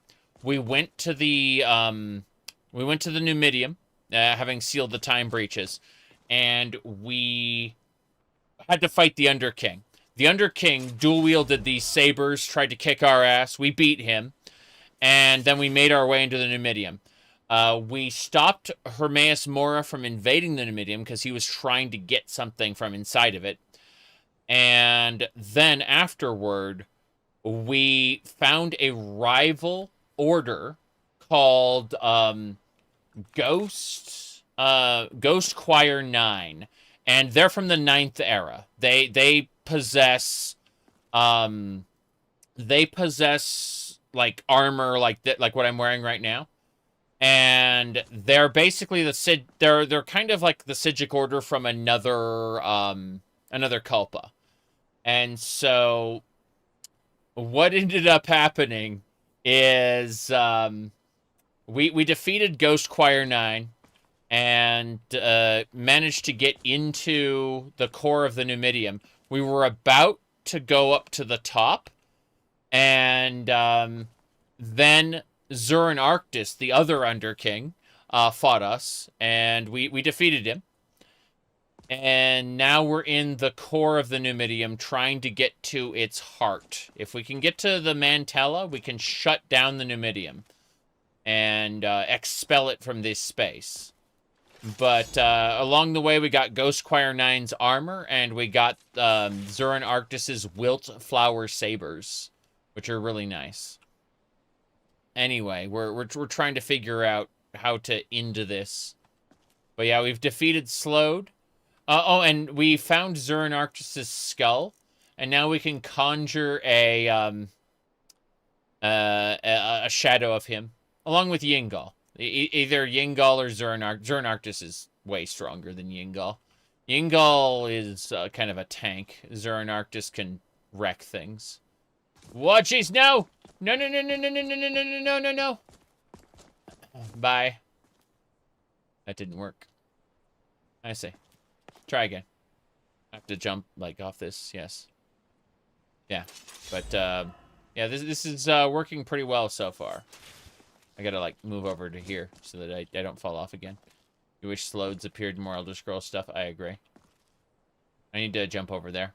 we went to the Numidium. Having sealed the time breaches, and we had to fight the Underking. The Underking dual-wielded these sabers, tried to kick our ass. We beat him, and then we made our way into the Numidium. We stopped Hermaeus Mora from invading the Numidium because he was trying to get something from inside of it. And then afterward, we found a rival order called... Ghost Choir 9, and they're from the 9th era. They possess like armor like that, like what I'm wearing right now, and they're basically they're kind of like the Psijic order from another Kalpa. And so what ended up happening is we defeated Ghost Choir 9 and managed to get into the core of the Numidium. We were about to go up to the top, and then Zurin Arctis, the other Underking, fought us, and we defeated him. And now we're in the core of the Numidium, trying to get to its heart. If we can get to the Mantella, we can shut down the Numidium and expel it from this space. But along the way, we got Ghost Choir 9's armor, and we got Zurin Arctis's Wilt Flower Sabers, which are really nice. Anyway, we're trying to figure out how to into this. But yeah, we've defeated Slode. Oh, and we found Zurin Arctis's skull, and now we can conjure a shadow of him, along with Yingal. Either Yingal or Zurin Arctis is way stronger than Yingal. Yingal is kind of a tank. Zurin Arctis can wreck things. What? Jeez, no! No, no, no, no, no, no, no, no, no, no, no, no. Bye. That didn't work. I see. Try again. I have to jump, like, off this, yes. Yeah, but, yeah, this is working pretty well so far. I gotta, like, move over to here so that I don't fall off again. You wish Slodes appeared in more Elder Scrolls stuff? I agree. I need to jump over there.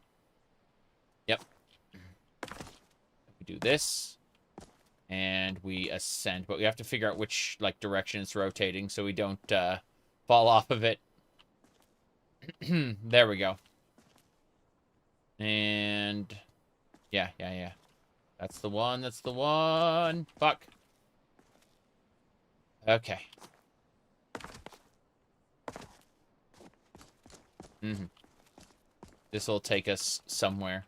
Yep. We do this. And we ascend. But we have to figure out which, like, direction it's rotating so we don't, fall off of it. There we go. And yeah. That's the one. That's the one. Fuck. Okay. This will take us somewhere.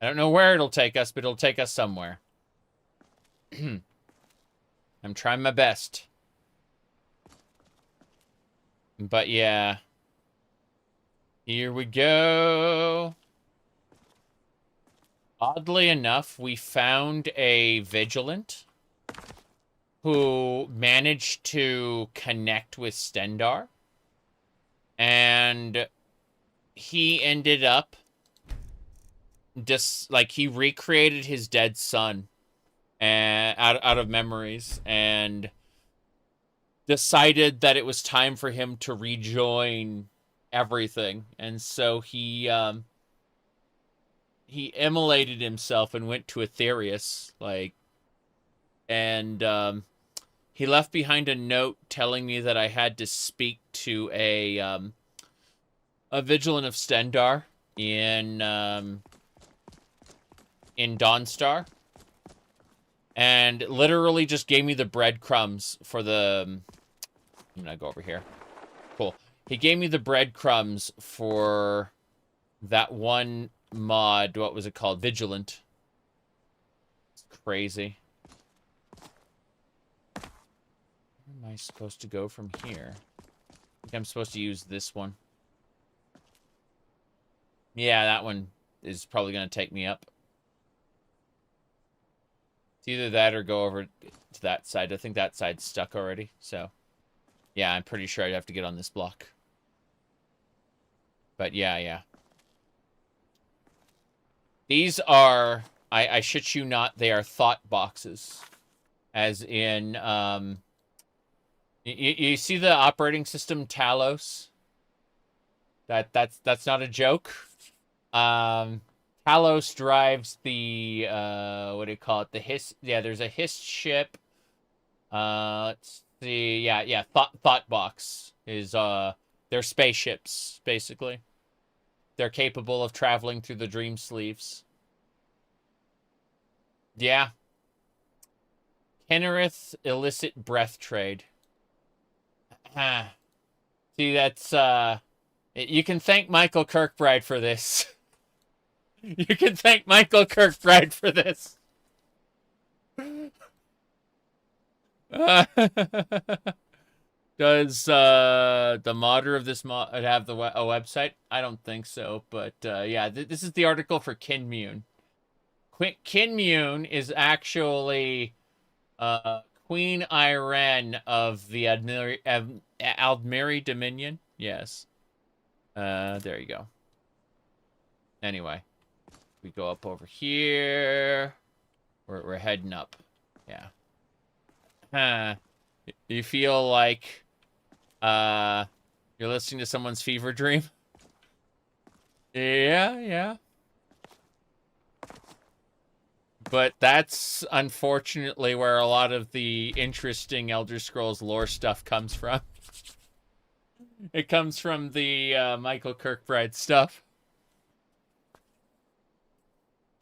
I don't know where it'll take us, but it'll take us somewhere. I'm trying my best. But yeah. Here we go. Oddly enough, we found a Vigilant who managed to connect with Stendarr. And he ended up just like he recreated his dead son and out of memories and decided that it was time for him to rejoin everything. And so he immolated himself and went to Aetherius, like, and he left behind a note telling me that I had to speak to a Vigilant of Stendarr in Dawnstar, and literally just gave me the breadcrumbs for the. I'm gonna go over here. Cool. He gave me the breadcrumbs for that one mod. What was it called? Vigilant. It's crazy. Where am I supposed to go from here? I think I'm supposed to use this one. Yeah, that one is probably going to take me up. It's either that or go over to that side. I think that side's stuck already, so. Yeah, I'm pretty sure I'd have to get on this block. But yeah. These are, I shit you not, they are thought boxes. As in, you see the operating system Talos? That's not a joke. Talos drives the, what do you call it? The Hiss, yeah, there's a Hiss ship. Let's see, yeah, Thought box is, they're spaceships, basically. They're capable of traveling through the dream sleeves. Yeah. Kennerith illicit breath trade. See, that's, you can thank Michael Kirkbride for this. You can thank Michael Kirkbride for this. Does the modder of this mod have a website? I don't think so, but yeah, this is the article for Kinmune. Kinmune is actually Queen Iren of the Aldmeri Dominion. Yes. There you go. Anyway, we go up over here. We're heading up. Yeah. You feel like you're listening to someone's fever dream? Yeah. But that's unfortunately where a lot of the interesting Elder Scrolls lore stuff comes from. It comes from the Michael Kirkbride stuff.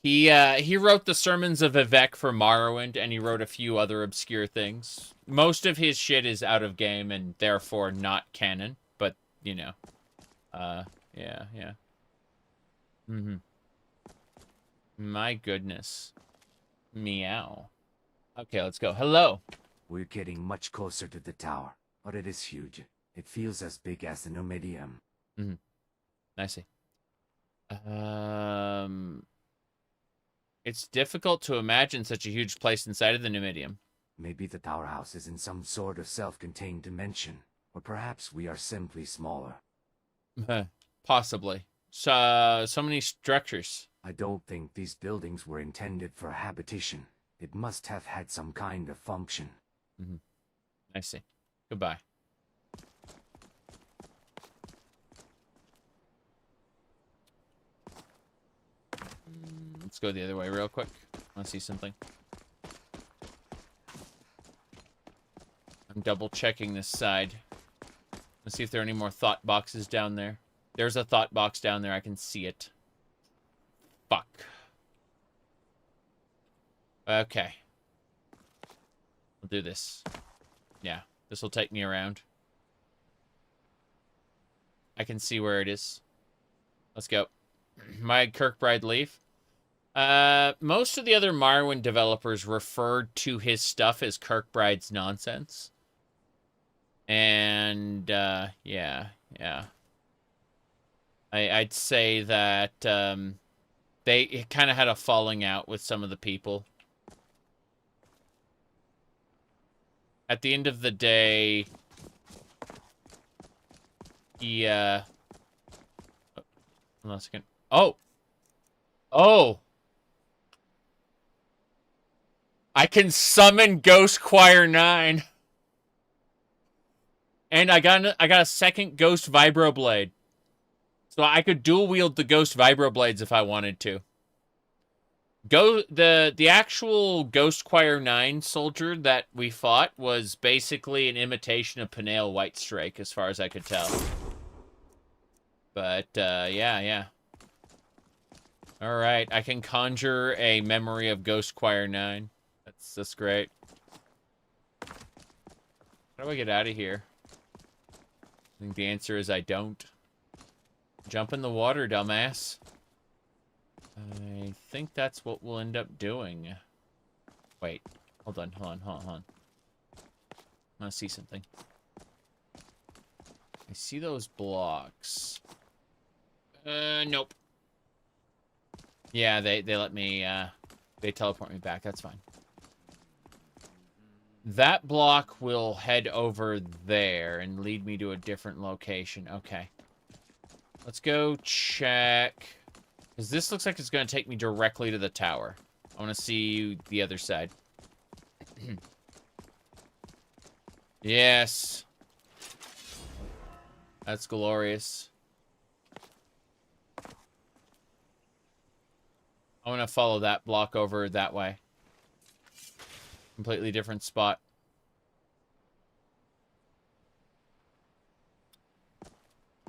He wrote the Sermons of Vivec for Morrowind, and he wrote a few other obscure things. Most of his shit is out of game and therefore not canon, but, you know. Yeah. My goodness. Meow. Okay, let's go. Hello. We're getting much closer to the tower, but it is huge. It feels as big as the Numidium. I see. It's difficult to imagine such a huge place inside of the Numidium. Maybe the tower house is in some sort of self-contained dimension, or perhaps we are simply smaller. Possibly. So many structures. I don't think these buildings were intended for habitation. It must have had some kind of function. I see. Goodbye. Let's go the other way real quick. I want to see something. I'm double checking this side. Let's see if there are any more thought boxes down there. There's a thought box down there. I can see it. Fuck. Okay. We'll do this. Yeah, this will take me around. I can see where it is. Let's go. My Kirkbride leave. Most of the other Morrowind developers referred to his stuff as Kirkbride's nonsense. And, yeah. I'd say that, they kind of had a falling out with some of the people. At the end of the day, he, hold on a second. Oh! I can summon Ghost Choir 9. And I got a second Ghost Vibroblade. So I could dual wield the Ghost Vibroblades if I wanted to. The actual Ghost Choir 9 soldier that we fought was basically an imitation of Peniel Whitestrake, as far as I could tell. But, yeah. Alright, I can conjure a memory of Ghost Choir 9. That's great. How do I get out of here? I think the answer is I don't. Jump in the water, dumbass. I think that's what we'll end up doing. Wait. Hold on. I want to see something. I see those blocks. Nope. Yeah, they let me, they teleport me back. That's fine. That block will head over there and lead me to a different location. Okay. Let's go check. Because this looks like it's going to take me directly to the tower. I want to see the other side. Yes. That's glorious. I want to follow that block over that way. Completely different spot.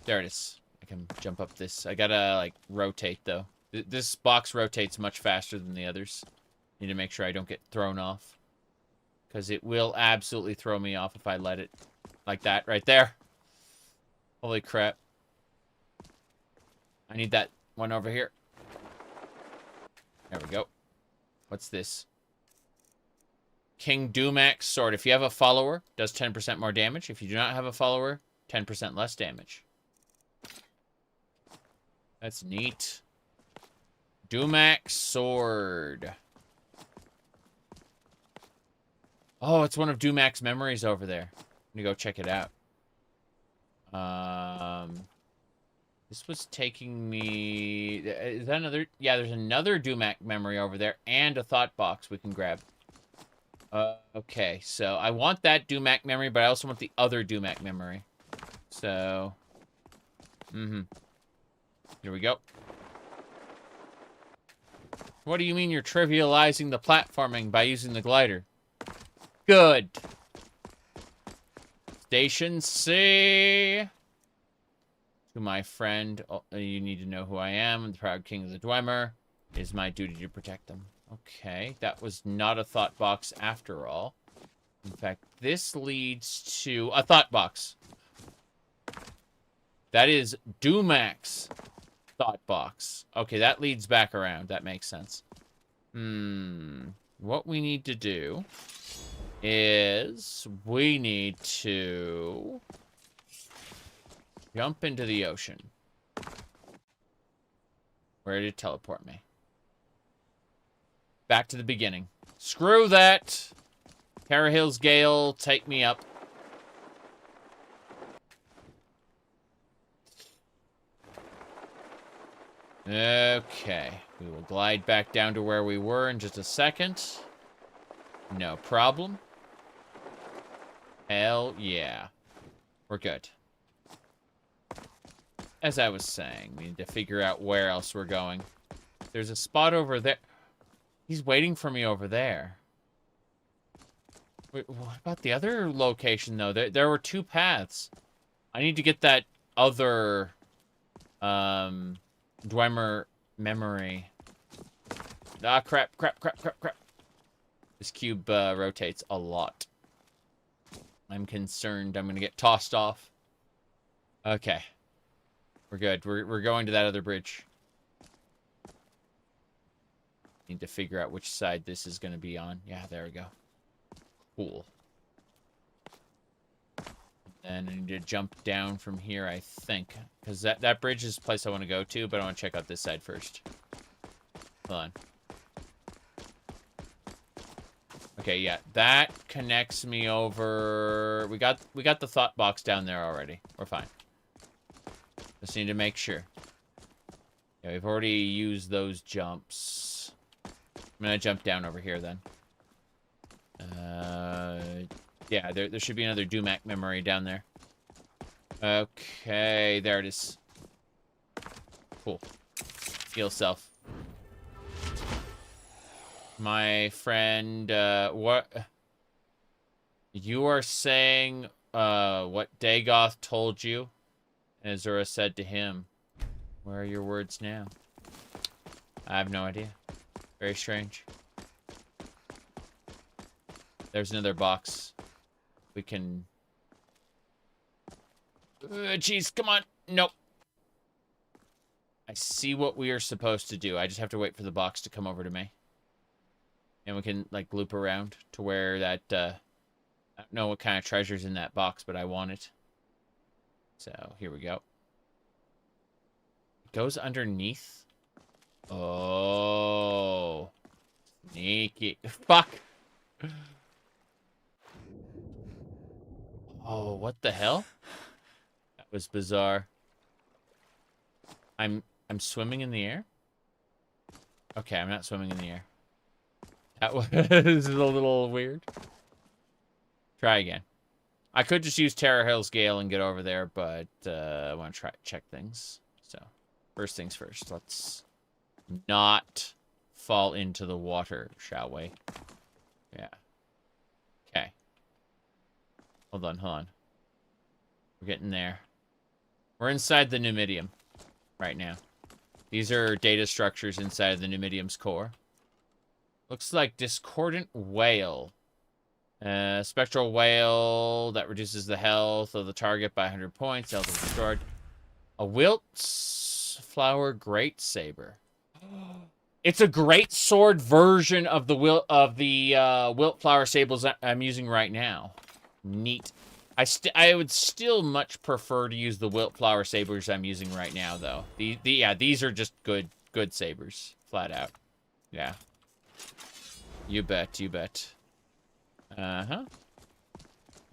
There it is. I can jump up this. I gotta, like, rotate, though. This box rotates much faster than the others. Need to make sure I don't get thrown off. Because it will absolutely throw me off if I let it. Like that, right there. Holy crap. I need that one over here. There we go. What's this? King Dumax's sword. If you have a follower, does 10% more damage. If you do not have a follower, 10% less damage. That's neat. Dumax's sword. Oh, it's one of Dumac's memories over there. Let me go check it out. This was taking me... Is that another... Yeah, there's another Dumac memory over there and a thought box we can grab. Okay, so I want that Dumac memory, but I also want the other Dumac memory. So... Here we go. What do you mean you're trivializing the platforming by using the glider? Good. Station C. To my friend, you need to know who I am. The proud king of the Dwemer. It is my duty to protect them. Okay, that was not a thought box after all. In fact, this leads to a thought box. That is Dumac's thought box. Okay, that leads back around. That makes sense. What we need to do is we need to jump into the ocean. Where did it teleport me? Back to the beginning. Screw that! Carahill's Gale, take me up. Okay. We will glide back down to where we were in just a second. No problem. Hell yeah. We're good. As I was saying, we need to figure out where else we're going. There's a spot over there. He's waiting for me over there. Wait, what about the other location, though? There were two paths. I need to get that other... Dwemer memory. Ah, crap. This cube rotates a lot. I'm concerned I'm gonna get tossed off. Okay. We're good. We're going to that other bridge. Need to figure out which side this is gonna be on. Yeah, there we go. Cool. And I need to jump down from here, I think. Because that bridge is the place I want to go to, but I want to check out this side first. Hold on. Okay, yeah. That connects me over... We got the thought box down there already. We're fine. Just need to make sure. Yeah, we've already used those jumps. I'm going to jump down over here, then. Yeah, there should be another Dumac memory down there. Okay, there it is. Cool. Heal self. My friend, what? You are saying, what Dagoth told you? And Azura said to him. Where are your words now? I have no idea. Very strange. There's another box. We can... Jeez, come on. Nope. I see what we are supposed to do. I just have to wait for the box to come over to me. And we can, like, loop around to where that, I don't know what kind of treasure's in that box, but I want it. So, here we go. It goes underneath. Oh. Sneaky. Fuck. Oh, what the hell? That was bizarre. I'm swimming in the air? Okay, I'm not swimming in the air. That was a little weird. Try again. I could just use Terrahill's Gale and get over there, but I want to check things. So, first things first. Let's not fall into the water, shall we? Yeah. Okay. Hold on. We're getting there. We're inside the Numidium right now. These are data structures inside of the Numidium's core. Looks like Discordant Whale. Spectral Whale that reduces the health of the target by 100 points. Health is restored. A Wilt's Flower Great Saber. It's a great sword version of the Wilt Flower Sables I'm using right now. Neat. I would still much prefer to use the Wilt Flower Sabers I'm using right now, though. Yeah, these are just good sabers, flat out. Yeah. You bet. Uh-huh.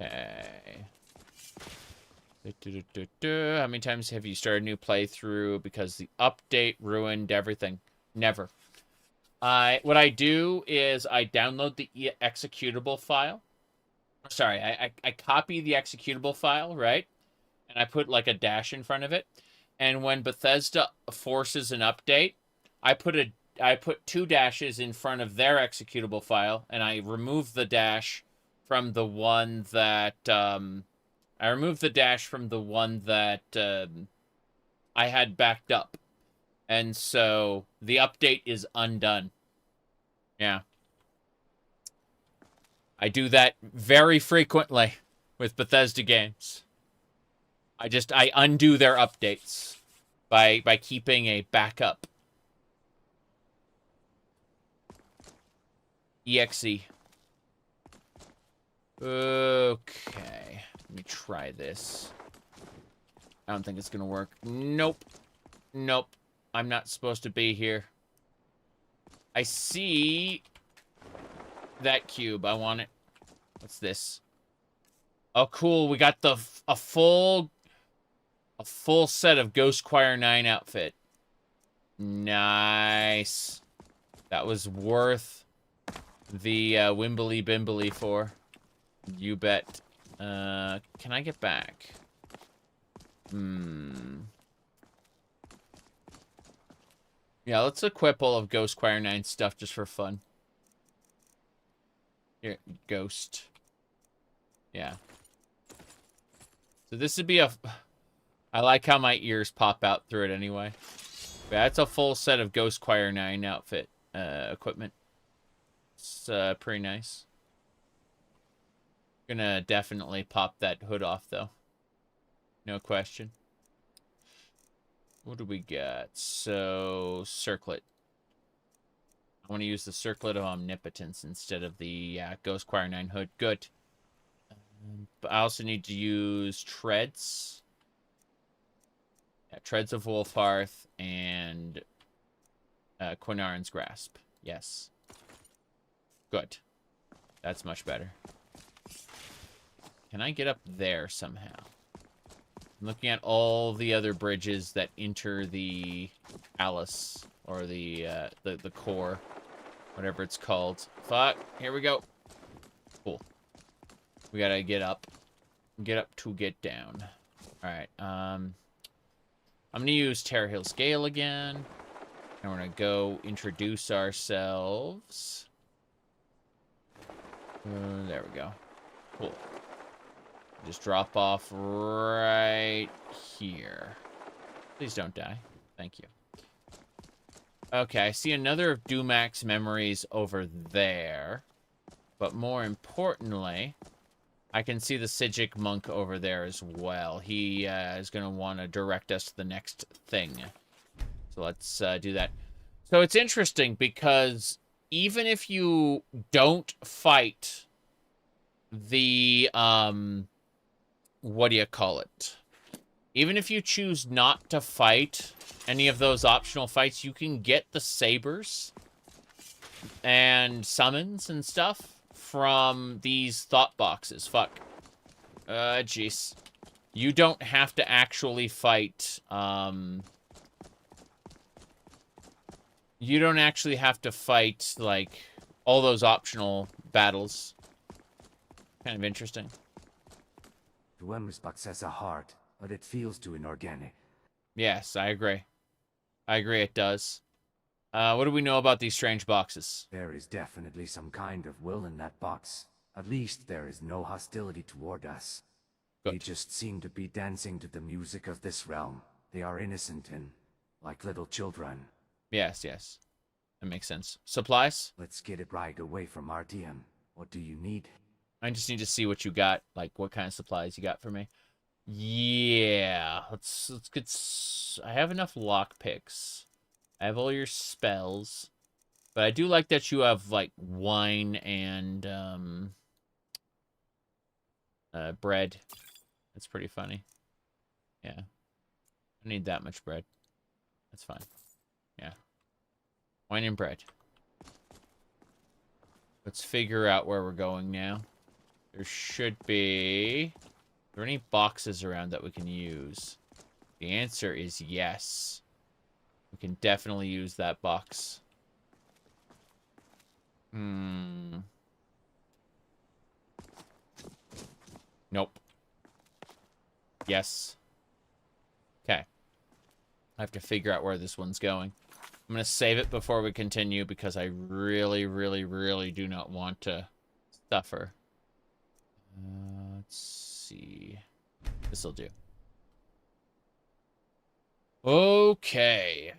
Okay. How many times have you started a new playthrough because the update ruined everything? Never. What I do is I download the executable file. Sorry, I copy the executable file, right? And I put like a dash in front of it. And when Bethesda forces an update, I put 2 dashes in front of their executable file, and I remove the dash from the one that I had backed up. And so the update is undone. Yeah. I do that very frequently with Bethesda games. I undo their updates by keeping a backup. EXE. Okay. Let me try this. I don't think it's gonna work. Nope. Nope. I'm not supposed to be here. I see that cube. I want it. What's this? Oh, cool. We got a full set of Ghost Choir 9 outfit. Nice. That was worth the Wimbly Bimbly for. You bet. Can I get back? Yeah, let's equip all of Ghost Choir 9 stuff just for fun. Here, Ghost. Yeah. So this would be a... I like how my ears pop out through it anyway. But that's a full set of Ghost Choir 9 outfit equipment. It's pretty nice. Gonna definitely pop that hood off, though. No question. What do we got? So, circlet. I want to use the circlet of omnipotence instead of the Ghost Choir 9 hood. Good. But I also need to use treads. Yeah, treads of Wolfhearth and Quinarin's Grasp. Yes. Good. That's much better. Can I get up there somehow? I'm looking at all the other bridges that enter the Alice or the core, whatever it's called. Fuck. Here we go. Cool. We gotta get up. Get up to get down. All right. I'm gonna use Terra Hill Scale again, and we're gonna go introduce ourselves. There we go. Cool. Just drop off right here. Please don't die. Thank you. Okay, I see another of Dumak's memories over there. But more importantly, I can see the Sijic monk over there as well. He is going to want to direct us to the next thing. So let's do that. So it's interesting because even if you don't fight the... what do you call it? Even if you choose not to fight any of those optional fights, you can get the sabers and summons and stuff from these thought boxes. Fuck. Jeez. You don't have to actually fight, you don't actually have to fight, like, all those optional battles. Kind of interesting. The Ohmes-raht has a heart, but it feels too inorganic. Yes, I agree. I agree it does. What do we know about these strange boxes? There is definitely some kind of will in that box. At least there is no hostility toward us. Good. They just seem to be dancing to the music of this realm. They are innocent and like little children. Yes, yes. That makes sense. Supplies? Let's get it right away from RTM. What do you need? I just need to see what you got, like what kind of supplies you got for me. Yeah, let's get. I have enough lockpicks. I have all your spells, but I do like that you have like wine and bread. That's pretty funny. Yeah, I need that much bread. That's fine. Yeah, wine and bread. Let's figure out where we're going now. There should be... Are there any boxes around that we can use? The answer is yes. We can definitely use that box. Nope. Yes. Okay. I have to figure out where this one's going. I'm going to save it before we continue because I really, really, really do not want to suffer. Let's see. This'll do. Okay.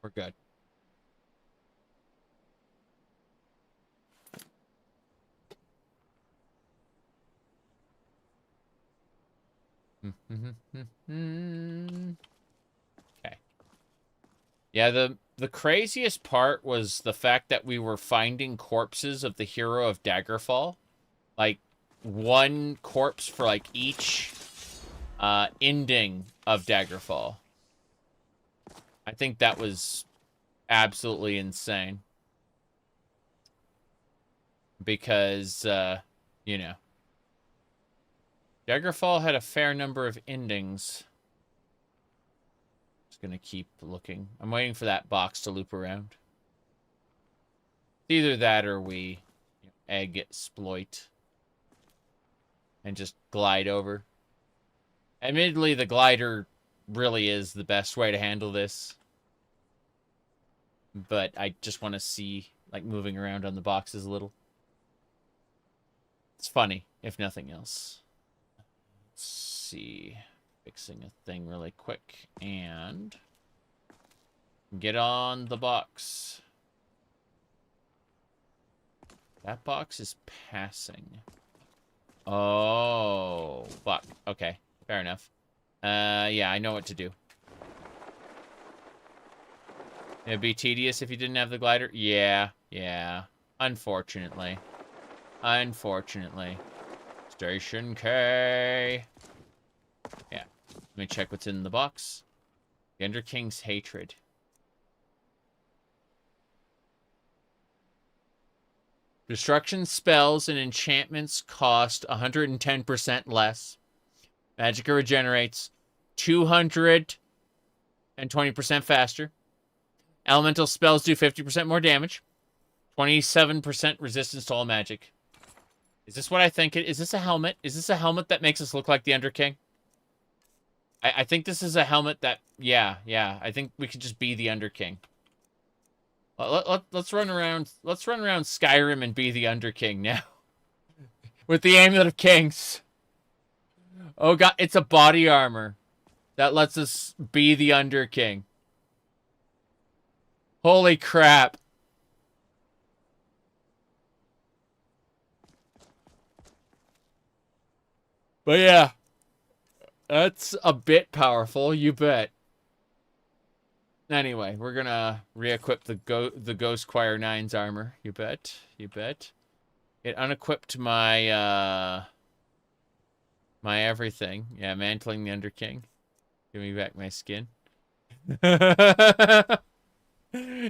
We're good. Okay. Yeah, the craziest part was the fact that we were finding corpses of the hero of Daggerfall. Like, one corpse for, like, each ending of Daggerfall. I think that was absolutely insane. Because, you know. Daggerfall had a fair number of endings. Just gonna keep looking. I'm waiting for that box to loop around. Either that or we egg exploit. And just glide over. Admittedly, the glider really is the best way to handle this. But I just want to see, like, moving around on the boxes a little. It's funny, if nothing else. Let's see. Fixing a thing really quick. And get on the box. That box is passing. Oh, fuck. Okay, fair enough. Yeah, I know what to do. It'd be tedious if you didn't have the glider? Yeah. Unfortunately. Station K. Yeah. Let me check what's in the box. The Underking's Hatred. Destruction spells and enchantments cost 110% less. Magicka regenerates 220% faster. Elemental spells do 50% more damage. 27% resistance to all magic. Is this what I think it is? This a helmet? Is this a helmet that makes us look like the Underking? I think this is a helmet that... Yeah. I think we could just be the Underking. Let's run around. Let's run around Skyrim and be the Underking now. With the Amulet of Kings. Oh god, it's a body armor that lets us be the Underking. Holy crap. But yeah, that's a bit powerful, you bet. Anyway, we're gonna re-equip the Ghost Choir 9's armor. You bet. It unequipped my my everything. Yeah, mantling the Underking. Give me back my skin.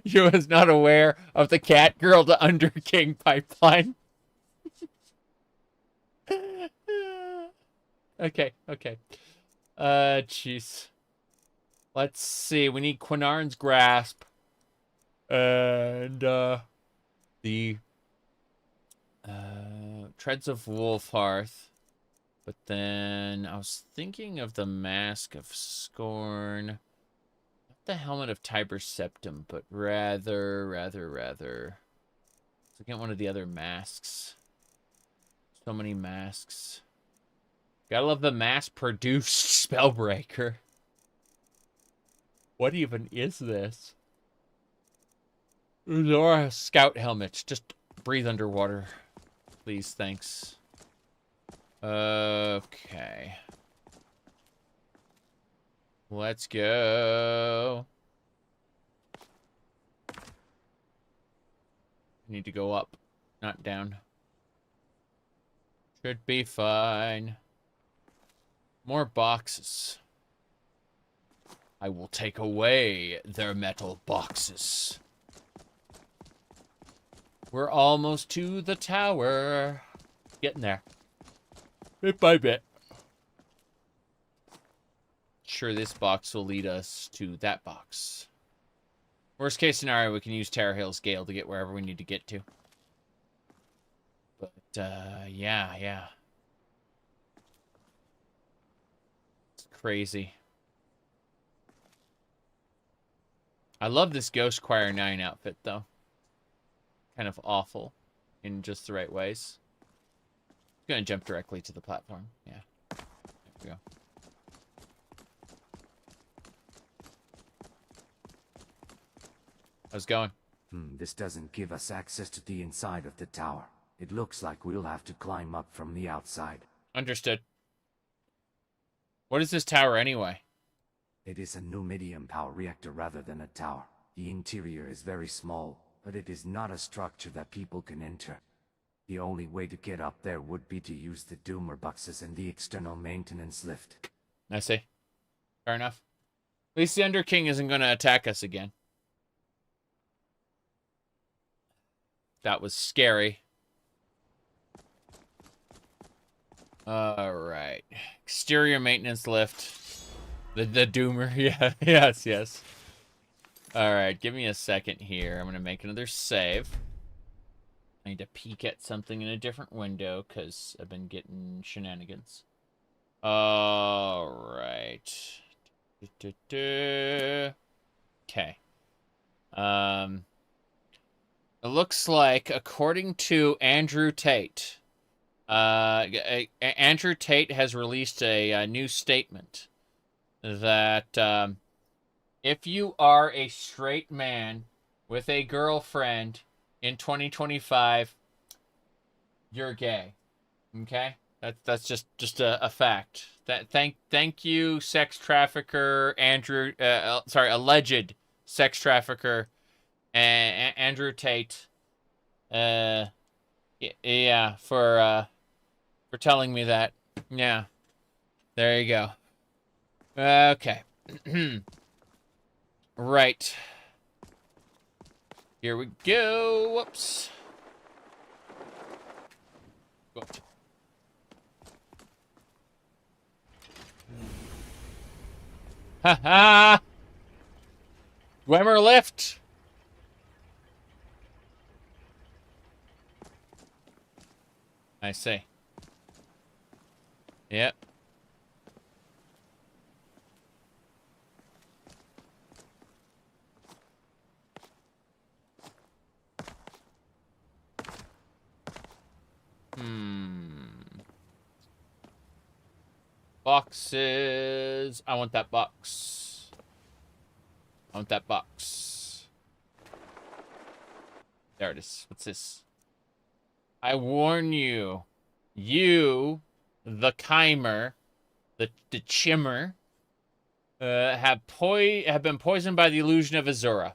You was not aware of the Catgirl to Underking pipeline. Okay. Jeez. Let's see. We need Quinarn's Grasp. And, the Treads of Wolfhearth. But then I was thinking of the Mask of Scorn. Not the Helmet of Tiber Septum, but rather. Let's look at one of the other masks. So many masks. Gotta love the mass-produced Spellbreaker. What even is this? Zora Scout Helmet. Just breathe underwater. Please, thanks. Okay. Let's go. Need to go up, not down. Should be fine. More boxes. I will take away their metal boxes. We're almost to the tower. Getting there. Bit by bit. Sure, this box will lead us to that box. Worst case scenario, we can use Terror Hill's Gale to get wherever we need to get to. But, yeah. It's crazy. I love this Ghost Choir 9 outfit, though. Kind of awful in just the right ways. I'm gonna jump directly to the platform. Yeah. There we go. How's it going? This doesn't give us access to the inside of the tower. It looks like we'll have to climb up from the outside. Understood. What is this tower anyway? It is a Numidium power reactor rather than a tower. The interior is very small, but it is not a structure that people can enter. The only way to get up there would be to use the doomer boxes and the external maintenance lift. I see. Fair enough. At least the Underking isn't going to attack us again. That was scary. Alright. Exterior maintenance lift. The doomer. Yeah, yes. Alright, give me a second here. I'm going to make another save. I need to peek at something in a different window because I've been getting shenanigans. Alright. Okay. It looks like, according to Andrew Tate, Andrew Tate has released a new statement that if you are a straight man with a girlfriend in 2025, you're gay. Okay? That's just a fact. Thank you, sex trafficker Andrew. Alleged sex trafficker Andrew Tate. Yeah, for telling me that. Yeah, there you go. Okay. Right. Here we go. Whoops. Whoops. Ha ha! Swimmer lift. I see. Yep. Boxes. I want that box. I want that box. There it is. What's this? I warn you. You, the Chimer, the Chimmer, have been poisoned by the illusion of Azura.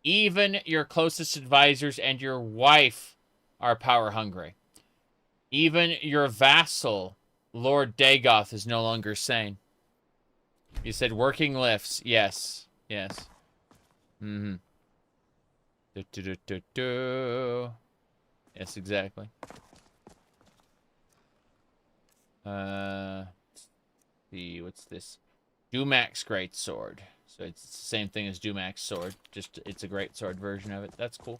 Even your closest advisors and your wife are power hungry. Even your vassal, Lord Dagoth, is no longer sane. You said working lifts. Yes. Yes. Mm-hmm. Yes, exactly. Let's see, what's this? Dumax's Greatsword. So it's the same thing as Dumax's sword. Just, it's a greatsword version of it. That's cool.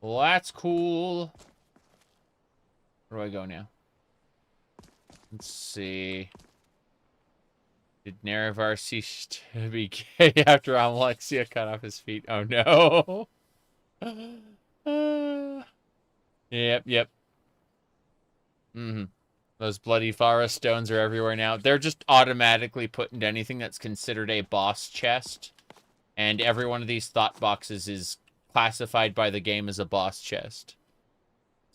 Well, that's cool. Where do I go now? Let's see. Did Nerevar cease to be gay after Alexia cut off his feet? Oh, no. Yep. Mm-hmm. Those bloody Vara stones are everywhere now. They're just automatically put into anything that's considered a boss chest. And every one of these thought boxes is classified by the game as a boss chest.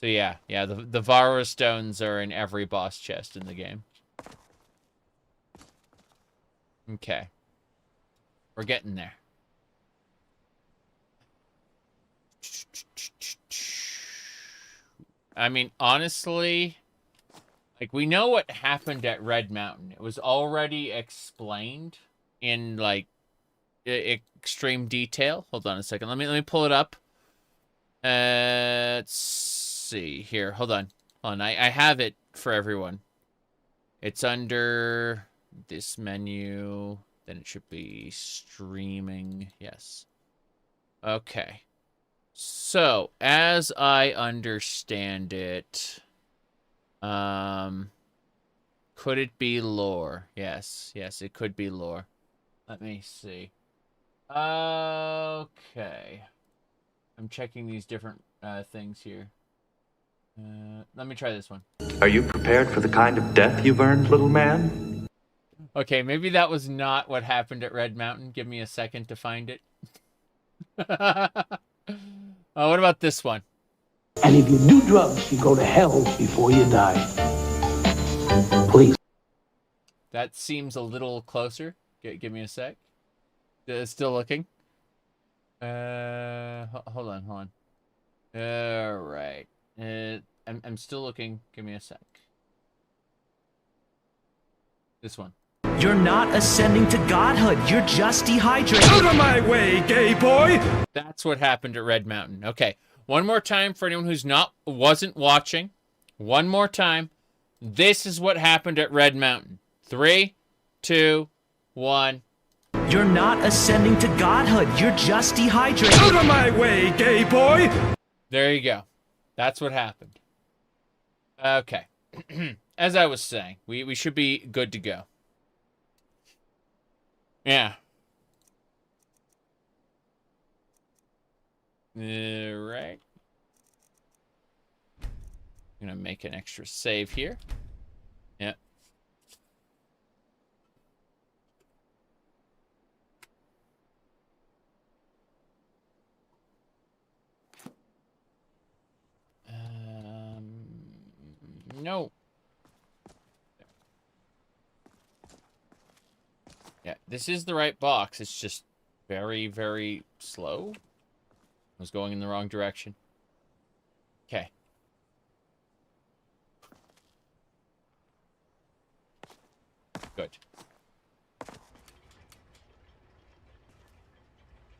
So yeah, the Vara stones are in every boss chest in the game. Okay. We're getting there. I mean, honestly, like, we know what happened at Red Mountain. It was already explained in, like, extreme detail. Hold on a second. Let me pull it up. Let's see here. Hold on. Hold on, I have it for everyone. It's under this menu. Then it should be streaming. Yes. Okay. So, as I understand it, could it be lore? Yes, it could be lore. Let me see. Okay. I'm checking these different things here. Let me try this one. Are you prepared for the kind of death you've earned, little man? Okay, maybe that was not what happened at Red Mountain. Give me a second to find it. Oh, what about this one? And if you do drugs, you go to hell before you die. Please. That seems a little closer. Give me a sec. Still looking. Hold on. All right. I'm still looking. Give me a sec. This one. You're not ascending to godhood. You're just dehydrated. Out of my way, gay boy! That's what happened at Red Mountain. Okay. One more time for anyone who's wasn't watching. One more time. This is what happened at Red Mountain. 3, 2, 1. You're not ascending to godhood. You're just dehydrated. Out of my way, gay boy! There you go. That's what happened. Okay. As I was saying, we should be good to go. Yeah. Right. I'm gonna make an extra save here. Yep. No. Yeah, this is the right box. It's just very, very slow. I was going in the wrong direction. Okay. Good.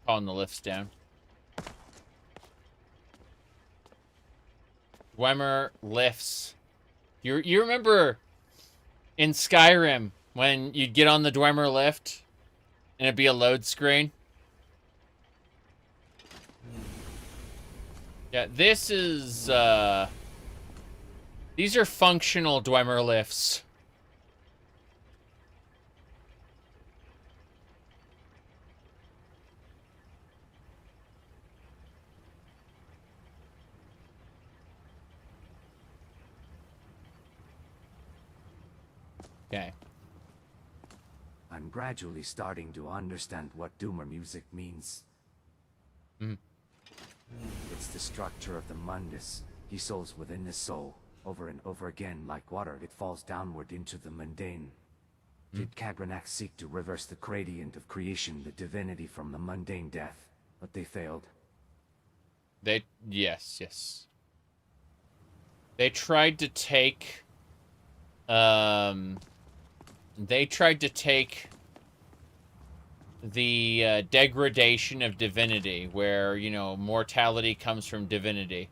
Calling the lifts down. Dwemer lifts. You remember in Skyrim when you'd get on the Dwemer lift and it'd be a load screen? Yeah, this is these are functional Dwemer lifts. Okay. I'm gradually starting to understand what Doomer music means. It's the structure of the mundus. He souls within the soul. Over and over again, like water, it falls downward into the mundane. Did Kagrenak seek to reverse the gradient of creation, the divinity from the mundane death? But they failed. Yes. They tried to take the degradation of divinity, where, you know, mortality comes from divinity.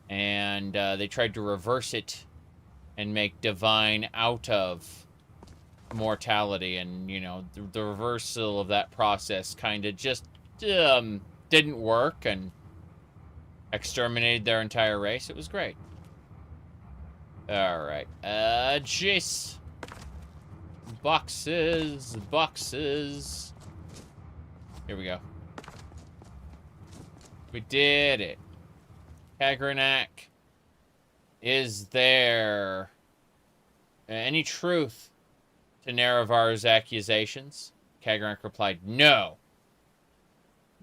And they tried to reverse it and make divine out of mortality. And, you know, the reversal of that process kind of just didn't work and exterminated their entire race. It was great. Alright. Jeez. Boxes. Here we go. We did it. Kagrenak, is there any truth to Nerevar's accusations? Kagrenak replied, no.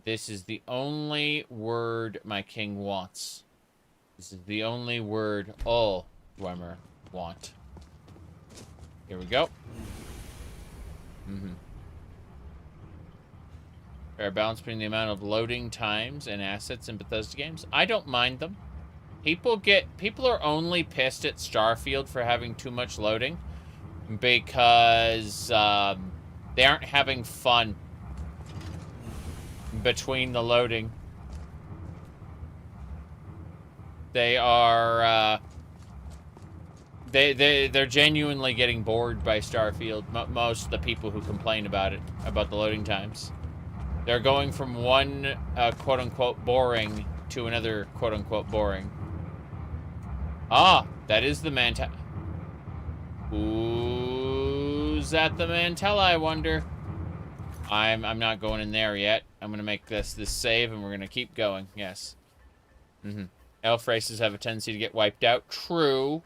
This is the only word my king wants. This is the only word all Dwemer want. Here we go. Fair balance between the amount of loading times and assets in Bethesda games. I don't mind them. People are only pissed at Starfield for having too much loading because they aren't having fun between the loading. They're genuinely getting bored by Starfield. Most of the people who complain about it, about the loading times, they're going from one quote-unquote boring to another quote-unquote boring. Ah, that is the Mantella. Who's at the Mantella, I wonder? I'm not going in there yet. I'm gonna make this save, and we're gonna keep going. Yes. Elf races have a tendency to get wiped out. True.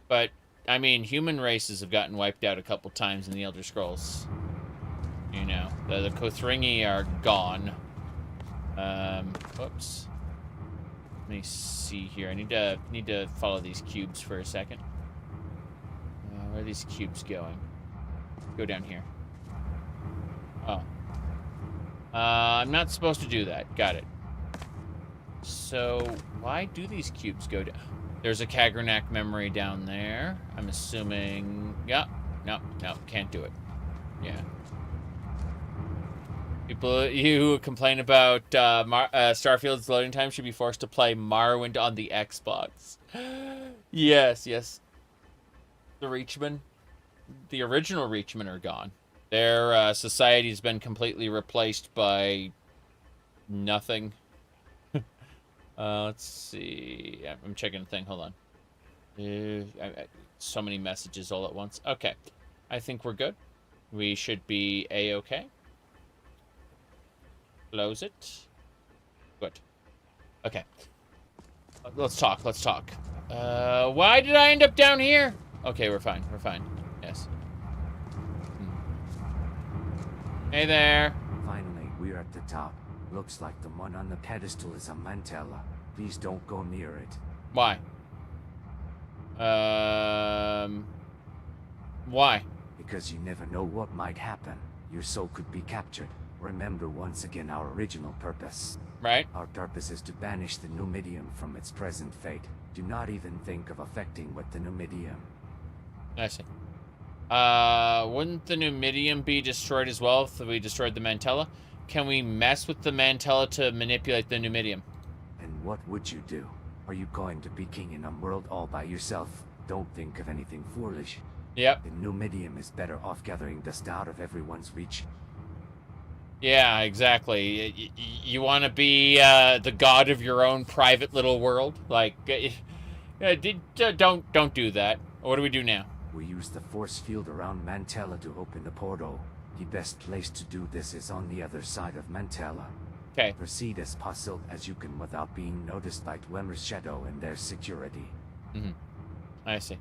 But, I mean, human races have gotten wiped out a couple times in the Elder Scrolls. You know, the Kothringi are gone. Whoops. Let me see here. I need to follow these cubes for a second. Where are these cubes going? Go down here. Oh. I'm not supposed to do that. Got it. So, why do these cubes go down? There's a Kagrenak memory down there. I'm assuming... Yeah. No, can't do it. Yeah. People who complain about Starfield's loading time should be forced to play Morrowind on the Xbox. Yes. The Reachmen. The original Reachmen are gone. Their society's been completely replaced by nothing. Let's see. I'm checking a thing. Hold on. So many messages all at once. Okay. I think we're good. We should be A-okay. Close it. Good. Okay. Let's talk. Why did I end up down here? Okay, we're fine. Yes. Hey there. Finally, we're at the top. Looks like the one on the pedestal is a Mantella. Please don't go near it. Why? Why? Because you never know what might happen. Your soul could be captured. Remember once again our original purpose. Right. Our purpose is to banish the Numidium from its present fate. Do not even think of affecting with the Numidium. I see. Wouldn't the Numidium be destroyed as well if we destroyed the Mantella? Can we mess with the Mantella to manipulate the Numidium? And what would you do? Are you going to be king in a world all by yourself? Don't think of anything foolish. Yep. The Numidium is better off gathering dust out of everyone's reach. Yeah, exactly. You want to be the god of your own private little world? Like, don't do that. What do we do now? We use the force field around Mantella to open the portal. The best place to do this is on the other side of Mantella. Okay. Proceed as puzzled as you can without being noticed by Dwemer's shadow and their security. I see.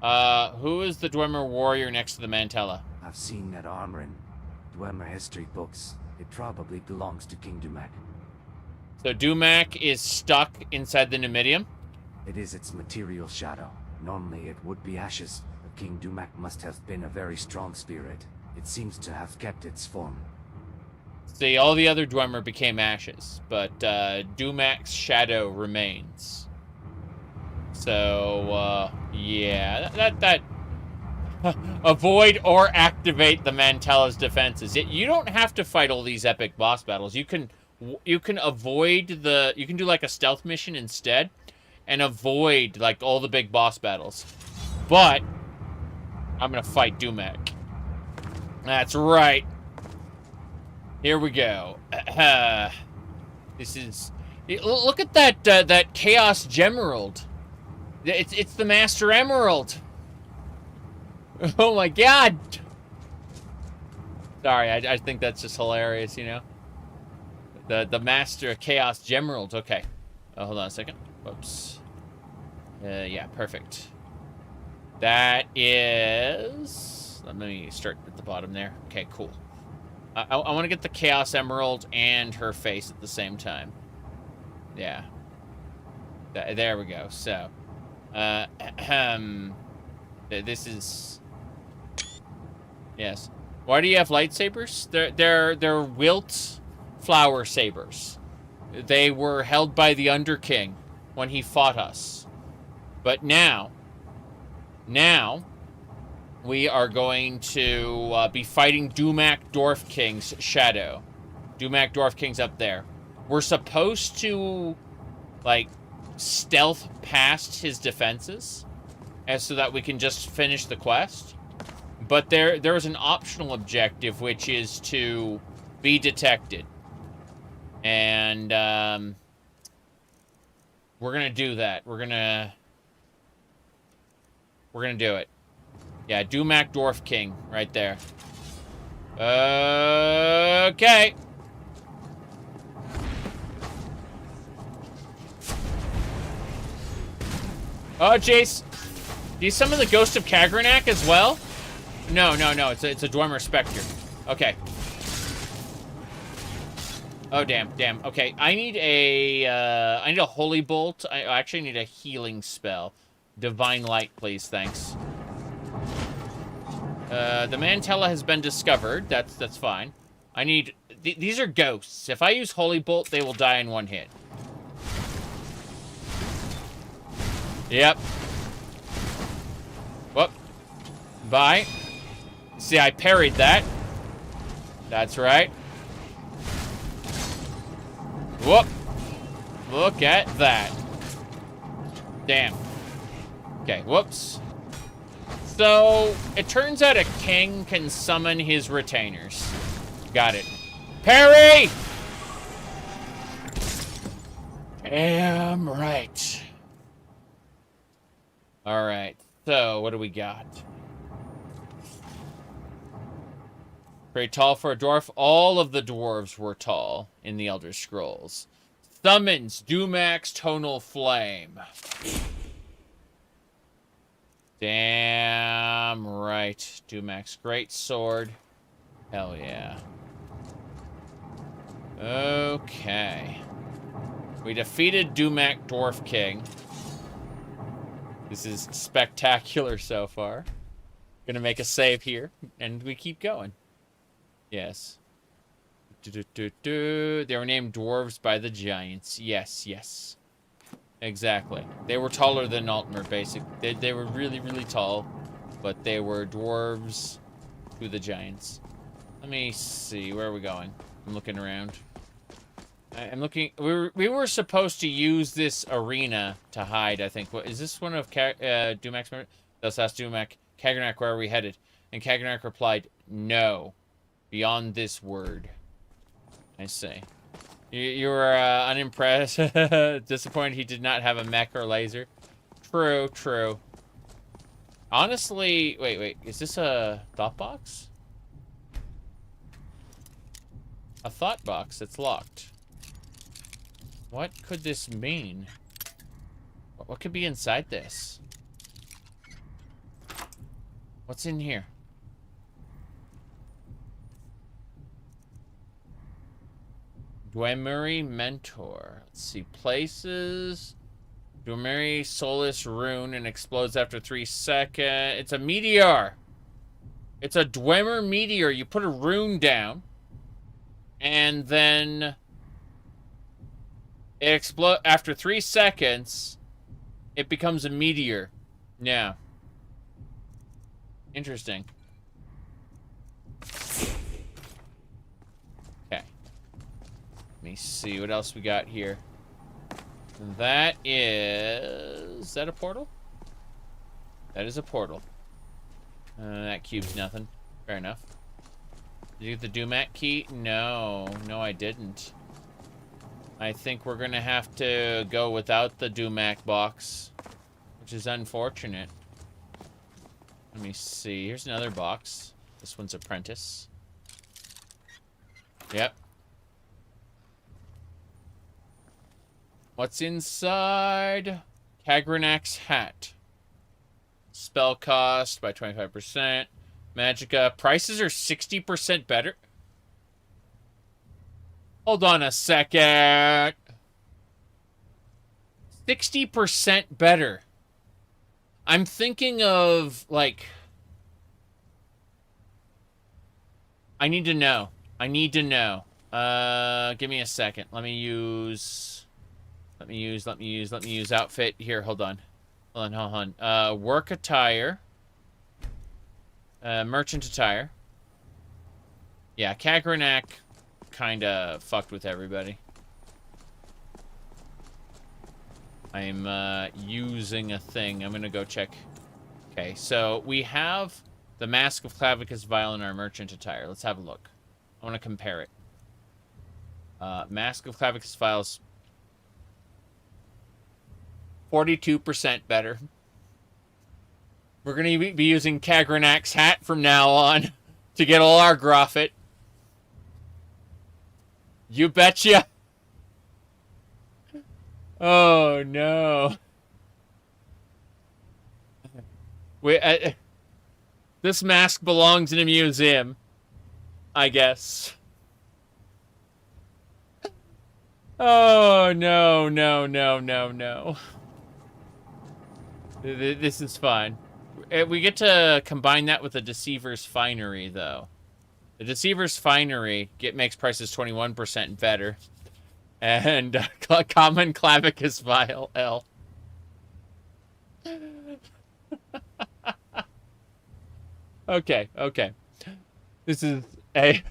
Who is the Dwemer warrior next to the Mantella? I've seen that armor in Dwemer history books. It probably belongs to King Dumac. So Dumac is stuck inside the Numidium? It is its material shadow. Normally it would be ashes, but King Dumac must have been a very strong spirit. It seems to have kept its form. See, all the other Dwemer became ashes, but Dumac's shadow remains. So, yeah, that avoid or activate the Mantella's defenses. You don't have to fight all these epic boss battles. You can avoid you can do like a stealth mission instead, and avoid like all the big boss battles. But I'm gonna fight Dumac. That's right. Here we go. This is... Look at that Chaos Gemerald. It's the Master Emerald. Oh my god. Sorry, I think that's just hilarious, you know? The Master Chaos Gemerald. Okay. Hold on a second. Whoops. Yeah, perfect. That is... Let me start at the bottom there. Okay, cool. I want to get the Chaos Emerald and her face at the same time. Yeah. There we go. So, this is... Yes. Why do you have lightsabers? They're Wilt flower sabers. They were held by the Underking when he fought us. But now... we are going to be fighting Dumac Dwarf King's shadow. Dumac Dwarf King's up there. We're supposed to, like, stealth past his defenses so that we can just finish the quest. But there is an optional objective, which is to be detected. And we're gonna do that. We're gonna do it. Yeah, Dumac Dwarf King, right there. Okay. Oh, Jace. Do you summon the Ghost of Kagranak as well? No. It's a Dwemer Spectre. Okay. Oh, damn. Okay, I need a Holy Bolt. I actually need a healing spell. Divine Light, please. Thanks. The Mantella has been discovered. That's fine. I need... these are ghosts. If I use Holy Bolt, they will die in one hit. Yep. Whoop. Bye. See, I parried that. That's right. Whoop. Look at that. Damn. Okay, whoops. So, it turns out a king can summon his retainers. Got it. Parry! Damn right. Alright, so what do we got? Very tall for a dwarf. All of the dwarves were tall in the Elder Scrolls. Summons Dumax Tonal Flame. Damn right. Dumax Great Sword. Hell yeah. Okay. We defeated Dumac Dwarf King. This is spectacular so far. Gonna make a save here, and we keep going. Yes. They were named dwarves by the giants. Yes. Exactly. They were taller than Altmer, basically. They were really, really tall, but they were dwarves to the giants. Let me see. Where are we going? I'm looking around. I'm looking... We were supposed to use this arena to hide, I think. What, is this one of Dumac's... Thus asked Dumac, Kagranak, where are we headed? And Kagranak replied, no. Beyond this word. I see. You were unimpressed. Disappointed he did not have a mech or laser. True. Honestly... Wait. Is this a thought box? A thought box that's locked. What could this mean? What could be inside this? What's in here? Dwemer Mentor. Let's see. Places. Dwemer Solus Rune and explodes after 3 seconds. It's a meteor. It's a Dwemer meteor. You put a rune down. And then it explodes after 3 seconds. It becomes a meteor. Yeah. Interesting. Okay. Let me see what else we got here. That is that a portal? That is a portal. That cube's nothing. Fair enough. Did you get the Dumac key? No, I didn't. I think we're gonna have to go without the Dumac box, which is unfortunate. Let me see. Here's another box. This one's Apprentice. Yep. What's inside? Kagranak's hat. Spell cost by 25%. Magicka. Prices are 60% better. Hold on a second. 60% better. I'm thinking of, like... I need to know. Give me a second. Let me use outfit. Here, hold on. Work attire. Merchant attire. Yeah, Kagranak kinda fucked with everybody. I'm using a thing. I'm gonna go check Okay, so we have the Mask of Clavicus Vial in our merchant attire. Let's have a look. I want to compare it. Mask of Clavicus Vial's 42% better. We're going to be using Kagranak's hat from now on to get all our Groffit. You betcha. Oh, no. This mask belongs in a museum, I guess. Oh, no, no, no, no, no. This is fine. We get to combine that with the Deceiver's Finery, though. The Deceiver's Finery makes prices 21% better. And common Clavicus Vial L. Okay, okay. This is a...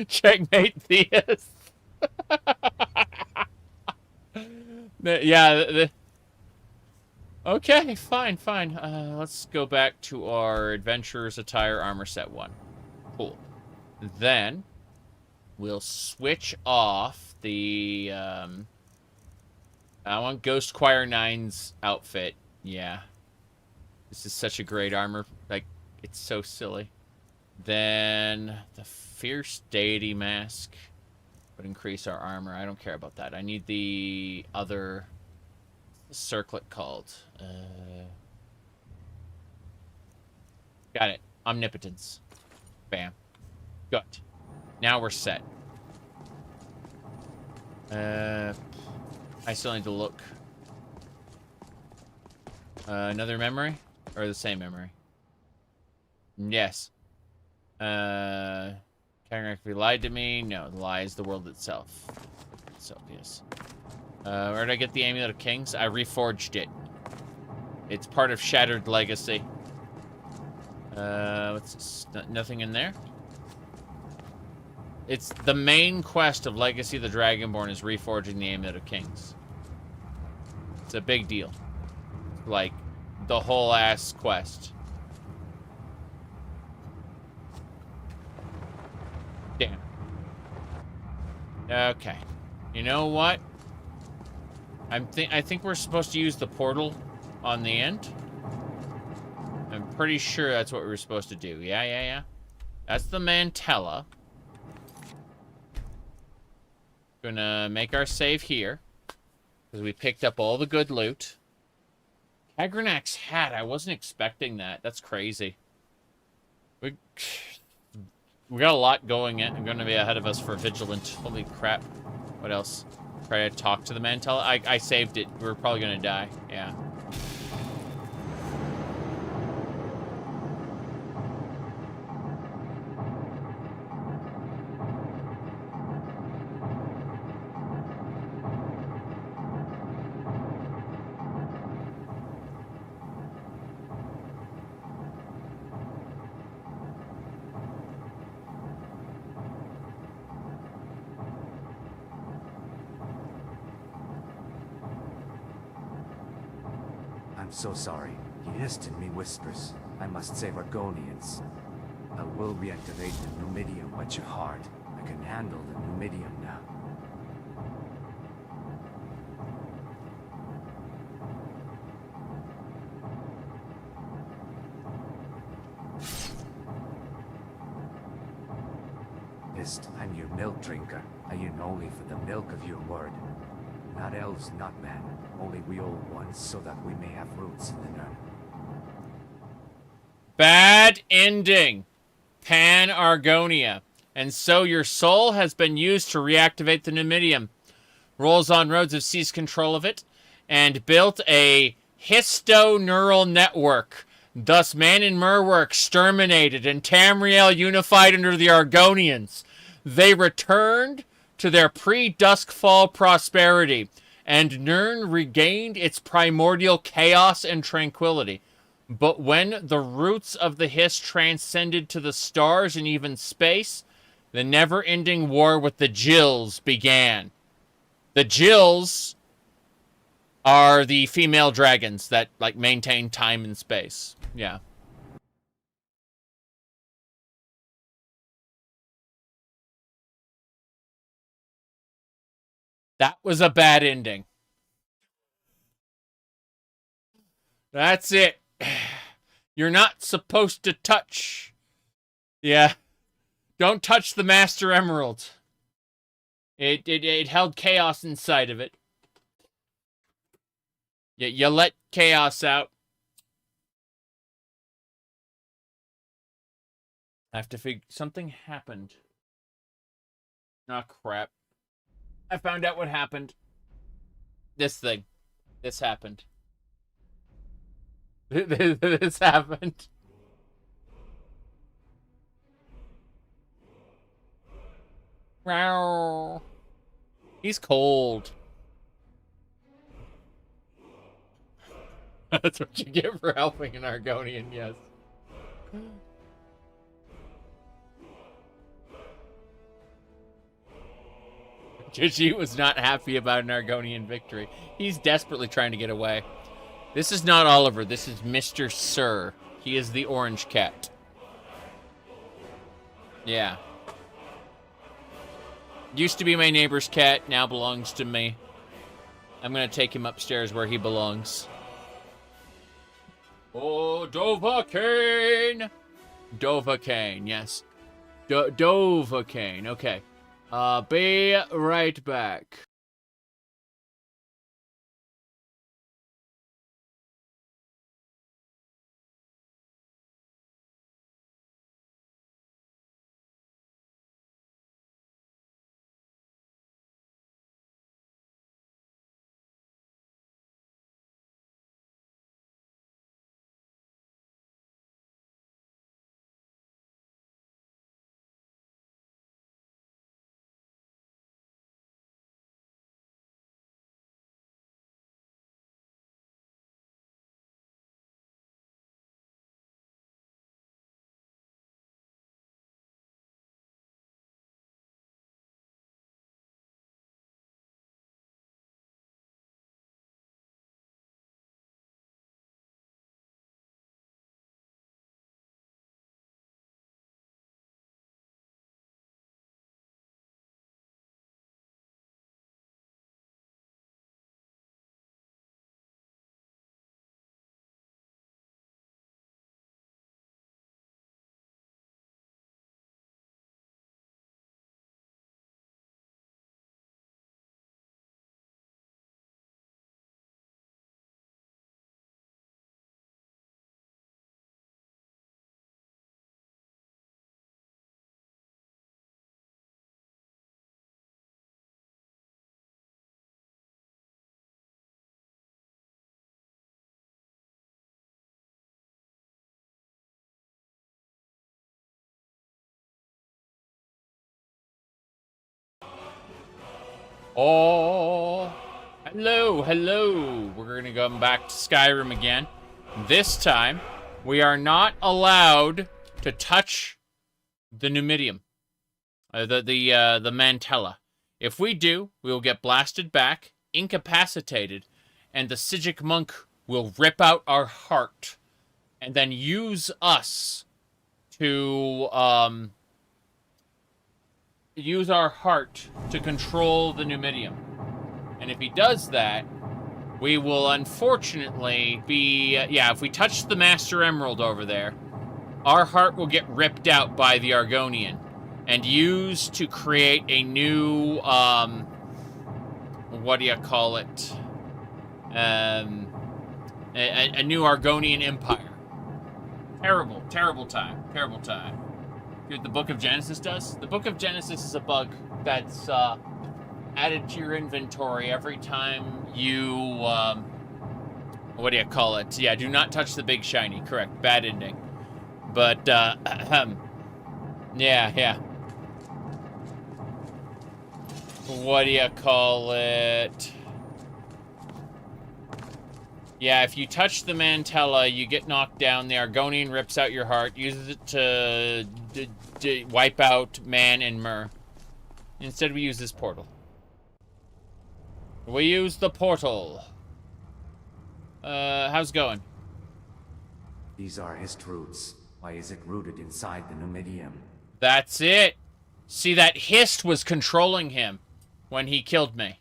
Checkmate Theus. Yeah, okay, fine, fine. Let's go back to our Adventurer's Attire Armor Set 1. Cool. Then, we'll switch off the, I want Ghost Choir 9's outfit. Yeah. This is such a great armor. Like, it's so silly. Then, the Fierce Deity Mask would increase our armor. I don't care about that. I need the other circlet called. Got it. Omnipotence. Bam. Good. Now we're set. I still need to look. Another memory? Or the same memory? Yes. Kagranak's lied to me. No, the lie is the world itself. It's obvious. Where did I get the Amulet of Kings? I reforged it. It's part of Shattered Legacy. What's this? Nothing in there? It's the main quest of Legacy of the Dragonborn is reforging the Amulet of Kings. It's a big deal. Like, the whole ass quest. Damn. Okay. You know what? I think we're supposed to use the portal on the end. I'm pretty sure that's what we were supposed to do. Yeah, yeah, yeah. That's the Mantella. Gonna make our save here. Because we picked up all the good loot. Kagranak's hat. I wasn't expecting that. That's crazy. We got a lot going to be ahead of us for Vigilant. Holy crap. What else? Try to talk to the Mantella. I saved it. We're probably going to die. Yeah. I'm so sorry. He hissed in me whispers. I must save Argonians. I will reactivate the Numidium at your heart. I can handle the Numidium now. Hist, I'm your milk drinker. I yearn only for the milk of your word. Not elves, not men. Only we old ones, so that we may have roots in the Nern. Bad ending. Pan-Argonia. And so your soul has been used to reactivate the Numidium. Rolls on Roads have seized control of it and built a histo-neural network. Thus, man and Mer were exterminated and Tamriel unified under the Argonians. They returned to their pre-Duskfall prosperity, and Nirn regained its primordial chaos and tranquility. But when the roots of the Hiss transcended to the stars and even space, the never-ending war with the Jills began. The Jills are the female dragons that, like, maintain time and space. Yeah. That was a bad ending. That's it. You're not supposed to touch. Yeah. Don't touch the Master Emerald. It held chaos inside of it. You let chaos out. I have to figure... Something happened. Oh, crap. I found out what happened. This thing. This happened. This happened. Wow. He's cold. That's what you get for helping an Argonian, yes. Gigi was not happy about an Argonian victory. He's desperately trying to get away. This is not Oliver. This is Mr. Sir. He is the orange cat. Yeah. Used to be my neighbor's cat, now belongs to me. I'm gonna take him upstairs where he belongs. Oh, Dovahkiin! Dovahkiin, yes. Dovahkiin, okay. Be right back. Oh, hello. We're going to go back to Skyrim again. This time, we are not allowed to touch the Numidium, the Mantella. If we do, we will get blasted back, incapacitated, and the Sijic monk will rip out our heart, and then use us to use our heart to control the Numidium. And if he does that, we will unfortunately be... if we touch the Master Emerald over there, our heart will get ripped out by the Argonian and used to create a new... what do you call it? A new Argonian empire. Terrible time. You know what the Book of Genesis does? The Book of Genesis is a bug that's added to your inventory every time you, what do you call it? Yeah, do not touch the big shiny. Correct. Bad ending. But, yeah. What do you call it? Yeah, if you touch the Mantella, you get knocked down. The Argonian rips out your heart, uses it to wipe out Man and Myr. Instead, we use this portal. We use the portal. How's it going? These are his roots. Why is it rooted inside the Numidium? That's it. See, that hist was controlling him when he killed me.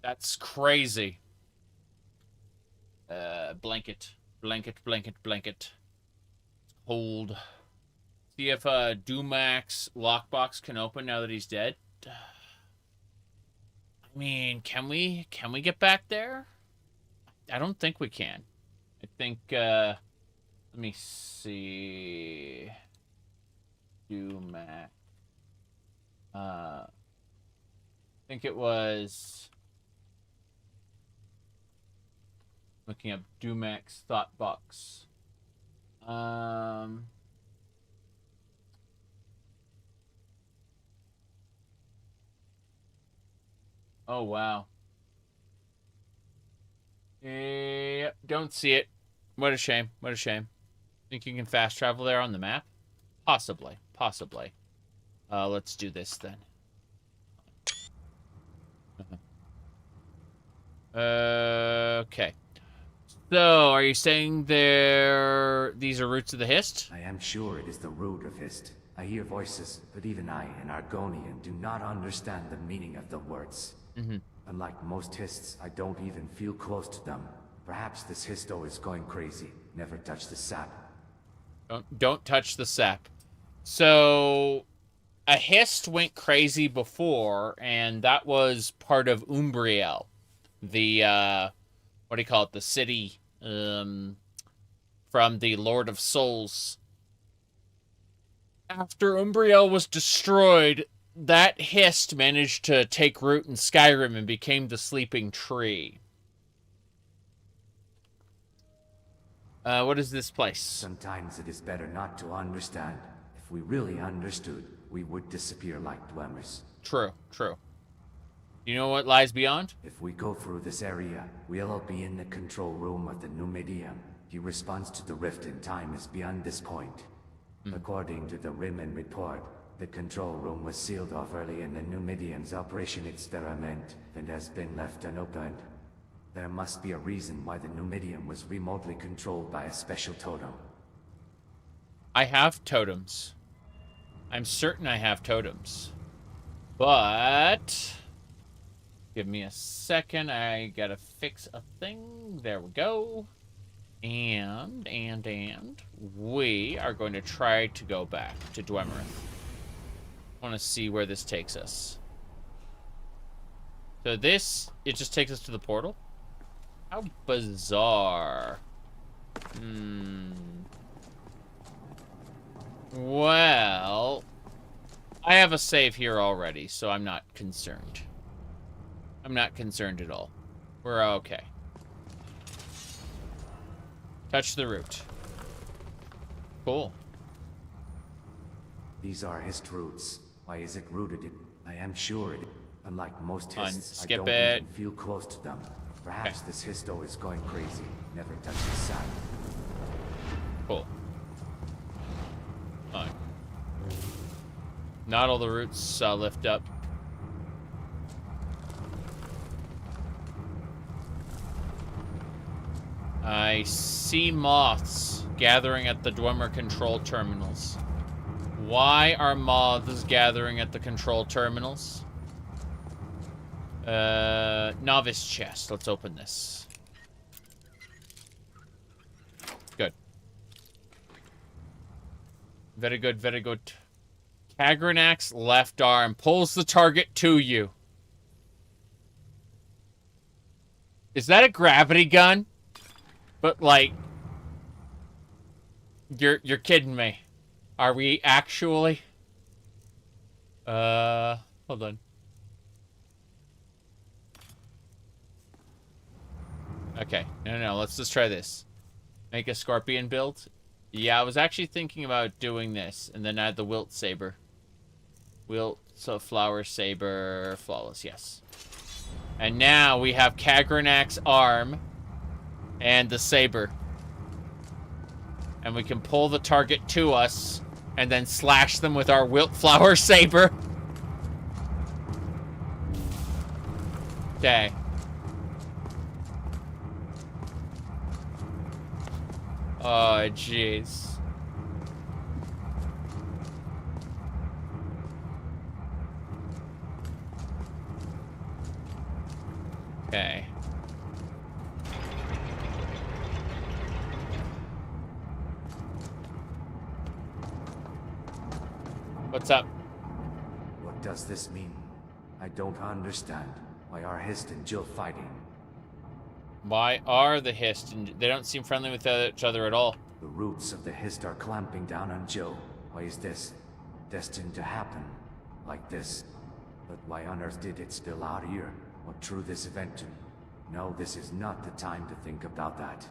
That's crazy. Blanket. Hold. See if Dumac's lockbox can open now that he's dead. I mean, can we get back there? I don't think we can. I think, let me see. Dumac. I think it was... Looking up Dumac's thought box. Oh, wow. Yep, don't see it. What a shame. What a shame. Think you can fast travel there on the map? Possibly. Possibly. Let's do this then. Okay. So, are you saying these are roots of the hist? I am sure it is the root of hist. I hear voices, but even I, an Argonian, do not understand the meaning of the words. Unlike most hists, I don't even feel close to them. Perhaps this histo is going crazy. Never touch the sap. Don't touch the sap. So, a hist went crazy before, and that was part of Umbriel. The, what do you call it? The city, from the Lord of Souls. After Umbriel was destroyed, that hist managed to take root in Skyrim and became the Sleeping Tree. What is this place? Sometimes it is better not to understand. If we really understood, we would disappear like dwellers. True, true. You know what lies beyond? If we go through this area, we'll all be in the control room of the Numidium. The response to the rift in time is beyond this point. According to the Rimmen report, the control room was sealed off early in the Numidium's operation experiment and has been left unopened. There must be a reason why the Numidium was remotely controlled by a special totem. I have totems. I'm certain I have totems. But... give me a second. I gotta fix a thing. There we go. And we are going to try to go back to Dwemerith. I want to see where this takes us. So this, it just takes us to the portal? How bizarre. Well, I have a save here already, so I'm not concerned. I'm not concerned at all. We're okay. Touch the root. Cool. These are hist roots. Why is it rooted in? I am sure it. Unlike most hists, I skip don't it. even feel close to them. Perhaps this histo is going crazy. Never touch the sap. Cool. Fine. Not all the roots lift up. I see moths gathering at the Dwemer control terminals. Why are moths gathering at the control terminals? Novice chest. Let's open this. Good. Very good, very good. Kagranak's left arm pulls the target to you. Is that a gravity gun? But, like, you're kidding me. Are we actually? Hold on. Okay, no, let's just try this. Make a scorpion build. Yeah, I was actually thinking about doing this, and then add the wilt saber. Wilt, so flower saber, flawless, yes. And now we have Kagranak's arm. And the saber. And we can pull the target to us and then slash them with our wilt flower saber. Okay. Oh, jeez. Okay. What's up? What does this mean? I don't understand. Why are Hist and Jill fighting? Why are the Hist and they don't seem friendly with each other at all? The roots of the Hist are clamping down on Jill. Why is this destined to happen like this? But why on earth did it spill out here? What drew this event to? No, this is not the time to think about that.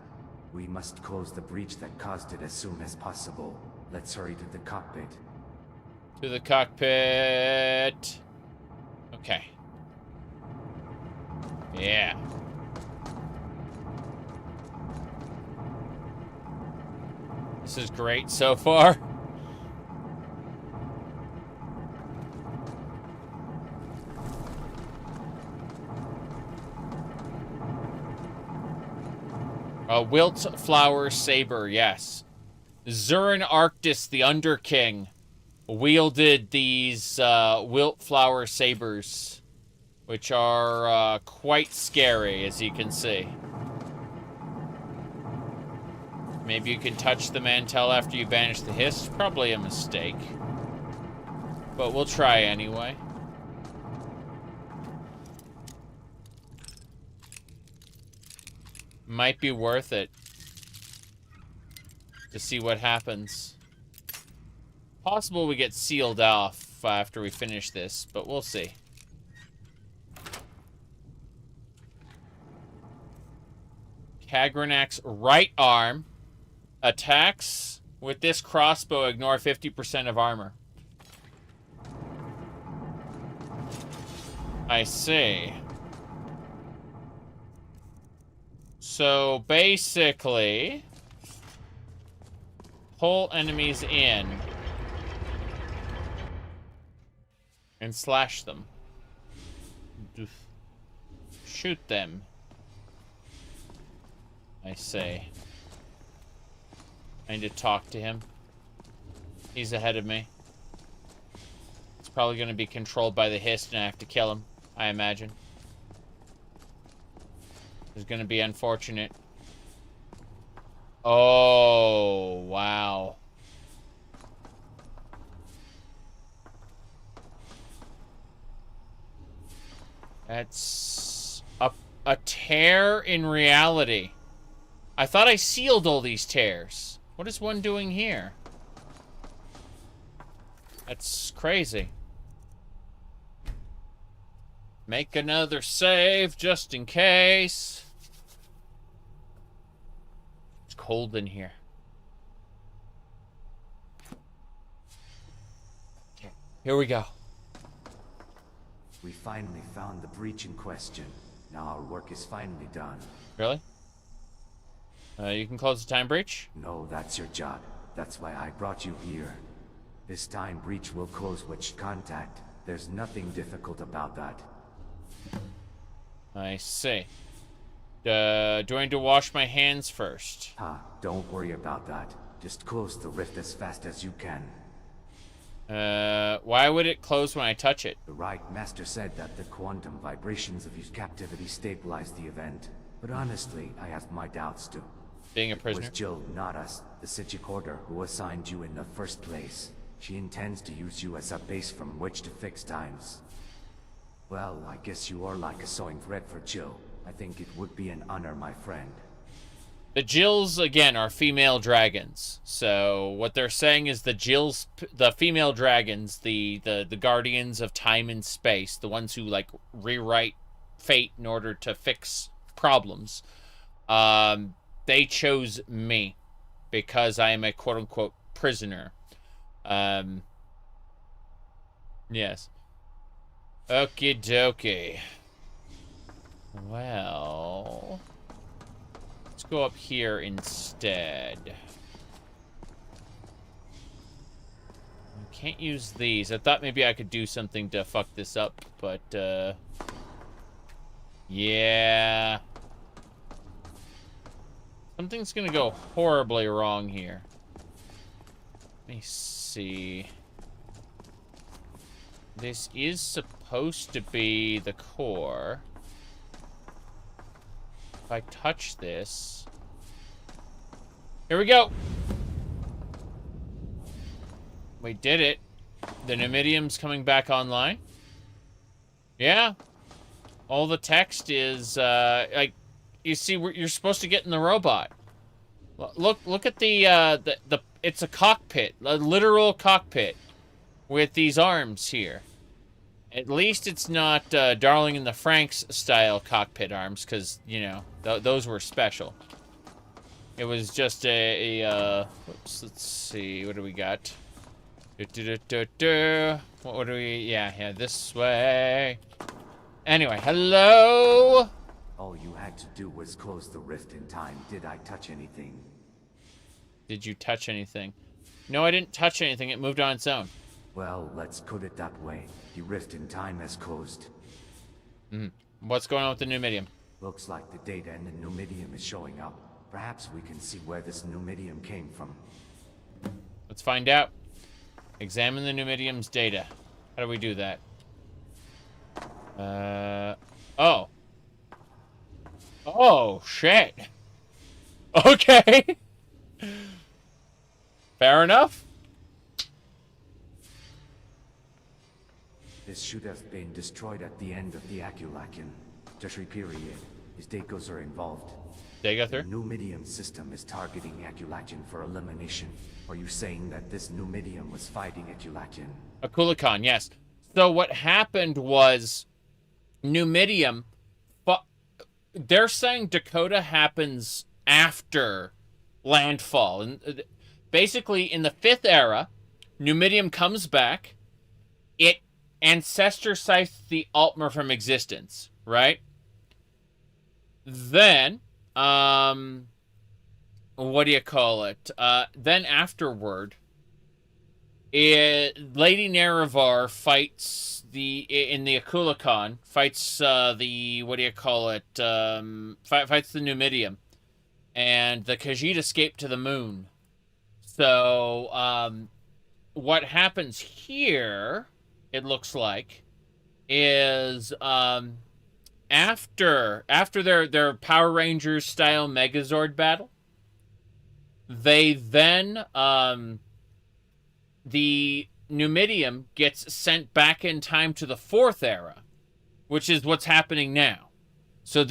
We must close the breach that caused it as soon as possible. Let's hurry to the cockpit. To the cockpit. Okay. Yeah. This is great so far. A wilt flower saber, yes. Zurin Arctis, the Underking, wielded these wilt flower sabers, which are quite scary, as you can see. Maybe you can touch the Mantella after you banish the Hist. Probably a mistake. But we'll try anyway. Might be worth it to see what happens. Possible we get sealed off after we finish this, but we'll see. Kagranak's right arm attacks with this crossbow, ignore 50% of armor. I see. So basically, pull enemies in and slash them. Shoot them. I say. I need to talk to him. He's ahead of me. It's probably going to be controlled by the Hist and I have to kill him, I imagine. It's going to be unfortunate. Oh, wow. That's a tear in reality. I thought I sealed all these tears. What is one doing here? That's crazy. Make another save just in case. It's cold in here. Here we go. We finally found the breach in question. Now our work is finally done. Really? You can close the time breach? No, that's your job. That's why I brought you here. This time breach will close witch contact. There's nothing difficult about that. I see. Do I need to wash my hands first? Don't worry about that. Just close the rift as fast as you can. Why would it close when I touch it? The Right Master said that the quantum vibrations of his captivity stabilized the event. But honestly, I have my doubts too. Being a prisoner? It was Jill, not us, the Sigicorder, who assigned you in the first place. She intends to use you as a base from which to fix times. Well, I guess you are like a sewing thread for Jill. I think it would be an honor, my friend. The Jills, again, are female dragons. So what they're saying is the female dragons, the guardians of time and space, the ones who, like, rewrite fate in order to fix problems, they chose me because I am a quote-unquote prisoner. Yes. Okie dokie. Well, let's go up here instead. I can't use these. I thought maybe I could do something to fuck this up, but, something's gonna go horribly wrong here. Let me see. This is supposed to be the core. If I touch this... Here we go! We did it. The Numidium's coming back online. Yeah. All the text is, like, you see, you're supposed to get in the robot. Look at the it's a cockpit, a literal cockpit, with these arms here. At least it's not Darling in the Franxx style cockpit arms, because, you know, those were special. It was just whoops, let's see, what do we got? What do we, yeah, this way. Anyway, hello? All you had to do was close the rift in time. Did I touch anything? Did you touch anything? No, I didn't touch anything. It moved on its own. Well, let's put it that way. The rift in time has closed. What's going on with the Numidium? Looks like the data in the Numidium is showing up. Perhaps we can see where this Numidium came from. Let's find out. Examine the Numidium's data. How do we do that? Oh. Oh, shit. Okay. Fair enough. This should have been destroyed at the end of the Aculacian tertiary period. His Dacos are involved. Dagotha? The Numidium system is targeting Aculacian for elimination. Are you saying that this Numidium was fighting Aculacian? Akulikon, yes. So what happened was Numidium, they're saying Dac0da happens after landfall. And basically, in the 5th era, Numidium comes back. It ancestor scythes the Altmer from existence, right? Then, what do you call it? Then afterward, Lady Nerevar fights in the Akulikon, fights the, what do you call it? Fights the Numidium. And the Khajiit escape to the moon. So, what happens here, it looks like, is after their Power Rangers style Megazord battle, they then the Numidium gets sent back in time to the 4th era, which is what's happening now. So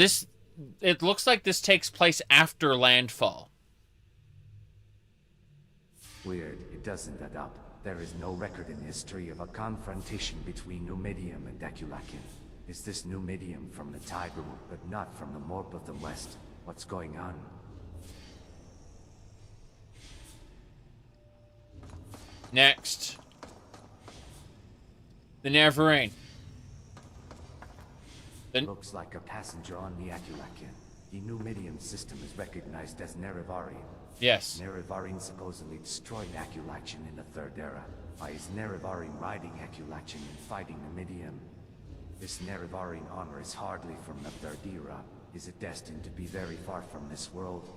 it looks like this takes place after landfall. Weird, it doesn't add up. There is no record in history of a confrontation between Numidium and Aculacian. Is this Numidium from the Tiber, but not from the Morp of the West? What's going on? Next. The Neverrain. Looks like a passenger on the Aculacian. The Numidium system is recognized as Nerevarine. Yes. Nerevarine supposedly destroyed Aculacian in the 3rd era. Why is Nerevarine riding Aculacian and fighting Numidium? This Nerevarine honor is hardly from the 3rd era. Is it destined to be very far from this world?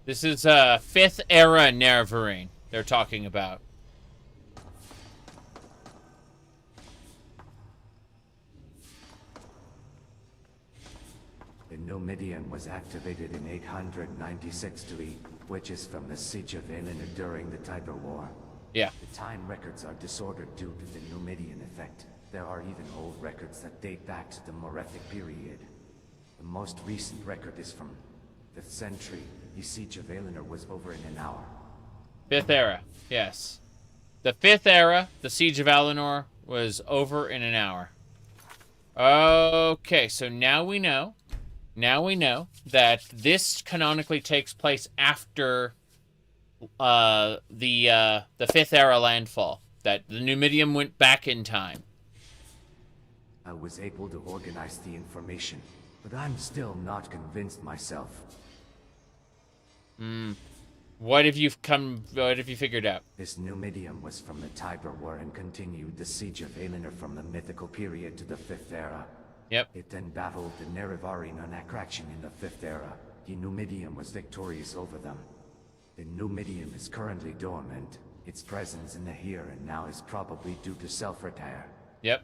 This is 5th era Neverrain they're talking about. The Numidium was activated in 896 3, which is from the Siege of Valinor during the Tiber War. Yeah. The time records are disordered due to the Numidian effect. There are even old records that date back to the Morethic period. The most recent record is from 5th century. The Siege of Valinor was over in an hour. 5th era, yes. The 5th era, the Siege of Valinor, was over in an hour. Okay, so now we know. Now we know that this canonically takes place after the 5th era landfall. That the Numidium went back in time. I was able to organize the information, but I'm still not convinced myself. What have you figured out? This Numidium was from the Tiber War and continued the Siege of Valinor from the mythical period to the 5th era. Yep. It then battled the Nerevarine on Aculacian in the 5th era. the Numidium was victorious over them. The Numidium is currently dormant. Its presence in the here and now is probably due to self-retire. Yep.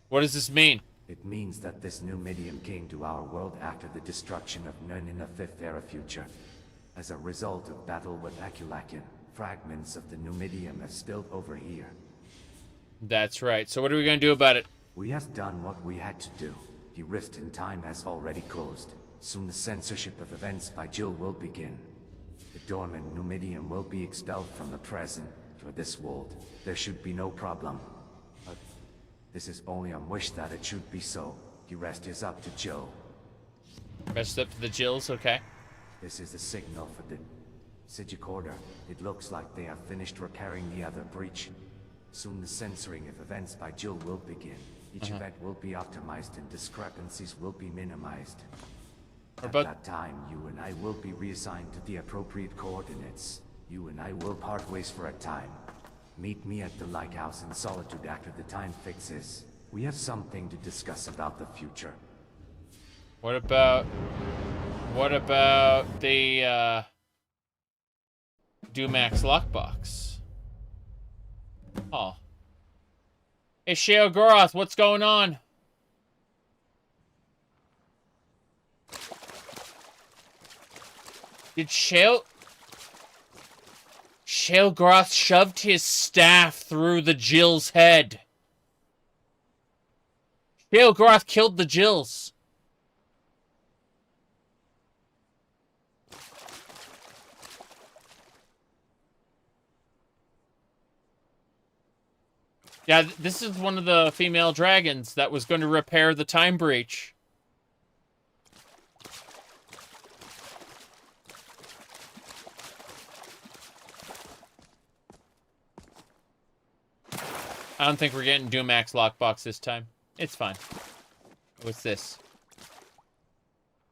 What does this mean? It means that this Numidium came to our world after the destruction of Nun in the 5th Era future. As a result of battle with Akulakin, fragments of the Numidium have spilled over here. That's right. So what are we going to do about it? We have done what we had to do. The rift in time has already closed. Soon the censorship of events by Jill will begin. The dormant Numidium will be expelled from the present. For this world, there should be no problem. But this is only a wish that it should be so. The rest is up to Jill. Rest up to the Jills, okay. This is a signal for the Sigic Order. It looks like they have finished repairing the other breach. Soon the censoring of events by Jill will begin. Each event will be optimized and discrepancies will be minimized. At that time, you and I will be reassigned to the appropriate coordinates. You and I will part ways for a time. Meet me at the lighthouse in Solitude after the time fixes. We have something to discuss about the future. What about the Dumax lockbox? Oh. Hey, Sheogorath, what's going on? Did Sheogorath shoved his staff through the Jill's head. Sheogorath killed the Jills. Yeah, this is one of the female dragons that was going to repair the time breach. I don't think we're getting Dumax lockbox this time. It's fine. What's this?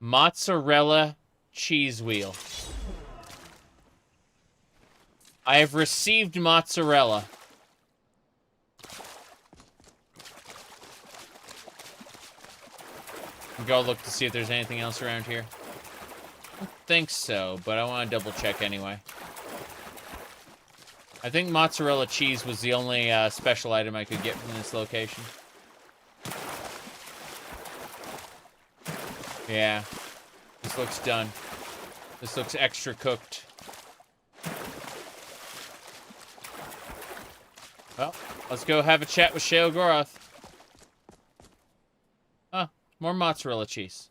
Mozzarella cheese wheel. I have received mozzarella. Go look to see if there's anything else around here. I don't think so, but I want to double check anyway. I think mozzarella cheese was the only special item I could get from this location. Yeah. This looks done. This looks extra cooked. Well, let's go have a chat with Sheogorath. Huh. More mozzarella cheese.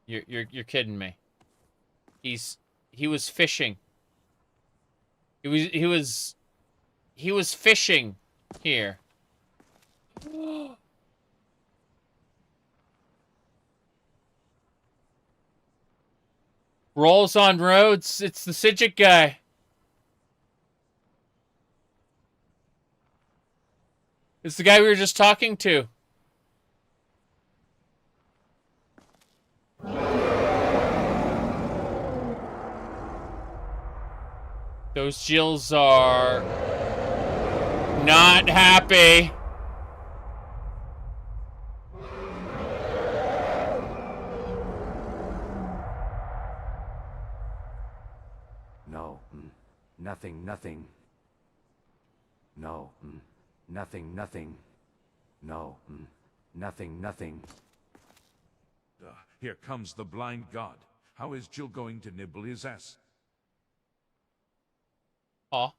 You're kidding me. He was fishing. He was fishing here. Rolls on roads. It's the Sigic guy. It's the guy we were just talking to. Those Jills are not happy. No. Nothing. No. Nothing. No. Nothing. Here comes the blind god. How is Jill going to nibble his ass? Aw.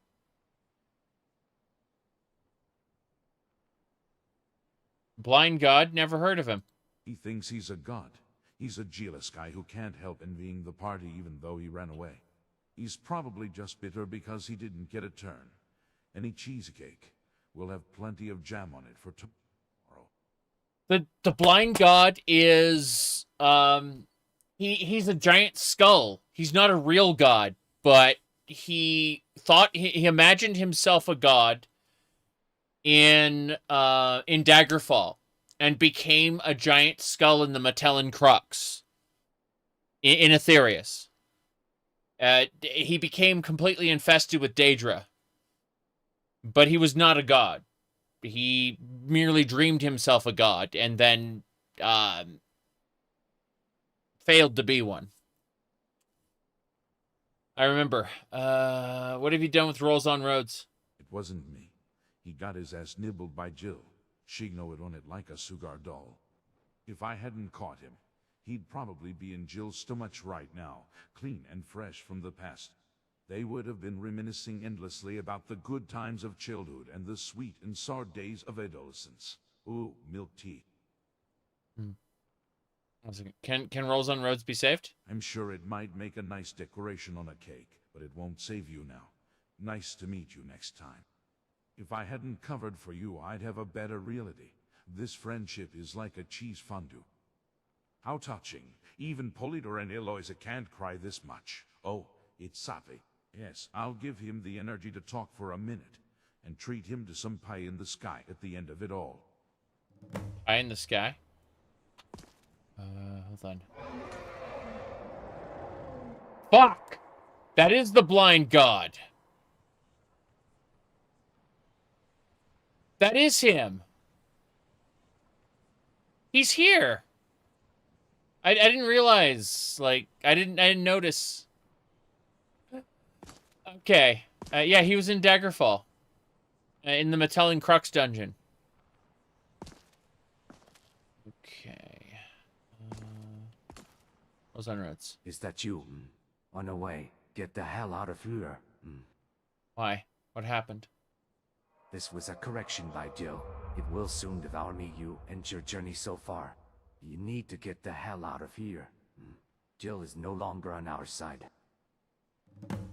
Blind god? Never heard of him. He thinks he's a god. He's a jealous guy who can't help envying the party even though he ran away. He's probably just bitter because he didn't get a turn. Any cheesecake will have plenty of jam on it for tomorrow. The blind god is he's a giant skull. He's not a real god, but he imagined himself a god in Daggerfall and became a giant skull in the Mantellan crux in Aetherius. He became completely infested with Dac0da, but he was not a god. he merely dreamed himself a god and then failed to be one. I remember. What have you done with Rolls on Roads? It wasn't me. He got his ass nibbled by Jill. She gnawed on it like a sugar doll. If I hadn't caught him, he'd probably be in Jill's stomach right now, clean and fresh from the past. They would have been reminiscing endlessly about the good times of childhood and the sweet and sour days of adolescence. Ooh, milk tea. Can Rolls on Roads be saved? I'm sure it might make a nice decoration on a cake, but it won't save you now. Nice to meet you next time. If I hadn't covered for you, I'd have a better reality. This friendship is like a cheese fondue. How touching. Even Polydor and Eloisa can't cry this much. Oh, it's Safi. Yes, I'll give him the energy to talk for a minute, and treat him to some pie in the sky at the end of it all. Pie in the sky? Hold on. Fuck! That is the blind god. That is him. He's here. I didn't realize, like, I didn't notice. Okay. Yeah, he was in Daggerfall. In the Metellan Crux dungeon. Okay. What's on roads? Is that you? On the way. Get the hell out of here. Why? What happened? This was a correction by Jill. It will soon devour me. You and your journey so far. You need to get the hell out of here. Jill is no longer on our side.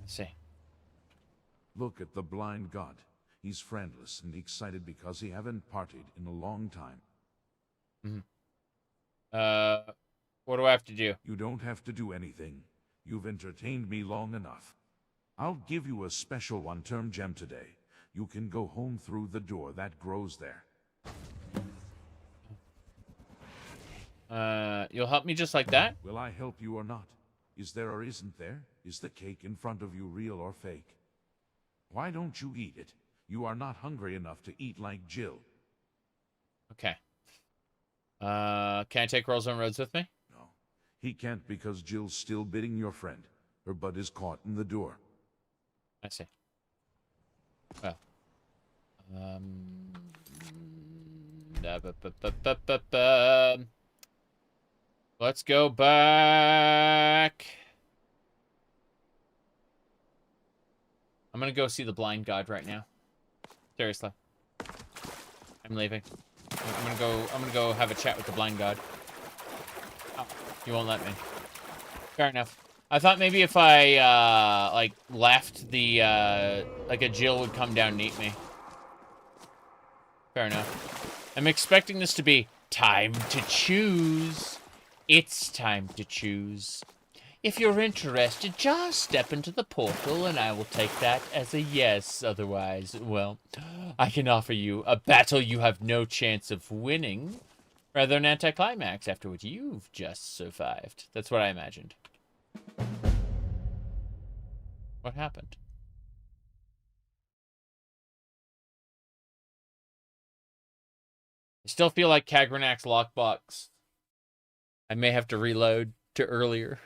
See. Look at the blind god. He's friendless and excited because he haven't partied in a long time. What do I have to do? You don't have to do anything. You've entertained me long enough. I'll give you a special one-term gem today. You can go home through the door that grows there. You'll help me just like that? Will I help you or not? Is there or isn't there? Is the cake in front of you real or fake? Why don't you eat it? You are not hungry enough to eat like Jill. Okay. Can I take Rolls on Roads with me? No. He can't because Jill's still bidding your friend. Her butt is caught in the door. I see. Well. Let's go back. I'm gonna go see the blind god right now. Seriously. I'm leaving. I'm gonna go have a chat with the blind god. Oh, you won't let me. Fair enough. I thought maybe if I like left the like a Jill would come down and eat me. Fair enough. I'm expecting this to be time to choose. It's time to choose. If you're interested, just step into the portal and I will take that as a yes. Otherwise, well, I can offer you a battle you have no chance of winning. Rather an anticlimax after what you've just survived. That's what I imagined. What happened? I still feel like Kagranak's lockbox. I may have to reload to earlier.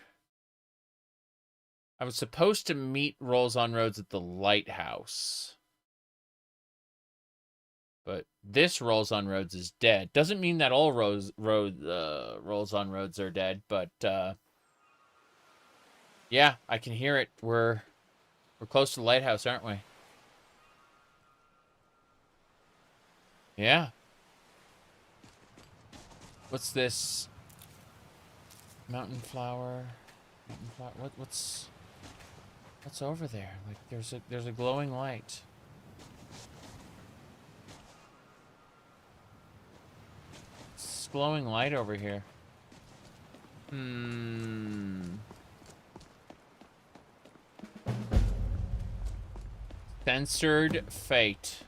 I was supposed to meet Rolls on Roads at the lighthouse. But this Rolls on Roads is dead. Doesn't mean that all Rolls on Roads are dead, but yeah, I can hear it. We're close to the lighthouse, aren't we? Yeah. What's this? Mountain flower. What's over there? Like there's a glowing light. It's glowing light over here. Censored fate.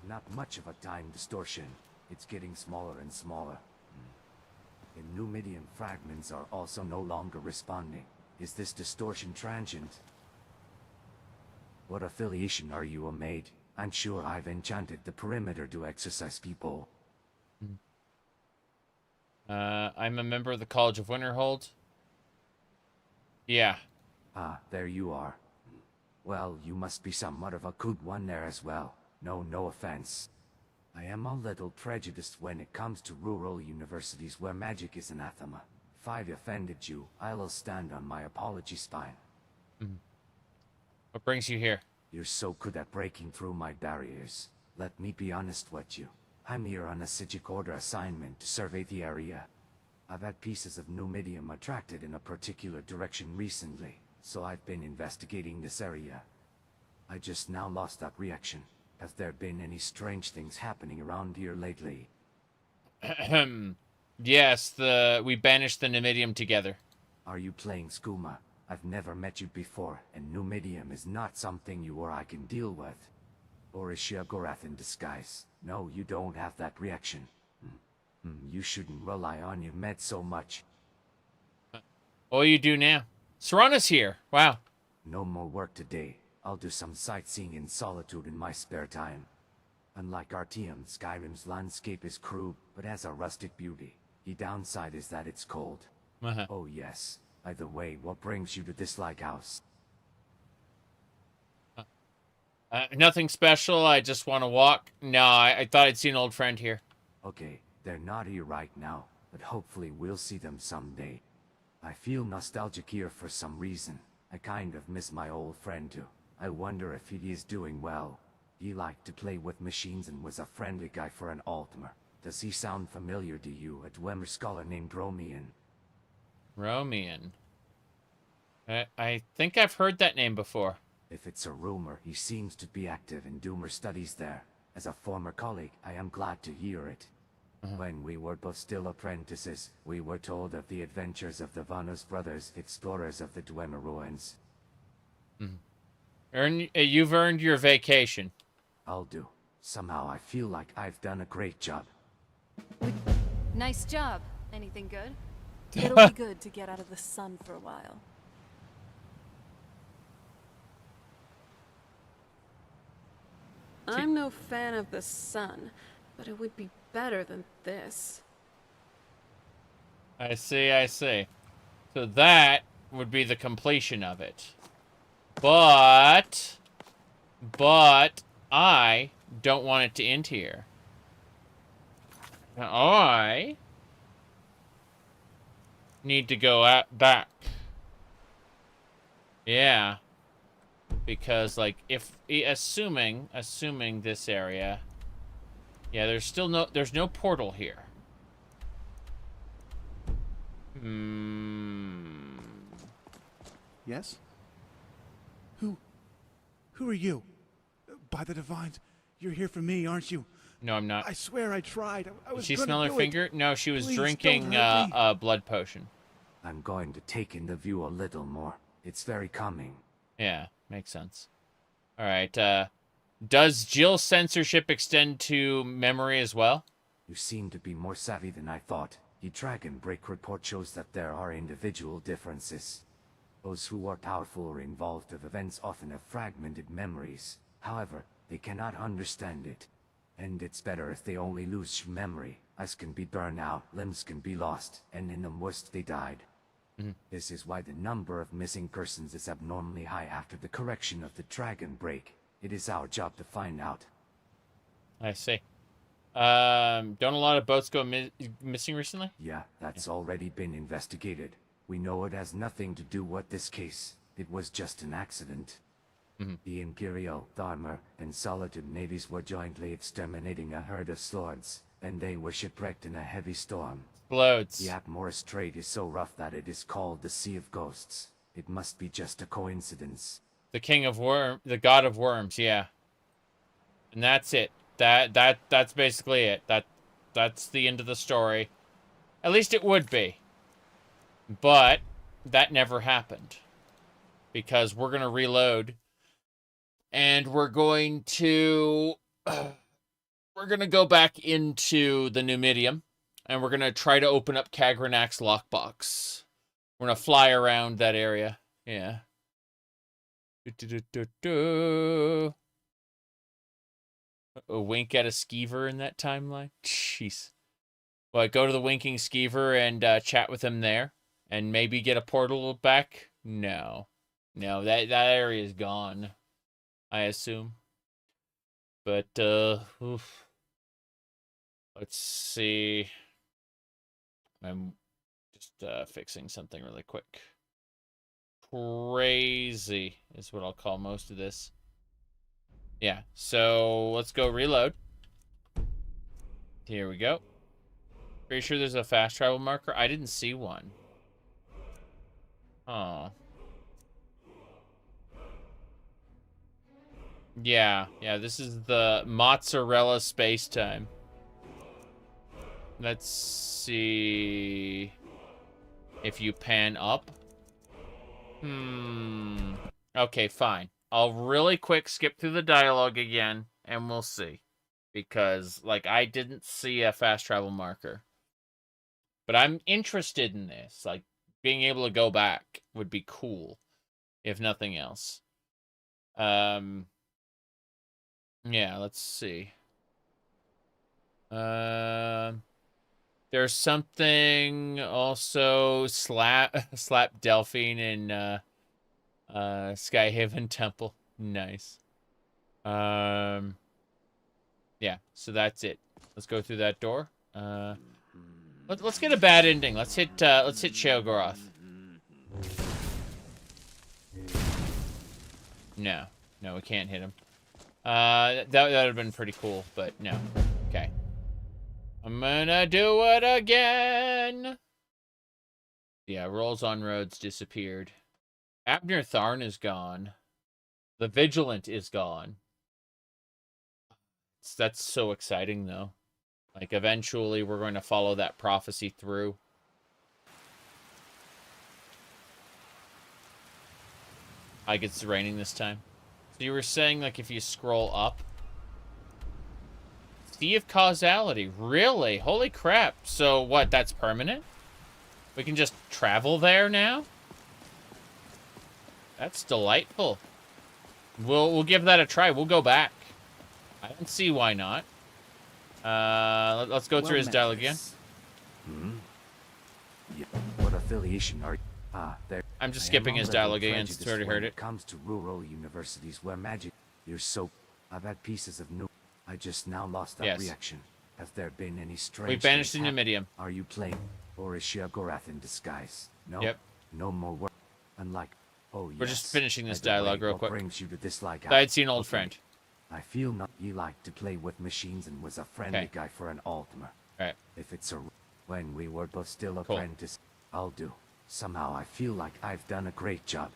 Not much of a time distortion. It's getting smaller and smaller. And Numidium fragments are also no longer responding. Is this distortion transient? What affiliation are you a maid? I'm sure I've enchanted the perimeter to exercise people. I'm a member of the College of Winterhold. Yeah. Ah, there you are. Well, you must be somewhat of a good one there as well. No offense. I am a little prejudiced when it comes to rural universities where magic is anathema. If I've offended you, I will stand on my apology spine. What brings you here? You're so good at breaking through my barriers. Let me be honest with you. I'm here on a Sigic Order assignment to survey the area. I've had pieces of Numidium attracted in a particular direction recently, so I've been investigating this area. I just now lost that reaction. Has there been any strange things happening around here lately? Yes, we banished the Numidium together. Are you playing skooma? I've never met you before, and Numidium is not something you or I can deal with. Or is she a Gorath in disguise? No, you don't have that reaction. You shouldn't rely on your meds so much. What do you do now? Serana's here. Wow. No more work today. I'll do some sightseeing in solitude in my spare time. Unlike Artyom, Skyrim's landscape is crude, but has a rustic beauty. The downside is that it's cold. Oh yes. By the way, what brings you to this lighthouse? Nothing special. I just want to walk. No, I thought I'd see an old friend here. Okay, they're not here right now, but hopefully we'll see them someday. I feel nostalgic here for some reason. I kind of miss my old friend too. I wonder if he is doing well. He liked to play with machines and was a friendly guy for an Altmer. Does he sound familiar to you? A Dwemer scholar named Romian. Romian. I think I've heard that name before. If it's a rumor, he seems to be active in Doomer studies there. As a former colleague, I am glad to hear it. When we were both still apprentices, we were told of the adventures of the Vanos brothers, explorers of the Dwemer ruins. You've earned your vacation. I'll do. Somehow I feel like I've done a great job. Nice job. Anything good? It'll be good to get out of the sun for a while. I'm no fan of the sun, but it would be better than this. I see. So that would be the completion of it. But I don't want it to end here. I need to go back. Yeah. Because, like, assuming this area, yeah, there's no portal here. Yes? Who are you? By the Divines, you're here for me, aren't you? No, I'm not. I swear I tried. I was Did she gonna smell her do finger? it. No, she was Please, drinking don't hurt me. a blood potion. I'm going to take in the view a little more. It's very calming. Yeah, makes sense. All right. Does Jill's censorship extend to memory as well? You seem to be more savvy than I thought. The Dragon Break report shows that there are individual differences. Those who are powerful or involved with events often have fragmented memories. However, they cannot understand it. And it's better if they only lose memory. Eyes can be burned out, limbs can be lost, and in the worst they died. This is why the number of missing persons is abnormally high after the correction of the Dragon Break. It is our job to find out. I see. Don't a lot of boats go missing recently? Yeah, that's already been investigated. We know it has nothing to do with this case. It was just an accident. The Imperial, Dharma, and Solitude navies were jointly exterminating a herd of swords, and they were shipwrecked in a heavy storm. Explodes. The Atmor Strait is so rough that it is called the Sea of Ghosts. It must be just a coincidence. The god of worms, yeah. And that's it. That's basically it. That's the end of the story. At least it would be. But that never happened. Because we're going to reload. And we're going to go back into the Numidium. And we're going to try to open up Kagranak's lockbox. We're going to fly around that area. Yeah. A wink at a skeever in that timeline? Jeez. Well, go to the winking skeever and chat with him there, and maybe get a portal back? No. No, that area is gone, I assume. But, oof. Let's see. I'm just fixing something really quick. Crazy is what I'll call most of this. Yeah, so let's go reload. Here we go. Pretty sure there's a fast travel marker. I didn't see one. Oh. Yeah, this is the mozzarella space-time. Let's see if you pan up. Okay, fine. I'll really quick skip through the dialogue again, and we'll see. Because, like, I didn't see a fast travel marker. But I'm interested in this. Like, being able to go back would be cool, if nothing else. Yeah, let's see. There's something also slap Delphine in Skyhaven Temple. Nice. Yeah, so that's it. Let's go through that door. Let's get a bad ending. Let's hit Sheogorath. No, we can't hit him. That would have been pretty cool, but no. Okay. I'm gonna do it again. Yeah, Rolls on Roads disappeared. Abner Tharn is gone. The Vigilant is gone. That's so exciting, though. Like, eventually we're going to follow that prophecy through. Like, it's raining this time. So you were saying, like, if you scroll up... Sea of Causality. Really? Holy crap. So, what, that's permanent? We can just travel there now? That's delightful. We'll give that a try. We'll go back. I don't see why not. Let's go through his dialogue again. Yeah. What affiliation are you? There. I'm just skipping his dialogue again since we already heard it. When it comes to rural universities where magic, you're so... I've had pieces of new... I just now lost that reaction. Has there been any strange... We banished the Numidium. Are you playing? Or is Sheogorath in disguise? No. Yep. No more work. Unlike... Oh, yes. We're just finishing this dialogue real quick. Brings you to dislike I'd seen an old friend. I feel not you like to play with machines and was a friendly guy for an Ultima. Right. If it's a... When we were both still apprentice, I'll do. Somehow I feel like I've done a great job.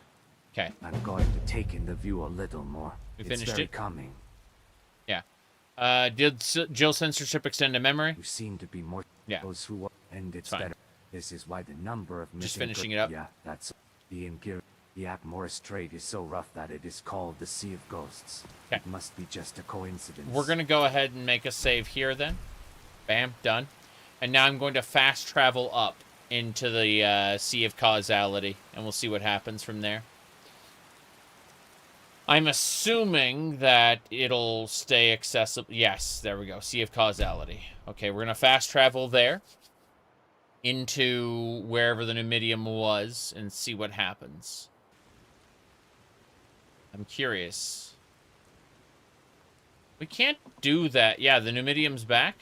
Okay. I'm going to take in the view a little more. We finished it's very it? calming. Yeah. Did Jill censorship extend to memory? You seem to be more those who are, and it's fine. better. This is why the number of just finishing it up. Yeah, that's the Imperial. The Atmore Strait is so rough that it is called the Sea of Ghosts. Okay. It must be just a coincidence. We're gonna go ahead and make a save here then. Bam, done. And now I'm going to fast travel up into the Sea of Causality, and we'll see what happens from there. I'm assuming that it'll stay accessible. Yes, there we go. Sea of Causality. Okay, we're gonna fast travel there into wherever the Numidium was and see what happens. I'm curious. We can't do that. Yeah, the Numidium's back.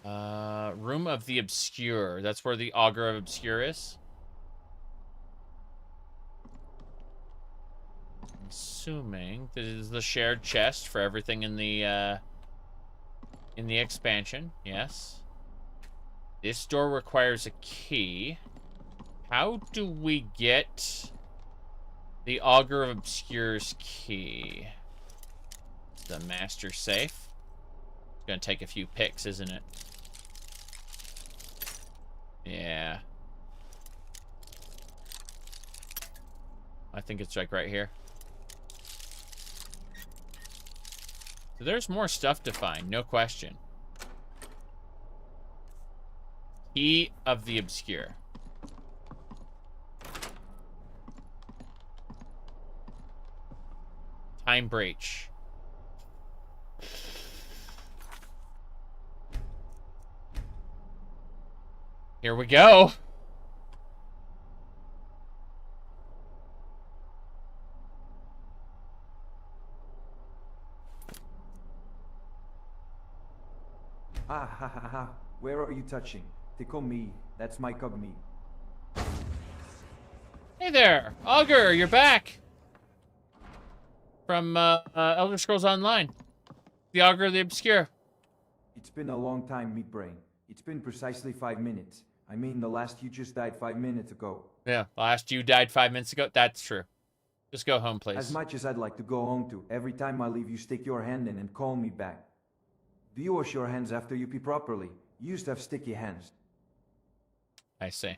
Room of the Obscure. That's where the Augur of Obscure is. I'm assuming this is the shared chest for everything in the expansion. Yes. This door requires a key. How do we get the Augur of Obscure's key? The master safe. It's gonna take a few picks, isn't it? Yeah. I think it's like right here. So there's more stuff to find, no question. Key of the Obscure. Time breach. Here we go. Ah ha ha ha. Where are you touching? Tickle me. That's my cub meat. Hey there, Augur, you're back. From Elder Scrolls Online. The Augur of the Obscure. It's been a long time, meat brain. It's been precisely 5 minutes. I mean, the last you just died 5 minutes ago. Yeah, last you died 5 minutes ago. That's true. Just go home, please. As much as I'd like to go home to, every time I leave you stick your hand in and call me back. Do you wash your hands after you pee properly? You used to have sticky hands. I see.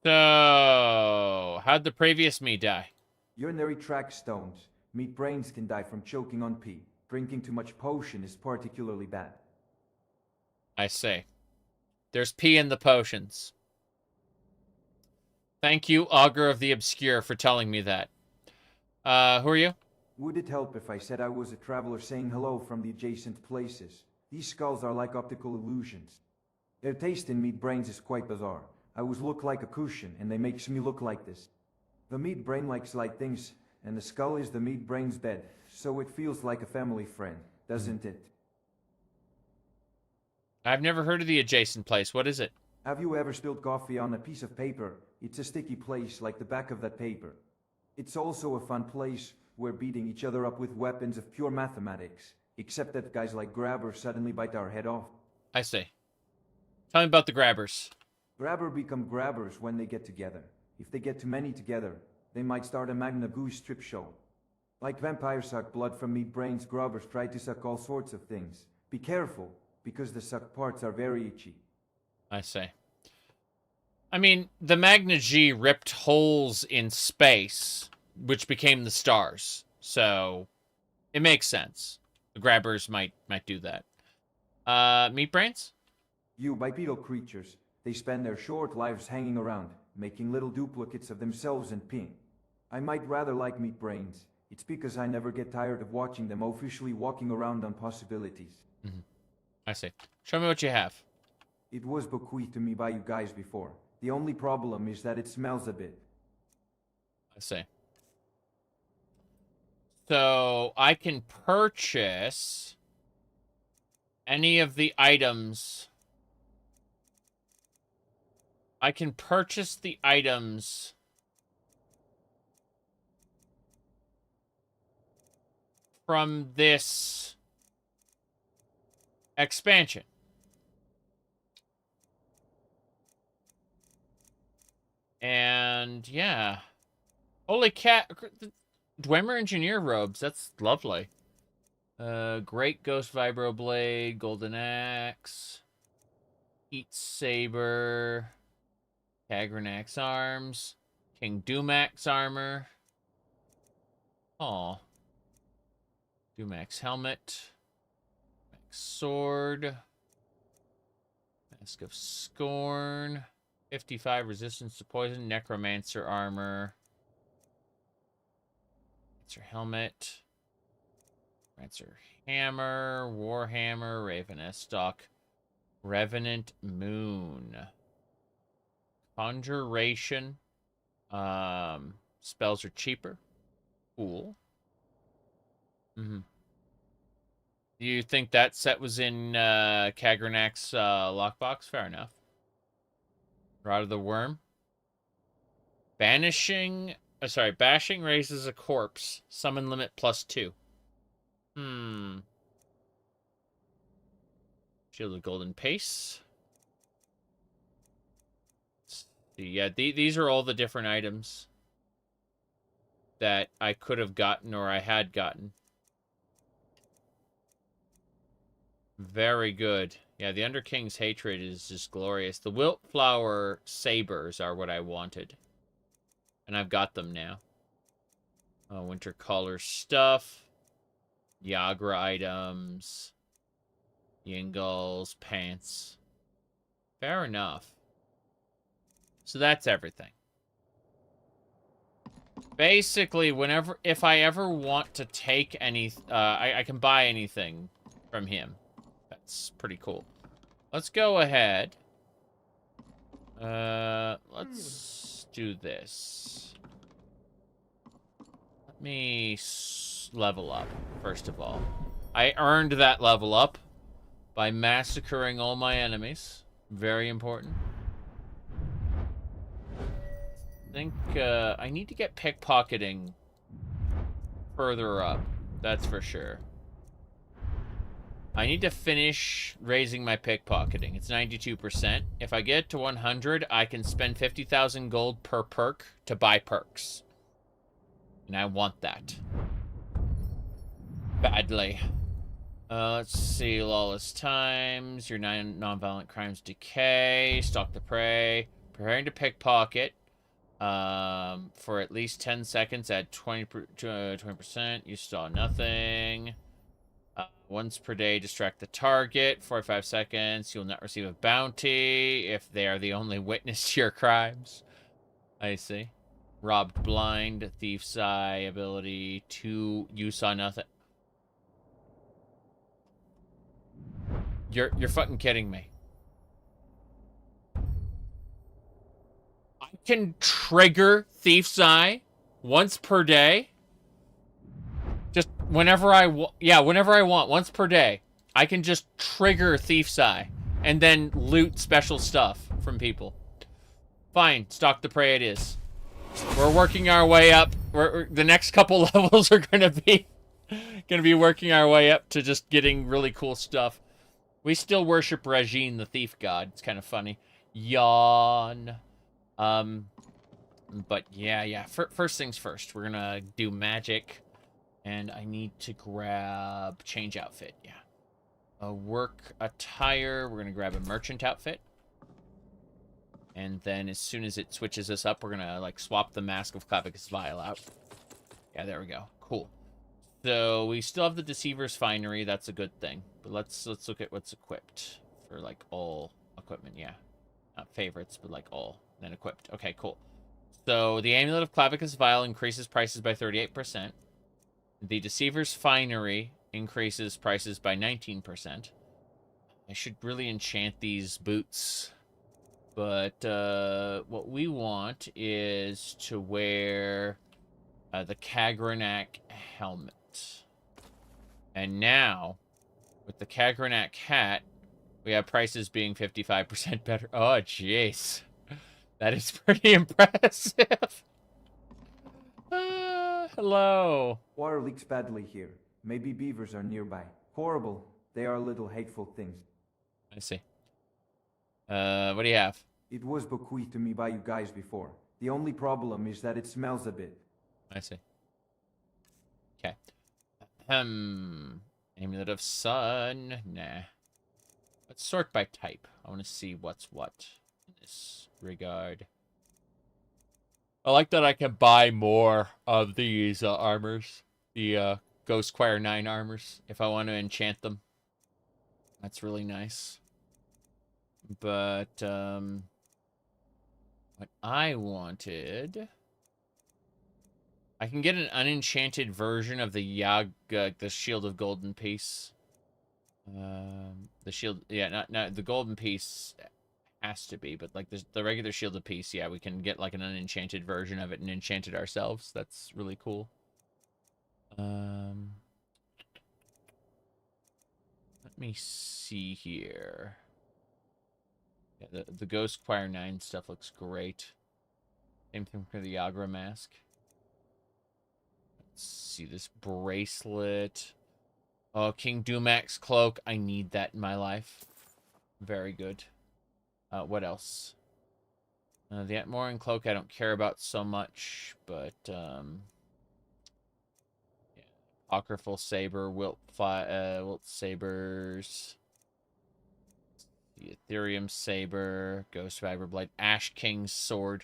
So, how'd the previous me die? Urinary tract stones. Meat brains can die from choking on pee. Drinking too much potion is particularly bad. I see. There's pee in the potions. Thank you, Augur of the Obscure, for telling me that. Who are you? Would it help if I said I was a traveler saying hello from the adjacent places? These skulls are like optical illusions. Their taste in meat brains is quite bizarre. I was look like a cushion, and they makes me look like this. The meat brain likes light things, and the skull is the meat brain's bed, so it feels like a family friend, doesn't it? I've never heard of the adjacent place. What is it? Have you ever spilled coffee on a piece of paper? It's a sticky place like the back of that paper. It's also a fun place where beating each other up with weapons of pure mathematics, except that guys like Grabber suddenly bite our head off. I see. Tell me about the Grabbers. Grabber become Grabbers when they get together. If they get too many together, they might start a Magna Goose strip show. Like vampires suck blood from meat brains, Grabbers try to suck all sorts of things. Be careful, because the sucked parts are very itchy. I see. I mean, the Magna G ripped holes in space, which became the stars. So, it makes sense. The Grabbers might do that. Meat brains? You bipedal creatures. They spend their short lives hanging around, making little duplicates of themselves and peeing. I might rather like meat brains. It's because I never get tired of watching them officially walking around on possibilities. Mm-hmm. I see. Show me what you have. It was bequeathed to me by you guys before. The only problem is that it smells a bit. I see. So, I can purchase any of the items. I can purchase the items from this expansion. And, yeah. Holy cat. Dwemer Engineer robes. That's lovely. Great Ghost Vibroblade. Golden Axe. Heat Saber. Kagranax arms. King Dumax armor. Aw. Dumax helmet. Dumax sword. Mask of Scorn. 55 resistance to poison. Necromancer armor. Lancer helmet. Lancer hammer. Warhammer. Ravenous stock. Revenant moon. Conjuration. Spells are cheaper. Cool. Mm-hmm. Do you think that set was in Kagranak's lockbox? Fair enough. Rod of the Worm. Bashing raises a corpse. Summon limit +2. Shield of Golden Pace. Yeah, these are all the different items that I could have gotten or I had gotten. Very good. Yeah, the Underking's hatred is just glorious. The Wiltflower sabers are what I wanted. And I've got them now. Winter color stuff. Yagra items. Yingles, pants. Fair enough. So that's everything. Basically, if I ever want to take any, I can buy anything from him. That's pretty cool. Let's go ahead. Let's do this. Let me level up, first of all. I earned that level up by massacring all my enemies. Very important. I think, I need to get pickpocketing further up. That's for sure. I need to finish raising my pickpocketing. It's 92%. If I get to 100, I can spend 50,000 gold per perk to buy perks. And I want that. Badly. Let's see. Lawless times. Your 9 non-violent crimes decay. Stalk the prey. Preparing to pickpocket. For at least 10 seconds at 20%. You saw nothing. Once per day, distract the target. 45 seconds. You'll not receive a bounty if they are the only witness to your crimes. I see. Robbed blind. Thief's eye. Ability 2. You saw nothing. You're fucking kidding me. I can trigger Thief's eye once per day. Just whenever I want. Yeah, whenever I want. Once per day. I can just trigger Thief's eye. And then loot special stuff from people. Fine. Stalk the prey it is. We're working our way up. The next couple levels are going to be working our way up to just getting really cool stuff. We still worship Regine, the thief god. It's kind of funny. Yawn. But yeah. First things first. We're going to do magic. And I need to grab change outfit. Yeah. Work attire. We're going to grab a merchant outfit. And then as soon as it switches us up, we're going to like swap the Mask of Clavicus Vial out. Yeah, there we go. Cool. So we still have the Deceiver's Finery. That's a good thing. But let's look at what's equipped for like all equipment. Yeah. Not favorites, but like all. Then equipped. Okay, cool. So the Amulet of Clavicus Vial increases prices by 38%. The Deceiver's Finery increases prices by 19%. I should really enchant these boots. But what we want is to wear the Kagrenak helmet. And now, with the Kagrenak hat, we have prices being 55% better. Oh, jeez. That is pretty impressive. Hello. Water leaks badly here. Maybe beavers are nearby. Horrible. They are little hateful things. I see. What do you have? It was bequeathed to me by you guys before. The only problem is that it smells a bit. I see. Okay. Amulet of Sun. Nah. Let's sort by type. I want to see what's what in this regard. I like that I can buy more of these armors. The Ghost Choir 9 armors. If I want to enchant them. That's really nice. But, what I wanted... I can get an unenchanted version of the the Shield of Golden Peace. The shield... Yeah, not the Golden Piece has to be, but like the regular Shield of Peace, yeah, we can get like an unenchanted version of it and enchant it ourselves. That's really cool. Let me see here. Yeah, the Ghost Choir 9 stuff looks great. Same thing for the Yagra mask. Let's see this bracelet. Oh, King Dumak's cloak. I need that in my life. Very good. What else? The Atmoran cloak I don't care about so much, but yeah. Apocryphal saber, wilt sabers. The Ethereum saber, Ghost Fiber blade, Ash King's sword.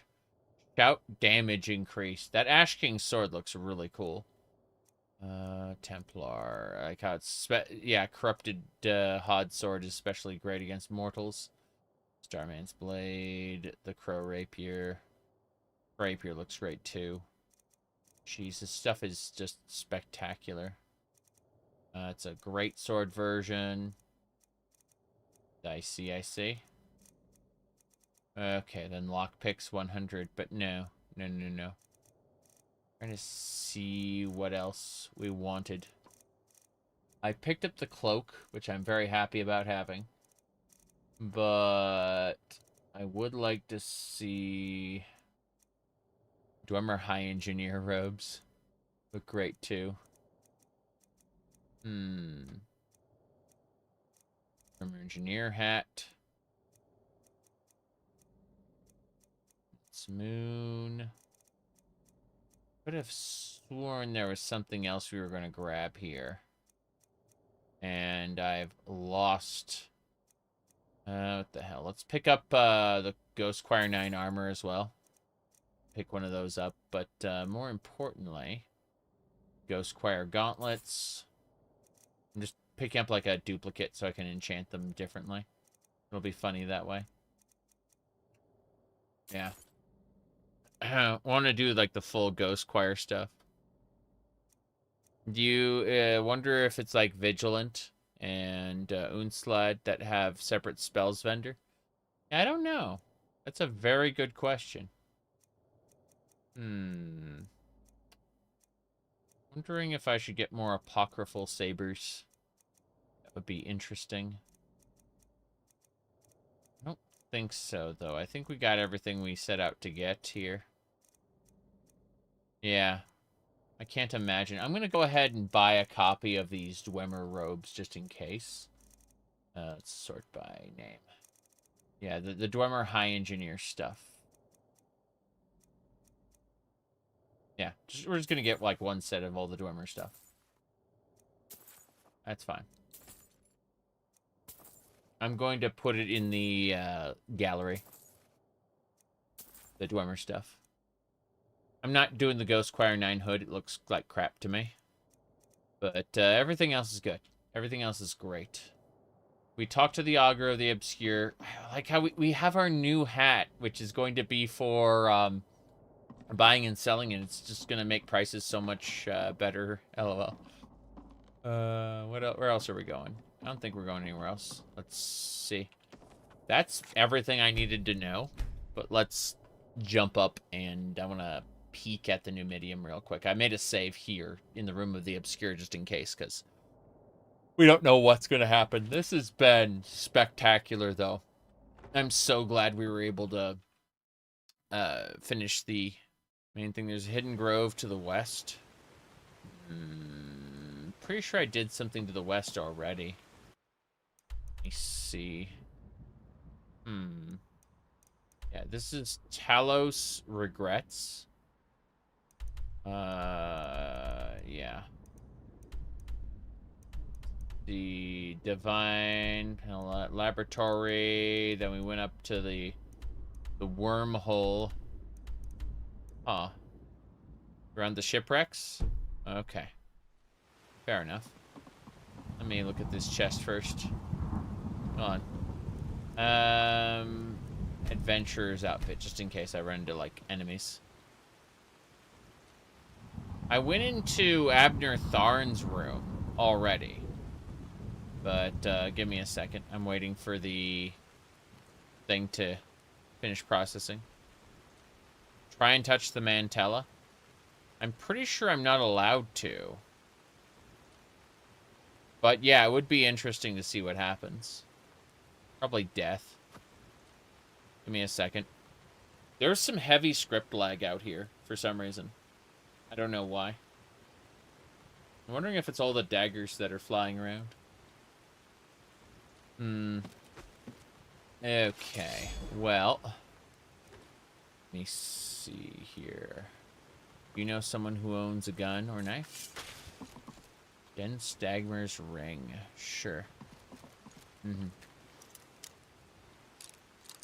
Shout damage increase. That Ash King's sword looks really cool. Templar. I like how it's corrupted Hod sword is especially great against mortals. Starman's blade, the Crow rapier. Rapier looks great too. Jeez, this stuff is just spectacular. It's a great sword version. I see, I see. Okay, then lockpicks 100, but no. No. Trying to see what else we wanted. I picked up the cloak, which I'm very happy about having. But I would like to see Dwemer High Engineer robes. Look great too. Dwemer Engineer hat. It's Moon. Could have sworn there was something else we were going to grab here. And I've lost... what the hell? Let's pick up the Ghost Choir 9 armor as well. Pick one of those up. But more importantly, Ghost Choir gauntlets. I'm just picking up like a duplicate so I can enchant them differently. It'll be funny that way. Yeah. I want to do like the full Ghost Choir stuff. Do you wonder if it's like Vigilant and Unslad that have separate spells vendor? I don't know. That's a very good question. Wondering if I should get more apocryphal sabers. That would be interesting. I don't think so, though. I think we got everything we set out to get here. Yeah. I can't imagine. I'm going to go ahead and buy a copy of these Dwemer robes just in case. Let's sort by name. Yeah, the Dwemer High Engineer stuff. Yeah, we're just going to get like one set of all the Dwemer stuff. That's fine. I'm going to put it in the gallery. The Dwemer stuff. I'm not doing the Ghost Choir 9 hood. It looks like crap to me. But everything else is good. Everything else is great. We talked to the Augur of the Obscure. I like how we have our new hat, which is going to be for buying and selling, and it's just going to make prices so much better. LOL. Where else are we going? I don't think we're going anywhere else. Let's see. That's everything I needed to know. But let's jump up, and I want to peek at the Numidium real quick. I made a save here in the Room of the Obscure just in case, because we don't know what's going to happen. This has been spectacular, though. I'm so glad we were able to finish the main thing. There's a hidden grove to the west. Pretty sure I did something to the west already. Let me see. Yeah, this is Talos Regrets. Yeah. The Divine Laboratory. Then we went up to the wormhole. Huh. Around the shipwrecks? Okay. Fair enough. Let me look at this chest first. Hold on. Adventurer's outfit, just in case I run into, like, enemies. I went into Abner Tharn's room already. But, give me a second. I'm waiting for the thing to finish processing. Try and touch the Mantella. I'm pretty sure I'm not allowed to. But, yeah, it would be interesting to see what happens. Probably death. Give me a second. There's some heavy script lag out here for some reason. I don't know why. I'm wondering if it's all the daggers that are flying around. Okay. Well. Let me see here. You know someone who owns a gun or knife? Den Stagmer's ring. Sure.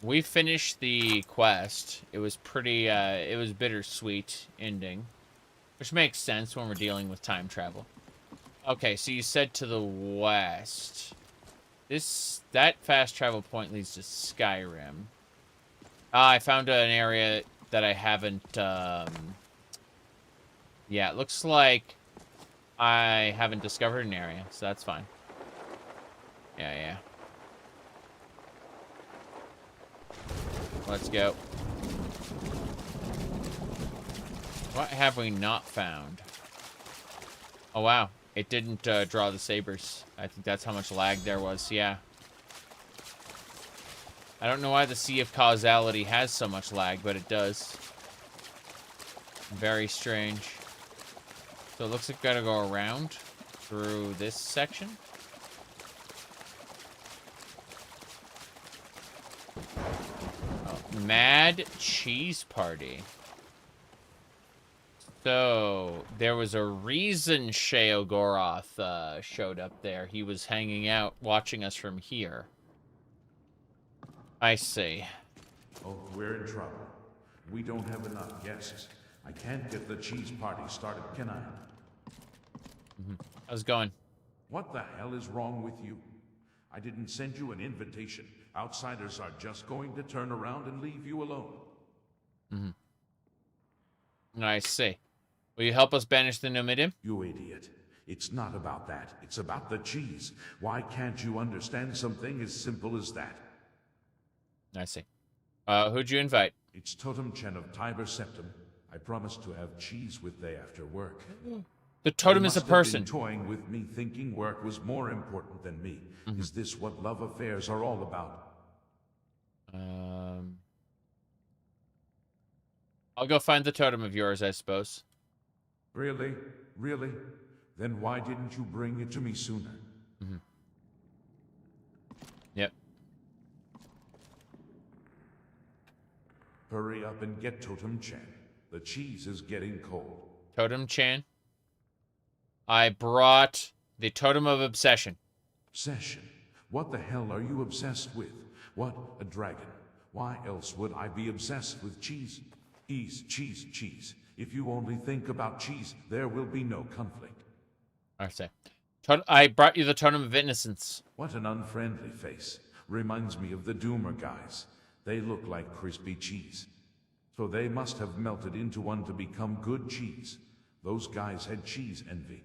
We finished the quest. It was pretty, it was bittersweet ending. Which makes sense when we're dealing with time travel. Okay, so you said to the west. That fast travel point leads to Skyrim. I found an area that I haven't, Yeah, it looks like I haven't discovered an area, so that's fine. Yeah. Let's go. What have we not found? Oh, wow. It didn't draw the sabers. I think that's how much lag there was. Yeah. I don't know why the Sea of Causality has so much lag, but it does. Very strange. So it looks like we gotta go around through this section. Oh, Mad Cheese Party. So, there was a reason Sheogoroth showed up there. He was hanging out, watching us from here. I see. Oh, we're in trouble. We don't have enough guests. I can't get the cheese party started, can I? How's it going? What the hell is wrong with you? I didn't send you an invitation. Outsiders are just going to turn around and leave you alone. I see. Will you help us banish the Numidium? You idiot. It's not about that. It's about the cheese. Why can't you understand something as simple as that? I see. Who'd you invite? It's Totem Chen of Tiber Septim. I promised to have cheese with they after work. The totem is a person. They must have been toying with me, thinking work was more important than me. Is this what love affairs are all about? I'll go find the totem of yours, I suppose. Really? Really? Then why didn't you bring it to me sooner? Yep. Hurry up and get Totem Chen. The cheese is getting cold. Totem Chan. I brought the Totem of Obsession. Obsession? What the hell are you obsessed with? What? A dragon? Why else would I be obsessed with cheese? Cheese, cheese. If you only think about cheese, there will be no conflict. I say. I brought you the Totem of Innocence. What an unfriendly face. Reminds me of the Doomer guys. They look like crispy cheese. So they must have melted into one to become good cheese. Those guys had cheese envy.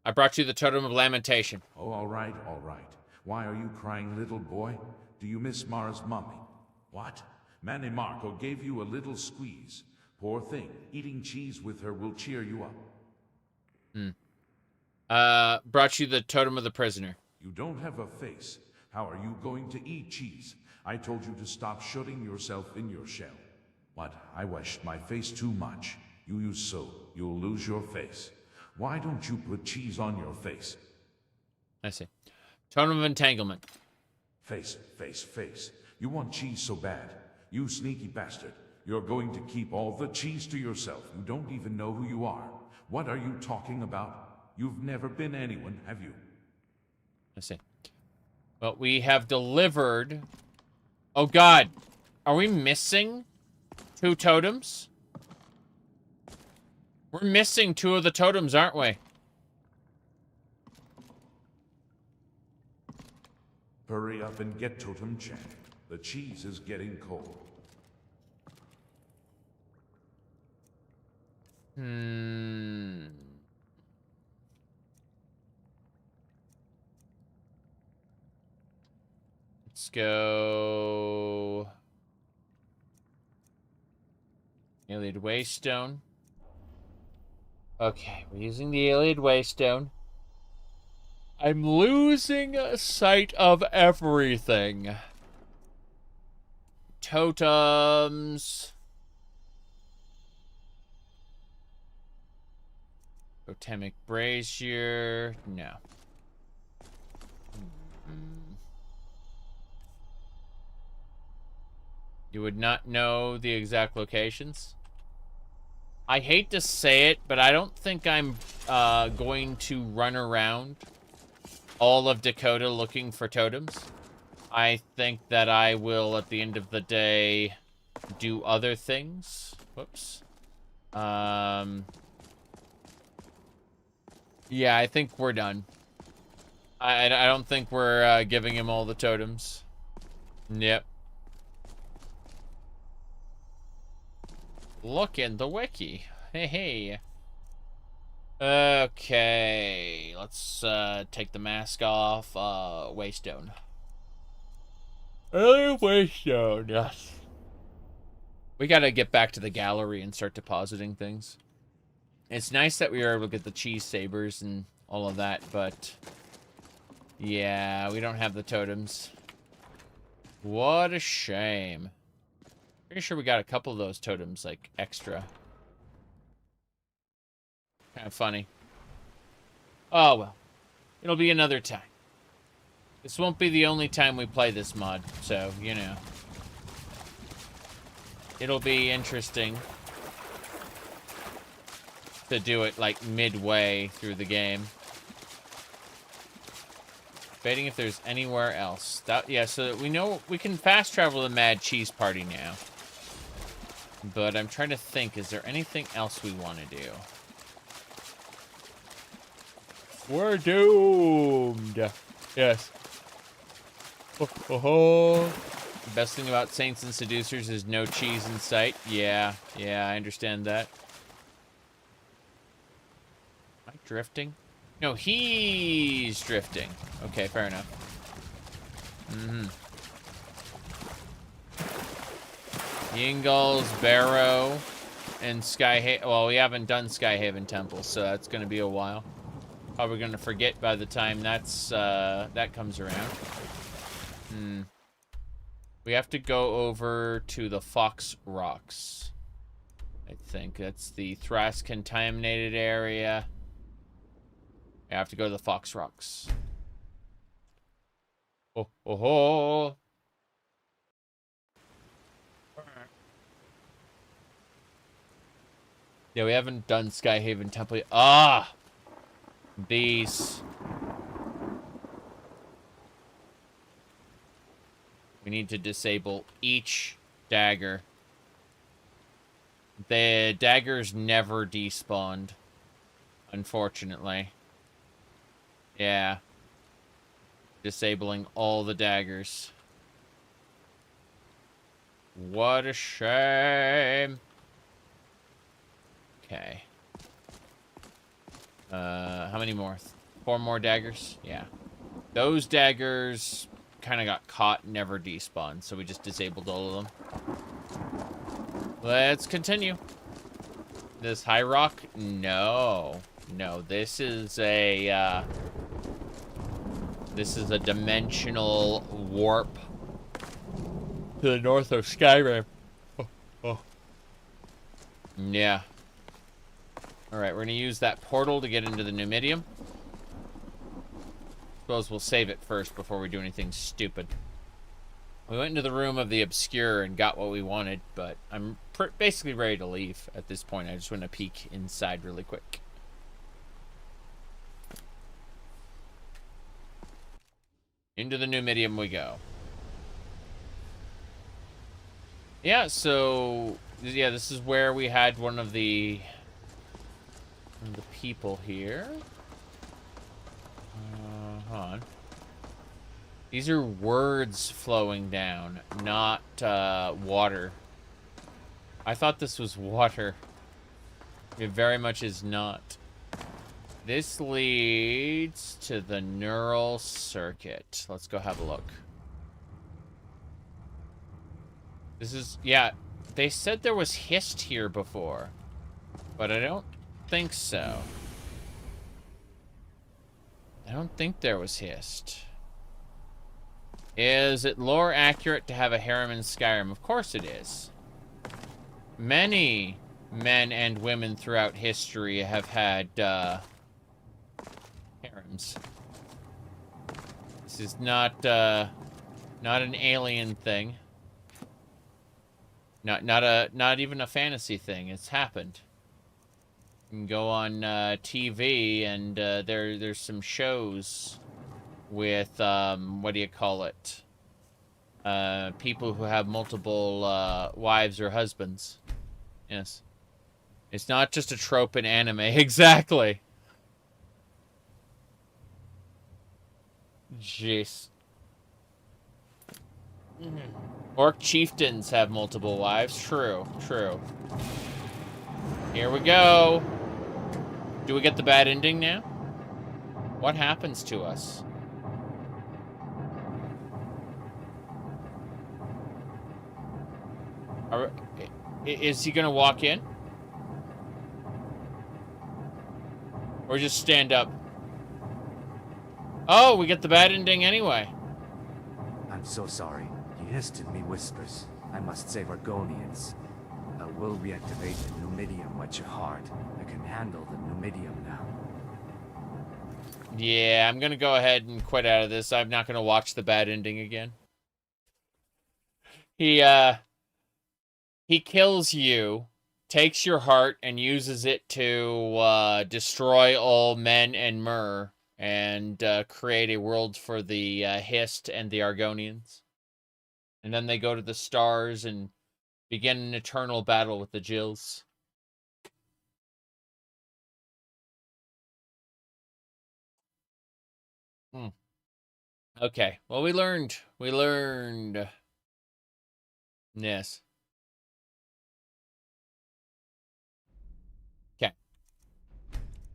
I brought you the Totem of Lamentation. Oh, all right, all right. Why are you crying, little boy? Do you miss Mara's mommy? What? Manny Marco gave you a little squeeze. Poor thing. Eating cheese with her will cheer you up. Brought you the Totem of the Prisoner. You don't have a face. How are you going to eat cheese? I told you to stop shutting yourself in your shell. What? I washed my face too much. You use soap. You'll lose your face. Why don't you put cheese on your face? I see. Totem of Entanglement. Face, face, face. You want cheese so bad. You sneaky bastard. You're going to keep all the cheese to yourself. You don't even know who you are. What are you talking about? You've never been anyone, have you? I see. Well, we have delivered... Oh, God. Are we missing 2 totems? We're missing 2 of the totems, aren't we? Hurry up and get Totem Chen. The cheese is getting cold. Let's go... Allied Waystone. Okay, we're using the Allied Waystone. I'm losing sight of everything. Totems. Totemic Brazier. No. You would not know the exact locations? I hate to say it, but I don't think I'm going to run around all of Dac0da looking for totems. I think that I will, at the end of the day, do other things. Whoops. Yeah, I think we're done. I don't think we're giving him all the totems. Yep. Look in the wiki. Hey, hey. Okay, let's take the mask off. Waystone. Waystone, yes. We gotta get back to the gallery and start depositing things. It's nice that we were able to get the cheese sabers and all of that, but yeah, we don't have the totems. What a shame. Pretty sure we got a couple of those totems, like, extra. Kind of funny. Oh, well. It'll be another time. This won't be the only time we play this mod, so, you know. It'll be interesting to do it, like, midway through the game. Debating if there's anywhere else. Yeah, so we know we can fast travel the Mad Cheese Party now. But I'm trying to think, is there anything else we want to do? We're doomed. Yes. The best thing about Saints and Seducers is no cheese in sight. Yeah, I understand that. Am I drifting? No, he's drifting. Okay, fair enough. Yingles, Barrow, and Skyhaven. Well, we haven't done Skyhaven Temple, so that's going to be a while. Probably going to forget by the time that's that comes around. We have to go over to the Fox Rocks. I think that's the Thrash contaminated area. I have to go to the Fox Rocks. Oh. Yeah, we haven't done Skyhaven Temple yet. Ah! These. We need to disable each dagger. The daggers never despawned, unfortunately. Yeah. Disabling all the daggers. What a shame. Okay. How many more? 4 more daggers? Yeah. Those daggers kind of got caught, never despawned, so we just disabled all of them. Let's continue. This high rock? No. No, this is a dimensional warp to the north of Skyrim. Oh. Yeah. Alright, we're gonna use that portal to get into the Numidium. Suppose we'll save it first before we do anything stupid. We went into the room of the obscure and got what we wanted, but I'm basically ready to leave at this point. I just want to peek inside really quick. Into the Numidium we go. Yeah, so yeah, this is where we had one of the people here. Hold on. These are words flowing down, not water. I thought this was water. It very much is not. This leads to the neural circuit. Let's go have a look. This is, yeah, they said there was hist here before, but I don't think so. I don't think there was hist. Is it lore accurate to have a harem in Skyrim? Of course it is. Many men and women throughout history have had harems. This is not an alien thing. Not even a fantasy thing. It's happened. You can go on TV and there's some shows with what do you call it? People who have multiple wives or husbands. Yes. It's not just a trope in anime. Exactly. Jeez. Orc chieftains have multiple wives. True. True. Here we go. Do we get the bad ending now? What happens to us? Is he gonna walk in? Or just stand up? Oh, we get the bad ending anyway. I'm so sorry. He hissed in me whispers. I must save Argonians. I will reactivate the Numidium at your heart. I can handle the Numidium now. Yeah, I'm gonna go ahead and quit out of this. I'm not gonna watch the bad ending again. He kills you, takes your heart, and uses it to destroy all men and Myr, and create a world for the Hist and the Argonians. And then they go to the stars and begin an eternal battle with the Jills. Okay, well, we learned. Yes. Okay.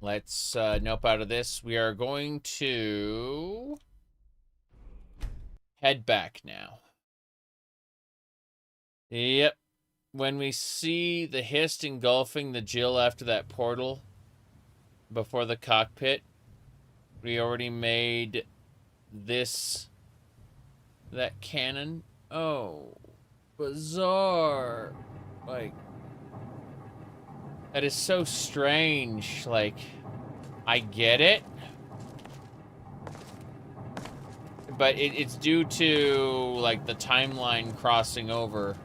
Let's nope out of this. We are going to head back now. Yep. When we see the Hist engulfing the Jill after that portal before the cockpit, we already made that cannon. Oh, bizarre. Like, that is so strange. Like, I get it, but it's due to, like, the timeline crossing over.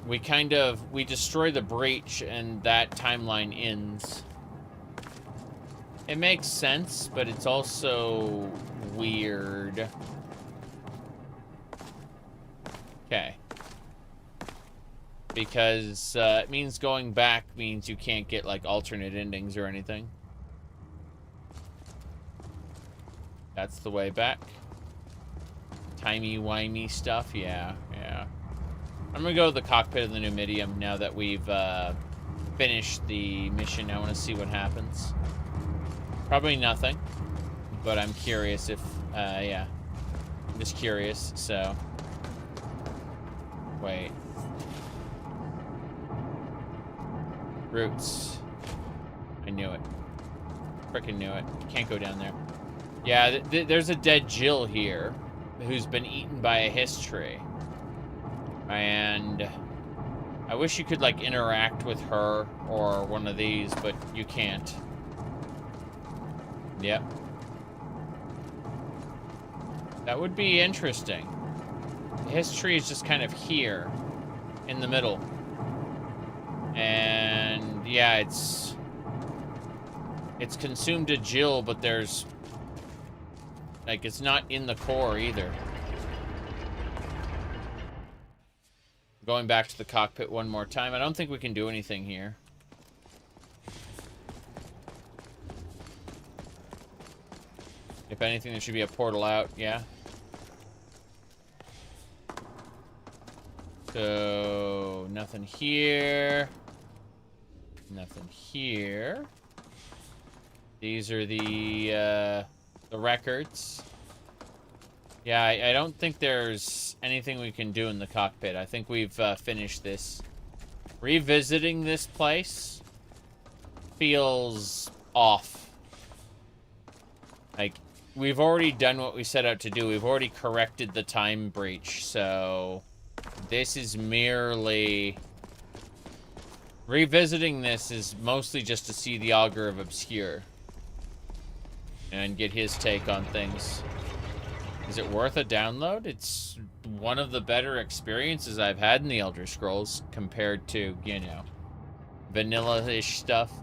We destroy the breach and that timeline ends. It makes sense, but it's also weird. Okay. Because it means going back means you can't get, like, alternate endings or anything. That's the way back. Timey-wimey stuff, yeah. I'm gonna go to the cockpit of the Numidium now that we've finished the mission. I want to see what happens. Probably nothing, but I'm curious if, yeah. I'm just curious, so. Wait. Roots. I knew it. Frickin' knew it. Can't go down there. Yeah, there's a dead Jill here who's been eaten by a Hist tree. And I wish you could, like, interact with her or one of these, but you can't. Yep. That would be interesting. The Hist tree is just kind of here in the middle. And yeah, it's consumed a Jill, but there's, like, it's not in the core either. Going back to the cockpit one more time. I don't think we can do anything here. If anything, there should be a portal out, yeah. So, nothing here. Nothing here. These are the records. Yeah, I don't think there's anything we can do in the cockpit. I think we've finished this. Revisiting this place feels off. Like, we've already done what we set out to do. We've already corrected the time breach, so this is merely... Revisiting this is mostly just to see the Augur of Obscure and get his take on things. Is it worth a download? It's one of the better experiences I've had in the Elder Scrolls compared to, you know, vanilla-ish stuff.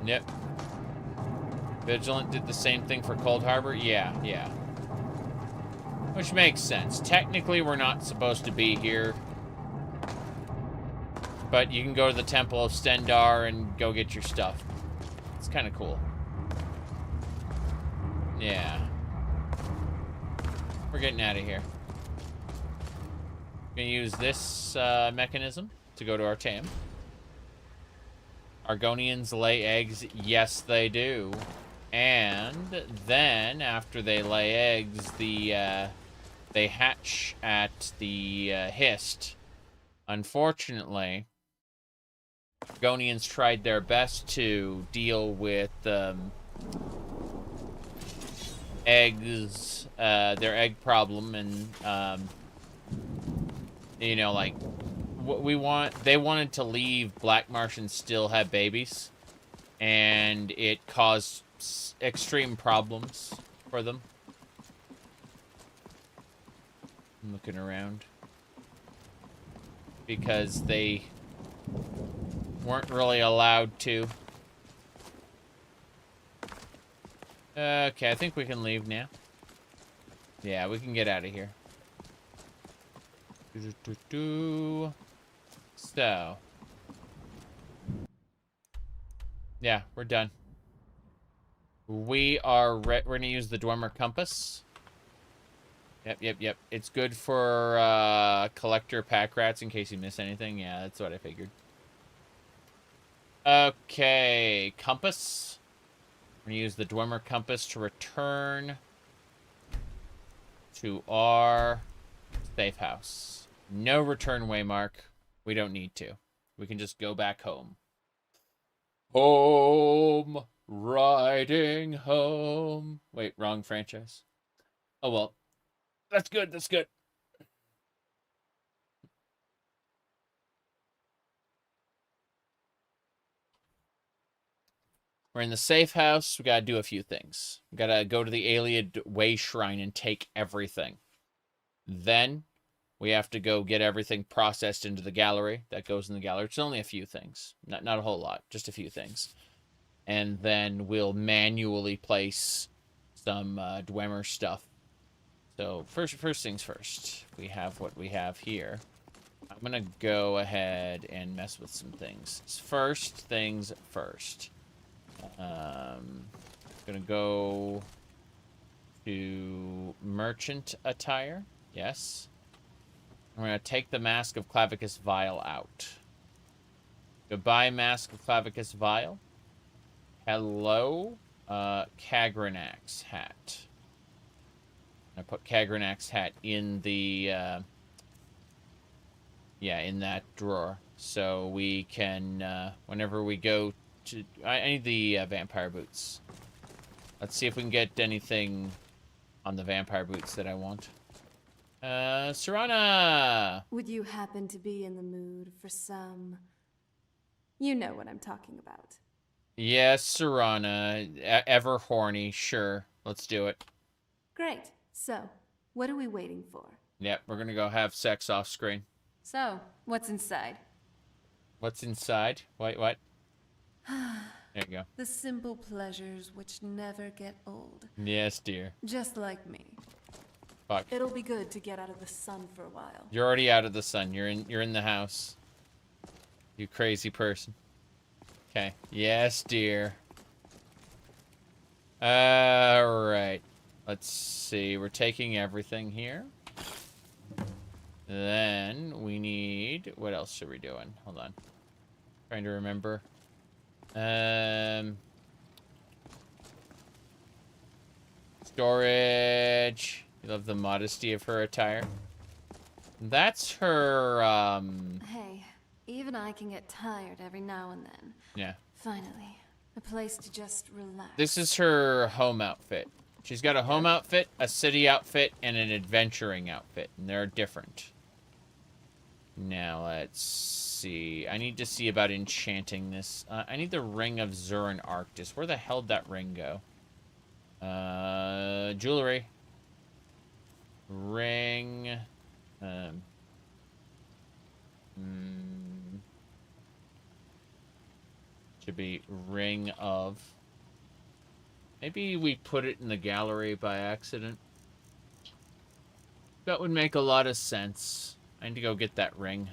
Yep. Vigilant did the same thing for Cold Harbor? Yeah. Which makes sense. Technically, we're not supposed to be here. But you can go to the Temple of Stendarr and go get your stuff. It's kind of cool. Yeah. We're getting out of here. Gonna use this mechanism to go to Artaeum. Argonians lay eggs. Yes, they do. And then, after they lay eggs, they hatch at the Hist. Unfortunately, Argonians tried their best to deal with eggs, their egg problem, and you know, like what they wanted to leave Black Martians still have babies, and it caused extreme problems for them. I'm looking around because they weren't really allowed to. Okay, I think we can leave now. Yeah, we can get out of here. So. Yeah, we're done. We're gonna use the Dwemer Compass. Yep. It's good for collector pack rats in case you miss anything. Yeah, that's what I figured. Okay, compass. We're gonna use the Dwemer Compass to return to our safe house. No return waymark. We don't need to. We can just go back home. Home. Riding home. Wait, wrong franchise. Oh, well. That's good. That's good. We're in the safe house. We gotta do a few things. We gotta go to the Ayleid Way Shrine and take everything. Then we have to go get everything processed into the gallery. That goes in the gallery. It's only a few things. Not a whole lot. Just a few things. And then we'll manually place some Dwemer stuff. So first things first. We have what we have here. I'm gonna go ahead and mess with some things. First things first. Gonna go to merchant attire. Yes. I'm gonna take the Mask of Clavicus Vial out. Goodbye, Mask of Clavicus Vial. Hello, Kagranax hat. I put Kagranax hat in the, yeah, in that drawer. So we can, whenever we go to, I need the vampire boots. Let's see if we can get anything on the vampire boots that I want. Serana! Would you happen to be in the mood for some... You know what I'm talking about. Yes, Serana. Ever horny. Sure. Let's do it. Great. So, what are we waiting for? Yep, we're gonna go have sex off screen. So, what's inside? What's inside? Wait, what? There you go. The simple pleasures which never get old. Yes, dear. Just like me. Fuck. It'll be good to get out of the sun for a while. You're already out of the sun. You're in the house. You crazy person. Okay. Yes, dear. Alright. Let's see. We're taking everything here. Then we need... What else should we be doing? Hold on. Trying to remember. Storage. You love the modesty of her attire. That's her, Hey, even I can get tired every now and then. Yeah. Finally, a place to just relax. This is her home outfit. She's got a home outfit, a city outfit, and an adventuring outfit. And they're different. Now, let's see. I need to see about enchanting this. I need the Ring of Zurin Arctis. Where the hell did that ring go? Jewelry. Ring. Should be Ring of... Maybe we put it in the gallery by accident. That would make a lot of sense. I need to go get that ring.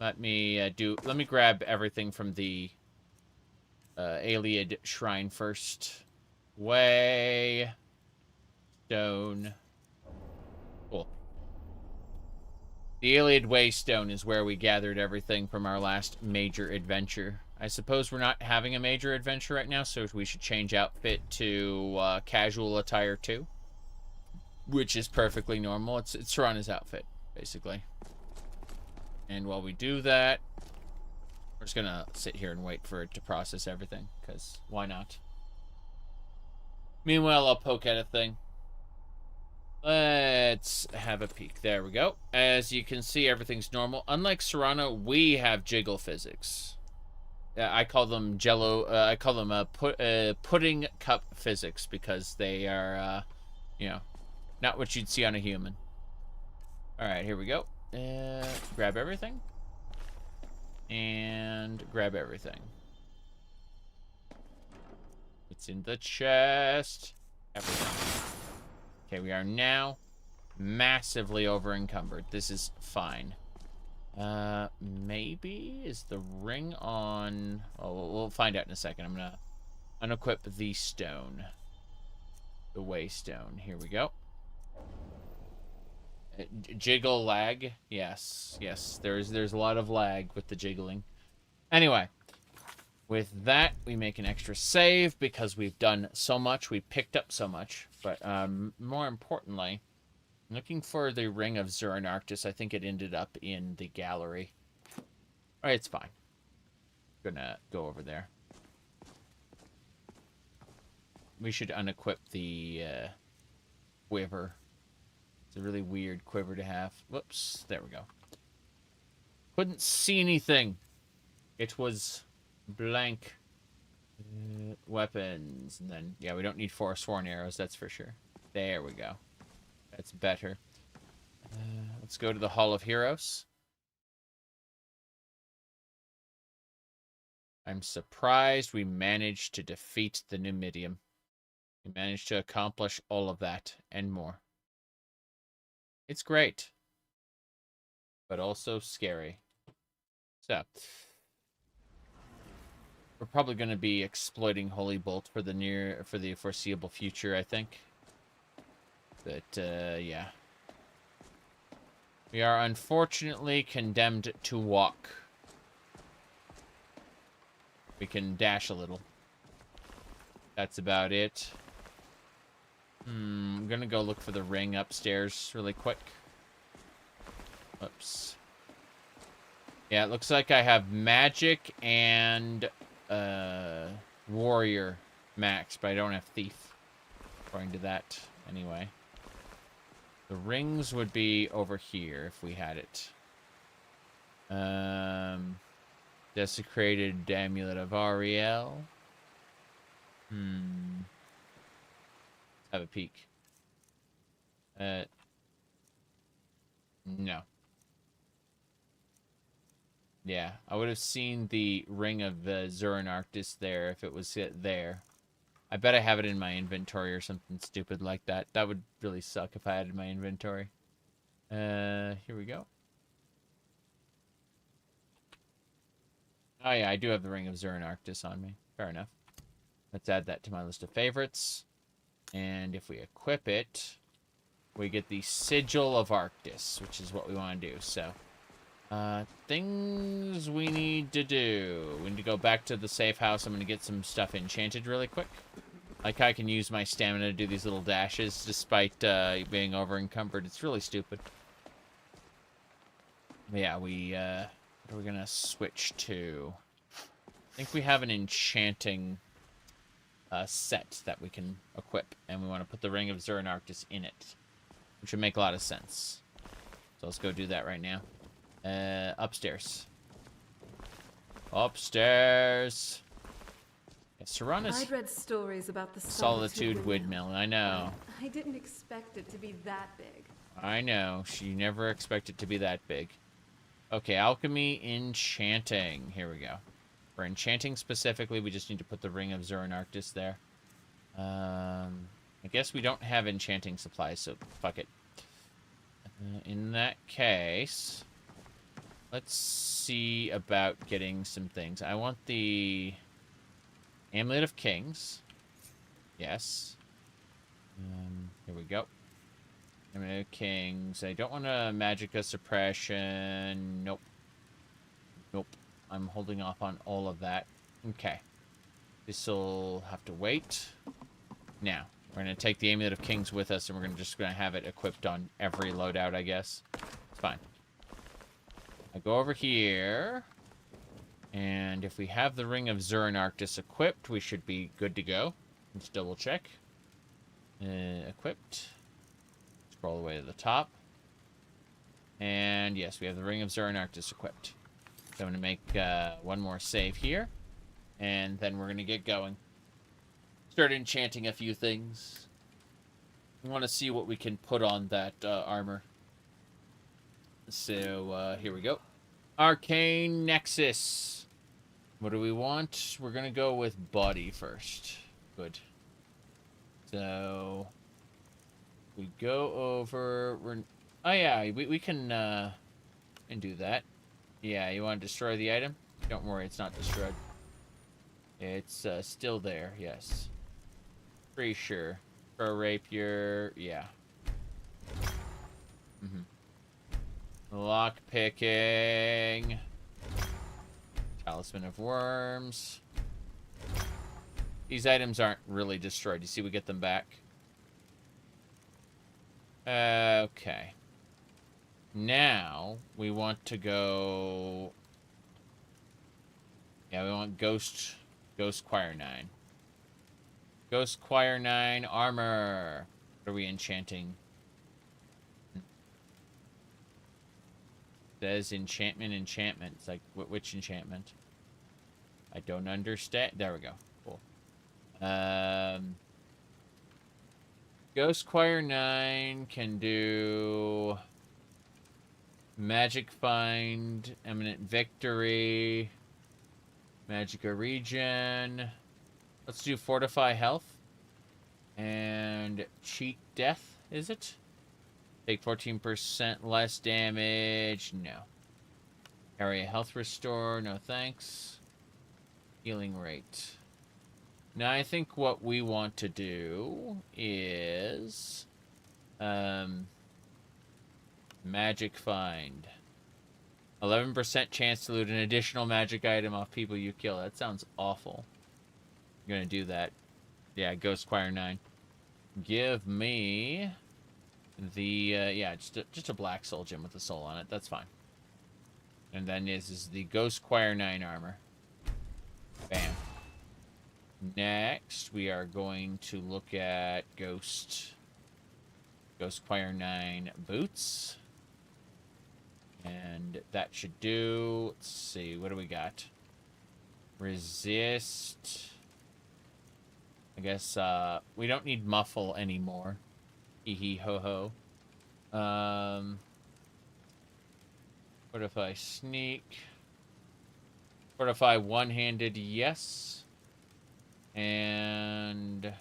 Let me grab everything from the Ayleid Shrine first. Way. Stone. Cool. The Iliad Waystone is where we gathered everything from our last major adventure. I suppose we're not having a major adventure right now, so we should change outfit to casual attire too. Which is perfectly normal. It's Serana's outfit, basically. And while we do that, we're just gonna sit here and wait for it to process everything, because why not? Meanwhile, I'll poke at a thing. Let's have a peek. There we go. As you can see, everything's normal. Unlike Serana, we have jiggle physics. I call them pudding cup physics, because they are, you know, not what you'd see on a human. Alright, here we go. Grab everything. And grab everything. It's in the chest. Everything. Okay, we are now massively over-encumbered. This is fine. Maybe? Is the ring on... Oh, we'll find out in a second. I'm gonna unequip the stone. The waystone. Here we go. Jiggle lag. Yes, yes. There's a lot of lag with the jiggling. Anyway, with that, we make an extra save because we've done so much. We picked up so much. But more importantly, looking for the Ring of Zuranarctus. I think it ended up in the gallery. All right, it's fine. Gonna go over there. We should unequip the quiver. It's a really weird quiver to have. Whoops, there we go. Couldn't see anything. It was blank. Weapons. And then, yeah, we don't need 4 sworn arrows, that's for sure. There we go. That's better. Let's go to the Hall of Heroes. I'm surprised we managed to defeat the Numidium. We managed to accomplish all of that and more. It's great, but also scary. So, we're probably going to be exploiting Holy Bolt for the foreseeable future, I think. But yeah, we are unfortunately condemned to walk. We can dash a little. That's about it. I'm gonna go look for the ring upstairs really quick. Oops. Yeah, it looks like I have magic and warrior max, but I don't have thief, according to that. Anyway, the rings would be over here if we had it. Desecrated Amulet of Ariel. Have a peek. No. Yeah, I would have seen the Ring of Zuranarctus there if it was there. I bet I have it in my inventory or something stupid like that. That would really suck if I had it in my inventory. Here we go. Oh yeah, I do have the Ring of Zuranarctus on me. Fair enough. Let's add that to my list of favorites. And if we equip it, we get the Sigil of Arctis, which is what we want to do. So, things we need to do. We need to go back to the safe house. I'm going to get some stuff enchanted really quick. Like I can use my stamina to do these little dashes despite being over-encumbered. It's really stupid. But yeah, what are we going to switch to? I think we have an enchanting set that we can equip, and we want to put the Ring of Zuranarctus in it, which would make a lot of sense. So let's go do that right now. Upstairs. Upstairs. Yeah, Serana's I'd read stories about the Solitude Windmill. I know. I didn't expect it to be that big. I know. She never expected it to be that big. Okay, alchemy enchanting. Here we go. For enchanting specifically, we just need to put the Ring of Zuranarctus there. I guess we don't have enchanting supplies, so fuck it. In that case, let's see about getting some things. I want the Amulet of Kings. Yes. Here we go. Emerald Kings. I don't want a Magicka suppression. Nope. Nope. I'm holding off on all of that. Okay. This'll have to wait. Now, we're going to take the Amulet of Kings with us, and we're just going to have it equipped on every loadout, I guess. It's fine. I go over here. And if we have the Ring of Zurin equipped, we should be good to go. Let's double check. Equipped. Scroll all the way to the top. And yes, we have the Ring of Zurin equipped. So I'm going to make one more save here. And then we're going to get going. Start enchanting a few things. We want to see what we can put on that armor. So here we go. Arcane Nexus. What do we want? We're going to go with body first. Good. So we go over. Oh yeah, we can do that. Yeah, you want to destroy the item? Don't worry, it's not destroyed. It's still there. Yes. Pretty sure. Pro rapier. Yeah. Lock picking. Talisman of Worms. These items aren't really destroyed. You see, we get them back. Okay. Now, we want to go... Yeah, we want Ghost Choir 9. Ghost Choir 9 armor. What are we enchanting? Says enchantment. It's like, which enchantment? I don't understand. There we go. Cool. Ghost Choir 9 can do Magic Find, Eminent Victory, Magicka Regen. Let's do Fortify Health. And Cheat Death, is it? Take 14% less damage. No. Area Health Restore. No thanks. Healing Rate. Now, I think what we want to do is... Magic Find. 11% chance to loot an additional magic item off people you kill. That sounds awful. I'm going to do that. Yeah, Ghost Choir 9. Give me... yeah, just a black soul gem with a soul on it. That's fine. And then this is the Ghost Choir 9 armor. Bam. Next, we are going to look at Ghost Choir 9 boots. And that should do... Let's see, what do we got? Resist. I guess, we don't need muffle anymore. Hee hee ho ho. What if I sneak? Fortify one-handed, yes. And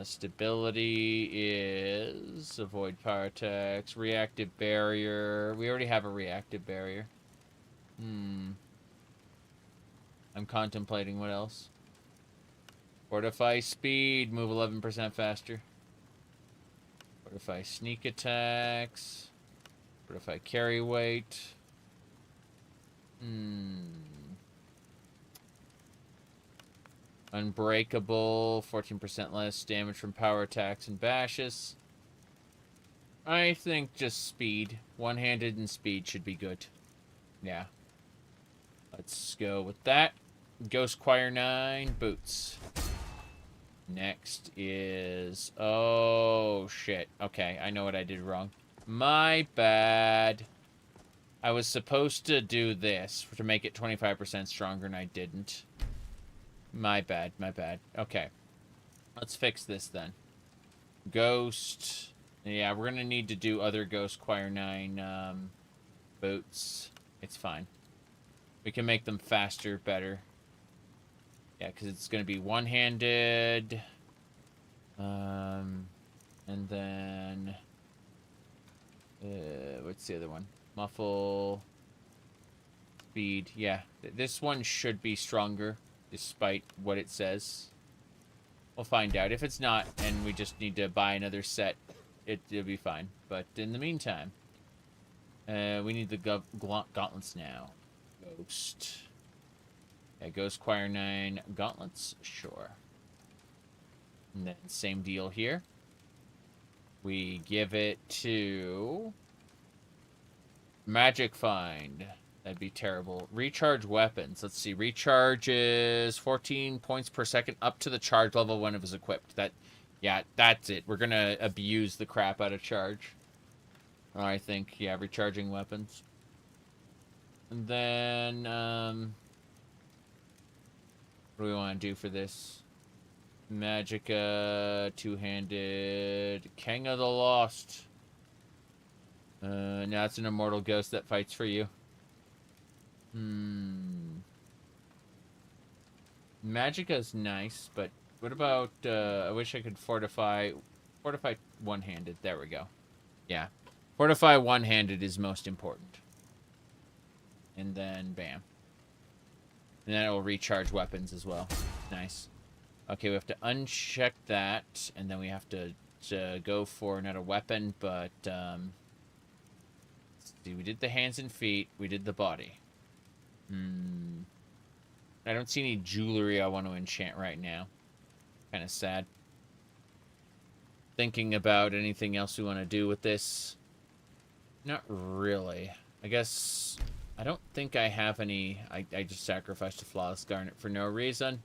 stability is avoid power attacks. Reactive barrier. We already have a reactive barrier. I'm contemplating what else. Fortify speed. Move 11% faster. Fortify sneak attacks. Fortify carry weight. Unbreakable. 14% less damage from power attacks and bashes. I think just speed. One-handed and speed should be good. Yeah. Let's go with that. Ghost Choir 9 boots. Next is... Oh, shit. Okay, I know what I did wrong. My bad. I was supposed to do this to make it 25% stronger, and I didn't. My bad, my bad. Okay. Let's fix this, then. Ghost... Yeah, we're gonna need to do other Ghost Choir 9 boots. It's fine. We can make them faster, better. Yeah, because it's going to be one-handed. And then... what's the other one? Muffle. Speed. Yeah, this one should be stronger, despite what it says. We'll find out. If it's not, and we just need to buy another set, it'll be fine. But in the meantime, we need the gauntlets now. Ghost. Yeah, Ghost Choir 9 gauntlets, sure. And then same deal here. We give it to Magic Find. That'd be terrible. Recharge weapons. Let's see. Recharge is 14 points per second up to the charge level when it was equipped. Yeah, that's it. We're gonna abuse the crap out of charge. I think, yeah, recharging weapons. And then, what do we want to do for this? Magicka, two-handed, King of the Lost. Now it's an immortal ghost that fights for you. Magicka's nice, but what about, I wish I could fortify one-handed. There we go. Yeah. Fortify one-handed is most important. And then, bam. And then it will recharge weapons as well. Nice. Okay, we have to uncheck that, and then we have to go for another weapon, but, let's see, we did the hands and feet, we did the body. I don't see any jewelry I want to enchant right now. Kind of sad. Thinking about anything else we want to do with this. Not really. I guess I don't think I have any. I just sacrificed a flawless garnet for no reason.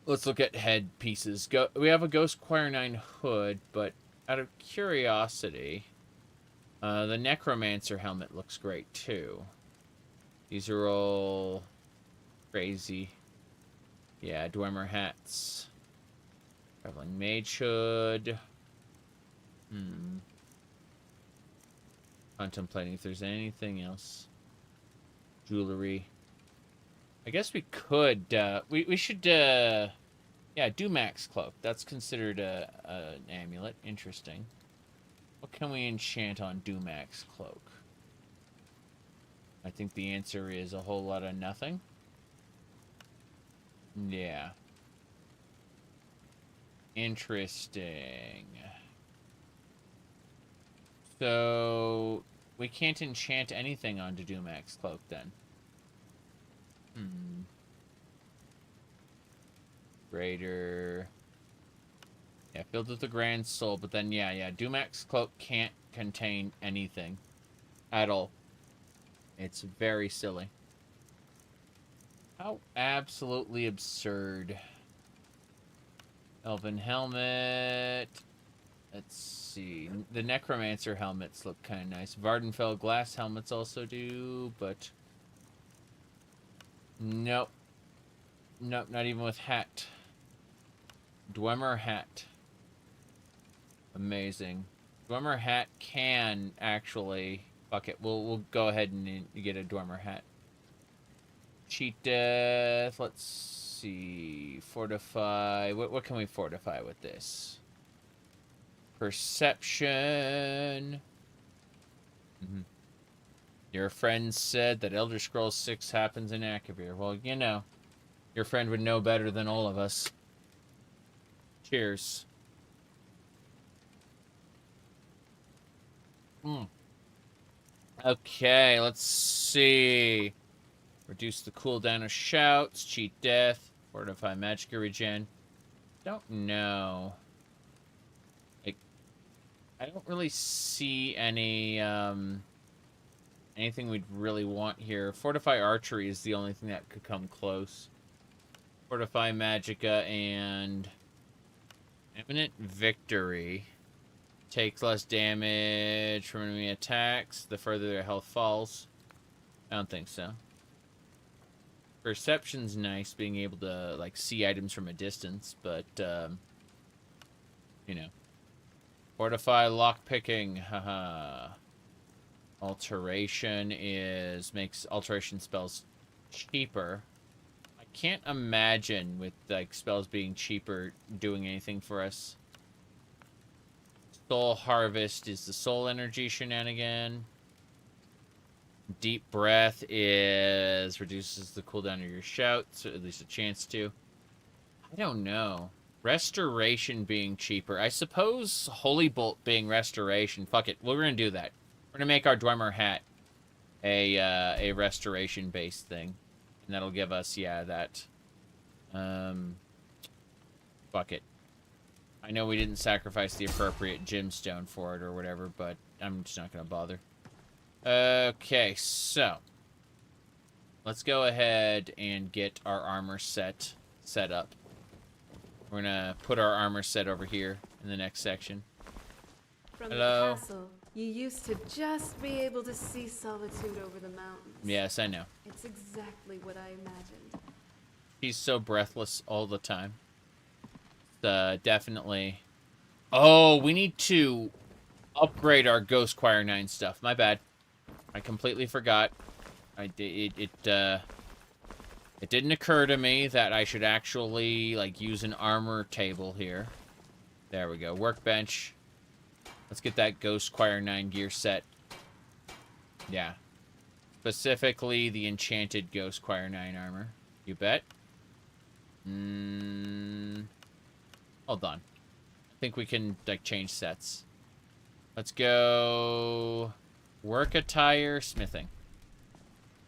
Let's look at head pieces. We have a Ghost Choir 9 hood, but out of curiosity, the Necromancer helmet looks great too. These are all crazy. Yeah, Dwemer hats. Traveling Mage hood. Contemplating if there's anything else. Jewelry. I guess we could, we should, yeah, Dumax cloak. That's considered an amulet. Interesting. What can we enchant on Dumax cloak? I think the answer is a whole lot of nothing. Yeah. Interesting. So, we can't enchant anything onto Dumax cloak then. Greater. Yeah, filled with the Grand Soul, but then, yeah, Dumax cloak can't contain anything at all. It's very silly. How absolutely absurd. Elven helmet. Let's see. The Necromancer helmets look kind of nice. Vardenfell glass helmets also do, but nope. Nope, not even with hat. Dwemer hat. Amazing. Dwemer hat can actually... Fuck it. We'll go ahead and get a Dwemer hat. Cheat death. Let's see. Fortify. What can we fortify with this? Perception. Your friend said that Elder Scrolls 6 happens in Akavir. Well, you know. Your friend would know better than all of us. Cheers. Okay, let's see. Reduce the cooldown of shouts, cheat death, fortify magicka regen. Don't know. I don't really see any anything we'd really want here. Fortify archery is the only thing that could come close. Fortify magicka and imminent victory. Takes less damage from enemy attacks the further their health falls. I don't think so. Perception's nice, being able to like see items from a distance, but you know. Fortify lockpicking, haha. Alteration makes alteration spells cheaper. I can't imagine with like spells being cheaper doing anything for us. Soul Harvest is the soul energy shenanigan. Deep Breath reduces the cooldown of your shout, so at least a chance to. I don't know. Restoration being cheaper. I suppose Holy Bolt being restoration. Fuck it. We're going to do that. We're going to make our Dwemer hat a restoration-based thing. And that'll give us, yeah, that. Fuck it. I know we didn't sacrifice the appropriate gemstone for it or whatever, but I'm just not going to bother. Okay, so. Let's go ahead and get our armor set up. We're gonna put our armor set over here in the next section. From Hello. the castle, you used to just be able to see Solitude over the mountains. Yes, I know. It's exactly what I imagined. He's so breathless all the time. Definitely. Oh, we need to upgrade our Ghost Choir 9 stuff. My bad. I completely forgot. It didn't occur to me that I should actually, like, use an armor table here. There we go. Workbench. Let's get that Ghost Choir 9 gear set. Yeah. Specifically, the enchanted Ghost Choir 9 armor. You bet. Hold on. I think we can, like, change sets. Let's go... Work attire, smithing.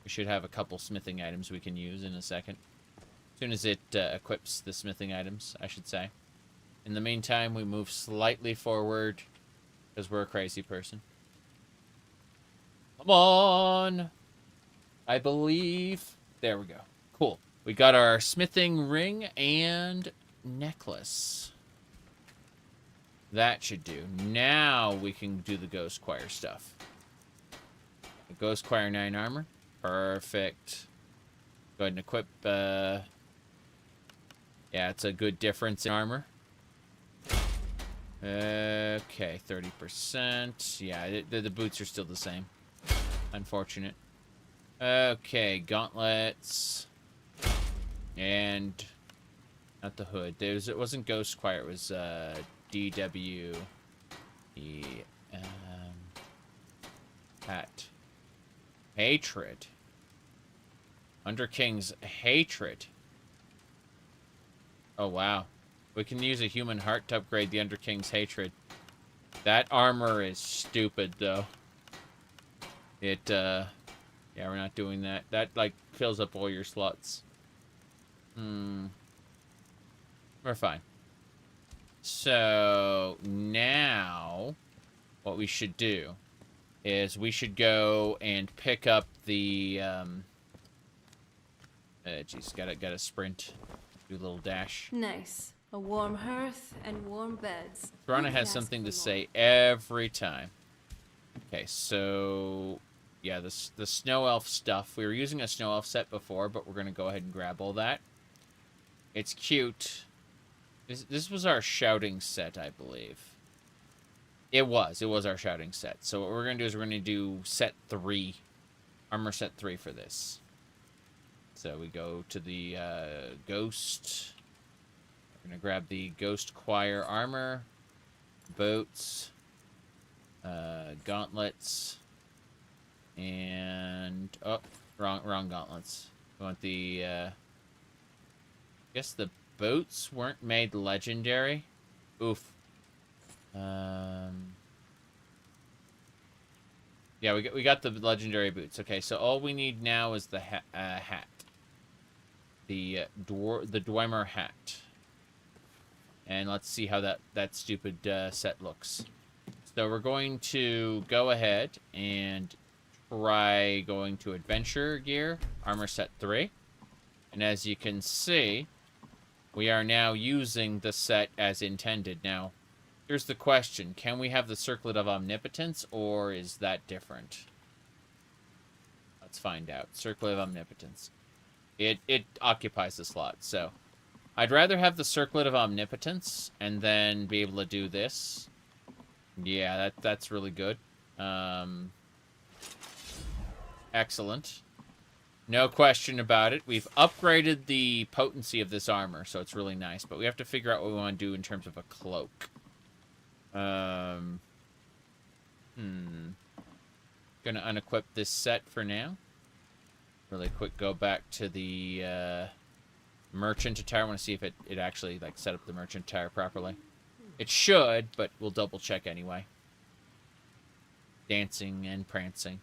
We should have a couple smithing items we can use in a second. As soon as it equips the smithing items, I should say. In the meantime, we move slightly forward because we're a crazy person. Come on! I believe... There we go. Cool. We got our smithing ring and necklace. That should do. Now we can do the Ghost Choir stuff. The Ghost Choir 9 armor. Perfect. Go ahead and equip, yeah, it's a good difference in armor. Okay, 30%. Yeah, the boots are still the same. Unfortunate. Okay, gauntlets. And... Not the hood. It wasn't Ghost Choir, it was, DW... The, hat. Hatred. Underking's hatred. Oh, wow. We can use a human heart to upgrade the Underking's hatred. That armor is stupid, though. It, yeah, we're not doing that. That, like, fills up all your slots. We're fine. So, now, what we should do is we should go and pick up the, geez, gotta sprint. Do a little dash. Nice. A warm hearth and warm beds. Brana has something to say every time. Okay, so... Yeah, the Snow Elf stuff. We were using a Snow Elf set before, but we're gonna go ahead and grab all that. It's cute. This was our shouting set, I believe. It was our shouting set. So what we're going to do is we're going to do set 3. Armor set 3 for this. So we go to the Ghost. We're going to grab the Ghost Choir armor. Boots. Gauntlets. And... Oh, wrong gauntlets. We want the... I guess the boots weren't made legendary. Oof. Yeah, we got the legendary boots. Okay, so all we need now is the hat. The Dwemer hat. And let's see how that stupid set looks. So we're going to go ahead and try going to adventure gear, armor set 3. And as you can see, we are now using the set as intended. Now, here's the question. Can we have the Circlet of Omnipotence, or is that different? Let's find out. Circlet of Omnipotence. It occupies the slot, so... I'd rather have the Circlet of Omnipotence, and then be able to do this. Yeah, that's really good. Excellent. No question about it. We've upgraded the potency of this armor, so it's really nice. But we have to figure out what we want to do in terms of a cloak. Gonna unequip this set for now. Really quick, go back to the merchant attire. I want to see if it actually like set up the merchant attire properly. It should, but we'll double check anyway. Dancing and prancing.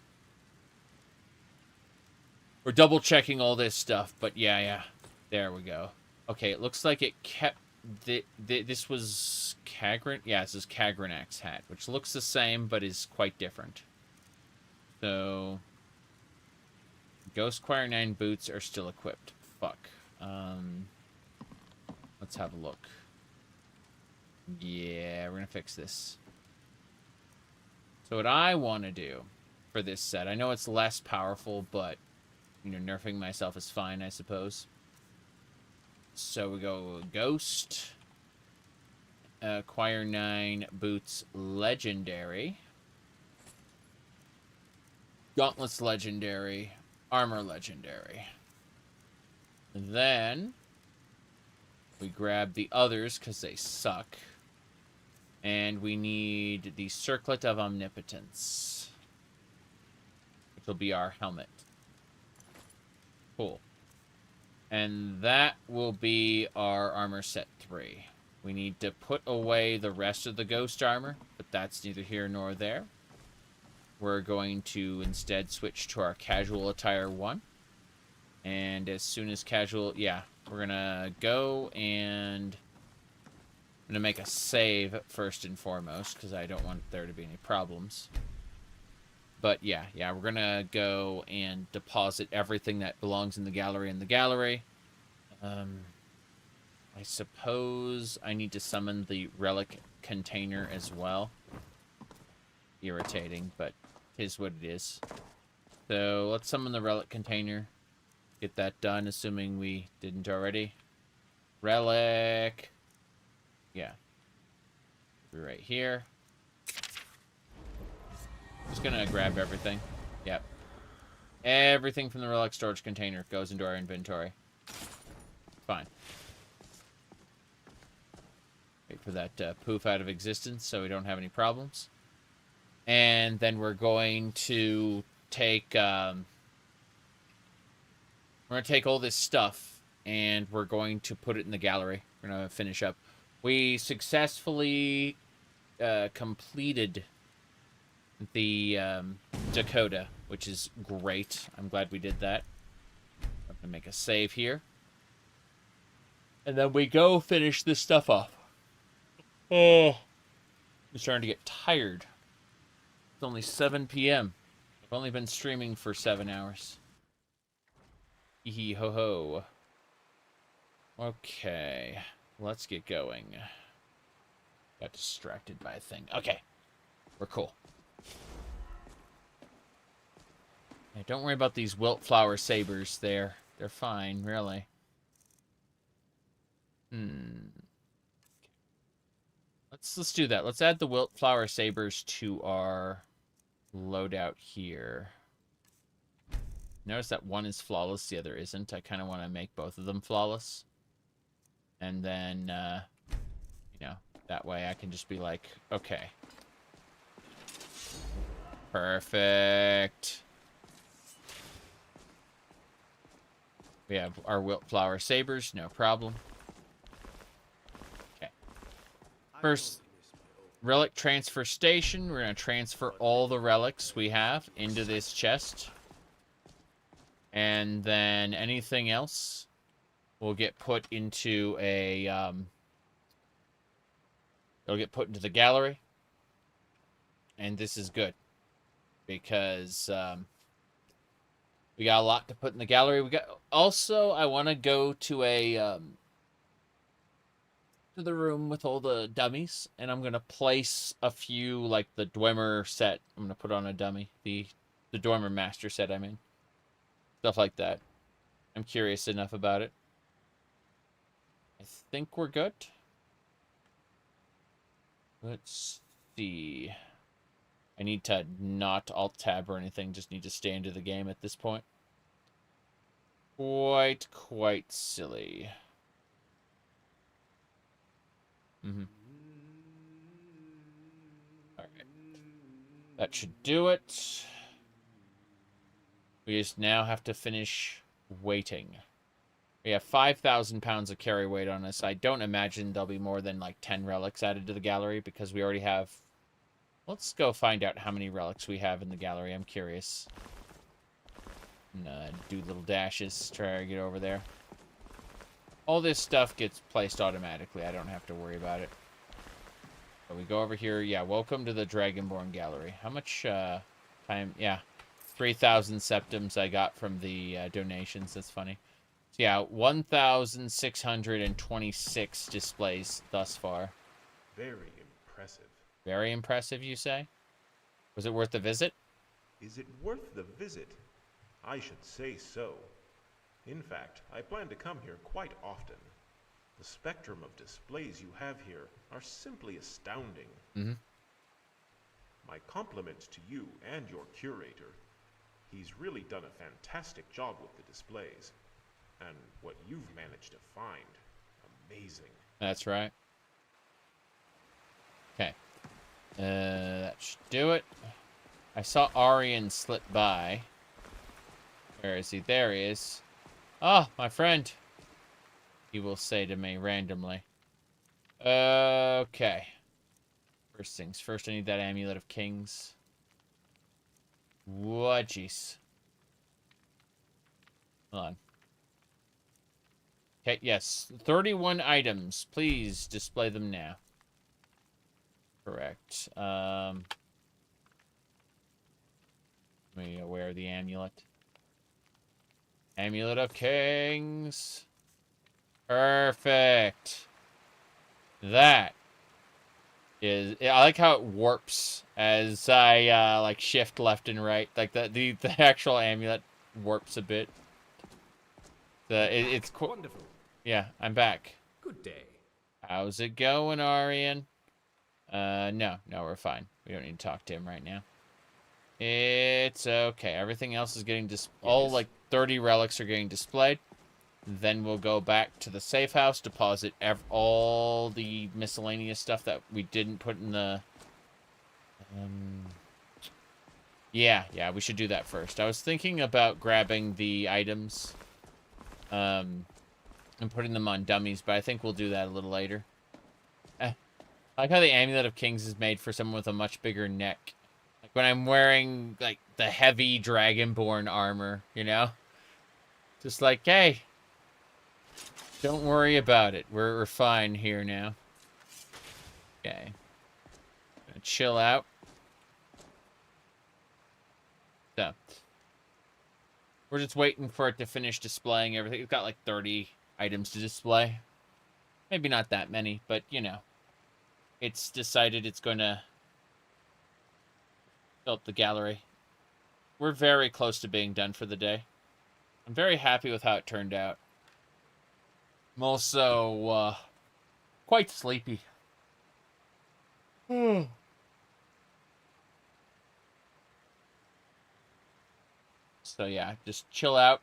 We're double checking all this stuff, but yeah. There we go. Okay, it looks like it kept... this was Kagran? Yeah, this is Kagranak's hat, which looks the same, but is quite different. So... Ghost Choir 9 boots are still equipped. Fuck. Let's have a look. Yeah, we're gonna fix this. So what I want to do for this set, I know it's less powerful, but, you know, nerfing myself is fine, I suppose. So we go Ghost, Choir 9 boots legendary, Gauntlets legendary, Armor legendary. Then we grab the others because they suck. And we need the Circlet of Omnipotence, which will be our helmet. Cool. And that will be our armor set 3. We need to put away the rest of the ghost armor, but that's neither here nor there. We're going to instead switch to our casual attire 1. And as soon as casual... Yeah, we're going to go and... I'm going to make a save first and foremost, because I don't want there to be any problems. But yeah, we're going to go and deposit everything that belongs in the gallery I suppose I need to summon the relic container as well. Irritating, but it is what it is. So let's summon the relic container. Get that done, assuming we didn't already. Relic. Yeah. Be right here. Just gonna grab everything. Yep. Everything from the relic storage container goes into our inventory. Fine. Wait for that poof out of existence so we don't have any problems. And then we're going to take we're going to take all this stuff and we're going to put it in the gallery. We're going to finish up. We successfully completed the Dac0da, which is great. I'm glad we did that. I'm going to make a save here. And then we go finish this stuff off. Oh, I'm starting to get tired. It's only 7 p.m. I've only been streaming for 7 hours. Hee ho ho. Okay, let's get going. Got distracted by a thing. Okay, we're cool. Hey, don't worry about these wildflower sabers there. They're fine, really. Let's do that. Let's add the wildflower sabers to our loadout here. Notice that one is flawless, the other isn't. I kind of want to make both of them flawless. And then, you know, that way I can just be like, okay. Perfect. We have our wildflower sabers, no problem. Okay. First, relic transfer station. We're going to transfer all the relics we have into this chest. And then anything else will get put into a, it'll get put into the gallery. And this is good. Because, we got a lot to put in the gallery. We got, also, I want to go to a, to the room with all the dummies. And I'm going to place a few, like the Dwemer set. I'm going to put on a dummy. The Dwemer master set, I mean. Stuff like that. I'm curious enough about it. I think we're good. Let's see. I need to not alt-tab or anything. Just need to stay into the game at this point. Quite silly. Alright. That should do it. We just now have to finish waiting. We have 5,000 pounds of carry weight on us. I don't imagine there'll be more than like 10 relics added to the gallery because we already have... Let's go find out how many relics we have in the gallery. I'm curious. Do little dashes, try to get over there. All this stuff gets placed automatically. I don't have to worry about it. So we go over here. Yeah, welcome to the Dragonborn Gallery. How much time? Yeah, 3,000 septims I got from the donations. That's funny. So yeah, 1,626 displays thus far. Very impressive. Very impressive, you say? Was it worth the visit? Is it worth the visit? I should say so. In fact, I plan to come here quite often. The spectrum of displays you have here are simply astounding. Mm-hmm. My compliments to you and your curator. He's really done a fantastic job with the displays. And what you've managed to find, amazing. That's right. Okay. That should do it. I saw Arian slip by. Where is he? There he is. Oh, my friend. He will say to me randomly. Okay. First things first, I need that Amulet of Kings. What, jeez. Hold on. Okay, yes. 31 items. Please display them now. Correct. Let me wear the amulet. Amulet of Kings. Perfect. That is... I like how it warps as I, like, shift left and right. Like, the actual amulet warps a bit. It's cool. Wonderful. Yeah, I'm back. Good day. How's it going, Arian? No, we're fine. We don't need to talk to him right now. It's okay. Everything else is getting all like 30 relics are getting displayed. Then we'll go back to the safe house, deposit all the miscellaneous stuff that we didn't put in the... Yeah, we should do that first. I was thinking about grabbing the items and putting them on dummies, but I think we'll do that a little later. I like how the Amulet of Kings is made for someone with a much bigger neck. Like when I'm wearing, like, the heavy Dragonborn armor, you know? Just like, hey, don't worry about it. We're fine here now. Okay. Gonna chill out. So. We're just waiting for it to finish displaying everything. It's got like 30 items to display. Maybe not that many, but, you know. It's decided it's going to fill up the gallery. We're very close to being done for the day. I'm very happy with how it turned out. I'm also quite sleepy. So yeah, just chill out.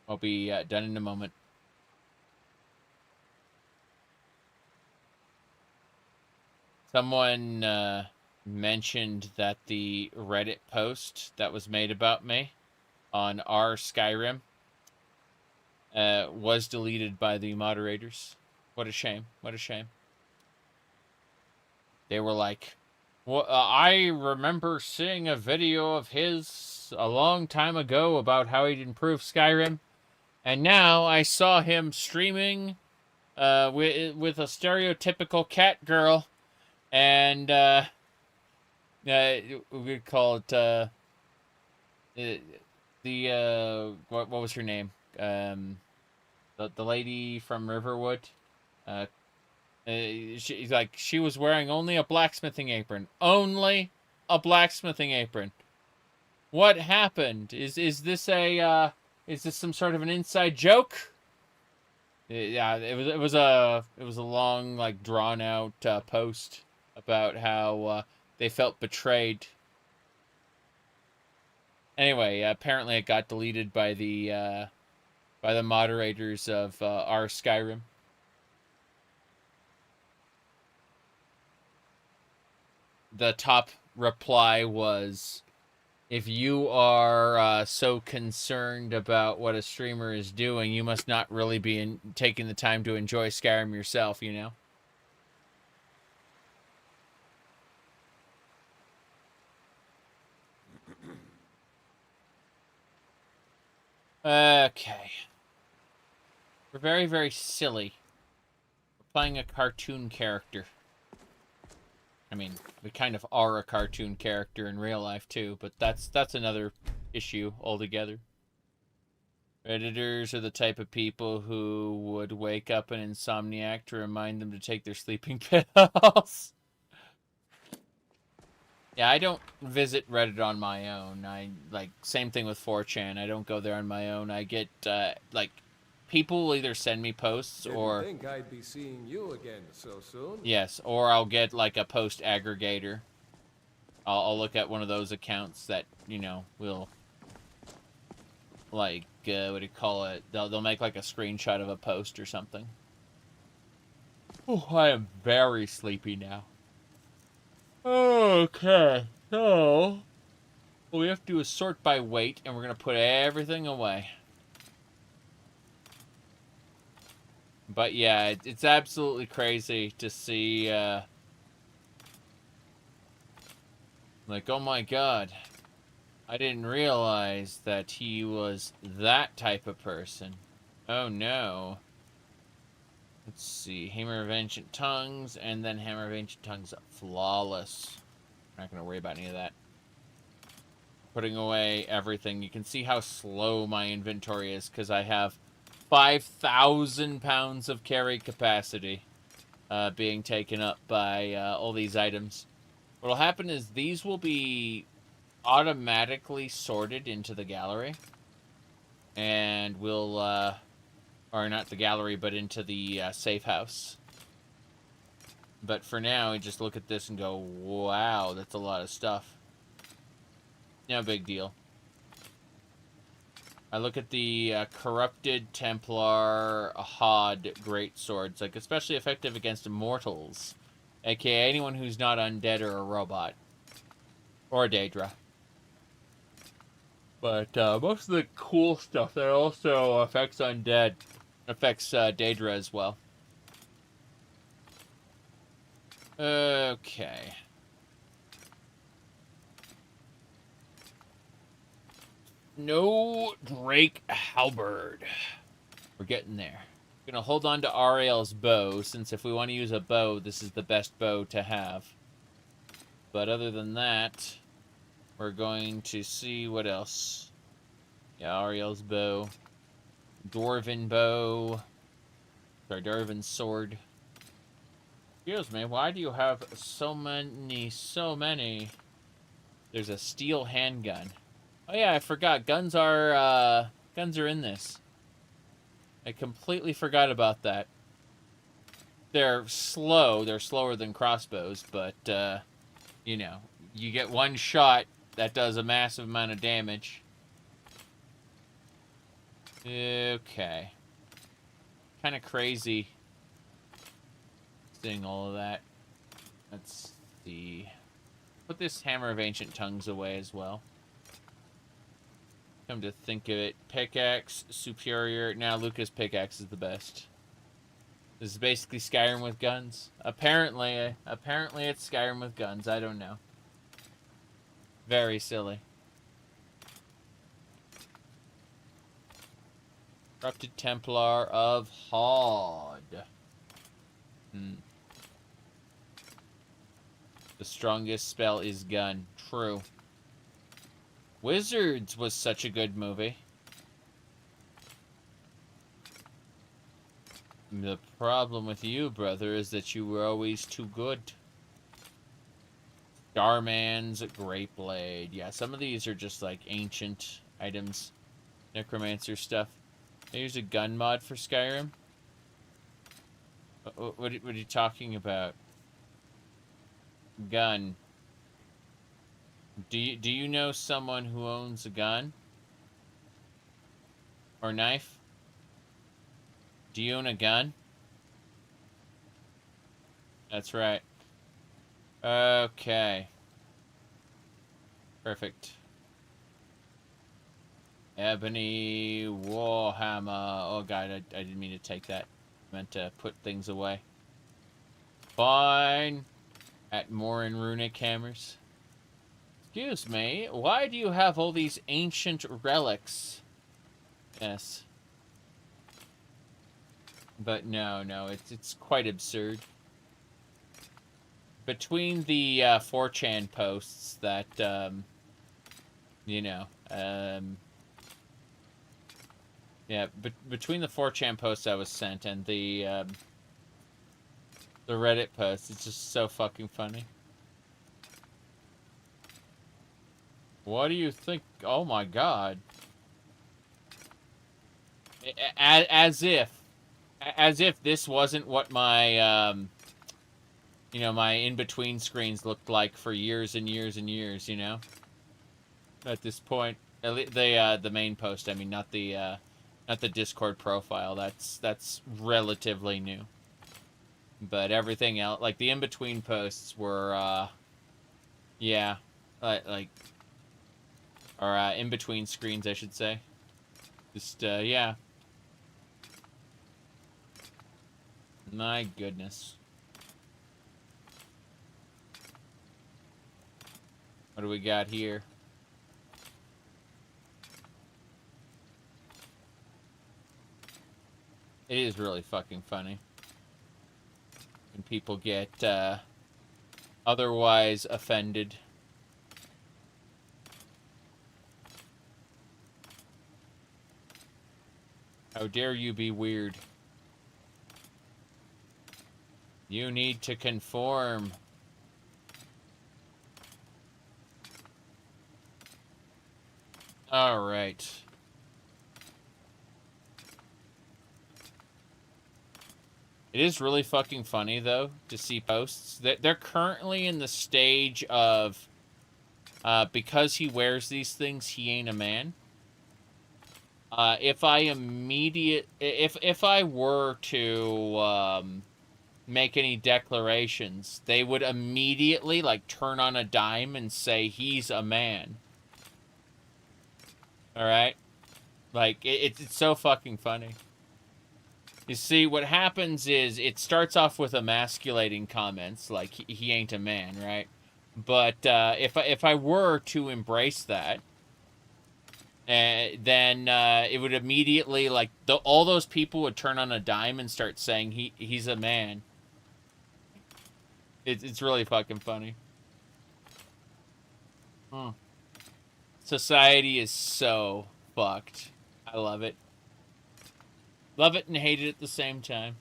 I'll be done in a moment. Someone mentioned that the Reddit post that was made about me on our Skyrim was deleted by the moderators. What a shame. What a shame. They were like, well, I remember seeing a video of his a long time ago about how he'd improved Skyrim, and now I saw him streaming with a stereotypical cat girl, and we call it what was her name? The lady from Riverwood. She was wearing only a blacksmithing apron. Only a blacksmithing apron. What happened? Is this some sort of an inside joke? Yeah, it was a long, like, drawn out post about how they felt betrayed. Anyway, apparently it got deleted by the moderators of our Skyrim. The top reply was, if you are so concerned about what a streamer is doing, you must not really be taking the time to enjoy Skyrim yourself, you know? Okay. We're very, very silly. We're playing a cartoon character. I mean, we kind of are a cartoon character in real life too, but that's another issue altogether. Redditors are the type of people who would wake up an insomniac to remind them to take their sleeping pills. Yeah, I don't visit Reddit on my own. Same thing with 4chan. I don't go there on my own. I get, people will either send me posts or... Didn't think I'd be seeing you again so soon. Yes, or I'll get, like, a post aggregator. I'll look at one of those accounts that, you know, will... Like, what do you call it? They'll make, like, a screenshot of a post or something. Oh, I am very sleepy now. Okay, so what we have to do is sort by weight, and we're going to put everything away. But yeah, it's absolutely crazy to see, like, oh my god, I didn't realize that he was that type of person. Oh no. Let's see, Hammer of Ancient Tongues, and then Hammer of Ancient Tongues Flawless. I'm not going to worry about any of that. Putting away everything. You can see how slow my inventory is, because I have 5,000 pounds of carry capacity being taken up by all these items. What will happen is these will be automatically sorted into the gallery. And we'll... or not the gallery, but into the safe house. But for now, we just look at this and go, wow, that's a lot of stuff. No big deal. I look at the corrupted Templar Hod greatswords, like especially effective against immortals, aka anyone who's not undead or a robot. Or a Dac0da. But most of the cool stuff that also affects undead affects Dac0da as well. Okay. No Drake Halberd. We're getting there. We're gonna hold on to Ariel's bow, since if we want to use a bow, this is the best bow to have. But other than that, we're going to see what else. Yeah, Ariel's bow. Dwarven bow. Sorry, Dwarven sword. Excuse me, why do you have so many? There's a steel handgun. Oh yeah, I forgot. Guns are in this. I completely forgot about that. They're slow. They're slower than crossbows, but, you know, you get one shot that does a massive amount of damage. Okay. Kind of crazy seeing all of that. Let's see. Put this Hammer of Ancient Tongues away as well. Come to think of it, pickaxe, superior. Now Lucas' pickaxe is the best. This is basically Skyrim with guns. Apparently it's Skyrim with guns. I don't know. Very silly. Corrupted Templar of Hod. The strongest spell is gun. True. Wizards was such a good movie. The problem with you, brother, is that you were always too good. Starman's Great Blade. Yeah, some of these are just like ancient items. Necromancer stuff. Here's a gun mod for Skyrim. What are you talking about? Gun. Do you know someone who owns a gun? Or knife? Do you own a gun? That's right. Okay. Perfect. Ebony Warhammer. Oh god, I didn't mean to take that. I meant to put things away. Fine. At Morin Runic hammers. Excuse me, why do you have all these ancient relics? Yes. But no, it's quite absurd. Between the 4chan posts that, you know, yeah, between the 4chan posts I was sent and the Reddit post, it's just so fucking funny. What do you think? Oh my god. As if this wasn't what my, you know, my in-between screens looked like for years and years and years, you know? At this point. The main post, I mean, not the Discord profile. That's relatively new. But everything else, like the in-between posts were, yeah, or in-between screens, I should say. Just, yeah. My goodness. What do we got here? It is really fucking funny when people get otherwise offended. How dare you be weird? You need to conform. All right. It is really fucking funny, though, to see posts. They're currently in the stage of, because he wears these things, he ain't a man. If I were to, make any declarations, they would immediately, like, turn on a dime and say he's a man. Alright? Like, it's so fucking funny. You see, what happens is, it starts off with emasculating comments, like, he ain't a man, right? But, if I were to embrace that, then, it would immediately, like, all those people would turn on a dime and start saying he's a man. It's really fucking funny. Society is so fucked. I love it. Love it and hate it at the same time.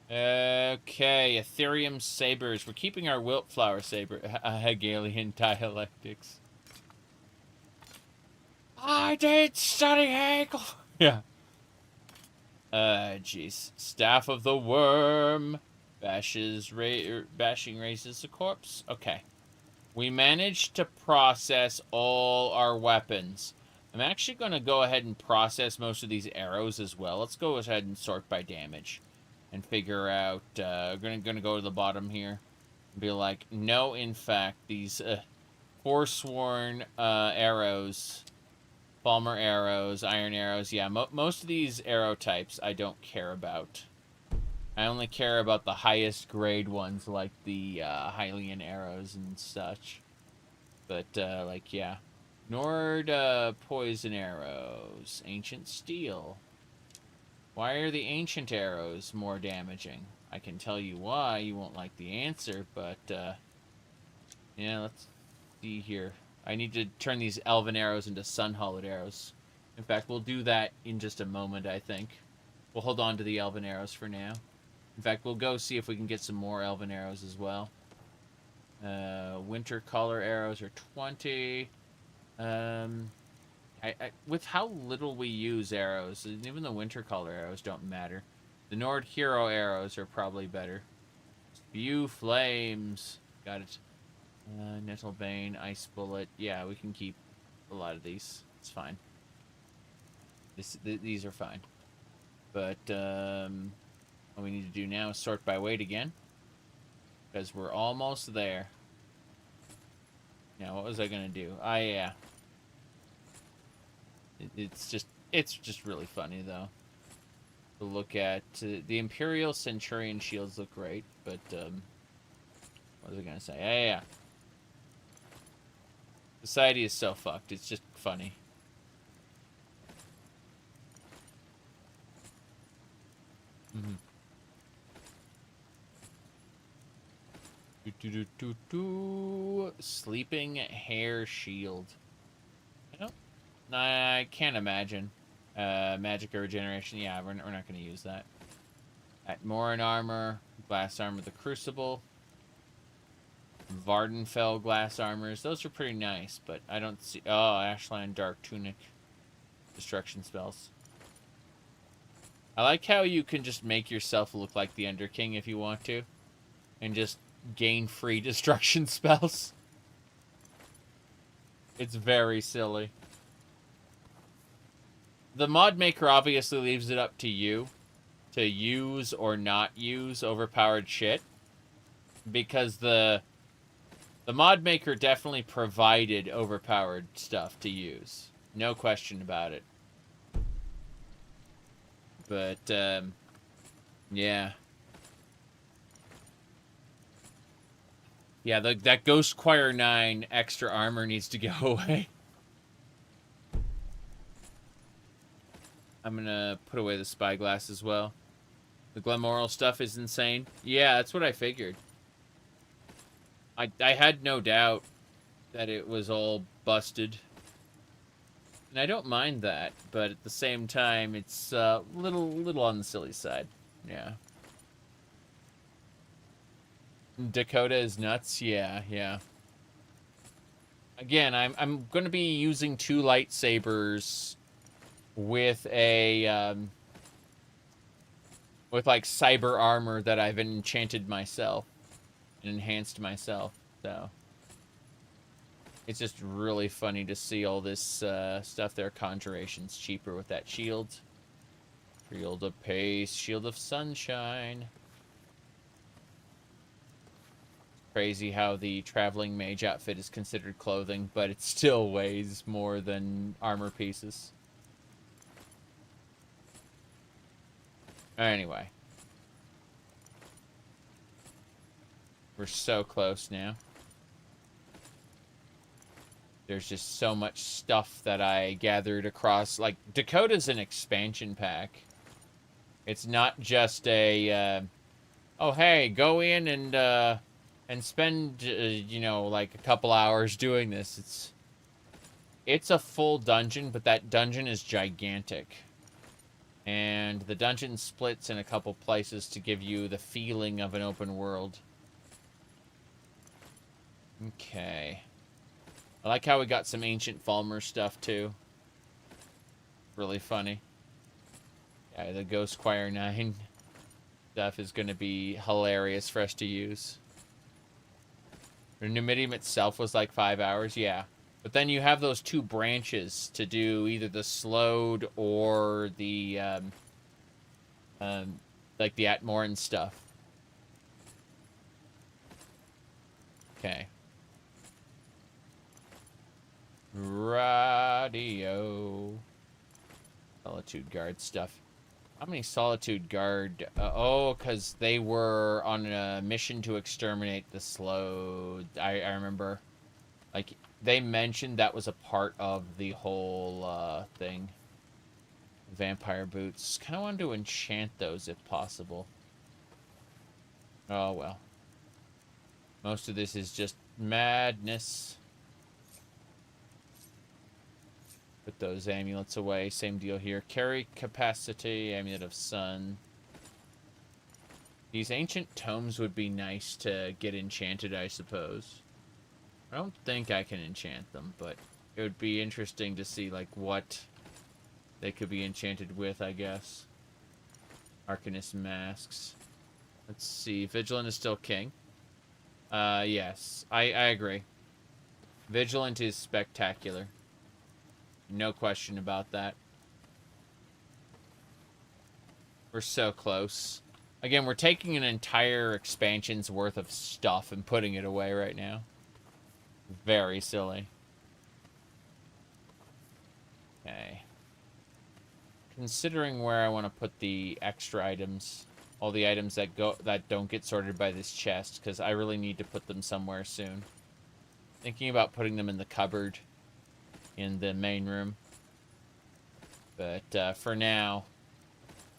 Okay, Ethereum sabers. We're keeping our Wildflower saber. Hegelian dialectics. I did study Hegel. Yeah. Jeez. Staff of the Worm. Bashing raises the corpse. Okay. We managed to process all our weapons. I'm actually going to go ahead and process most of these arrows as well. Let's go ahead and sort by damage. And figure out... gonna go to the bottom here. And be like, no, in fact, these forsworn arrows... Palmer arrows, iron arrows. Yeah, most of these arrow types I don't care about. I only care about the highest grade ones, like the Hylian arrows and such. But, like, yeah. Nord poison arrows. Ancient steel. Why are the ancient arrows more damaging? I can tell you why. You won't like the answer, but, yeah, let's see here. I need to turn these elven arrows into sun-hollowed arrows. In fact, we'll do that in just a moment, I think. We'll hold on to the elven arrows for now. In fact, we'll go see if we can get some more elven arrows as well. Winter color arrows are 20. With how little we use arrows, even the winter color arrows don't matter. The Nord hero arrows are probably better. Spew flames. Got it. Nettlebane, Ice Bullet. Yeah, we can keep a lot of these. It's fine. These are fine. But, what we need to do now is sort by weight again. Because we're almost there. Now, what was I gonna do? Yeah. It's just really funny, though. To look at the Imperial Centurion shields look great, but what was I gonna say? Yeah. Society is so fucked. It's just funny. Sleeping hair shield. You know, I can't imagine. Magic or regeneration. Yeah, we're not going to use that. Atmoran armor, glass armor, the Crucible, Vardenfell glass armors. Those are pretty nice, but I don't see. Oh, Ashland Dark Tunic, destruction spells. I like how you can just make yourself look like the Underking if you want to, and just gain free destruction spells. It's very silly. The mod maker obviously leaves it up to you to use or not use overpowered shit, because the mod maker definitely provided overpowered stuff to use. No question about it. But, yeah. Yeah, that Ghost Choir 9 extra armor needs to go away. I'm gonna put away the spyglass as well. The Glemoral stuff is insane. Yeah, that's what I figured. I had no doubt that it was all busted. And I don't mind that, but at the same time, it's a little on the silly side. Yeah. Dac0da is nuts. Yeah. Again, I'm going to be using 2 lightsabers with a with like cyber armor that I've enchanted myself and enhanced myself. So it's just really funny to see all this stuff there. Conjuration's cheaper with that shield. Shield of Pace, Shield of Sunshine. Crazy how the traveling mage outfit is considered clothing, but it still weighs more than armor pieces. Anyway. We're so close now. There's just so much stuff that I gathered across. Like, Dac0da's an expansion pack. It's not just a, oh, hey, go in and spend, you know, like a couple hours doing this. It's a full dungeon, but that dungeon is gigantic. And the dungeon splits in a couple places to give you the feeling of an open world. Okay. I like how we got some Ancient Falmer stuff, too. Really funny. Yeah, the Ghost Choir 9 stuff is going to be hilarious for us to use. The Numidium itself was like 5 hours, yeah. But then you have those 2 branches to do either the slowed or the, like the Atmoran stuff. Okay. Radio. Solitude Guard stuff. How many Solitude Guard? Because they were on a mission to exterminate the Slowed. I remember. Like, they mentioned that was a part of the whole thing. Vampire boots. Kind of wanted to enchant those if possible. Oh, well. Most of this is just madness. Put those amulets away. Same deal here. Carry capacity. Amulet of Sun. These ancient tomes would be nice to get enchanted, I suppose. I don't think I can enchant them, but it would be interesting to see, like, what they could be enchanted with, I guess. Arcanist masks. Let's see. Vigilant is still king. Yes. I agree. Vigilant is spectacular. No question about that. We're so close. Again, we're taking an entire expansion's worth of stuff and putting it away right now. Very silly. Okay. Considering where I want to put the extra items, all the items that don't get sorted by this chest, because I really need to put them somewhere soon. Thinking about putting them in the cupboard in the main room. But for now,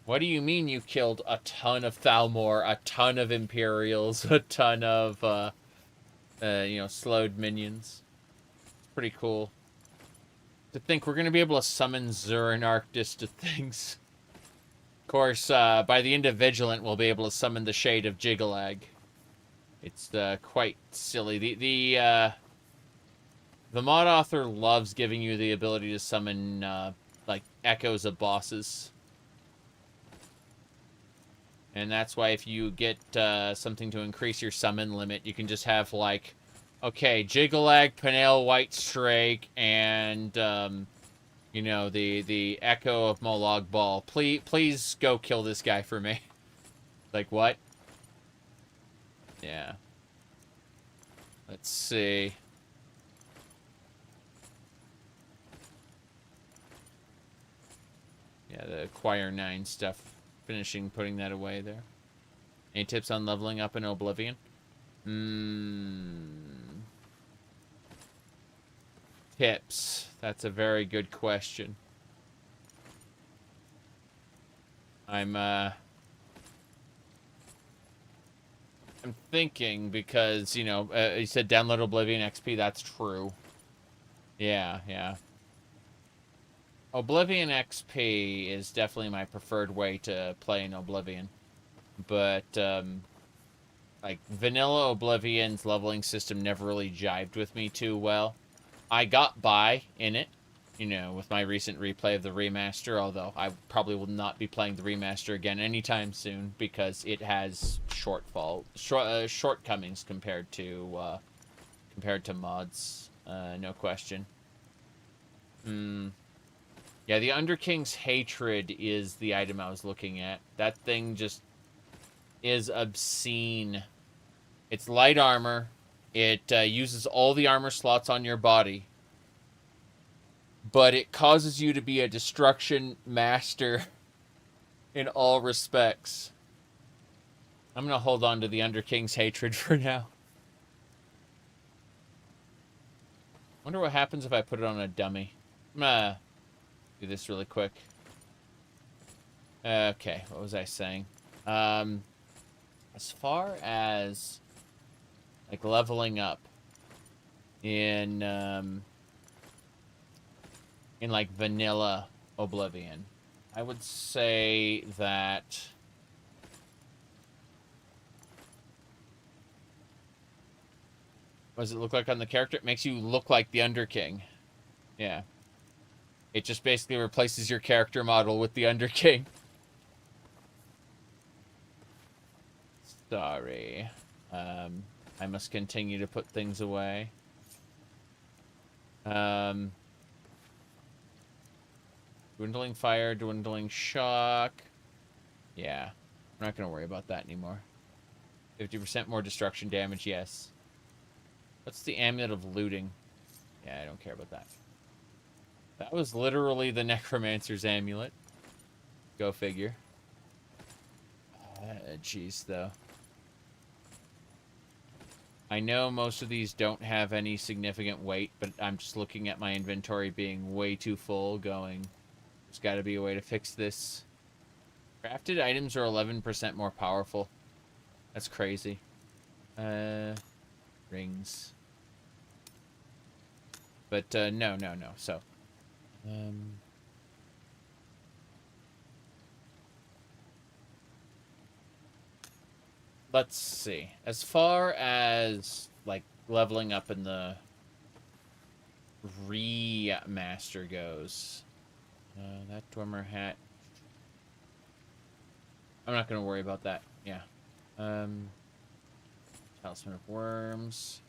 what do you mean you killed a ton of Thalmor, a ton of Imperials, a ton of you know, slowed minions? It's pretty cool. To think we're going to be able to summon Zurin Arctis to things. Of course, by the end of Vigilant, we'll be able to summon the Shade of Jigalag. It's quite silly. The mod author loves giving you the ability to summon, like, echoes of bosses. And that's why if you get something to increase your summon limit, you can just have, like, okay, Jigalag, Penel, White Strake, and, you know, the Echo of Molag Bal. Please go kill this guy for me. Like, what? Yeah. Let's see. Yeah, the Acquire 9 stuff. Finishing putting that away there. Any tips on leveling up in Oblivion? Tips. That's a very good question. I'm thinking because, you know, you said download Oblivion XP. That's true. Yeah. Oblivion XP is definitely my preferred way to play in Oblivion. But, like, vanilla Oblivion's leveling system never really jived with me too well. I got by in it, you know, with my recent replay of the remaster, although I probably will not be playing the remaster again anytime soon because it has shortcomings compared to mods, no question. Yeah, the Underking's Hatred is the item I was looking at. That thing just is obscene. It's light armor. It uses all the armor slots on your body. But it causes you to be a destruction master in all respects. I'm going to hold on to the Underking's Hatred for now. Wonder what happens if I put it on a dummy. I'm going to do this really quick. Okay, what was I saying? As far as like leveling up in like vanilla Oblivion, I would say that what does it look like on the character? It makes you look like the Underking. Yeah. It just basically replaces your character model with the Underking. Sorry. I must continue to put things away. Dwindling fire, dwindling shock. Yeah. I'm not going to worry about that anymore. 50% more destruction damage, yes. What's the amulet of looting? Yeah, I don't care about that. That was literally the Necromancer's amulet. Go figure. Jeez, though. I know most of these don't have any significant weight, but I'm just looking at my inventory being way too full, going, there's got to be a way to fix this. Crafted items are 11% more powerful. That's crazy. Rings. But, no. So, let's see. As far as, like, leveling up in the remaster goes, that Ohmes-raht hat, I'm not going to worry about that. Yeah. Talisman of Worms.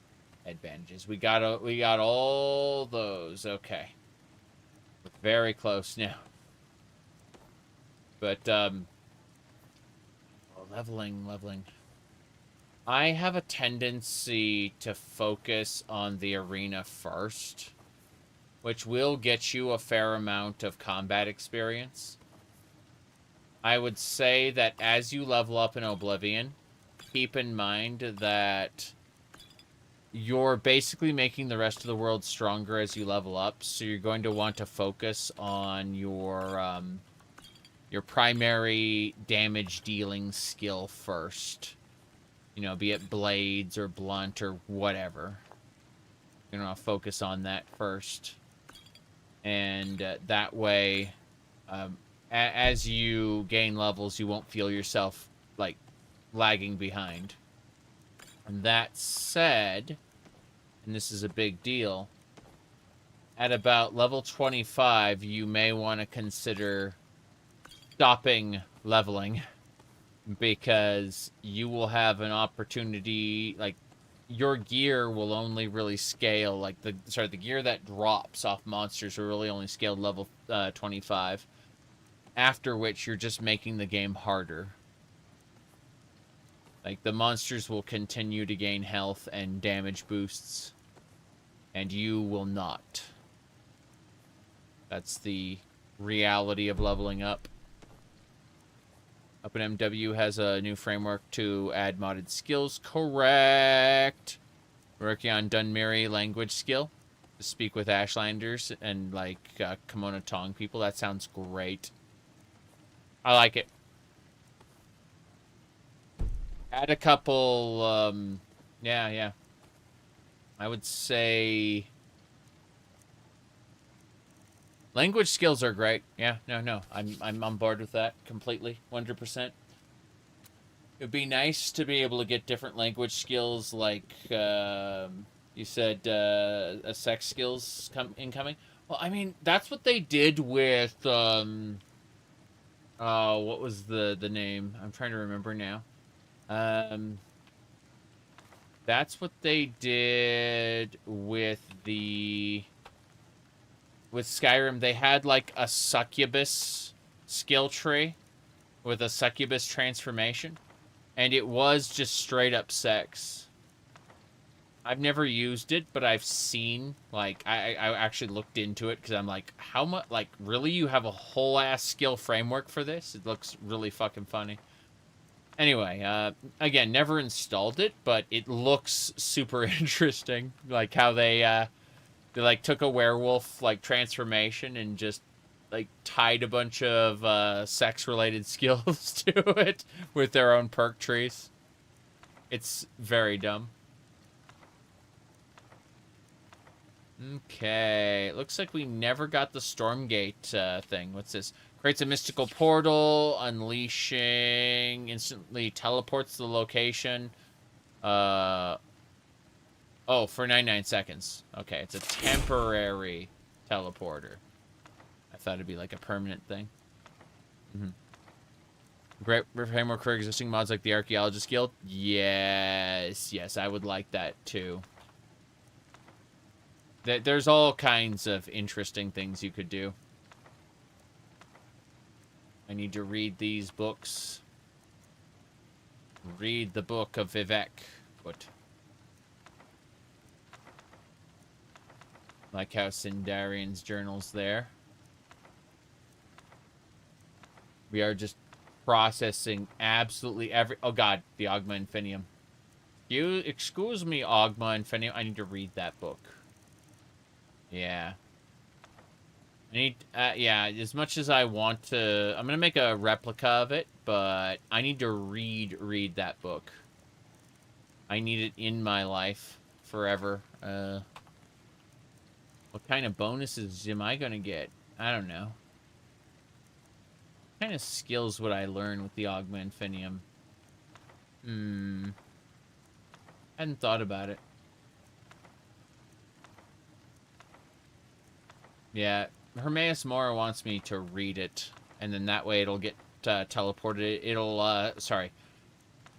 Advantages. We got all those. Okay. We're very close now. But, leveling. I have a tendency to focus on the arena first, which will get you a fair amount of combat experience. I would say that as you level up in Oblivion, keep in mind that you're basically making the rest of the world stronger as you level up, so you're going to want to focus on your primary damage dealing skill first. You know, be it blades or blunt or whatever. You're going to focus on that first. And that way, as you gain levels, you won't feel yourself, like, lagging behind. And that said, and this is a big deal, at about level 25, you may want to consider stopping leveling, because you will have an opportunity, like, your gear will only really scale, like, the gear that drops off monsters will really only scale level 25, after which you're just making the game harder. Like, the monsters will continue to gain health and damage boosts, and you will not. That's the reality of leveling up. OpenMW has a new framework to add modded skills. Correct. Working on Dunmeri language skill to speak with Ashlanders and, like, Kimona Tong people. That sounds great. I like it. Add a couple, yeah. I would say language skills are great. Yeah, no. I'm on board with that completely, 100%. It'd be nice to be able to get different language skills, like you said, sex skills incoming. Well, I mean, that's what they did with what was the name? I'm trying to remember now. That's what they did with Skyrim. They had, like, a succubus skill tree with a succubus transformation, and it was just straight up sex. I've never used it, but I've seen, like, I actually looked into it because I'm like, how much, like, really, you have a whole ass skill framework for this? It looks really fucking funny. Anyway, again, never installed it, but it looks super interesting. Like, how they like, took a werewolf, like, transformation and just, like, tied a bunch of sex-related skills to it with their own perk trees. It's very dumb. Okay, looks like we never got the Stormgate thing. What's this? Creates a mystical portal, unleashing, instantly teleports to the location. Oh, for 99 seconds. Okay, it's a temporary teleporter. I thought it'd be like a permanent thing. Great framework for existing mods like the Archaeologist Guild. Yes, I would like that too. There's all kinds of interesting things you could do. I need to read these books. Read the book of Vivek. What? Like how Sindarian's journal's there. We are just processing absolutely every... Oh god, the Ogma Infinium. Excuse me, Ogma Infinium. I need to read that book. Yeah. I need, yeah, as much as I want to, I'm gonna make a replica of it, but I need to read that book. I need it in my life forever. What kind of bonuses am I gonna get? I don't know. What kind of skills would I learn with the Ogma Infinium? Hadn't thought about it. Yeah, Hermaeus Mora wants me to read it, and then that way it'll get teleported. It'll,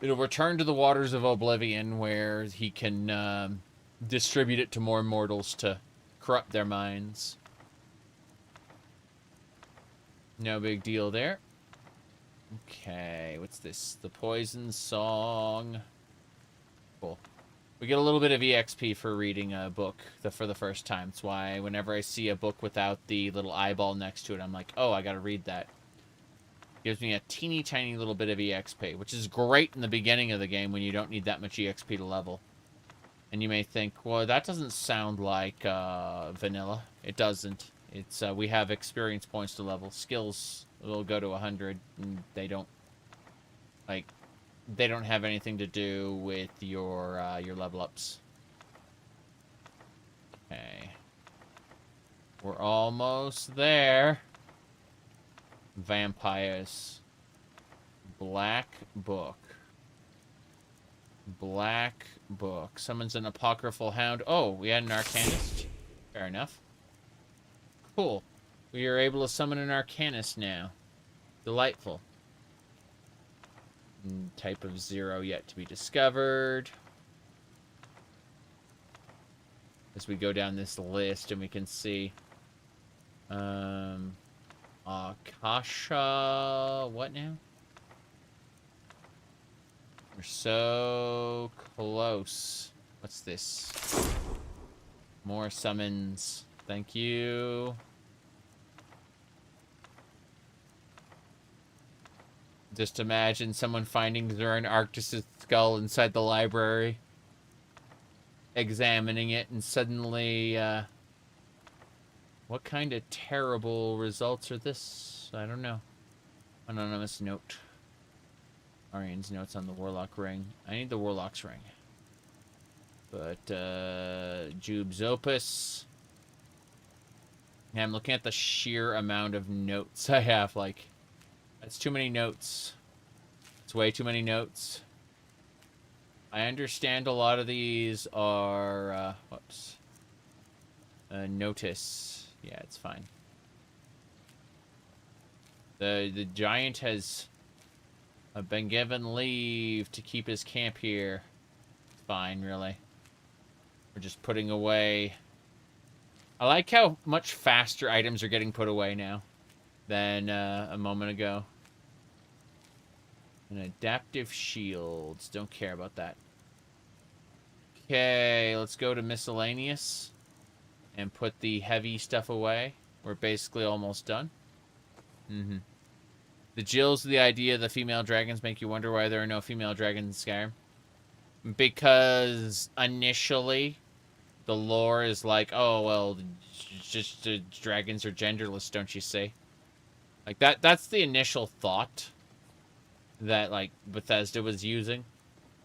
it'll return to the waters of Oblivion, where he can distribute it to more mortals to corrupt their minds. No big deal there. Okay, what's this? The Poison Song. Cool. We get a little bit of EXP for reading a book for the first time. That's why whenever I see a book without the little eyeball next to it, I'm like, oh, I gotta read that. Gives me a teeny tiny little bit of EXP, which is great in the beginning of the game when you don't need that much EXP to level. And you may think, well, that doesn't sound like vanilla. It doesn't. It's we have experience points to level. Skills will go to 100, and they don't have anything to do with your level ups. Okay, we're almost there. Vampires. Black book. Black book. Summons an apocryphal hound. Oh, we had an arcanist. Fair enough. Cool. We are able to summon an arcanist now. Delightful. Type of 0 yet to be discovered. As we go down this list and we can see Akasha, what now? We're so close. What's this? More summons. Thank you. Just imagine someone finding Zern Arctus' skull inside the library, examining it, and suddenly, what kind of terrible results are this? I don't know. Anonymous note. Arian's notes on the Warlock ring. I need the Warlock's ring. But, Jube's Opus. Yeah, I'm looking at the sheer amount of notes I have, like... That's too many notes. It's way too many notes. I understand a lot of these are, whoops. Notice. Yeah, it's fine. The giant has been given leave to keep his camp here. It's fine, really. We're just putting away... I like how much faster items are getting put away now than a moment ago. And adaptive shields. Don't care about that. Okay, let's go to miscellaneous and put the heavy stuff away. We're basically almost done. The Jills, the idea of the female dragons make you wonder why there are no female dragons in Skyrim. Because initially, the lore is like, oh, well, just dragons are genderless, don't you see? Like, that's the initial thought that, like, Bethesda was using.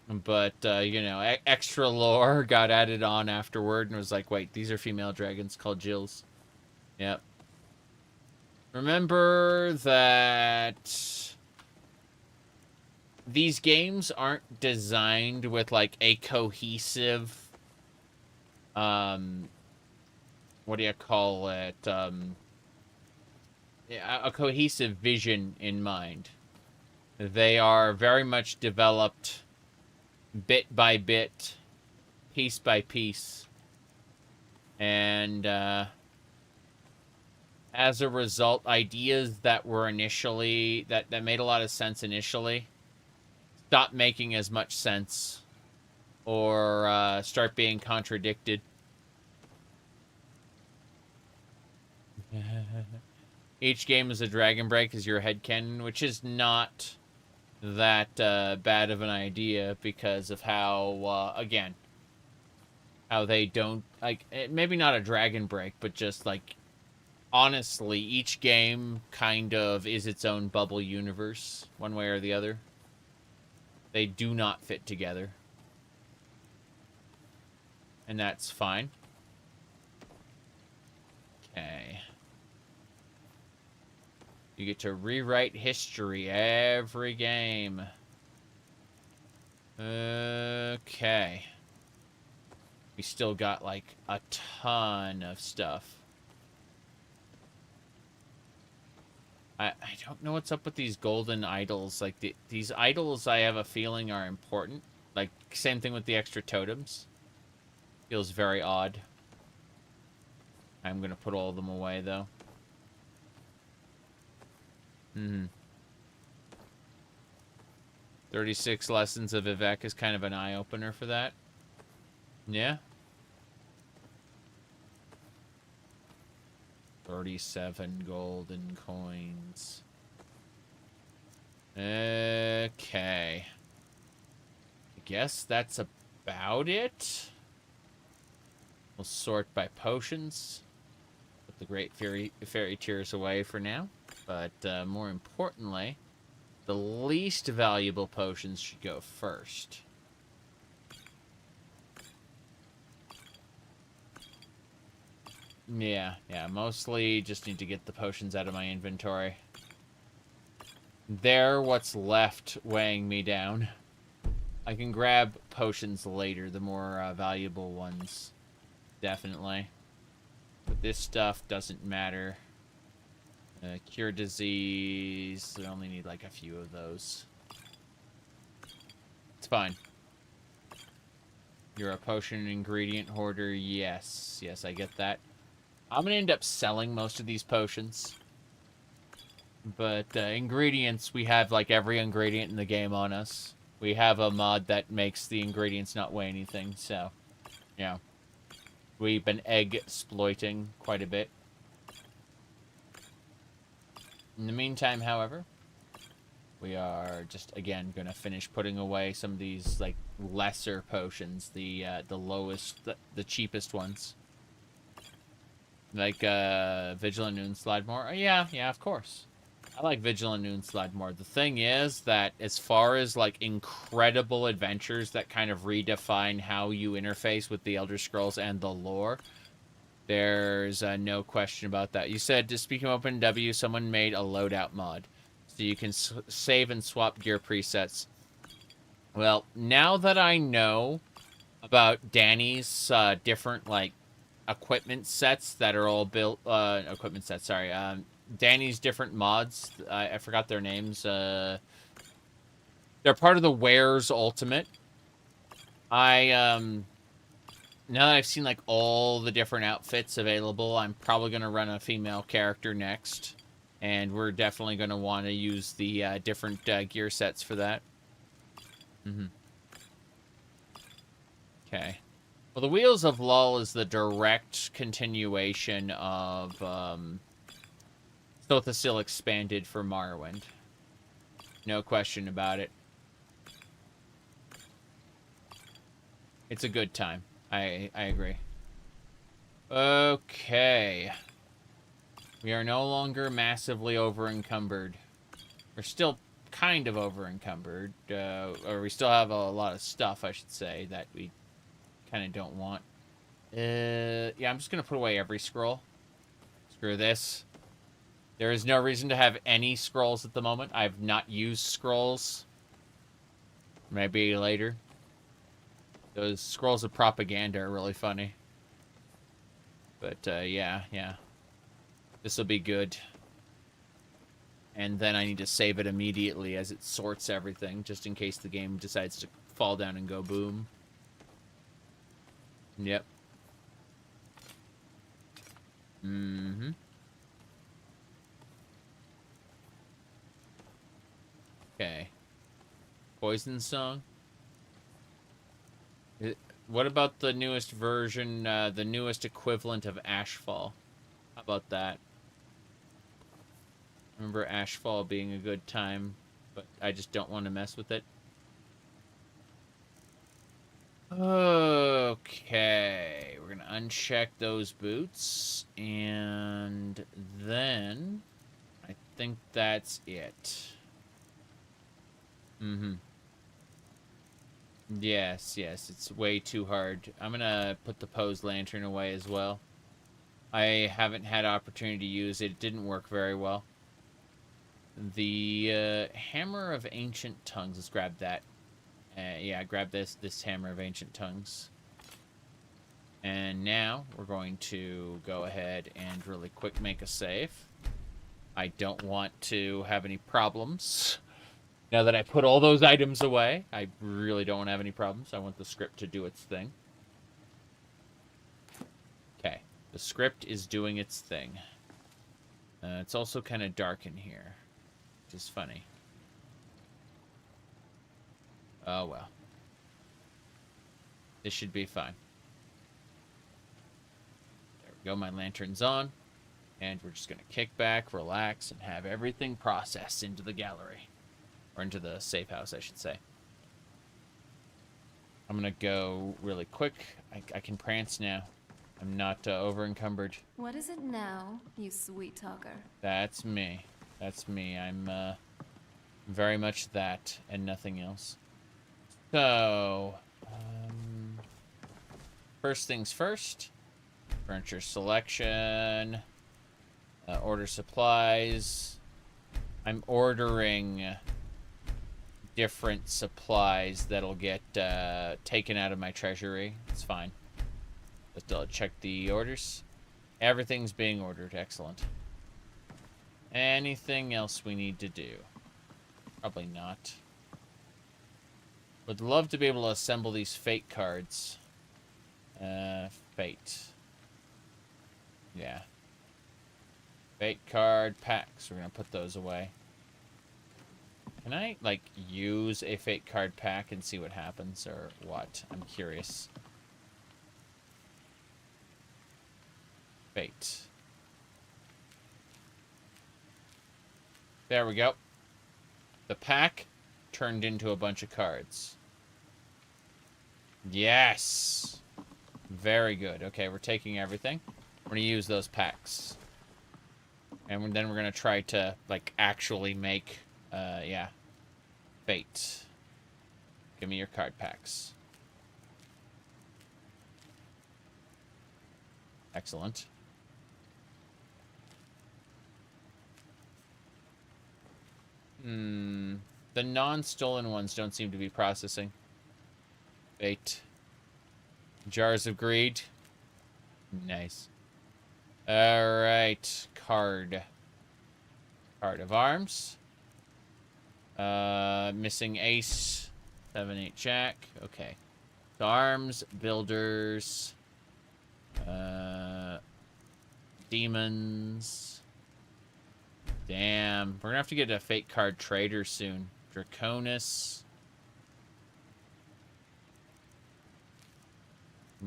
But, you know, extra lore got added on afterward and was like, wait, these are female dragons called Jills. Yep. Remember that these games aren't designed with, like, a cohesive, what do you call it, a cohesive vision in mind. They are very much developed bit by bit, piece by piece. And, as a result, ideas that were initially, that made a lot of sense initially, stop making as much sense, or start being contradicted. Each game is a Dragon Break as your headcanon, which is not that bad of an idea because of how, again, how they don't, like, maybe not a Dragon Break, but just, like, honestly, each game kind of is its own bubble universe, one way or the other. They do not fit together. And that's fine. Okay. You get to rewrite history every game. Okay. We still got, like, a ton of stuff. I don't know what's up with these golden idols. Like, these idols, I have a feeling, are important. Like, same thing with the extra totems. Feels very odd. I'm gonna put all of them away, though. 36 lessons of Vivek is kind of an eye-opener for that. Yeah. 37 golden coins. Okay. I guess that's about it. We'll sort by potions. Put the great fairy tears away for now. But more importantly, the least valuable potions should go first. Yeah, mostly just need to get the potions out of my inventory. They're what's left weighing me down. I can grab potions later, the more valuable ones. Definitely. But this stuff doesn't matter. Cure disease. I only need like a few of those. It's fine. You're a potion ingredient hoarder. Yes, I get that. I'm gonna end up selling most of these potions. But ingredients, we have like every ingredient in the game on us. We have a mod that makes the ingredients not weigh anything, so yeah. We've been egg-exploiting quite a bit. In the meantime, however, we are just, again, going to finish putting away some of these, like, lesser potions. The lowest, the cheapest ones. Like, Vigilant Noonslide more. Oh, yeah, of course. I like Vigilant Noonslide more. The thing is that as far as, like, incredible adventures that kind of redefine how you interface with the Elder Scrolls and the lore, there's no question about that. You said, to speak of OpenW, someone made a loadout mod. So you can save and swap gear presets. Well, now that I know about Danny's different, like, equipment sets that are all built... equipment sets, sorry. Danny's different mods. I forgot their names. They're part of the Wares Ultimate. Now that I've seen, like, all the different outfits available, I'm probably going to run a female character next. And we're definitely going to want to use the different gear sets for that. Okay. Well, the Wheels of Lull is the direct continuation of Stothasil Expanded for Morrowind. No question about it. It's a good time. I agree. Okay. We are no longer massively over-encumbered. We're still kind of over-encumbered. Or we still have a lot of stuff, I should say, that we kind of don't want. Yeah, I'm just going to put away every scroll. Screw this. There is no reason to have any scrolls at the moment. I have not used scrolls. Maybe later. Those scrolls of propaganda are really funny. But, yeah. This will be good. And then I need to save it immediately as it sorts everything, just in case the game decides to fall down and go boom. Yep. Okay. Poison Song. What about the newest version, the newest equivalent of Ashfall? How about that? Remember Ashfall being a good time, but I just don't want to mess with it. Okay, we're gonna uncheck those boots, and then I think that's it. Yes, it's way too hard. I'm gonna put the Pose Lantern away as well. I haven't had opportunity to use it. It didn't work very well. The Hammer of Ancient Tongues. Let's grab that. Yeah, grab this Hammer of Ancient Tongues. And now we're going to go ahead and really quick make a save. I don't want to have any problems. Now that I put all those items away, I really don't want to have any problems. I want the script to do its thing. Okay, the script is doing its thing. It's also kind of dark in here, which is funny. Oh, well. This should be fine. There we go. My lantern's on. And we're just going to kick back, relax, and have everything processed into the gallery. Or into the safe house, I should say. I'm going to go really quick. I can prance now. I'm not over-encumbered. What is it now, you sweet talker? That's me. That's me. I'm very much that and nothing else. So, first things first. Furniture selection. Order supplies. I'm ordering different supplies that'll get taken out of my treasury. It's fine. Let's check the orders. Everything's being ordered. Excellent. Anything else we need to do? Probably not. Would love to be able to assemble these fate cards. Fate. Yeah. Fate card packs. We're going to put those away. Can I, like, use a fate card pack and see what happens, or what? I'm curious. Fate. There we go. The pack turned into a bunch of cards. Yes! Very good. Okay, we're taking everything. We're going to use those packs. And then we're going to try to, like, actually make, yeah. Fate. Give me your card packs. Excellent. The non-stolen ones don't seem to be processing. Fate. Jars of Greed. Nice. Alright. Card. Card of Arms. Missing Ace. 7-8 Jack. Okay. Arms. Builders. Demons. Damn. We're gonna have to get a fate card trader soon. Draconis.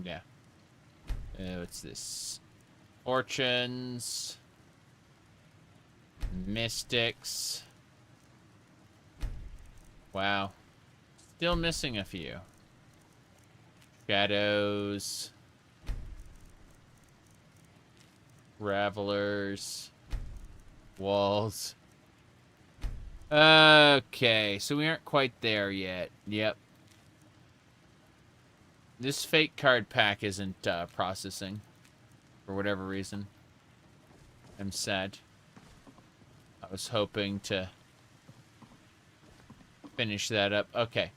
Yeah. What's this? Fortunes. Mystics. Wow. Still missing a few. Shadows. Ravelers. Walls. Okay, so we aren't quite there yet. Yep. This fate card pack isn't processing. For whatever reason. I'm sad. I was hoping to finish that up. Okay.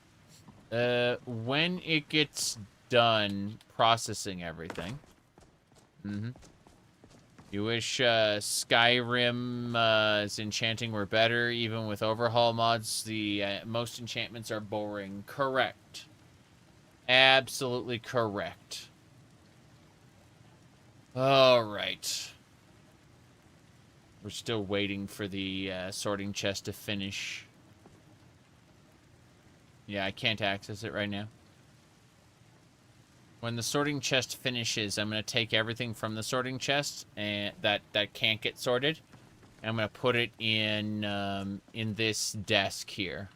When it gets done processing everything. You wish Skyrim's enchanting were better. Even with overhaul mods, the most enchantments are boring. Correct. Absolutely correct. Alright. We're still waiting for the sorting chest to finish. Yeah, I can't access it right now. When the sorting chest finishes, I'm going to take everything from the sorting chest and that can't get sorted. I'm going to put it in this desk here.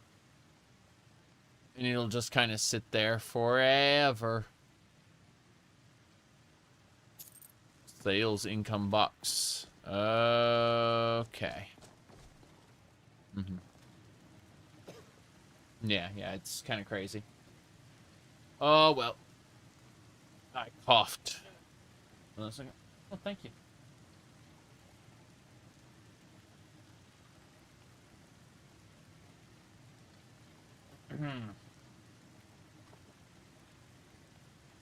And it'll just kind of sit there forever. Sales income box. Okay. Yeah, it's kind of crazy. Oh, well. I coughed. Hold on a second. Oh, thank you.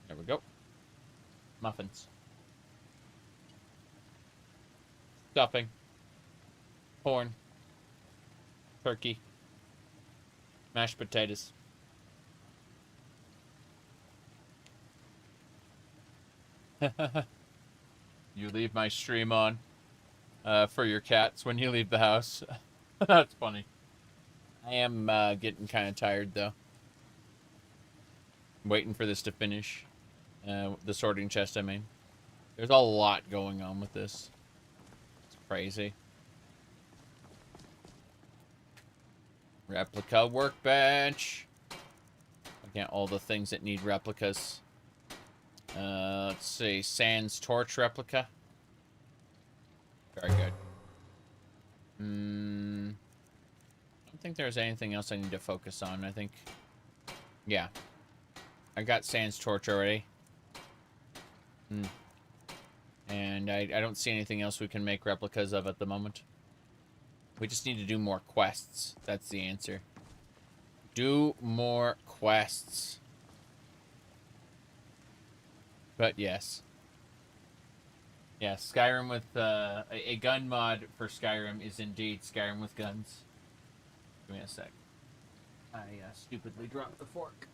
There we go. Muffins. Stuffing. Corn. Turkey. Mashed potatoes. You leave my stream on for your cats when you leave the house. That's funny. I am getting kind of tired, though. Waiting for this to finish. The sorting chest, I mean. There's a lot going on with this. It's crazy. Replica workbench. Again, all the things that need replicas. Let's see. Sans torch replica. Very good. I don't think there's anything else I need to focus on. I think... Yeah. I got Sans torch already. And I don't see anything else we can make replicas of at the moment. We just need to do more quests. That's the answer. Do more quests. But yes. Yeah, Skyrim with... a gun mod for Skyrim is indeed Skyrim with guns. Give me a sec. I stupidly dropped the fork.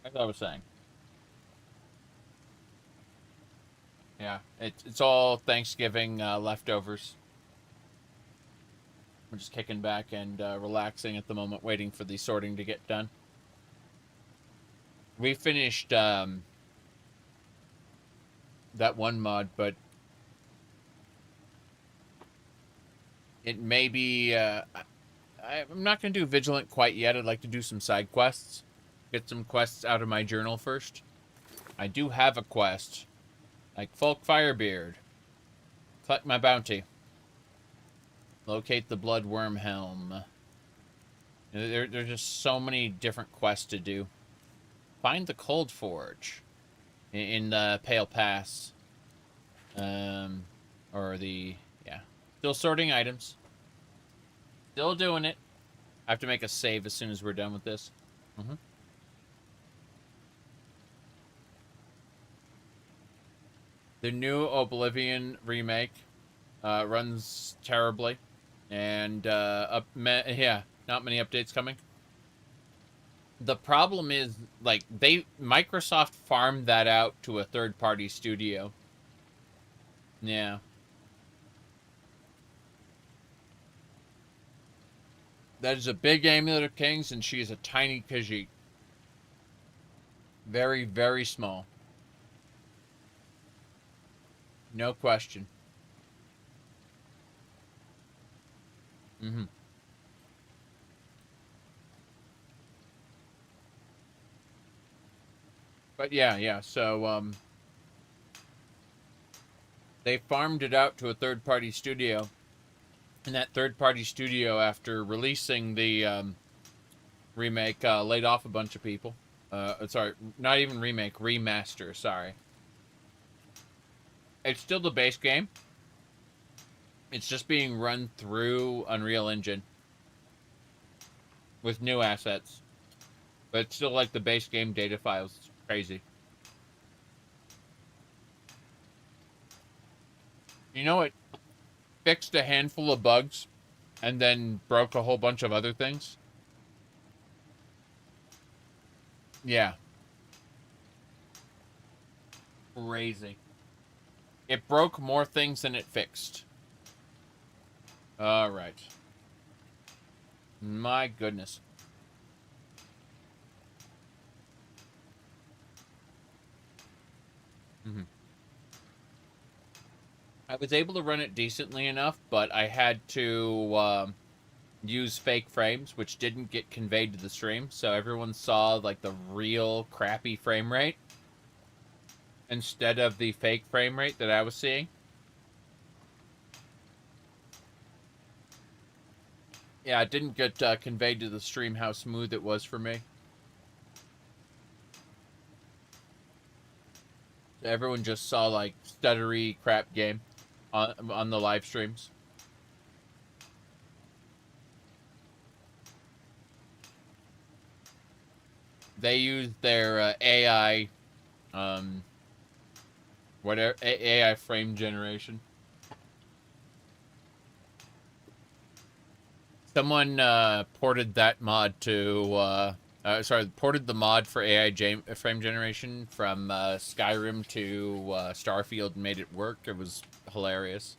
As I was saying. Yeah, it's all Thanksgiving leftovers. We're just kicking back and relaxing at the moment, waiting for the sorting to get done. We finished that one mod, but it may be... I'm not going to do Vigilant quite yet. I'd like to do some side quests. Get some quests out of my journal first. I do have a quest. Like Folk Firebeard. Collect my bounty. Locate the Bloodworm Helm. There's just so many different quests to do. Find the Cold Forge. In the Pale Pass. Or the... Yeah. Still sorting items. Still doing it. I have to make a save as soon as we're done with this. The new Oblivion remake runs terribly, and yeah, not many updates coming. The problem is, like, Microsoft farmed that out to a third-party studio. Yeah. That is a big Amulet of Kings, and she is a tiny Khajiit. Very, very small. No question. But yeah, so, they farmed it out to a third-party studio. And that third-party studio, after releasing the, remake, laid off a bunch of people. Sorry, not even remake, remaster, sorry. It's still the base game. It's just being run through Unreal Engine. With new assets. But it's still like the base game data files. It's crazy. You know, it fixed a handful of bugs. And then broke a whole bunch of other things. Yeah. Crazy. It broke more things than it fixed. Alright. My goodness. I was able to run it decently enough, but I had to use fake frames, which didn't get conveyed to the stream, so everyone saw, like, the real crappy frame rate instead of the fake frame rate that I was seeing. Yeah, it didn't get conveyed to the stream how smooth it was for me. Everyone just saw, like, stuttery crap game on the live streams. They used their AI, whatever, AI frame generation. Someone ported that mod to, ported the mod for AI frame generation from Skyrim to Starfield and made it work. It was hilarious.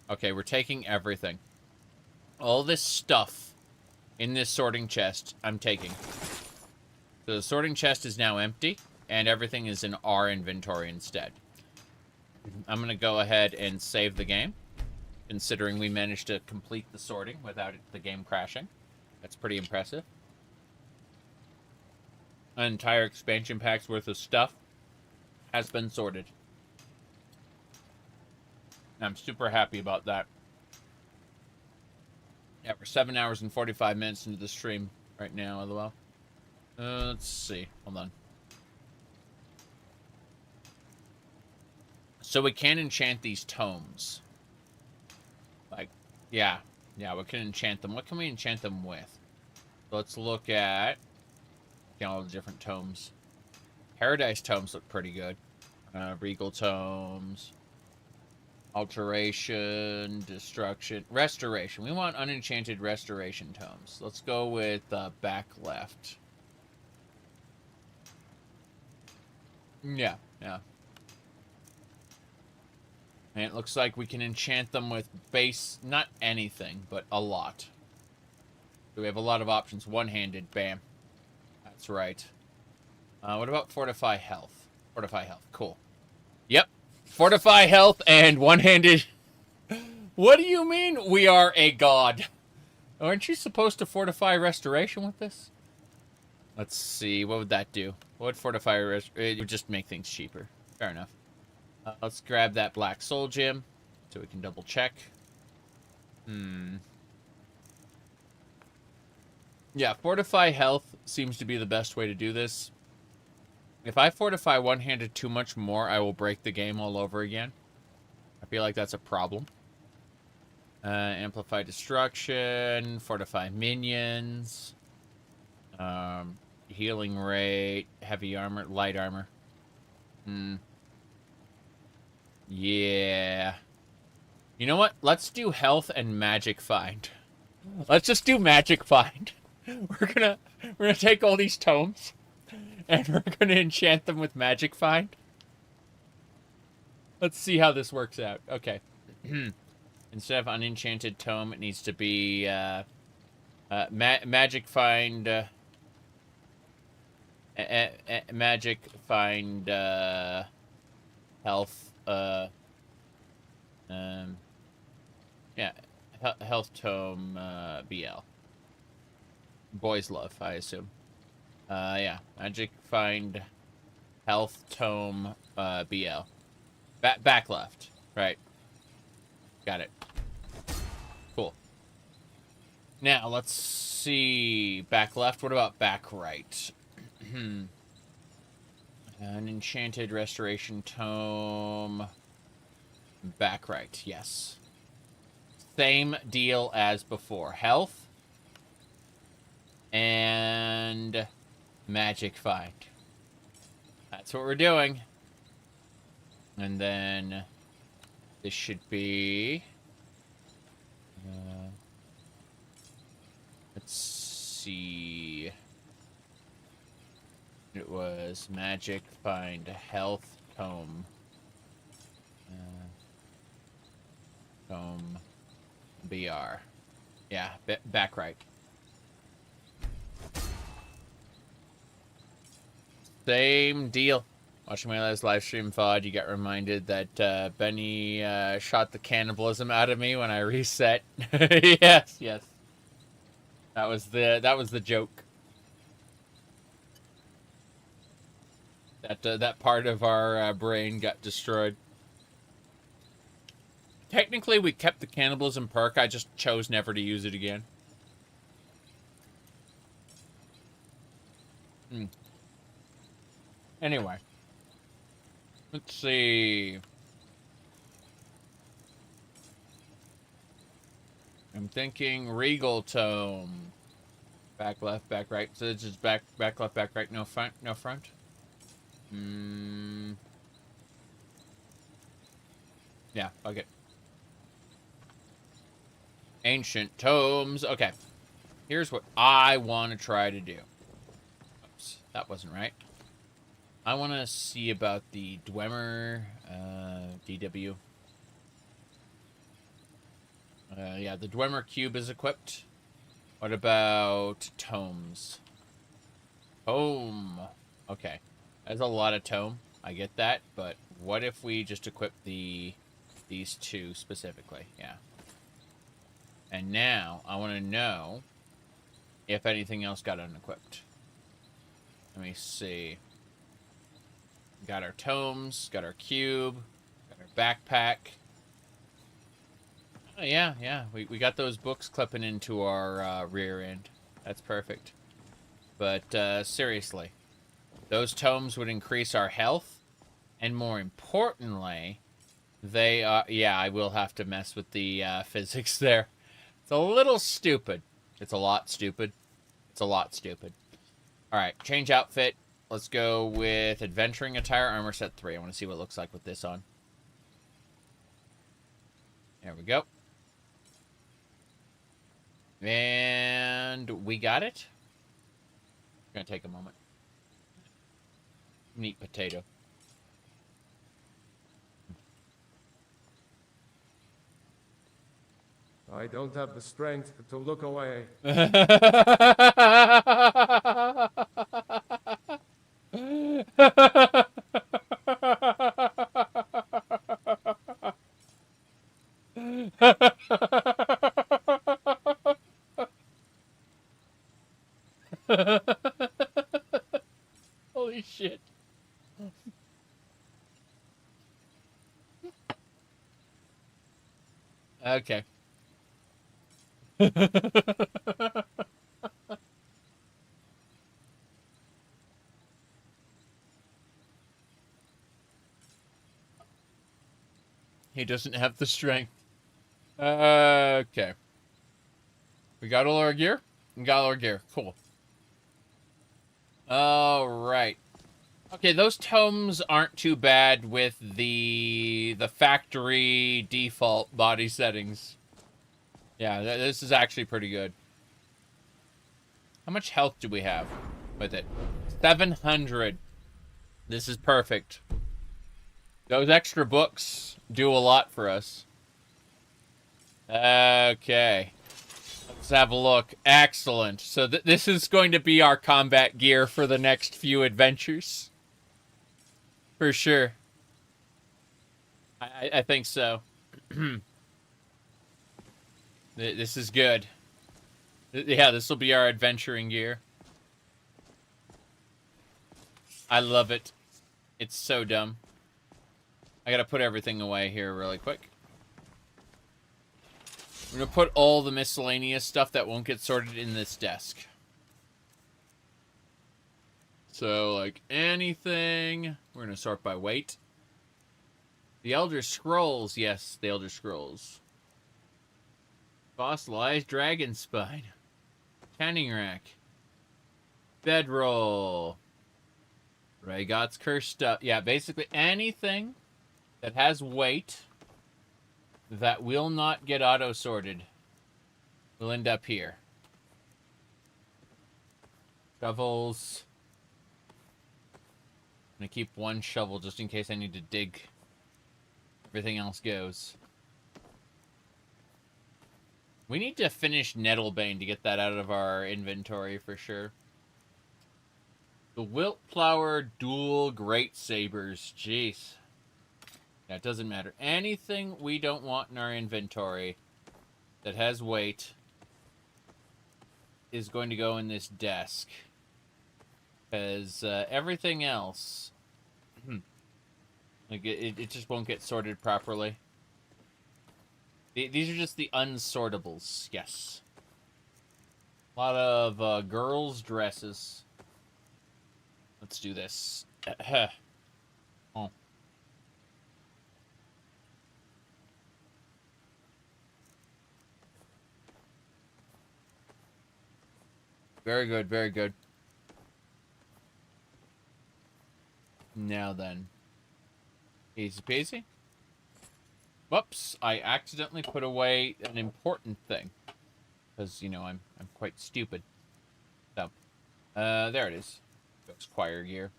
Okay, we're taking everything. All this stuff in this sorting chest I'm taking. So the sorting chest is now empty, and everything is in our inventory instead. I'm going to go ahead and save the game, considering we managed to complete the sorting without the game crashing. That's pretty impressive. An entire expansion pack's worth of stuff has been sorted. I'm super happy about that. Yeah, we're 7 hours and 45 minutes into the stream right now, LOL. Let's see. Hold on. So we can enchant these tomes. Like, yeah. Yeah, we can enchant them. What can we enchant them with? Let's look at all the different tomes. Paradise tomes look pretty good. Regal tomes. Alteration, destruction, restoration. We want unenchanted restoration tomes. Let's go with back left. Yeah, yeah. And it looks like we can enchant them with base, not anything, but a lot. So we have a lot of options. One-handed, bam. That's right. What about fortify health? Fortify health, cool. Yep. Fortify health and one-handed. What do you mean we are a god? Aren't you supposed to fortify restoration with this? Let's see. What would that do? What would fortify it would just make things cheaper. Fair enough. Let's grab that black soul gem so we can double check. Yeah, fortify health seems to be the best way to do this. If I fortify one-handed too much more, I will break the game all over again. I feel like that's a problem. Amplify destruction, fortify minions, healing rate, heavy armor, light armor. Yeah. You know what? Let's do health and magic find. Let's just do magic find. We're gonna take all these tomes. And we're going to enchant them with magic find. Let's see how this works out. Okay. Instead of unenchanted tome, it needs to be magic find. Magic find health. Yeah, health tome BL. Boys love, I assume. Yeah, magic find health tome BL. Back left, right. Got it. Cool. Now let's see. Back left. What about back right? An enchanted restoration tome. Back right. Yes. Same deal as before. Health and magic find. That's what we're doing. And then this should be let's see. It was magic find health tome. Tome BR. Yeah, back right. Same deal. Watching my last live stream VOD, you got reminded that Benny shot the cannibalism out of me when I reset. Yes, yes. That was the joke. That part of our brain got destroyed. Technically, we kept the cannibalism perk. I just chose never to use it again. Anyway. Let's see. I'm thinking Regal Tome. Back left, back right. So it's just back left, back right. No front, no front. Yeah, fuck it. Ancient Tomes. Okay. Here's what I want to try to do. Oops, that wasn't right. I want to see about the Dwemer, DW. Yeah, the Dwemer cube is equipped. What about tomes? Tome. Okay. That's a lot of tome. I get that, but what if we just equip these two specifically? Yeah. And now, I want to know if anything else got unequipped. Let me see. Got our tomes, got our cube, got our backpack. Oh, yeah. We got those books clipping into our rear end. That's perfect. But seriously, those tomes would increase our health, and more importantly, they yeah, I will have to mess with the physics there. It's a little stupid. It's a lot stupid. It's a lot stupid. Alright, change outfit. Let's go with adventuring attire, armor set 3. I want to see what it looks like with this on. There we go. And we got it. It's gonna take a moment. Neat potato. I don't have the strength to look away. Holy shit. Okay. He doesn't have the strength. Okay. We got all our gear? We got all our gear. Cool. Alright. Okay, those tomes aren't too bad with the factory default body settings. Yeah, this is actually pretty good. How much health do we have with it? 700. This is perfect. Those extra books do a lot for us. Okay. Let's have a look. Excellent. So this is going to be our combat gear for the next few adventures. For sure. I think so. This is good. Yeah, this will be our adventuring gear. I love it. It's so dumb. I gotta put everything away here really quick. I'm gonna put all the miscellaneous stuff that won't get sorted in this desk. So, like, anything... We're gonna sort by weight. The Elder Scrolls. Yes, the Elder Scrolls. Fossilized dragon spine. Canning rack. Bedroll. Rhaegot's cursed stuff. Yeah, basically anything that has weight that will not get auto-sorted will end up here. Shovels. I'm gonna keep one shovel just in case I need to dig. Everything else goes. We need to finish Nettlebane to get that out of our inventory for sure. The Wiltflower Dual Great Sabers. Jeez. That doesn't matter. Anything we don't want in our inventory that has weight is going to go in this desk. Because everything else... like it just won't get sorted properly. These are just the unsortables, yes. A lot of girls' dresses. Let's do this. Oh. Very good, very good. Now then. Easy peasy. Whoops, I accidentally put away an important thing. Because, you know, I'm quite stupid. So, there it is. Ghost choir gear.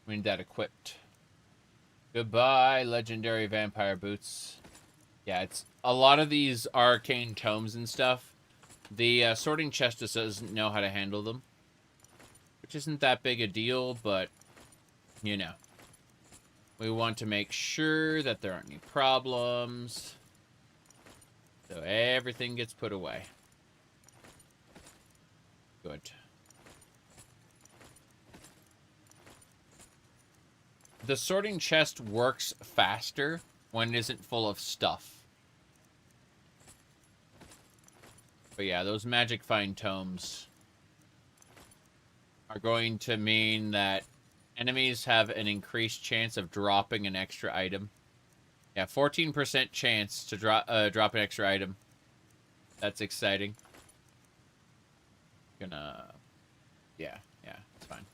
We need that equipped. Goodbye, legendary vampire boots. Yeah, it's a lot of these arcane tomes and stuff The sorting chest just doesn't know how to handle them. Which isn't that big a deal, but, you know. We want to make sure that there aren't any problems. So everything gets put away. Good. The sorting chest works faster when it isn't full of stuff. But yeah, those magic find tomes are going to mean that enemies have an increased chance of dropping an extra item. Yeah, 14% chance to drop an extra item. That's exciting. Yeah, it's fine.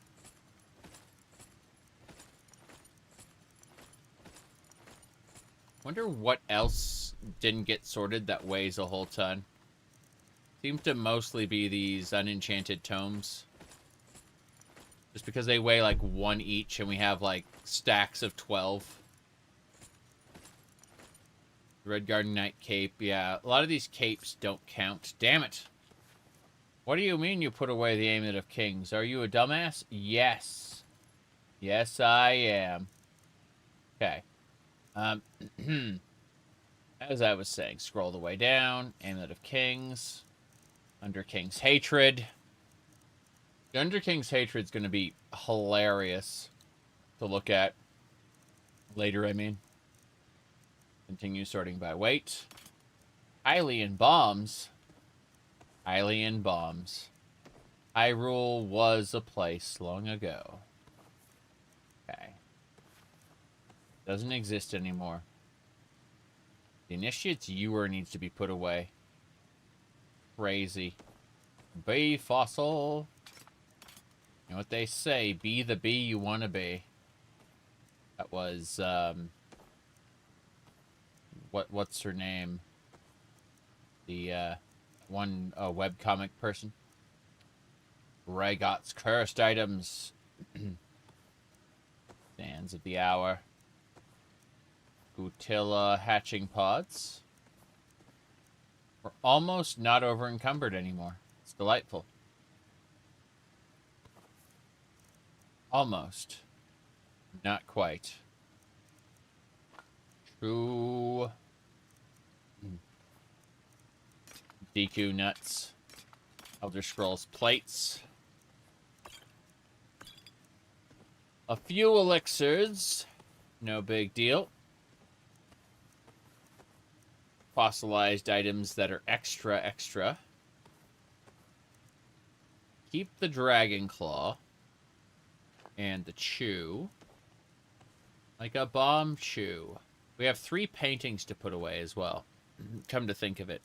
Wonder what else didn't get sorted that weighs a whole ton. Seems to mostly be these unenchanted tomes. Just because they weigh like 1 each and we have like stacks of 12. Red Garden Knight cape, yeah. A lot of these capes don't count. Damn it. What do you mean you put away the Amulet of Kings? Are you a dumbass? Yes. Yes, I am. Okay. As I was saying, scroll the way down. Amulet of Kings. Under King's Hatred. The Under King's Hatred is going to be hilarious to look at. Later, I mean. Continue sorting by weight. Hylian Bombs. Hylian Bombs. Hyrule was a place long ago. Okay. Doesn't exist anymore. The Initiate's Ewer needs to be put away. Crazy. Bee fossil. You know what they say, be the bee you want to be. That was, what's her name? The, one webcomic person. Ragot's cursed items. Sands of the Hour. Gutilla hatching pods. We're almost not over encumbered anymore. It's delightful. Almost. Not quite. True. DQ nuts. Elder Scrolls plates. A few elixirs. No big deal. Fossilized items that are extra. Keep the Dragon Claw. And the Chew. Like a bomb chew. We have 3 paintings to put away as well. Come to think of it.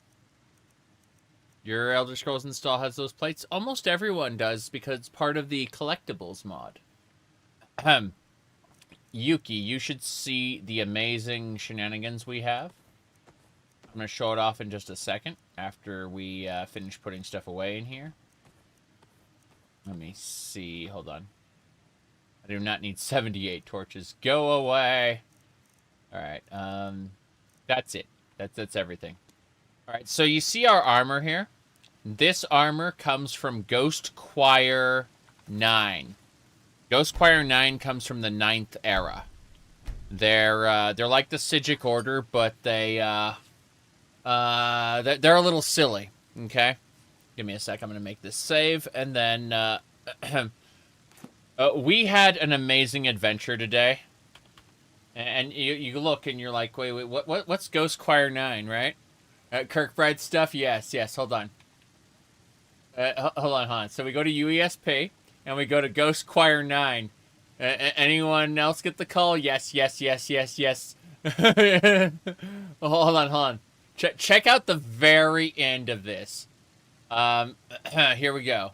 Your Elder Scrolls install has those plates? Almost everyone does, because it's part of the collectibles mod. Yuki, you should see the amazing shenanigans we have. I'm going to show it off in just a second, after we finish putting stuff away in here. Let me see. Hold on. I do not need 78 torches. Go away. Alright, that's it. That's everything. Alright, so you see our armor here? This armor comes from Ghost Choir 9. Ghost Choir 9 comes from the 9th era. They're like the Sigic Order, but they're a little silly, okay? Give me a sec, I'm going to make this save, and then, we had an amazing adventure today. And you look and you're like, wait, what's Ghost Choir 9, right? Kirkbride stuff? Yes, hold on. Hold on. So we go to UESP, and we go to Ghost Choir 9. Anyone else get the call? Yes. Hold on. Check out the very end of this. Here we go.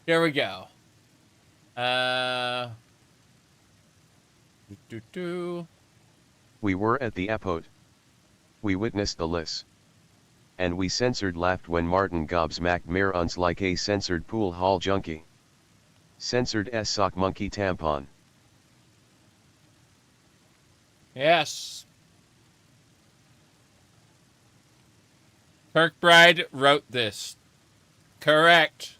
Here we go. We were at the Apot. We witnessed the liss. And we censored laughed when Martin gobsmacked Mirons like a censored pool hall junkie. Censored sock monkey tampon. Yes. Kirkbride wrote this. Correct.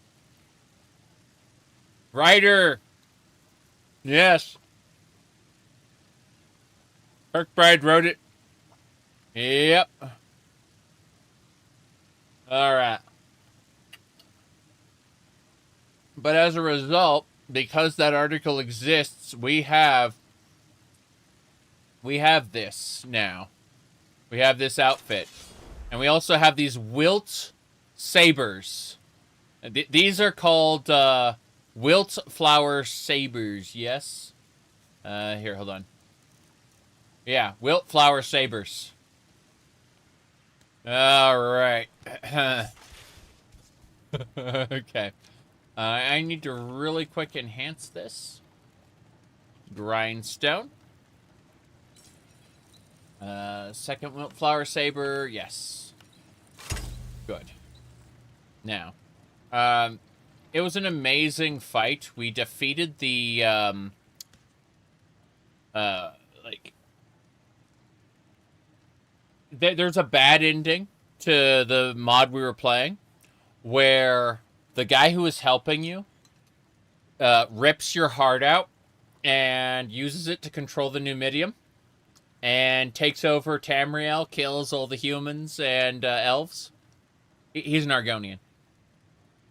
Writer. Yes. Kirkbride wrote it. Yep. Alright. But as a result, because that article exists, we have this now. We have this outfit. And we also have these wilt sabers. These are called wilt flower sabers, yes? Here, hold on. Yeah, wilt flower sabers. Alright. Okay. I need to really quick enhance this. Grindstone. Second wilt flower saber, yes. Good. Now, it was an amazing fight. We defeated the, there's a bad ending to the mod we were playing, where the guy who is helping you, rips your heart out and uses it to control the Numidium, and takes over Tamriel, kills all the humans and elves. He's an Argonian.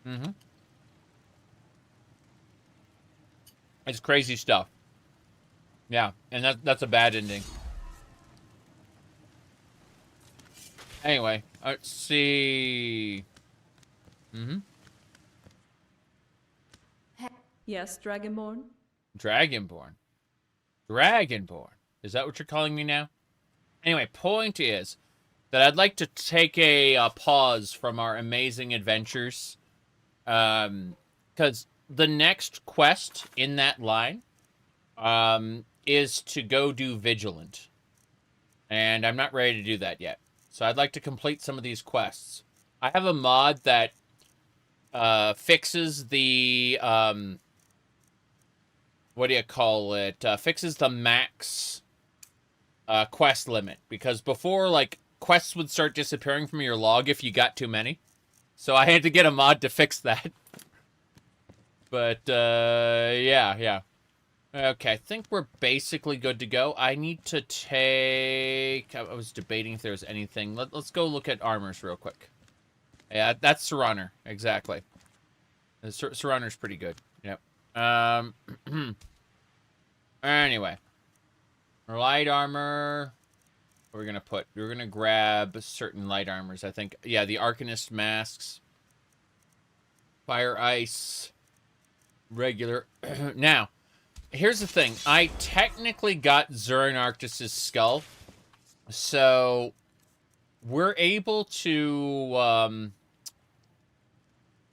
Mm-hmm. It's crazy stuff. Yeah, and that's a bad ending. Anyway, let's see. Mm-hmm. Yes, Dragonborn? Dragonborn. Dragonborn. Is that what you're calling me now? Anyway, point is that I'd like to take a pause from our amazing adventures. Because the next quest in that line is to go do Vigilant. And I'm not ready to do that yet. So I'd like to complete some of these quests. I have a mod that fixes the... what do you call it? Fixes the max quest limit. Because before, like, quests would start disappearing from your log if you got too many. So I had to get a mod to fix that. But, yeah. Okay, I think we're basically good to go. I need to take... I was debating if there was anything. Let's go look at armors real quick. Yeah, that's Serraner. Exactly. Serraner's pretty good. Yep. Anyway. Light armor. What are we gonna put? We're gonna grab certain light armors, I think. Yeah, the Arcanist masks. Fire ice. Regular. Now, here's the thing. I technically got Zurin Arctus's skull. So we're able to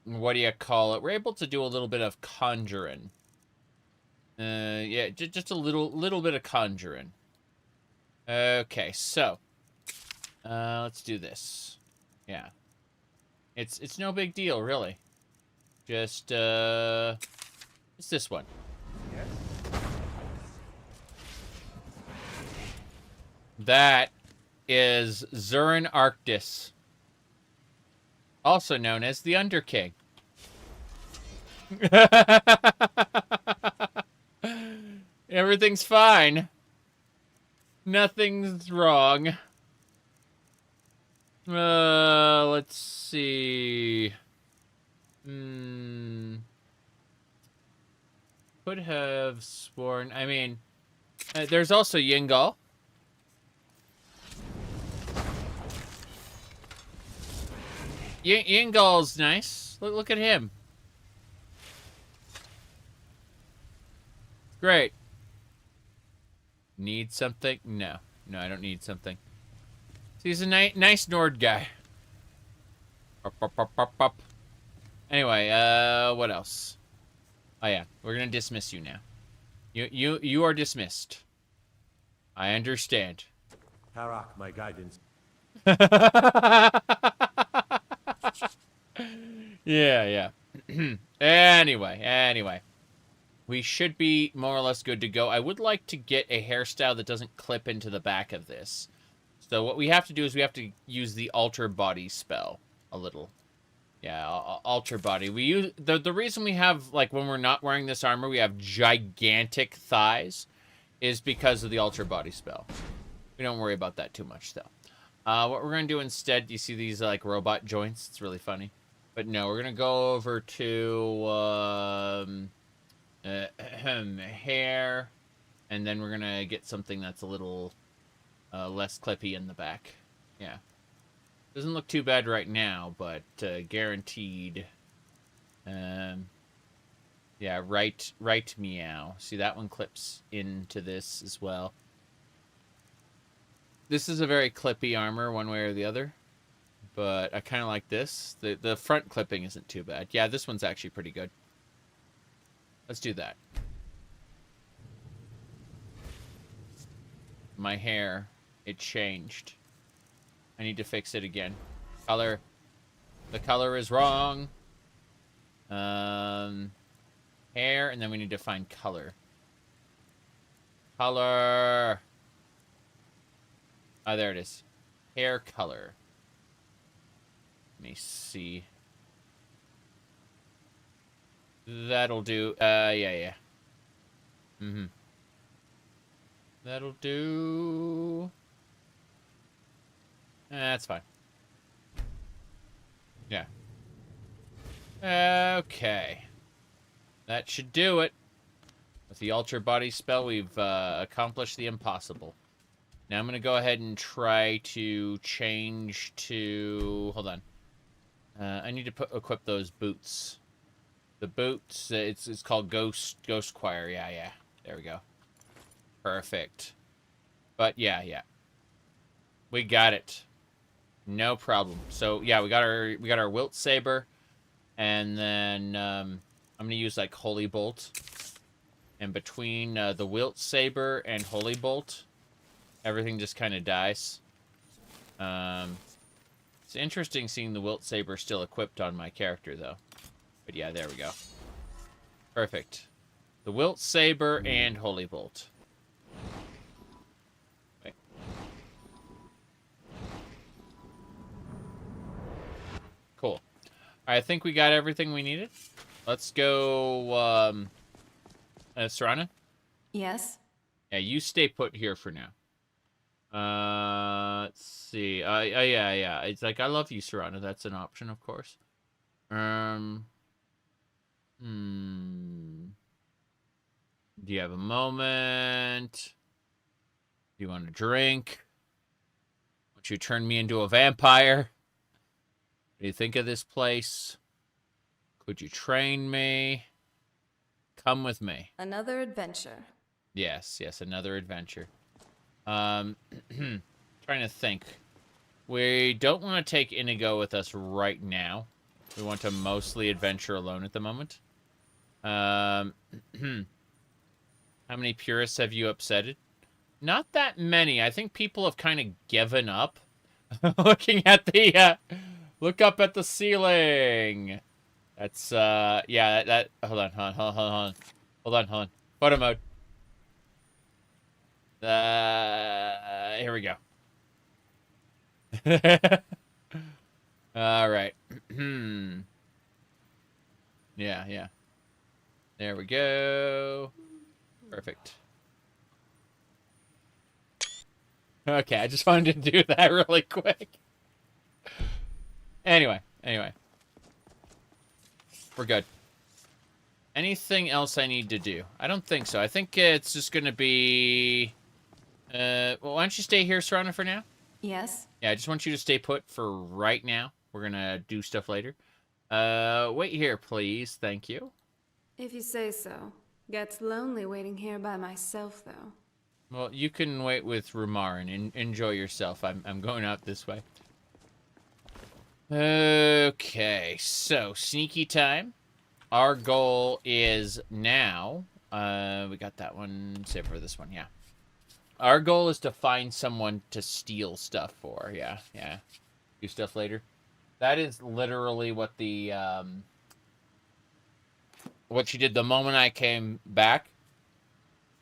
what do you call it? We're able to do a little bit of conjuring. Yeah, just a little bit of conjuring. Okay, so let's do this. Yeah. It's no big deal, really. Just it's this one. Yes. That is Zurin Arctus, also known as the Underking. Everything's fine. Nothing's wrong. Let's see. Could have sworn. I mean, there's also Yingal. Yingal's nice. Look at him. Great. Need something? No, I don't need something. He's a nice Nord guy. Anyway, what else? Oh yeah, we're gonna dismiss you now. You are dismissed. I understand. Harak, my guidance. Yeah. Anyway. We should be more or less good to go. I would like to get a hairstyle that doesn't clip into the back of this. So what we have to do is we have to use the alter body spell a little. Yeah, alter body. We use the reason we have, like, when we're not wearing this armor, we have gigantic thighs, is because of the alter body spell. We don't worry about that too much, though. What we're gonna do instead, you see these like robot joints? It's really funny. But no, we're gonna go over to hair, and then we're gonna get something that's a little less clippy in the back. Yeah. Doesn't look too bad right now, but guaranteed. Yeah, right meow. See, that one clips into this as well. This is a very clippy armor, one way or the other. But I kind of like this. The front clipping isn't too bad. Yeah, this one's actually pretty good. Let's do that. My hair, it changed. I need to fix it again. Color. The color is wrong. Hair, and then we need to find color. Color. Oh, there it is. Hair color. Let me see. That'll do. Yeah. Mm-hmm. That'll do. That's fine. Yeah. Okay. That should do it. With the alter body spell, we've accomplished the impossible. Now I'm going to go ahead and try to change to... Hold on. I need to equip those boots. The boots, it's called Ghost Choir. Yeah. There we go. Perfect. But yeah. We got it. No problem. So yeah, we got our Wilt Saber, and then I'm gonna use like Holy Bolt. And between the Wilt Saber and Holy Bolt, everything just kind of dies. It's interesting seeing the Wilt Saber still equipped on my character, though. But yeah, there we go. Perfect. The Wilt Saber and Holy Bolt. Wait. Cool. I think we got everything we needed. Let's go, Serana? Yes? Yeah, you stay put here for now. Let's see. Yeah. It's like, I love you, Serana. That's an option, of course. Do you have a moment? Do you want a drink? Would you turn me into a vampire? What do you think of this place? Could you train me? Come with me. Another adventure. Yes, another adventure. Trying to think. We don't want to take Inigo with us right now. We want to mostly adventure alone at the moment. How many purists have you upsetted? Not that many. I think people have kind of given up. Looking at the, look up at the ceiling. That's, yeah, that, hold on. Hold on. Photo mode. Here we go. All right. Yeah. There we go. Perfect. Okay, I just wanted to do that really quick. Anyway. We're good. Anything else I need to do? I don't think so. I think it's just going to be... well, why don't you stay here, Serana, for now? Yes? Yeah, I just want you to stay put for right now. We're going to do stuff later. Wait here, please. Thank you. If you say so. Gets lonely waiting here by myself, though. Well, you can wait with Rumar and enjoy yourself. I'm going out this way. Okay, so sneaky time. Our goal is now... we got that one. Save for this one, yeah. Our goal is to find someone to steal stuff for. Yeah. Do stuff later. That is literally what the... what she did the moment I came back.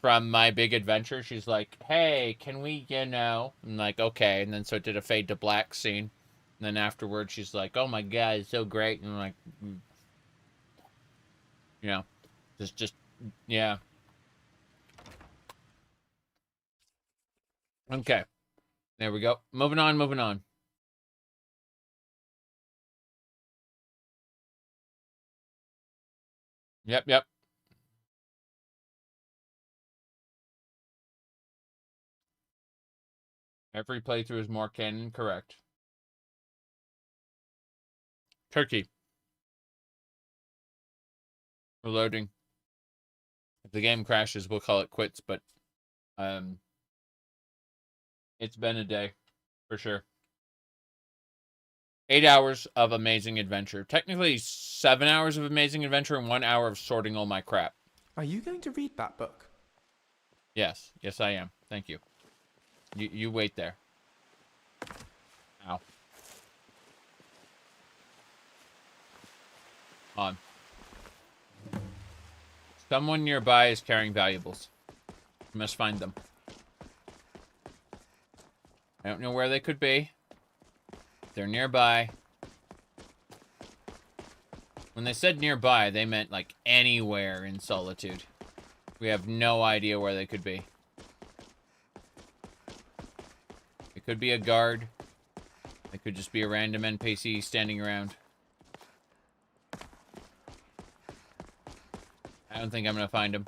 from my big adventure. She's like, hey, can we, I'm like, okay. And then so it did a fade to black scene. And then afterwards, she's like, oh my God, it's so great. And I'm like, just, yeah. Okay. There we go. Moving on. Yep. Every playthrough is more canon, correct. Turkey. We're loading. If the game crashes, we'll call it quits, but it's been a day, for sure. 8 hours of amazing adventure. Technically 7 hours of amazing adventure and 1 hour of sorting all my crap. Are you going to read that book? Yes, I am. Thank you. You wait there. Ow. On. Someone nearby is carrying valuables. You must find them. I don't know where they could be. They're nearby. When they said nearby, they meant like anywhere in Solitude. We have no idea where they could be. It could be a guard. It could just be a random NPC standing around. I don't think I'm going to find them.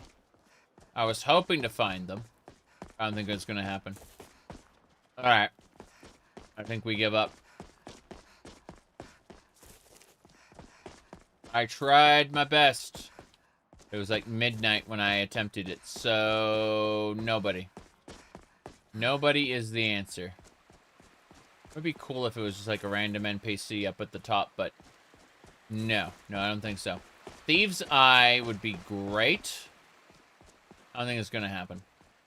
I was hoping to find them. I don't think that's going to happen. Alright. I think we give up. I tried my best. It was like midnight when I attempted it, so nobody. Nobody is the answer. It would be cool if it was just like a random NPC up at the top, but no, I don't think so. Thieves' Eye would be great. I don't think it's gonna happen.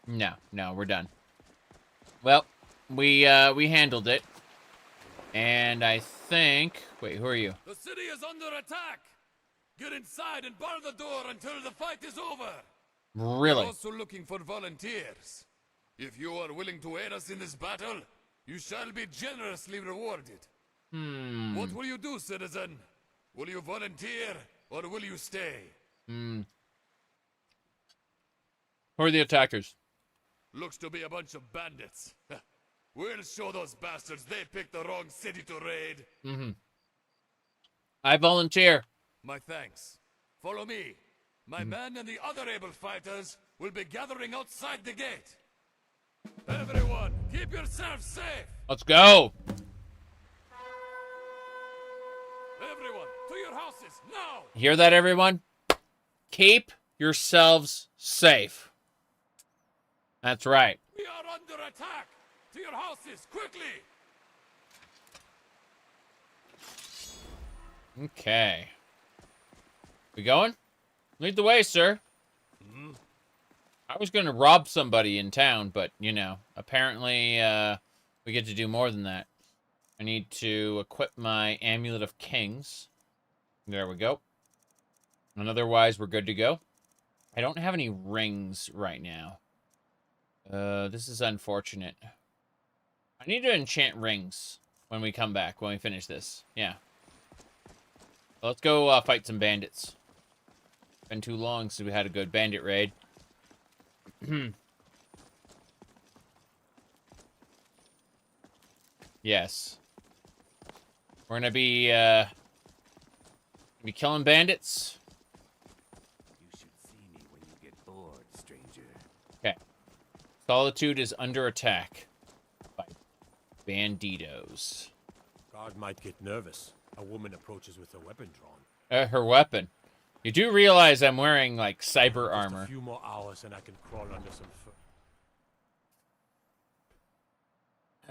No, we're done. Well, we handled it, and I think. Wait, who are you? The city is under attack. Get inside and bar the door until the fight is over. Really? We're also looking for volunteers. If you are willing to aid us in this battle, you shall be generously rewarded. What will you do, citizen? Will you volunteer, or will you stay? Who are the attackers? Looks to be a bunch of bandits. We'll show those bastards they picked the wrong city to raid. I volunteer. My thanks. Follow me. My men and the other able fighters will be gathering outside the gate. Everyone, keep yourselves safe. Let's go. Everyone, to your houses, now. Hear that, everyone? Keep yourselves safe. That's right. We are under attack. To your houses, quickly. Okay. We going? Lead the way, sir. I was going to rob somebody in town, but, apparently we get to do more than that. I need to equip my Amulet of Kings. There we go. And otherwise, we're good to go. I don't have any rings right now. This is unfortunate. I need to enchant rings when we come back, when we finish this. Yeah. Let's go fight some bandits. Been too long since we had a good bandit raid. Yes. We're gonna be killing bandits. You should see me when you get bored, stranger. Okay. Solitude is under attack by banditos. Guard might get nervous. A woman approaches with her weapon drawn. Her weapon. You do realize I'm wearing, like, cyber armor. A few more hours and I can crawl under some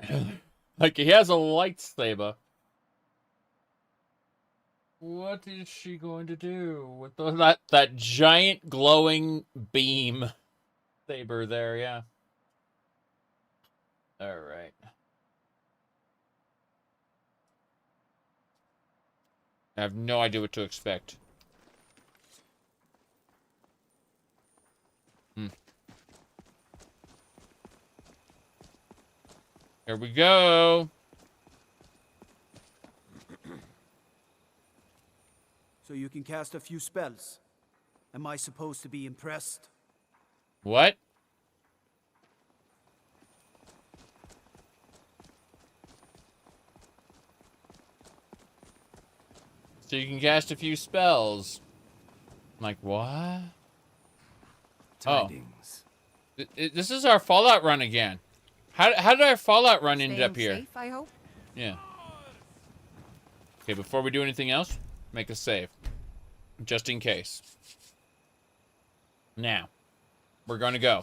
foot. Like, he has a lightsaber. What is she going to do with that giant glowing beam saber there? Yeah. All right. I have no idea what to expect. Here we go. So you can cast a few spells. Am I supposed to be impressed? What? So you can cast a few spells. I'm like, what? Tidings. Oh. This is our Fallout run again. How did our Fallout run end up here? Safe, I hope. Yeah. Okay, before we do anything else, make a save. Just in case. Now, we're gonna go.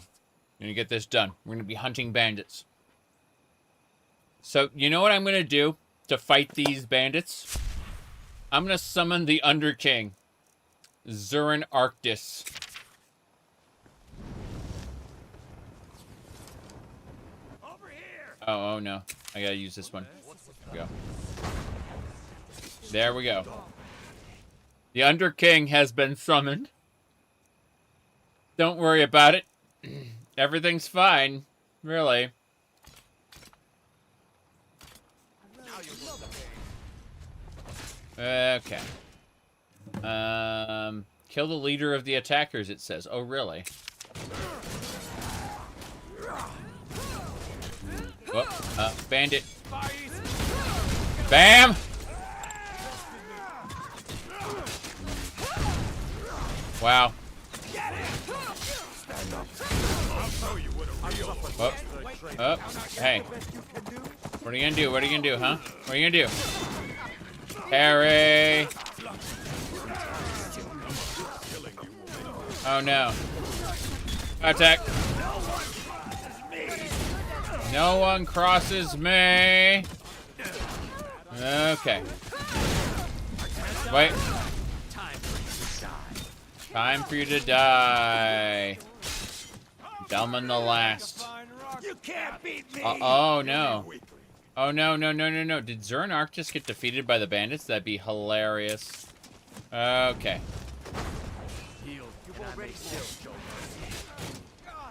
We're gonna get this done. We're gonna be hunting bandits. So, you know what I'm gonna do to fight these bandits? I'm gonna summon the Underking, Zurin Arctis. Oh no. I gotta use this one. There we go. There we go. The Underking has been summoned. Don't worry about it. Everything's fine. Really. Okay. Kill the leader of the attackers, it says. Oh, really? Whoop. Bandit. Bam! Wow. Oh. Hey. What are you gonna do? What are you gonna do, huh? What are you gonna do? Parry! Oh no. Attack! No one crosses me! Okay. Wait. Time for you to die. Delman the last. You can't beat me. Oh no. Oh no, no, no, no, no. Did Zurin Arctis get defeated by the bandits? That'd be hilarious. Okay.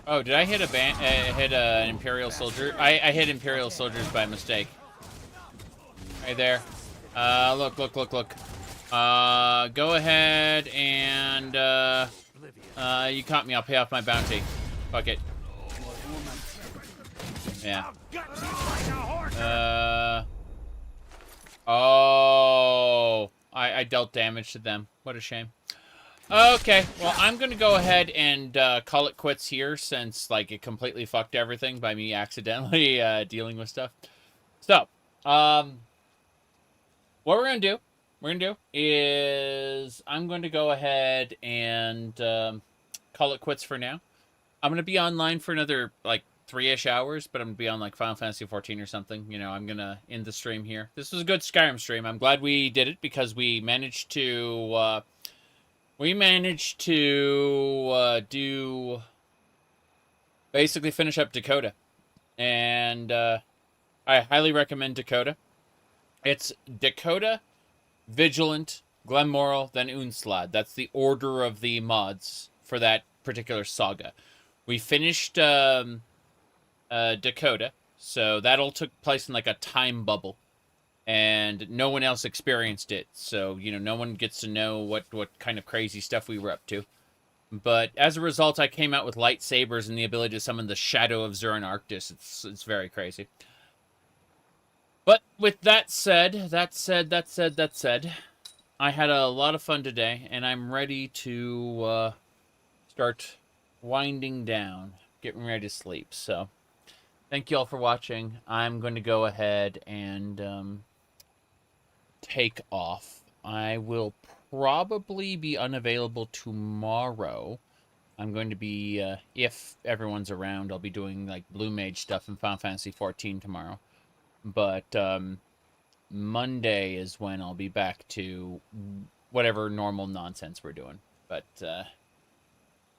Oh, did I hit a hit an Imperial soldier? I hit Imperial soldiers by mistake. Right there. Look. Go ahead and you caught me. I'll pay off my bounty. Fuck it. Yeah. Oh, I dealt damage to them. What a shame. Okay, well, I'm gonna go ahead and call it quits here since, like, it completely fucked everything by me accidentally dealing with stuff. So, what we're gonna do is I'm going to go ahead and call it quits for now. I'm gonna be online for another, like, 3-ish hours, but I'm gonna be on, like, Final Fantasy 14 or something. You know, I'm gonna end the stream here. This was a good Skyrim stream. I'm glad we did it because we managed to do basically finish up Dac0da, and I highly recommend Dac0da. It's Dac0da, Vigilant, Glenmoral, then Unslad. That's the order of the mods for that particular saga. We finished Dac0da, so that all took place in like a time bubble, and no one else experienced it, so, you know, no one gets to know what kind of crazy stuff we were up to. But as a result, I came out with lightsabers and the ability to summon the Shadow of Zurin Arctis. It's very crazy. But with that said, I had a lot of fun today, and I'm ready to start winding down, getting ready to sleep. So, thank you all for watching. I'm going to go ahead and take off. I will probably be unavailable tomorrow. I'm going to be, if everyone's around, I'll be doing, like, Blue Mage stuff in Final Fantasy 14 tomorrow. But Monday is when I'll be back to whatever normal nonsense we're doing. But, yeah,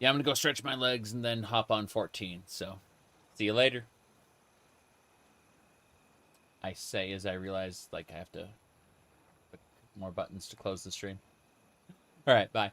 I'm going to go stretch my legs and then hop on 14. So, see you later. I say as I realize, like, I have to put more buttons to close the stream. All right, bye.